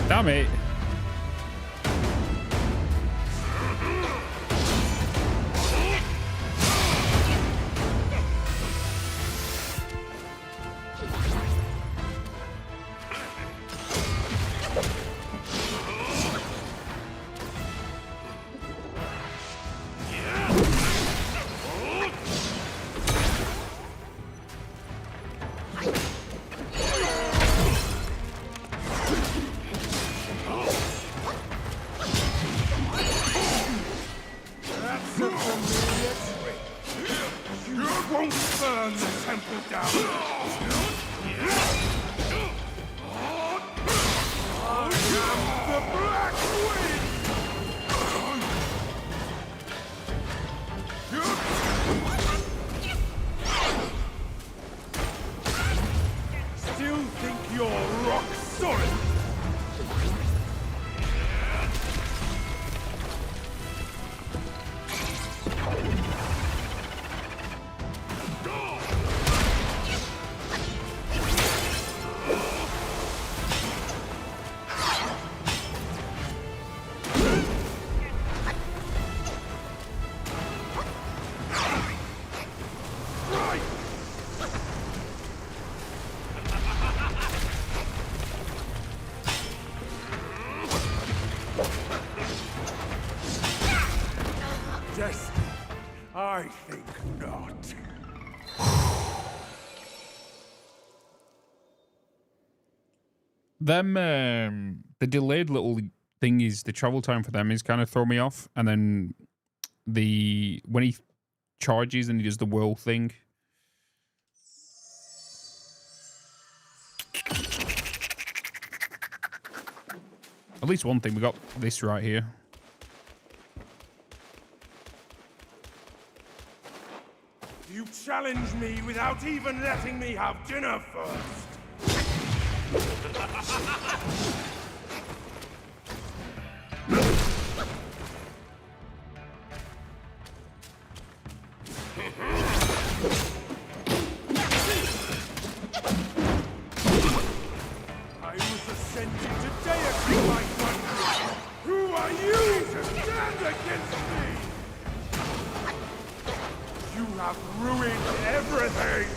Damn it. I think not. Them, the delayed little thingies, the travel time for them is kind of throw me off. And then when he charges and he does the whirl thing. At least one thing, we got this right here. You challenge me without even letting me have dinner first. sent you today, my friend. Who are you to stand against me? You have ruined everything.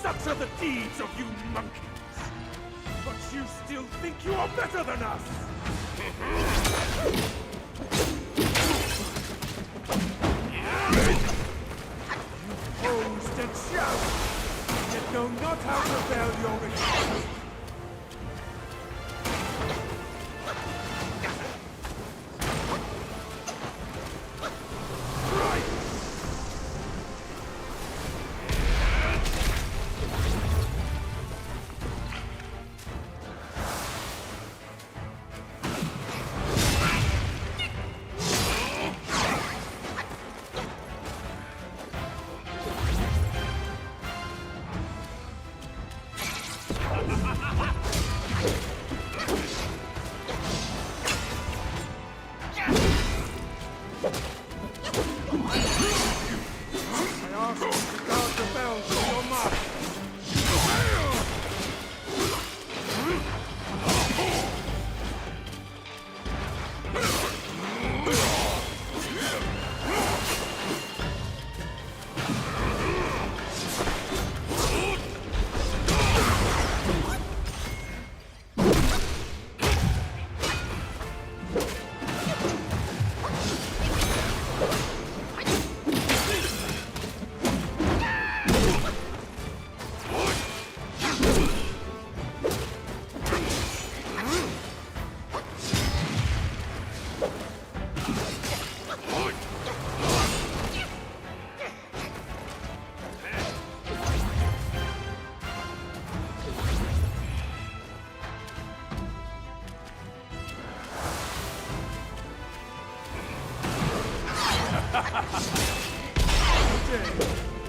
Such are the deeds of you monkeys. But you still think you are better than us. You posed and shout, yet know not how to veil your retreat.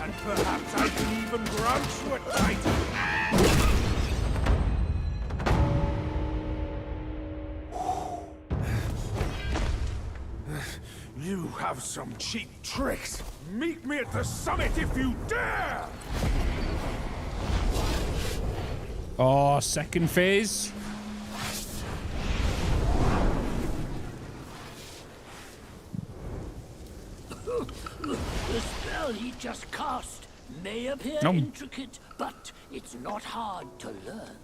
And perhaps I can even grant you a title. You have some cheap tricks. Meet me at the summit if you dare! Oh, second phase. The spell he just cast may appear intricate, but it's not hard to learn.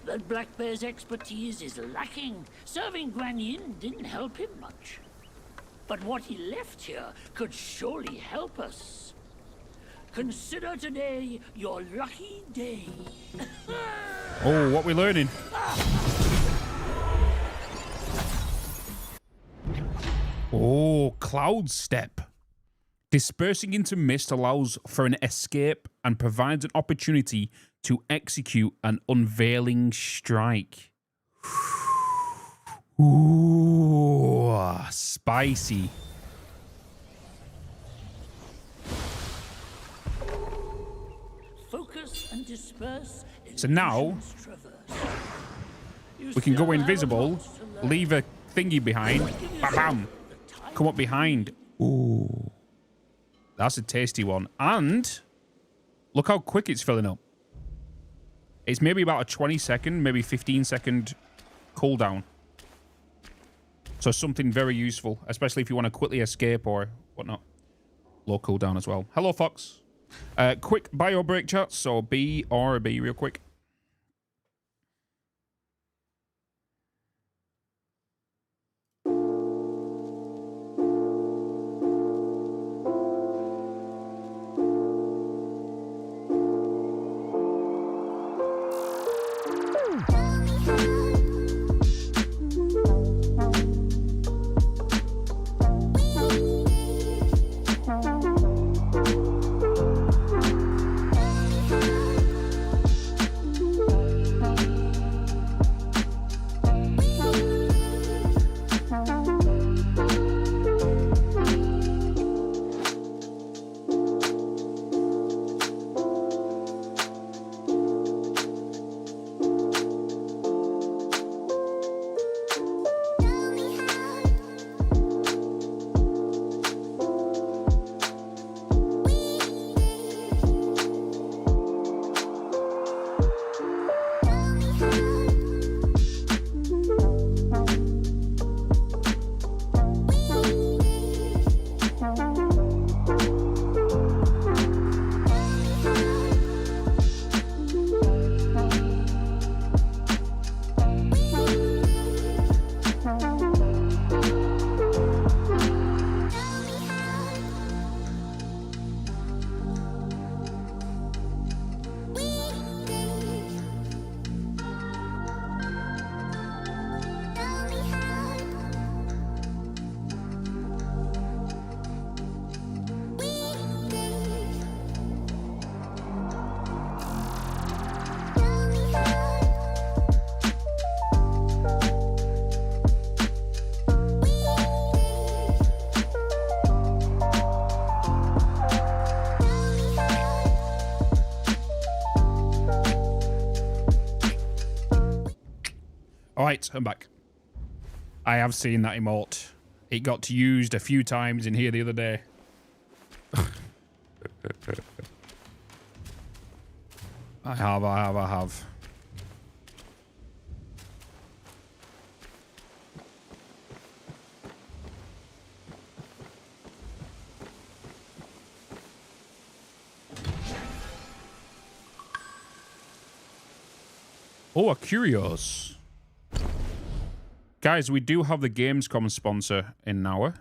That Black Bear's expertise is lacking. Serving Guan Yin didn't help him much. But what he left here could surely help us. Consider today your lucky day. Oh, what we learning? Oh, Cloud Step. Dispersing into mist allows for an escape and provides an opportunity to execute an unveiling strike. Ooh, spicy. Focus and disperse. So now we can go invisible, leave a thingy behind, bam, come up behind. Ooh, that's a tasty one. And look how quick it's filling up. It's maybe about a 20-second, maybe 15-second cooldown. So something very useful, especially if you want to quickly escape or whatnot. Low cooldown as well. Hello, Fox. Quick bio break, chat. So BRB real quick. Alright, I'm back. I have seen that emote. It got used a few times in here the other day. I have. Oh, a Curios. Guys, we do have the Gamescom sponsor in now,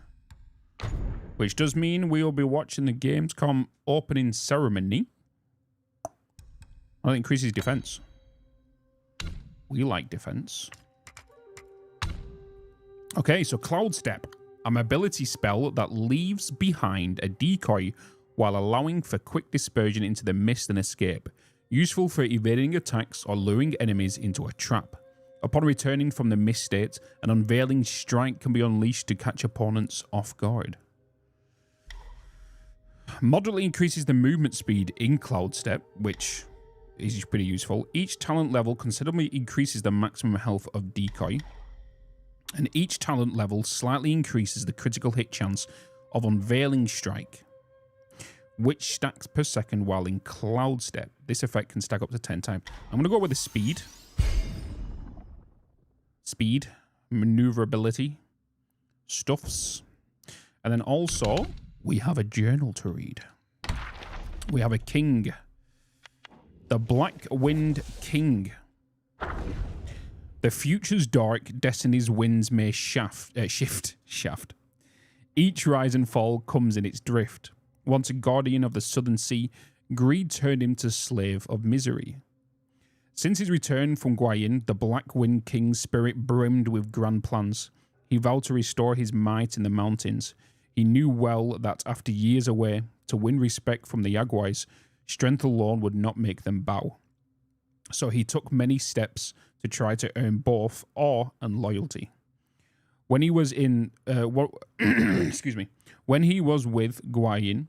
which does mean we will be watching the Gamescom opening ceremony. That increases defense. We like defense. Okay, so Cloud Step, a mobility spell that leaves behind a decoy while allowing for quick dispersion into the mist and escape. Useful for evading attacks or luring enemies into a trap. Upon returning from the mist state, an unveiling strike can be unleashed to catch opponents off guard. Moderately increases the movement speed in Cloud Step, which is pretty useful. Each talent level considerably increases the maximum health of Decoy. And each talent level slightly increases the critical hit chance of Unveiling Strike, which stacks per second while in Cloud Step. This effect can stack up to 10 times. I'm going to go with the speed. Speed, maneuverability, stuffs. And then also, we have a journal to read. We have a king. The Black Wind King. The future's dark, destiny's winds may shift. Each rise and fall comes in its drift. Once a guardian of the southern sea, greed turned him to slave of misery. Since his return from Guayin, the Black Wind King's spirit brimmed with grand plans. He vowed to restore his might in the mountains. He knew well that after years away, to win respect from the Yaguais, strength alone would not make them bow. So he took many steps to try to earn both awe and loyalty. When he was in, when he was with Guayin,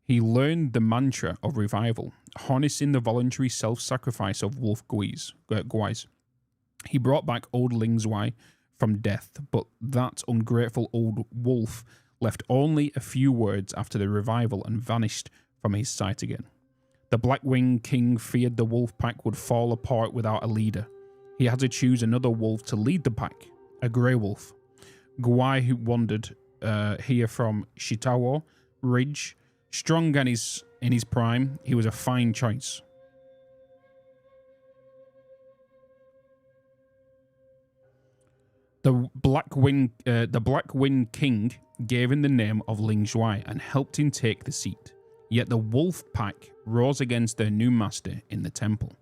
he learned the mantra of revival, harnessing the voluntary self-sacrifice of Wolf Guise. He brought back old Ling Zhuai from death, but that ungrateful old wolf left only a few words after the revival and vanished from his sight again. The Blackwing King feared the wolf pack would fall apart without a leader. He had to choose another wolf to lead the pack, a grey wolf. Guai, who wandered here from Shitawo Ridge, strong and in his prime, he was a fine choice. The Black Wind King gave him the name of Ling Zhuai and helped him take the seat. Yet the wolf pack rose against their new master in the temple,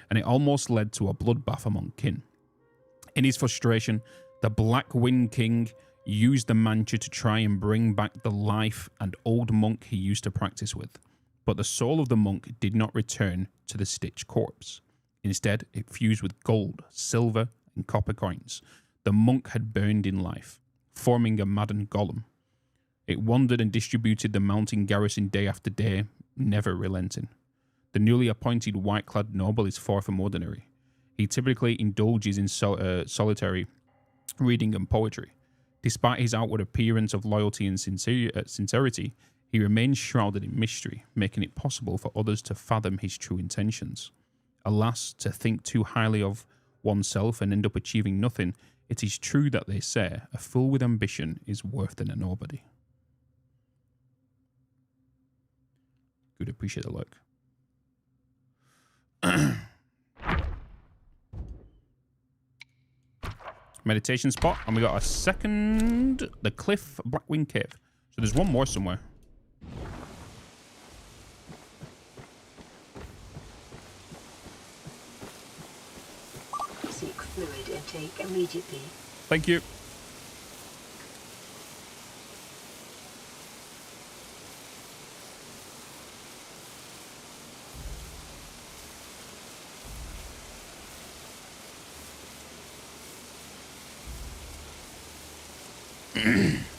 and it almost led to a bloodbath among kin. In his frustration, the Black Wind King used the mantra to try and bring back the life and old monk he used to practice with, but the soul of the monk did not return to the stitched corpse. Instead, it fused with gold, silver, and copper coins the monk had burned in life, forming a maddened golem. It wandered and distributed the mountain garrison day after day, never relenting. The newly appointed white-clad noble is far from ordinary. He typically indulges in solitary reading and poetry. Despite his outward appearance of loyalty and sincerity, he remains shrouded in mystery, making it possible for others to fathom his true intentions. Alas, to think too highly of oneself and end up achieving nothing, it is true that they say, a fool with ambition is worse than a nobody. Good, appreciate the look. Meditation spot, and we got a second, the Cliff Blackwing Cave. So there's one more somewhere. Seek fluid intake immediately. Thank you.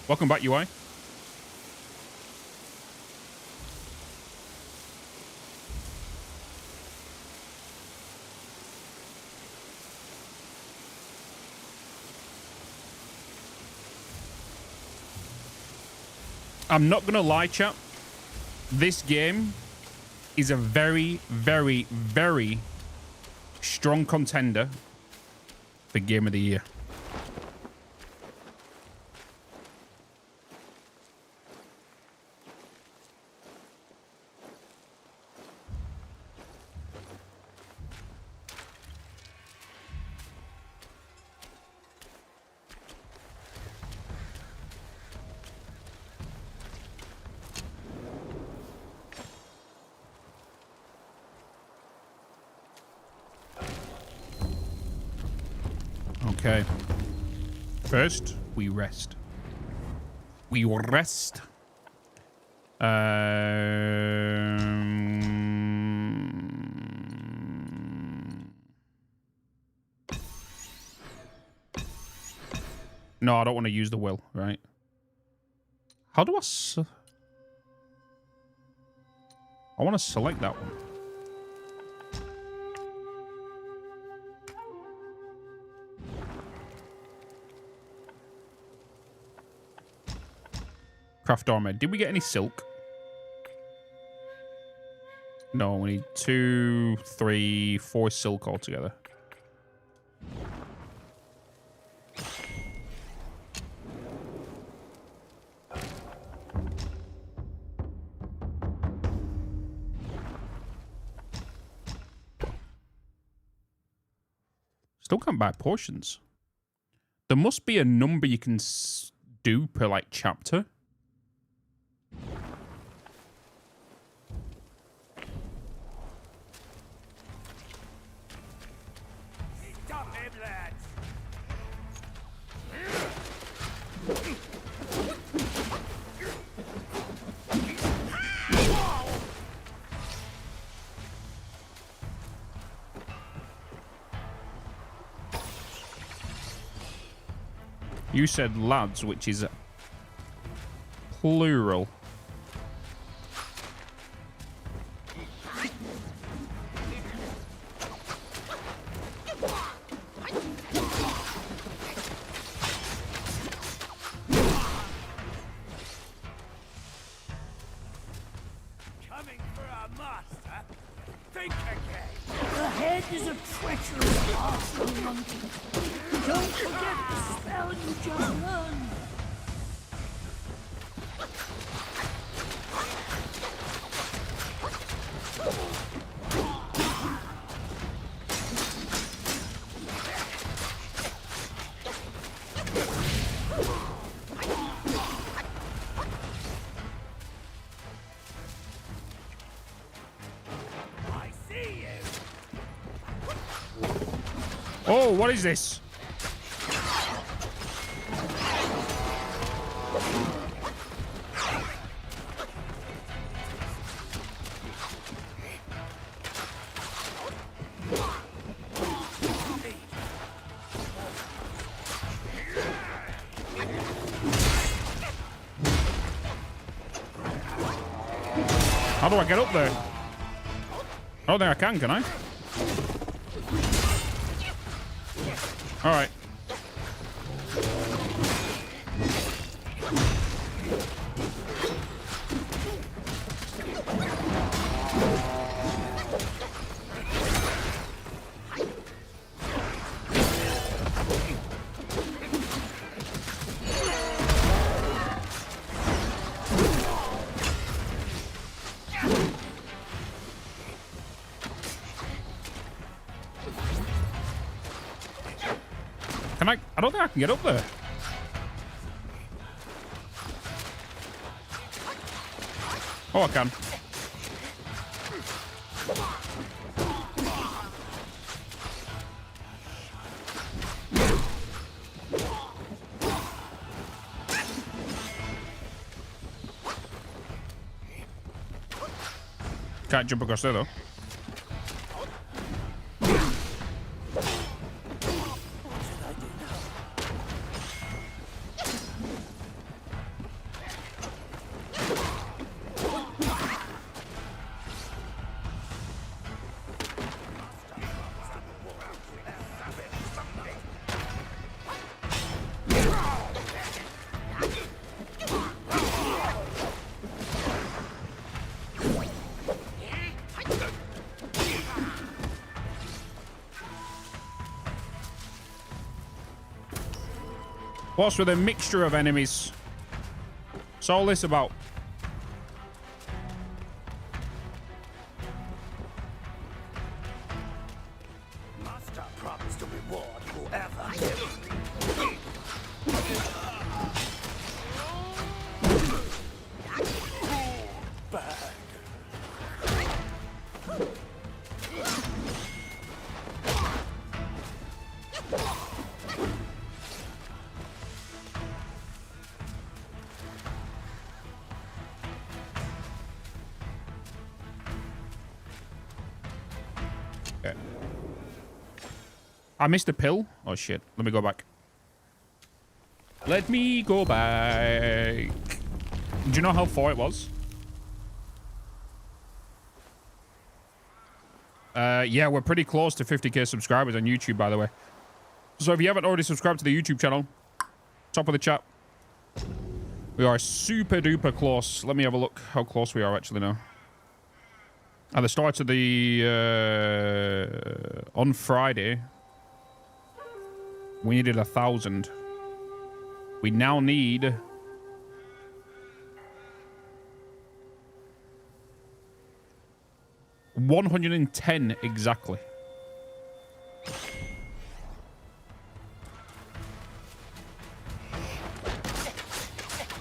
Welcome back, UI. I'm not going to lie, chap. This game is a very, very, very strong contender for Game of the Year. Okay. First, we rest. We rest. No, I don't want to use the will, right? How do I want to select that one. Craft armor. Did we get any silk? No, we need 2, 3, 4 silk altogether. Still can't buy portions. There must be a number you can do per, like, chapter. You said lads, which is plural. Coming for our master? Think again. The head is a treacherous arsenal monkey. Don't forget the spell you just learned. I see you. Oh, what is this? How do I get up there? I don't think I can I? All right. I don't think I can get up there. Oh, I can. Can't jump across there, though. What's with a mixture of enemies? What's all this about? Master promised to reward whoever kills me. Okay. I missed a pill. Oh shit. Let me go back. Let me go back. Do you know how far it was? Yeah, we're pretty close to 50k subscribers on YouTube, by the way. So if you haven't already subscribed to the YouTube channel, top of the chat. We are super duper close. Let me have a look how close we are actually now. At the start of the on Friday, we needed 1,000. We now need 110 exactly.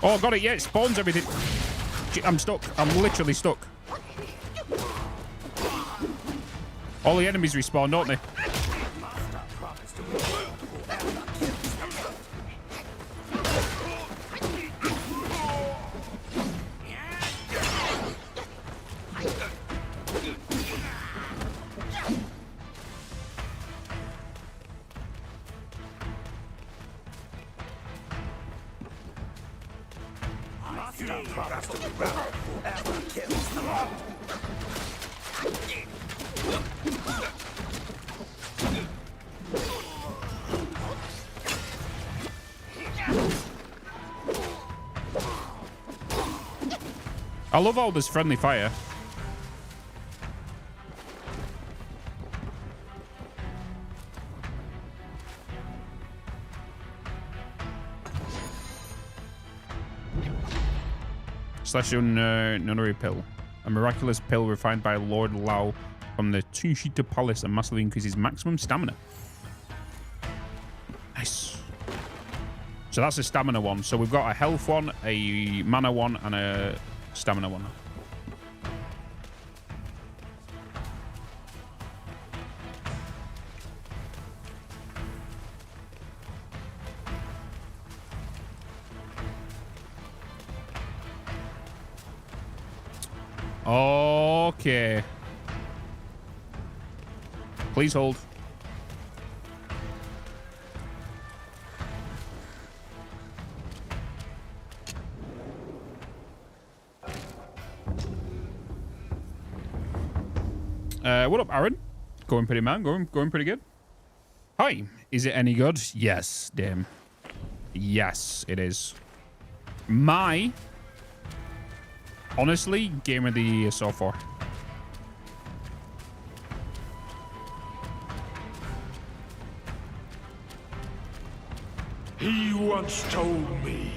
Oh, got it. Yeah, it spawns everything. I'm stuck. I'm literally stuck. All the enemies respawn, don't they? I love all this friendly fire. Slash nunnery pill. A miraculous pill refined by Lord Lao from the Tushita Palace and massively increases maximum stamina. Nice. So that's a stamina one. So we've got a health one, a mana one, and a stamina one. Okay. Please hold. What up, Aaron? Going pretty, man. Going pretty good. Hi. Is it any good? Yes, damn. Yes, it is. My, honestly, game of the year so far. He once told me,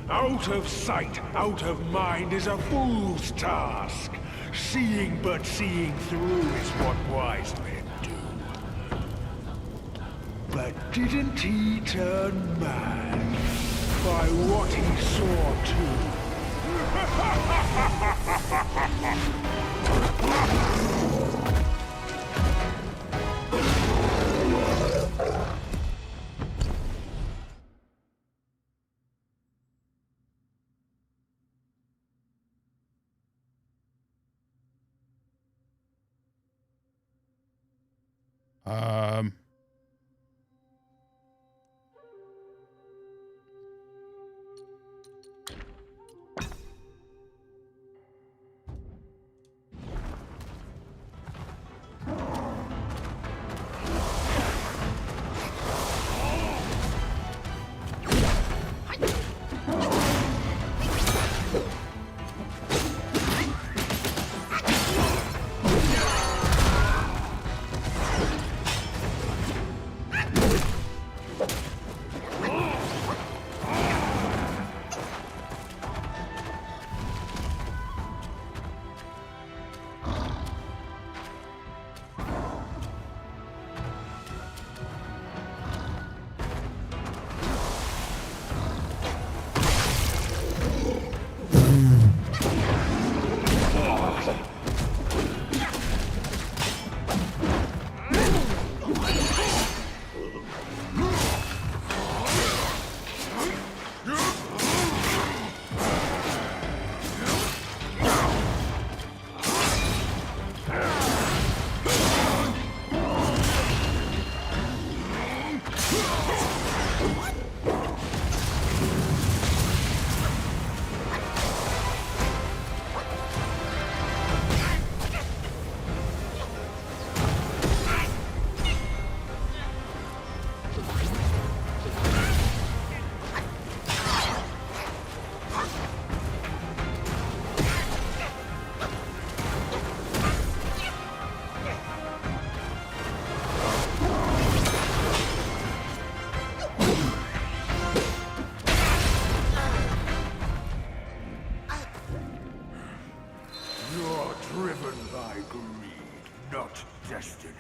out of sight, out of mind is a fool's task. Seeing but seeing through is what wise men do. But didn't he turn mad by what he saw too? driven by greed, not destiny.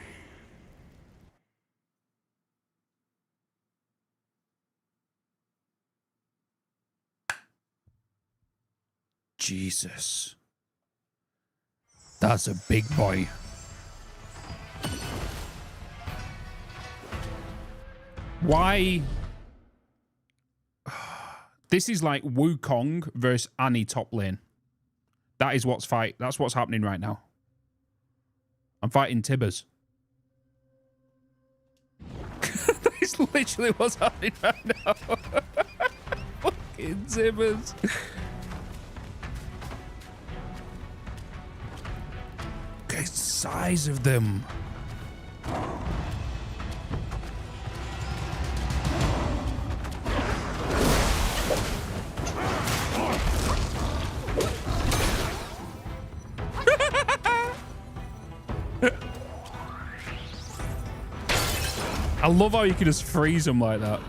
Jesus. That's a big boy. Why? This is like Wukong versus Annie top lane. That is what's That's what's happening right now. I'm fighting Tibbers. That is literally what's happening right now. Fucking Tibbers. Okay, size of them. I love how you can just freeze them like that.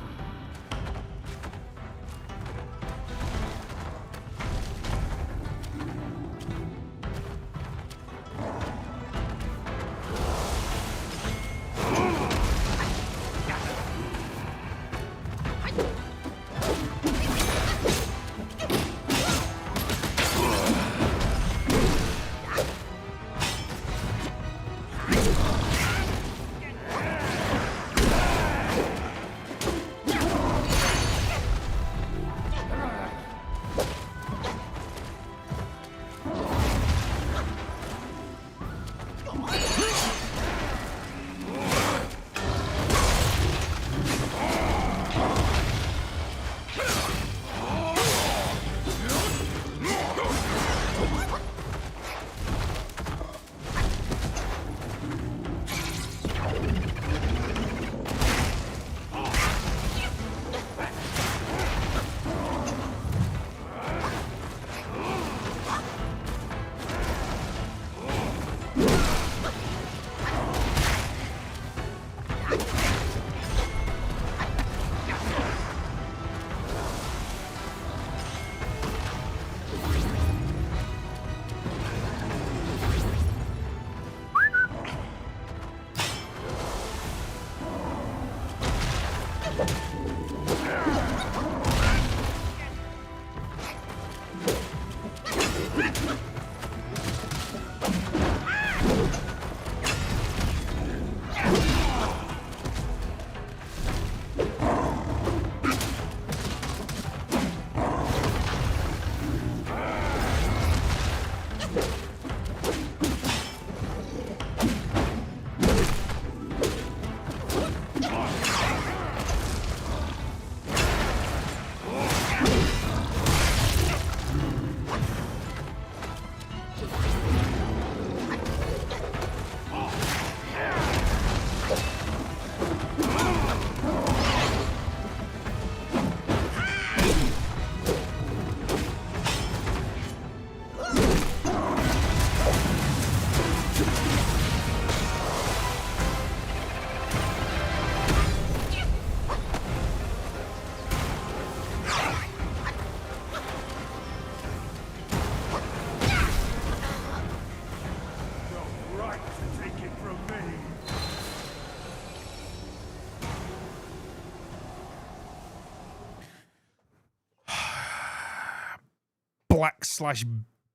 Black slash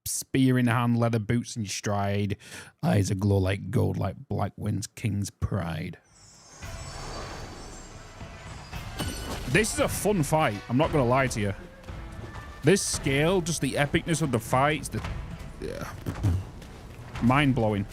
spear in hand, leather boots in stride, eyes aglow like gold, like black wind's king's pride. This is a fun fight. I'm not gonna lie to you. This scale, just the epicness of the fights, mind blowing.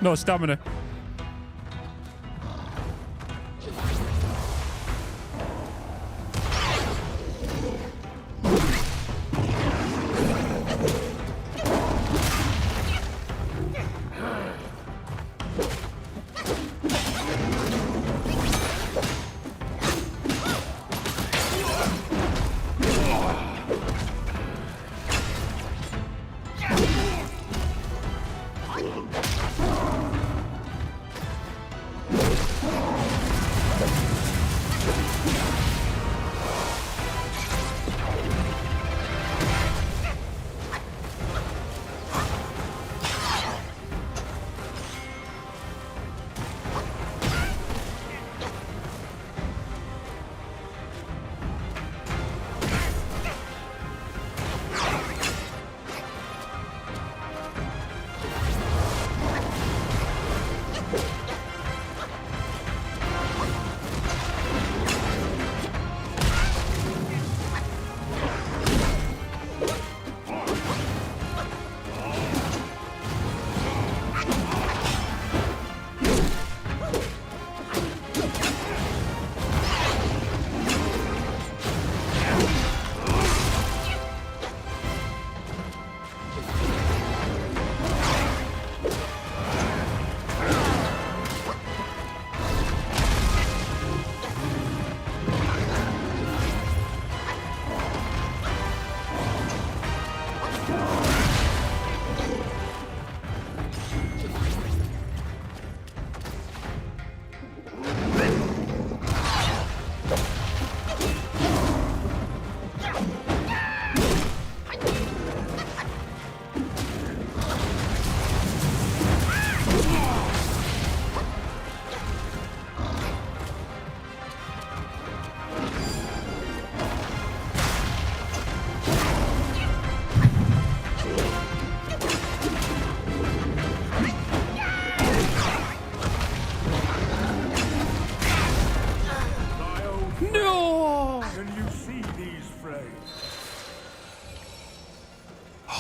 No stamina.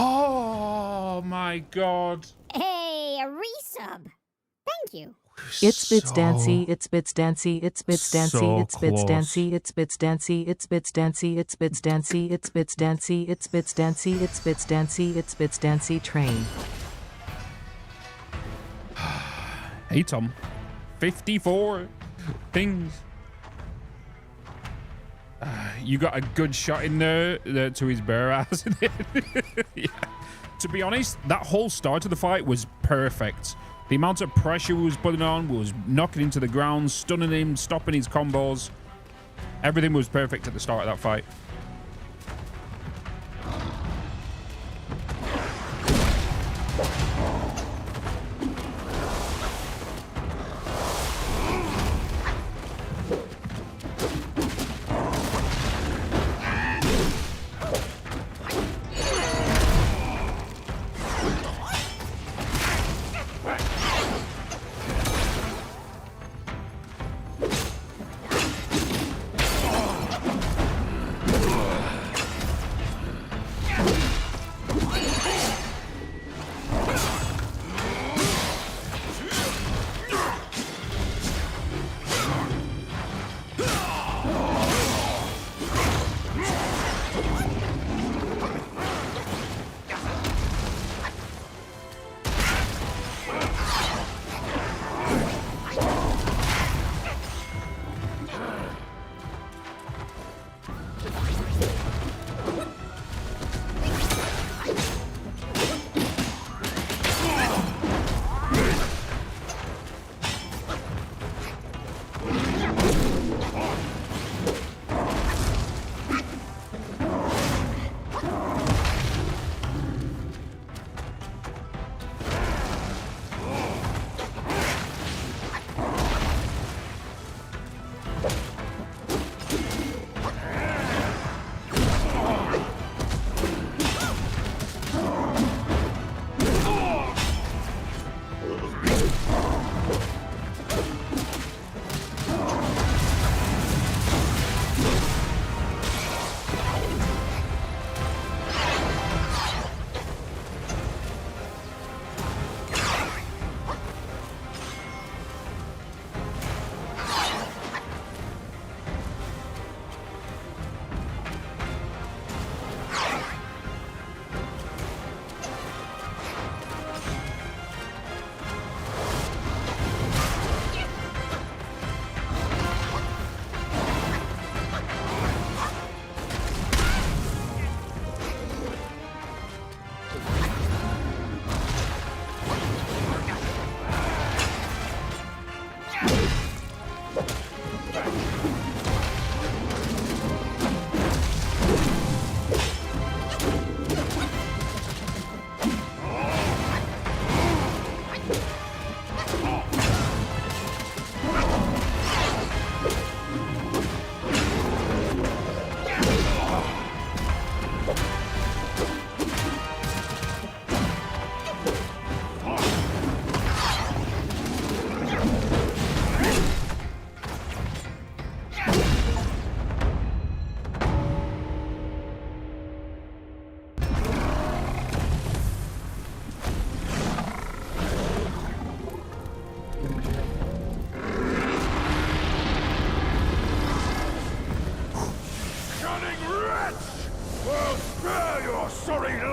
Oh my god. Hey, a resub. Thank you. It's Bitz Dancy, it's Bitz Dancy, it's Bitz Dancy, it's Bitz Dancy, it's Bitz Dancy, it's Bitz Dancy, it's Bitz Dancy, it's Bitz Dancy, it's Bitz Dancy, it's Bitz Dancy, it's Bitz Dancy train. Hey Tom. 54 things. You got a good shot in there to his bare ass. Yeah. To be honest, that whole start of the fight was perfect. The amount of pressure we was putting on, was knocking him to the ground, stunning him, stopping his combos. Everything was perfect at the start of that fight.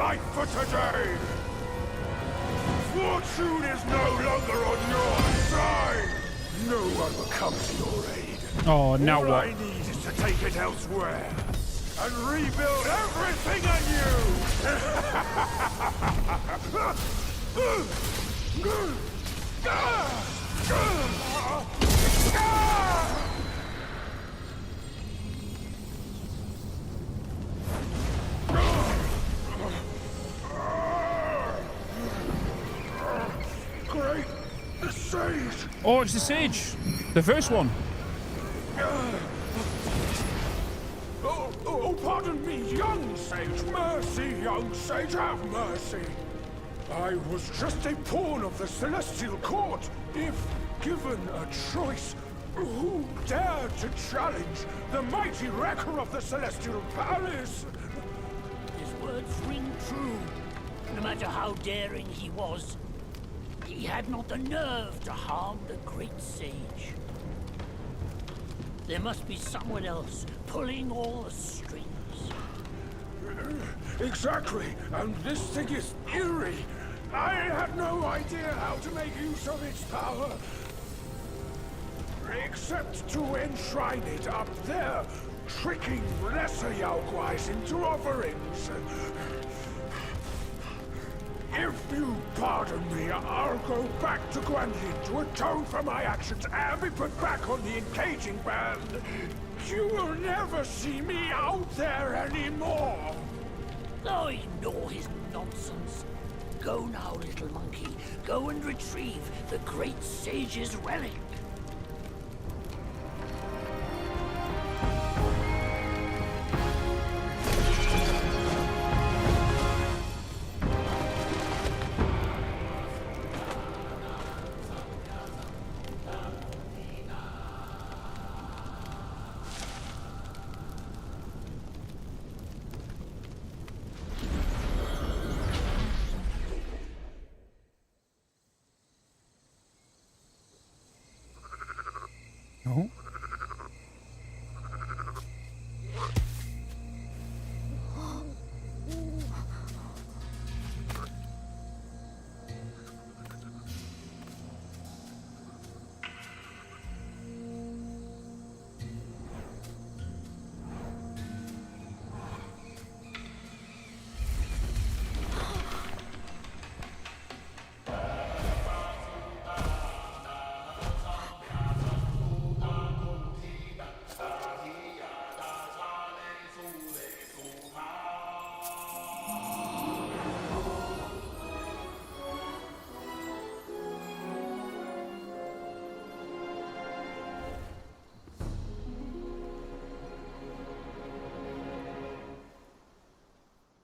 fight for today! Fortune is no longer on your side! No one will come to your aid. Oh, now All what? I need is to take it elsewhere and rebuild everything anew! Great! The Sage! Oh, it's the Sage. The first one. Oh, pardon me, young Sage. Mercy, young Sage, have mercy. I was just a pawn of the Celestial Court. If given a choice, who dared to challenge the mighty wrecker of the Celestial Palace? His words ring true. No matter how daring he was, he had not the nerve to harm the great sage. There must be someone else pulling all the strings. Exactly, and this thing is eerie. I had no idea how to make use of its power. Except to enshrine it up there, tricking lesser Yaoguais into offerings. If you pardon me, I'll go back to Guanyin to atone for my actions and be put back on the engaging band. You will never see me out there anymore. Oh, ignore his nonsense. Go now, little monkey. Go and retrieve the great sage's relic. No.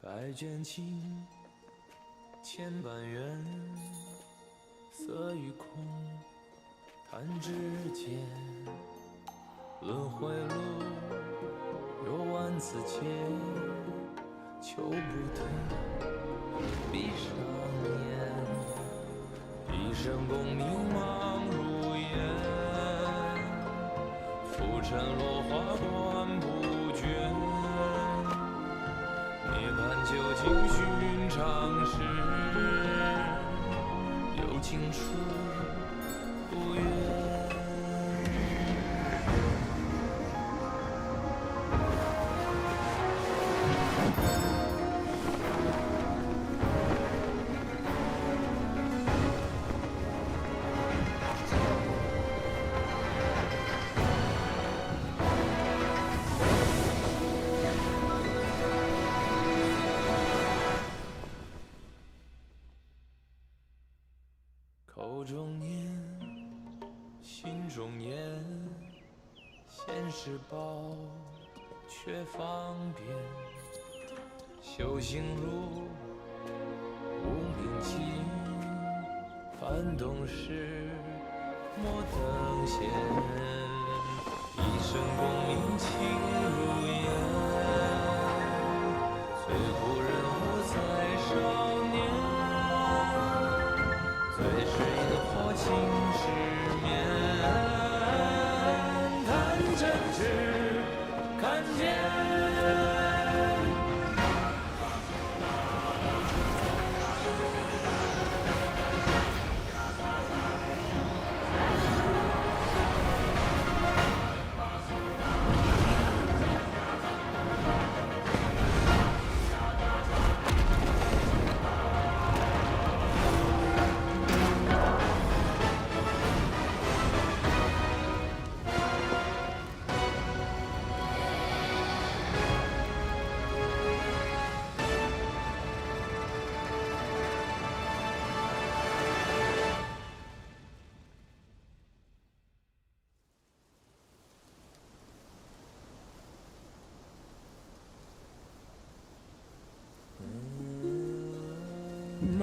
白卷青，千般缘，色与空，弹指间。轮回路，有万次劫，求不得，闭上眼，一生功名忙如烟，浮沉落花断不绝。涅槃究竟寻常事，有情处不远。口中念，心中言，现世报，却方便。修行路，无名尽，幡动时，莫等闲。一生功名情如烟，最后人物在少年。最是萤火情失眠，谈真挚，看见。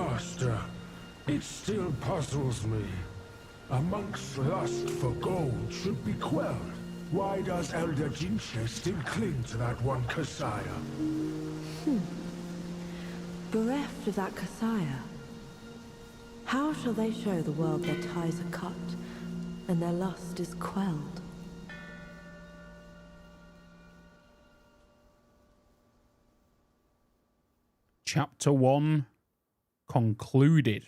Master, it still puzzles me. A monk's lust for gold should be quelled. Why does Elder Jinche still cling to that one Corsair? Bereft of that Corsair, how shall they show the world their ties are cut and their lust is quelled? Chapter 1 concluded.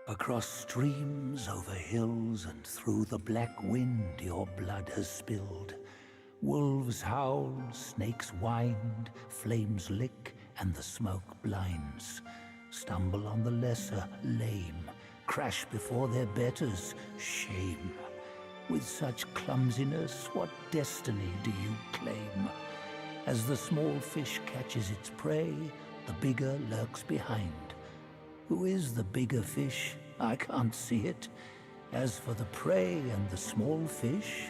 Across streams, over hills, and through the black wind your blood has spilled. Wolves howl, snakes wind, flames lick, and the smoke blinds. Stumble on the lesser, lame, crash before their betters, shame. With such clumsiness, what destiny do you claim? As the small fish catches its prey, the bigger lurks behind. Who is the bigger fish? I can't see it. As for the prey and the small fish,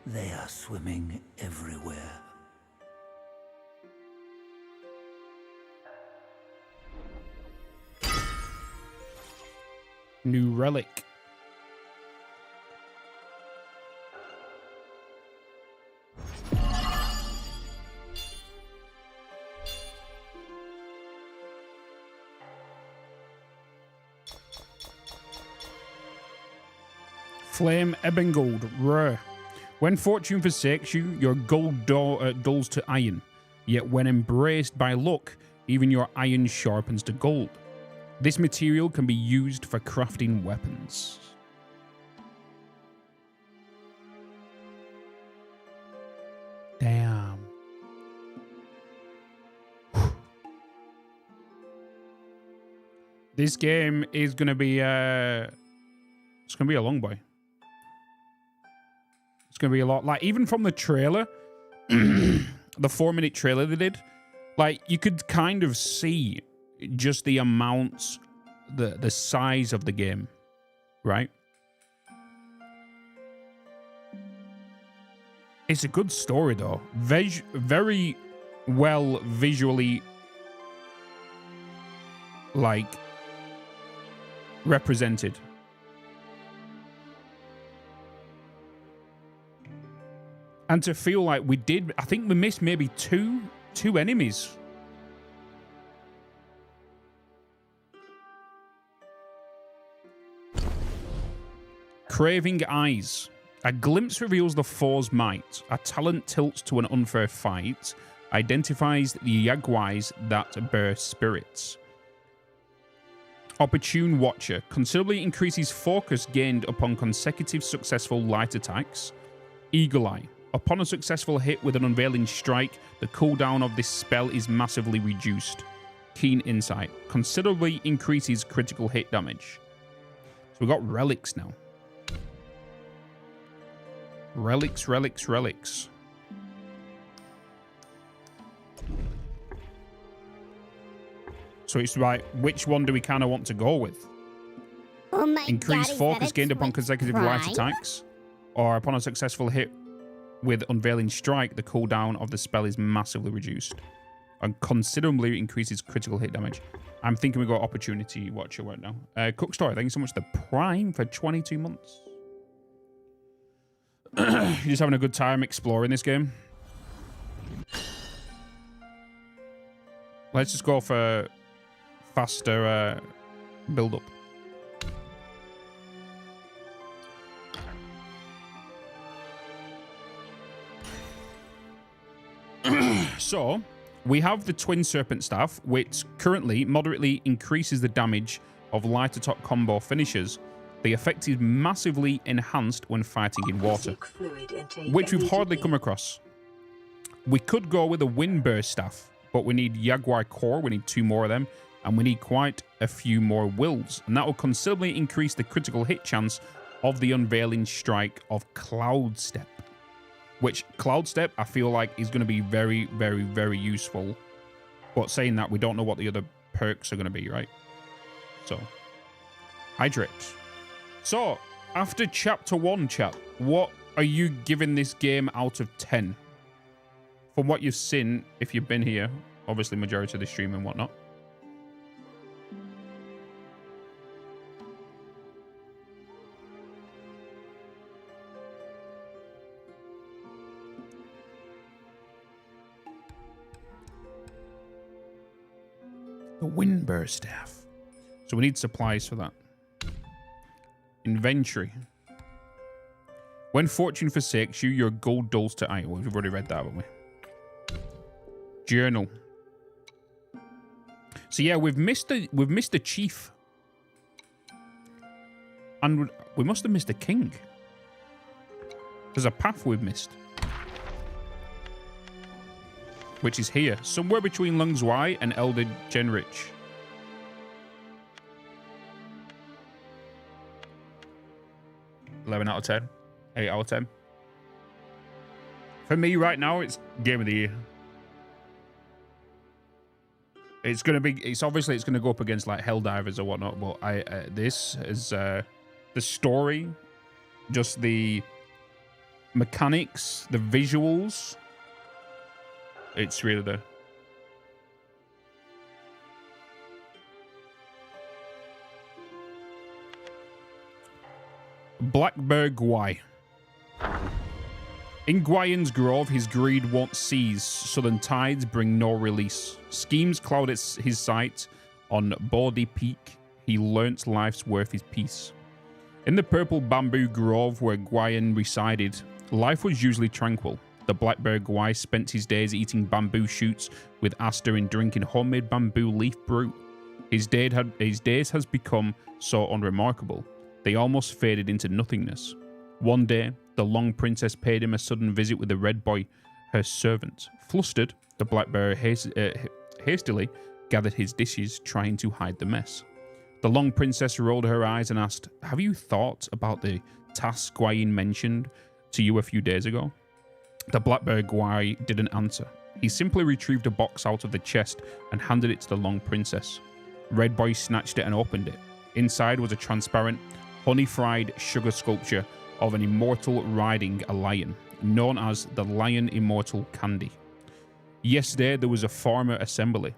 they are swimming everywhere. New relic. Flame Ebengold, rare. When fortune forsakes you, your gold dulls to iron. Yet when embraced by luck, even your iron sharpens to gold. This material can be used for crafting weapons. Damn. This game is gonna be it's gonna be a long boy. It's gonna be a lot. Like, even from the trailer, the 4-minute trailer they did, like, you could kind of see just the amount, the size of the game, right? It's a good story though. Very well visually, like, represented. And to feel like we did, I think we missed maybe two enemies. Craving Eyes. A glimpse reveals the foe's might. A talent tilts to an unfair fight. Identifies the Yagwais that bear spirits. Opportune Watcher. Considerably increases focus gained upon consecutive successful light attacks. Eagle Eye. Upon a successful hit with an unveiling strike, the cooldown of this spell is massively reduced. Keen Insight. Considerably increases critical hit damage. So we've got relics now. Relics. So it's like, which one do we kind of want to go with? Oh my Increase God, focus gained upon consecutive light prime? attacks, or upon a successful hit with unveiling strike, the cooldown of the spell is massively reduced and considerably increases critical hit damage. I'm thinking we got Opportunity Watcher right now. Cook Story, thank you so much. The Prime for 22 months. You're just having a good time exploring this game. Let's just go for faster build up. So, we have the Twin Serpent Staff, which currently moderately increases the damage of light attack combo finishers. The effect is massively enhanced when fighting in water, which we've hardly come across. We could go with a Windburst Staff, but we need Yagwai Core, we need 2 more of them, and we need quite a few more Wills, and that will considerably increase the critical hit chance of the Unveiling Strike of Cloud Step. Which Cloud Step, I feel like, is going to be very, very, very useful. But saying that, we don't know what the other perks are going to be, right? So, Hydrate. So, after Chapter 1, chat, what are you giving this game out of 10? From what you've seen, if you've been here, obviously majority of the stream and whatnot. The Windburr Staff. So we need supplies for that. Inventory. When fortune forsakes you, your gold dulls to eye. Well, we've already read that, haven't we? Journal. So yeah, we've missed the chief. And we must have missed a king. There's a path we've missed. Which is here. Somewhere between Lung Zwei and Elder Genrich. $11 out of 10. 8 out of 10. For me right now, it's game of the year. It's gonna be. It's obviously gonna go up against like Helldivers or whatnot. But this is the story, just the mechanics, the visuals. It's really there. Blackbird Gwai. In Gwayan's grove, his greed won't cease. Southern tides bring no release. Schemes cloud his sight. On Baldy Peak, he learnt life's worth is peace. In the purple bamboo grove where Gwayan resided, life was usually tranquil. The Blackbird Gwai spent his days eating bamboo shoots with Asta and drinking homemade bamboo leaf brew. His days has become so unremarkable, they almost faded into nothingness. One day, the Long Princess paid him a sudden visit with the Red Boy, her servant. Flustered, the Blackbird hastily gathered his dishes, trying to hide the mess. The Long Princess rolled her eyes and asked, "Have you thought about the task Gwayin mentioned to you a few days ago?" The Blackbird Gwai didn't answer. He simply retrieved a box out of the chest and handed it to the Long Princess. Red Boy snatched it and opened it. Inside was a transparent, honey-fried sugar sculpture of an immortal riding a lion, known as the Lion Immortal Candy. Yesterday, there was a Dharma assembly.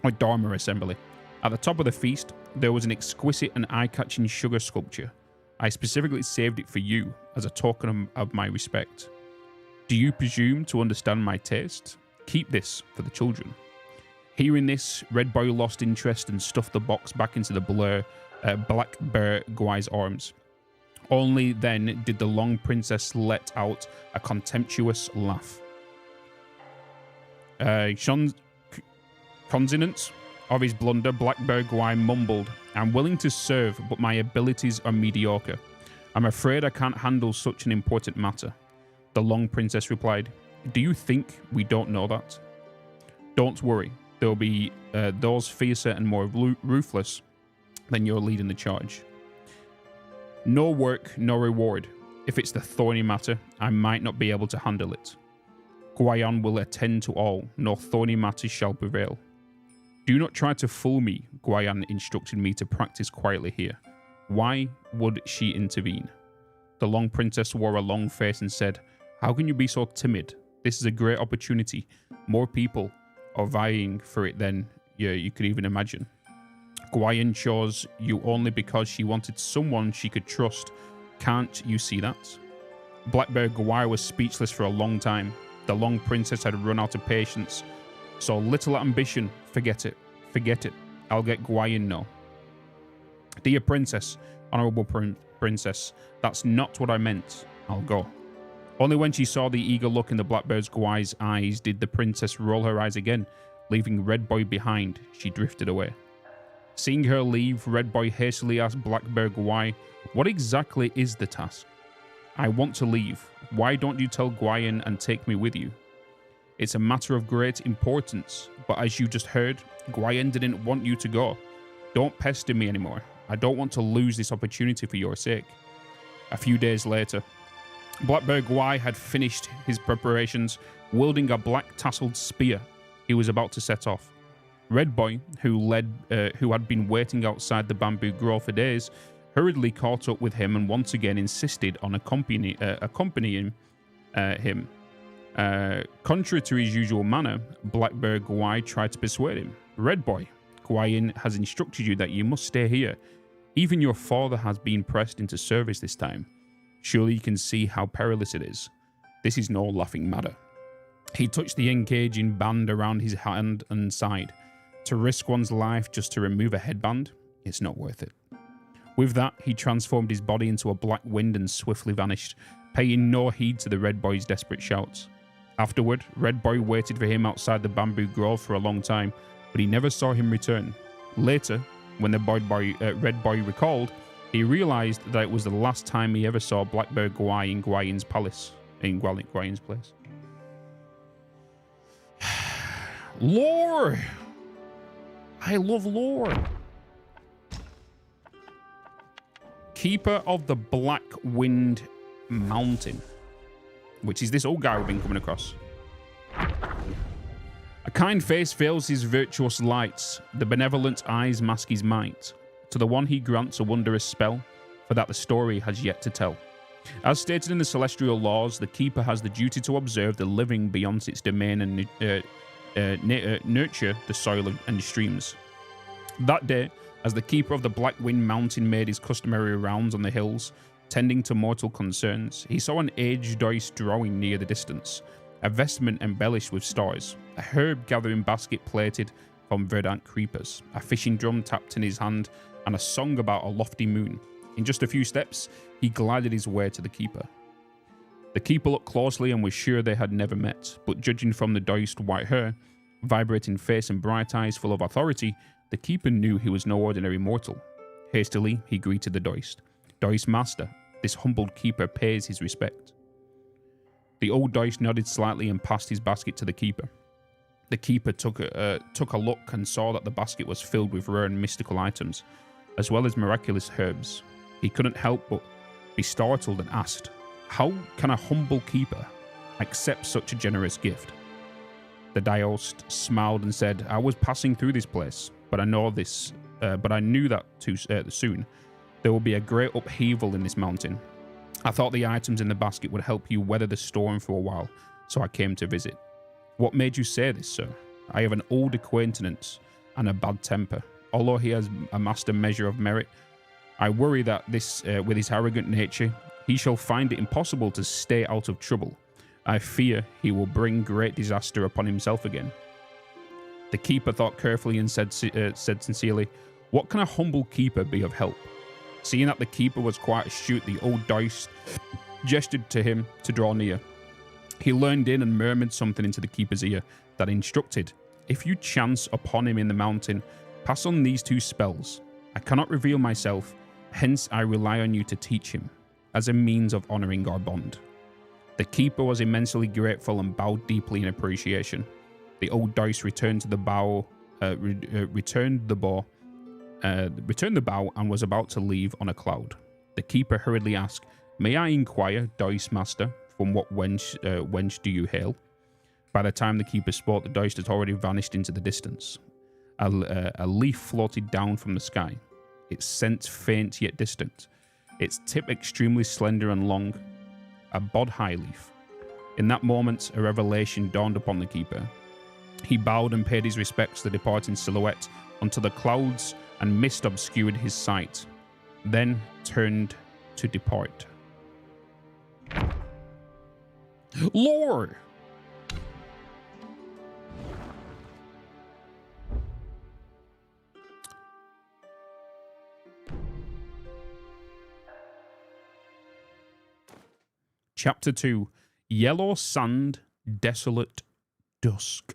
At the top of the feast, there was an exquisite and eye-catching sugar sculpture. I specifically saved it for you as a token of my respect. Do you presume to understand my taste? Keep this for the children. Hearing this, Red Boy lost interest and stuffed the box back into the Blackbird Gwai's arms. Only then did the Long Princess let out a contemptuous laugh. Consonant of his blunder, Blackbird Gwai mumbled, "I'm willing to serve, but my abilities are mediocre. I'm afraid I can't handle such an important matter." The Long Princess replied, "Do you think we don't know that? Don't worry, there'll be those fiercer and more ruthless than you're leading the charge. No work, no reward. If it's the thorny matter, I might not be able to handle it. Gwayan will attend to all, no thorny matters shall prevail. Do not try to fool me," Gwayan instructed me to practice quietly here. Why would she intervene? The Long Princess wore a long face and said, "How can you be so timid? This is a great opportunity. More people are vying for it than you could even imagine. Gwayan chose you only because she wanted someone she could trust. Can't you see that?" Blackbird Gwai was speechless for a long time. The Long Princess had run out of patience. "So little ambition, forget it. Forget it. I'll get Gwayan no." "Dear Princess, Honorable Princess, that's not what I meant. I'll go." Only when she saw the eager look in the Blackbird Gwai's eyes did the princess roll her eyes again. Leaving Red Boy behind, she drifted away. Seeing her leave, Red Boy hastily asked Blackbird Gwai, "What exactly is the task?" "I want to leave. Why don't you tell Gwayan and take me with you?" "It's a matter of great importance, but as you just heard, Gwayan didn't want you to go. Don't pester me anymore. I don't want to lose this opportunity for your sake." A few days later, Blackbird Gwai had finished his preparations, wielding a black tasseled spear. He was about to set off. Red Boy, who had been waiting outside the bamboo grove for days, hurriedly caught up with him and once again insisted on accompanying him. Contrary to his usual manner, Blackbird Gwai tried to persuade him. "Red Boy, Gwayan has instructed you that you must stay here. Even your father has been pressed into service this time. Surely you can see how perilous it is. This is no laughing matter." He touched the engaging band around his hand and sighed. To risk one's life just to remove a headband, it's not worth it. With that, he transformed his body into a black wind and swiftly vanished, paying no heed to the Red Boy's desperate shouts. Afterward, Red Boy waited for him outside the bamboo grove for a long time, but he never saw him return. Later, when the Red Boy recalled, he realized that it was the last time he ever saw Blackbird Gwai in Gwaian's palace, in Gwaian's place. Lore! I love lore. Keeper of the Black Wind Mountain, which is this old guy we've been coming across. A kind face veils his virtuous lights, the benevolent eyes mask his might. To the one he grants a wondrous spell, for that the story has yet to tell. As stated in the celestial laws, the Keeper has the duty to observe the living beyond its domain and nurture the soil and streams. That day, as the Keeper of the Black Wind Mountain made his customary rounds on the hills, tending to mortal concerns, he saw an aged Doist drawing near the distance, a vestment embellished with stars, a herb-gathering basket plated from verdant creepers, a fishing drum tapped in his hand, and a song about a lofty moon. In just a few steps, he glided his way to the Keeper. The Keeper looked closely and was sure they had never met, but judging from the Doist white hair, vibrating face and bright eyes full of authority, the Keeper knew he was no ordinary mortal. Hastily, he greeted the Doist. Doist master, this humbled Keeper pays his respect. The old Doist nodded slightly and passed his basket to the Keeper. The Keeper took a look and saw that the basket was filled with rare and mystical items, as well as miraculous herbs. He couldn't help but be startled and asked, "How can a humble Keeper accept such a generous gift?" The Doist smiled and said, "I was passing through this place, but I knew that too soon. There will be a great upheaval in this mountain. I thought the items in the basket would help you weather the storm for a while, so I came to visit." "What made you say this, sir?" "I have an old acquaintance and a bad temper. Although he has amassed a measure of merit, I worry that with his arrogant nature, he shall find it impossible to stay out of trouble. I fear he will bring great disaster upon himself again." The Keeper thought carefully and said sincerely, "What can a humble Keeper be of help?" Seeing that the Keeper was quite astute, the old Doist gestured to him to draw near. He leaned in and murmured something into the Keeper's ear that instructed, "If you chance upon him in the mountain, pass on these two spells. I cannot reveal myself, hence I rely on you to teach him, as a means of honoring our bond." The Keeper was immensely grateful and bowed deeply in appreciation. The old Doist returned the bow and was about to leave on a cloud. The Keeper hurriedly asked, "May I inquire, Doist master, from what wench do you hail?" By the time the Keeper spoke, the Doist had already vanished into the distance. A leaf floated down from the sky, its scent faint yet distant, its tip extremely slender and long, a bod-high leaf. In that moment, a revelation dawned upon the Keeper. He bowed and paid his respects to the departing silhouette until the clouds and mist obscured his sight, then turned to depart. Lore! Chapter 2, Yellow Sand, Desolate Dusk.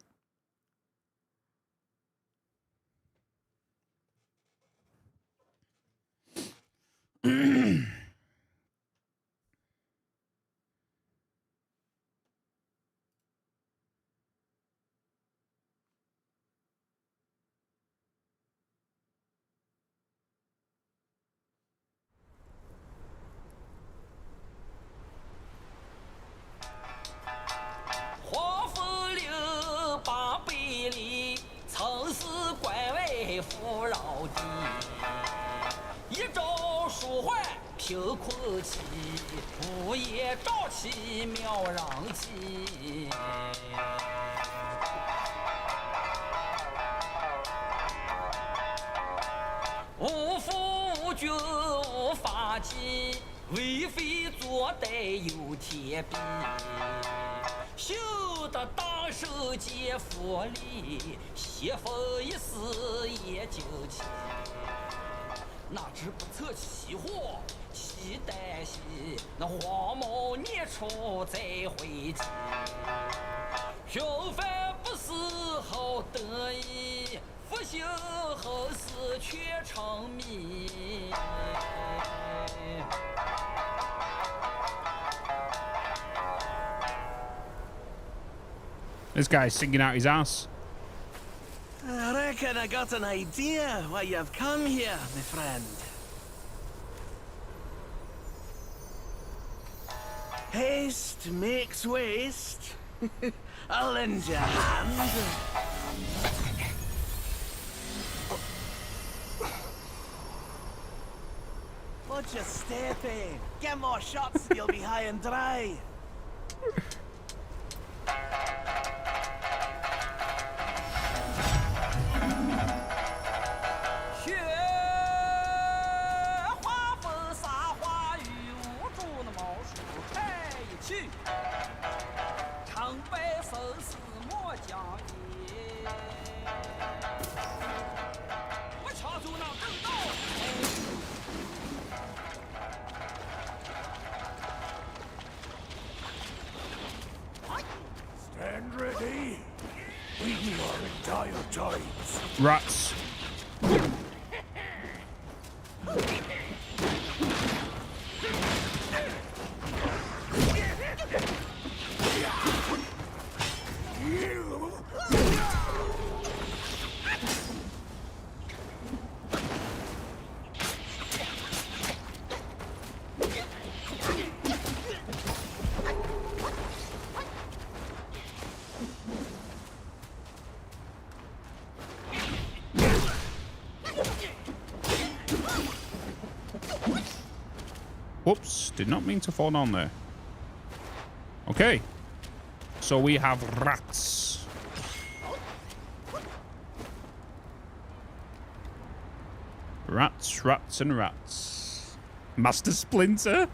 双手接福利，西风一死也就齐。哪知不测其祸，其旦夕，那黄毛年初再回击。平凡不是好得意，复兴后事却成谜。This guy's singing out his ass. I reckon I got an idea why you've come here, my friend. Haste makes waste. I'll lend you a hand. What'd you step in? Get more shots and you'll be high and dry. Stand ready. We are in dire times. Rats. Whoops, did not mean to fall down there. Okay. So we have rats. Rats, rats, and rats. Master Splinter?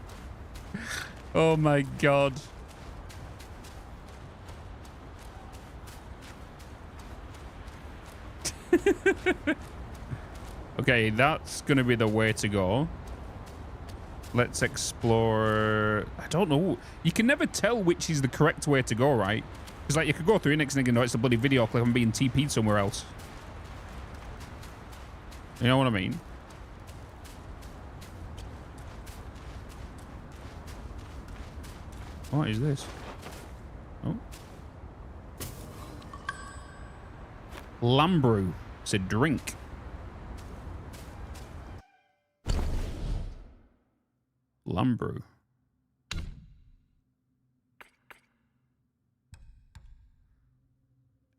Oh my god. Okay, that's gonna be the way to go. Let's explore. I don't know. You can never tell which is the correct way to go, right? Because like you could go through next thing and know it's a bloody video clip and being TP'd somewhere else. You know what I mean? What is this? Oh. Lambrew. It's a drink. Lambrew.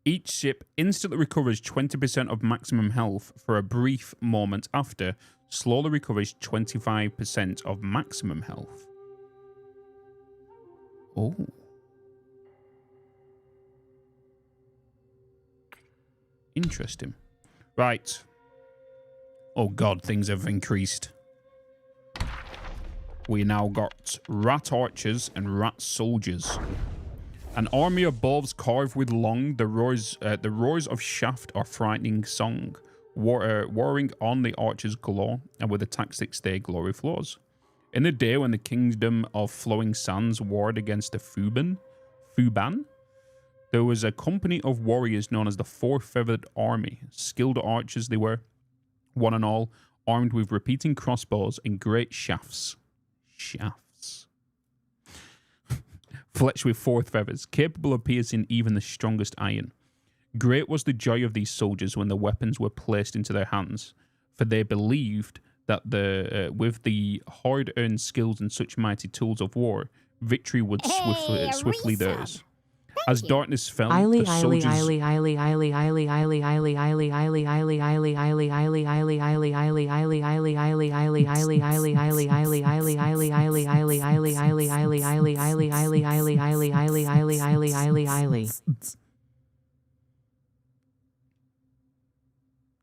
Each ship instantly recovers 20% of maximum health for a brief moment after, slowly recovers 25% of maximum health. Oh. Interesting. Right. Oh god, things have increased. We now got rat archers and rat soldiers. An army of bulbs carved with long, the roars of shaft are frightening song, warring on the archers' glow, and with the tactics their glory flows. In the day when the kingdom of flowing sands warred against the Fuban, there was a company of warriors known as the Four-Feathered Army. Skilled archers they were, one and all, armed with repeating crossbows and great shafts. Fletched with 4 feathers, capable of piercing even the strongest iron. Great was the joy of these soldiers when the weapons were placed into their hands, for they believed that with the hard-earned skills and such mighty tools of war, victory would swiftly theirs. As darkness fell, the soldiers...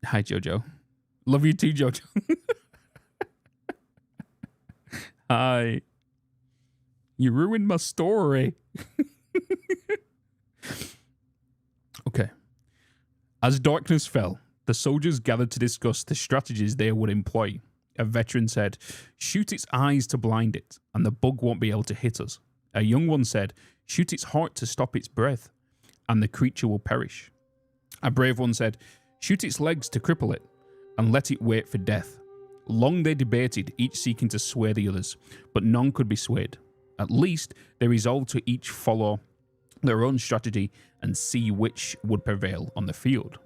Hi, Jojo. Love you too, Jojo. Hi. You ruined my story. Okay. As darkness fell, the soldiers gathered to discuss the strategies they would employ. A veteran said, "Shoot its eyes to blind it, and the bug won't be able to hit us." A young one said, "Shoot its heart to stop its breath, and the creature will perish." A brave one said, "Shoot its legs to cripple it, and let it wait for death." Long they debated, each seeking to sway the others, but none could be swayed. At least they resolved to each follow their own strategy and see which would prevail on the field.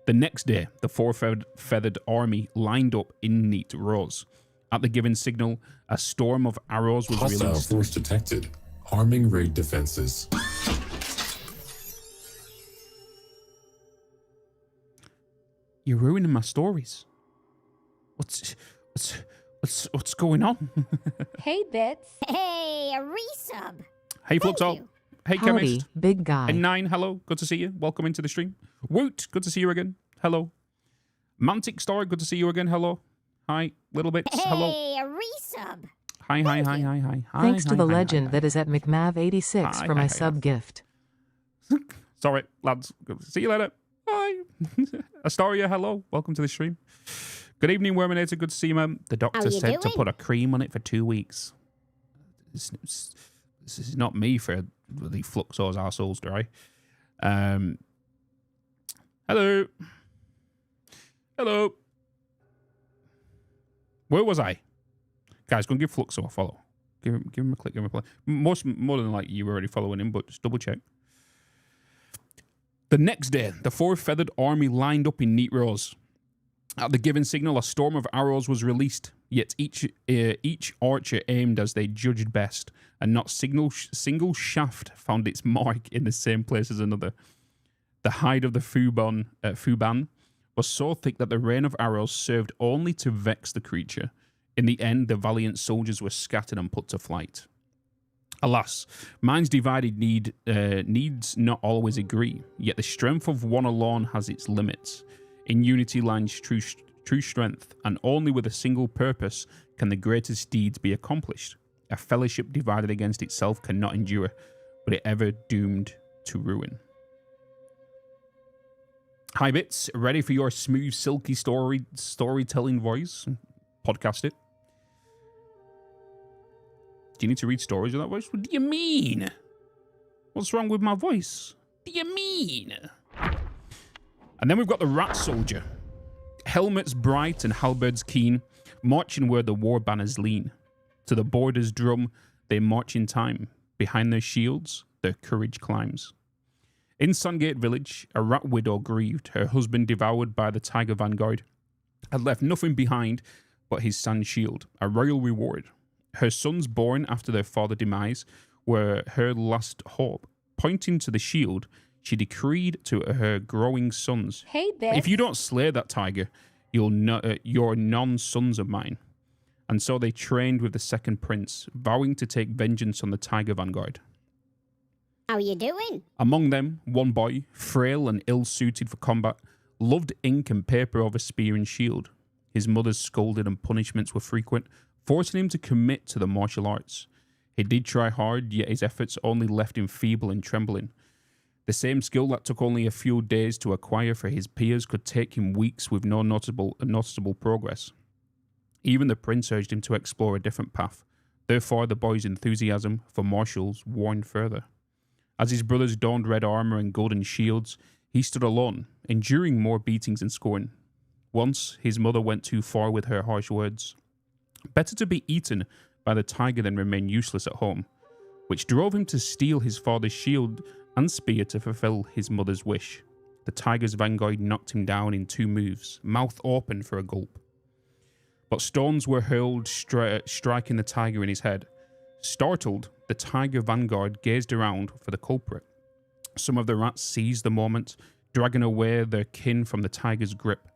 The next day, the four-feathered army lined up in neat rows. At the given signal, a storm of arrows was Hostile released. force detected. Arming raid defenses. You're ruining my stories. What's going on? Hey, Bitz. Hey, a resub. Hey, Fluxo. Hey, Howdy, Chemist. big guy. And Nine, hello. Good to see you. Welcome into the stream. Woot, good to see you again. Hello. Mantic Star, good to see you again. Hello. Hi, Little Bits. Hello. Hey, a resub. Hi. Thanks to the legend that is at McMav86 for my sub gift. Sorry, lads. See you later. Bye. Astoria, hello. Welcome to the stream. Good evening, Worminator. Good to see you, man. The doctor said to put a cream on it for 2 weeks. This is not me for the Fluxor's arseholes dry. Hello. Hello. Where was I? Guys, go and give Fluxor a follow. Give him a click, give him a play. More than like you were already following him, but just double check. The next day, the four-feathered army lined up in neat rows. At the given signal, a storm of arrows was released, yet each archer aimed as they judged best, and not single shaft found its mark in the same place as another. The hide of the Fuban was so thick that the rain of arrows served only to vex the creature. In the end, the valiant soldiers were scattered and put to flight. Alas, minds divided needs not always agree, yet the strength of one alone has its limits. In unity lies true strength, and only with a single purpose can the greatest deeds be accomplished. A fellowship divided against itself cannot endure, but it ever doomed to ruin. Hi Bitz, ready for your smooth, silky storytelling voice? Podcast it. Do you need to read stories with that voice? What do you mean? What's wrong with my voice? What do you mean? And then we've got the Rat Soldier. Helmets bright and halberds keen, marching where the war banners lean. To the border's drum, they march in time. Behind their shields, their courage climbs. In Sungate village, a rat widow grieved, her husband devoured by the tiger vanguard, had left nothing behind but his sand shield, a royal reward. Her sons born after their father's demise were her last hope. Pointing to the shield, she decreed to her growing sons, "Hey, Bitz. If you don't slay that tiger, you're non-sons of mine." And so they trained with the second prince, vowing to take vengeance on the tiger vanguard. How you doing? Among them, one boy, frail and ill-suited for combat, loved ink and paper over spear and shield. His mother's scolding and punishments were frequent, forcing him to commit to the martial arts. He did try hard, yet his efforts only left him feeble and trembling. The same skill that took only a few days to acquire for his peers could take him weeks with no noticeable progress. Even the prince urged him to explore a different path. Therefore, the boy's enthusiasm for martials warned further. As his brothers donned red armor and golden shields, he stood alone, enduring more beatings and scorn. Once, his mother went too far with her harsh words. Better to be eaten by the tiger than remain useless at home, which drove him to steal his father's shield and spear to fulfill his mother's wish. The tiger's vanguard knocked him down in 2 moves, mouth open for a gulp. But stones were hurled, striking the tiger in his head. Startled, the tiger vanguard gazed around for the culprit. Some of the rats seized the moment, dragging away their kin from the tiger's grip.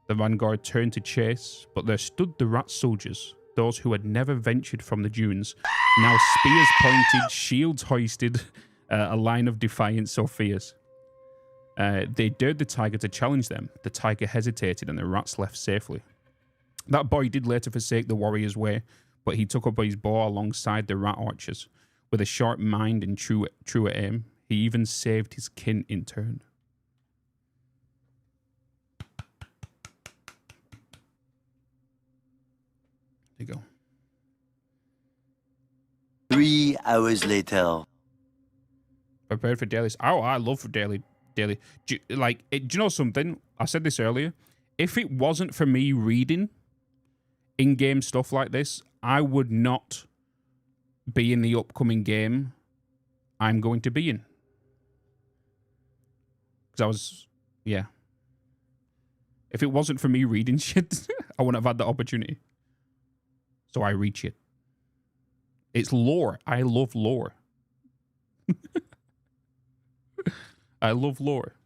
The vanguard turned to chase, but there stood the rat soldiers, those who had never ventured from the dunes, now spears pointed, shields hoisted, a line of defiance so fierce. They dared the tiger to challenge them. The tiger hesitated and the rats left safely. That boy did later forsake the warrior's way, but he took up his bow alongside the rat archers. With a sharp mind and truer aim, he even saved his kin in turn. hours later. Prepared for dailies. Oh, I love for daily. Do you know something? I said this earlier. If it wasn't for me reading in-game stuff like this, I would not be in the upcoming game I'm going to be in. Because if it wasn't for me reading shit, I wouldn't have had the opportunity. So I read shit. It's lore. I love lore. I love lore.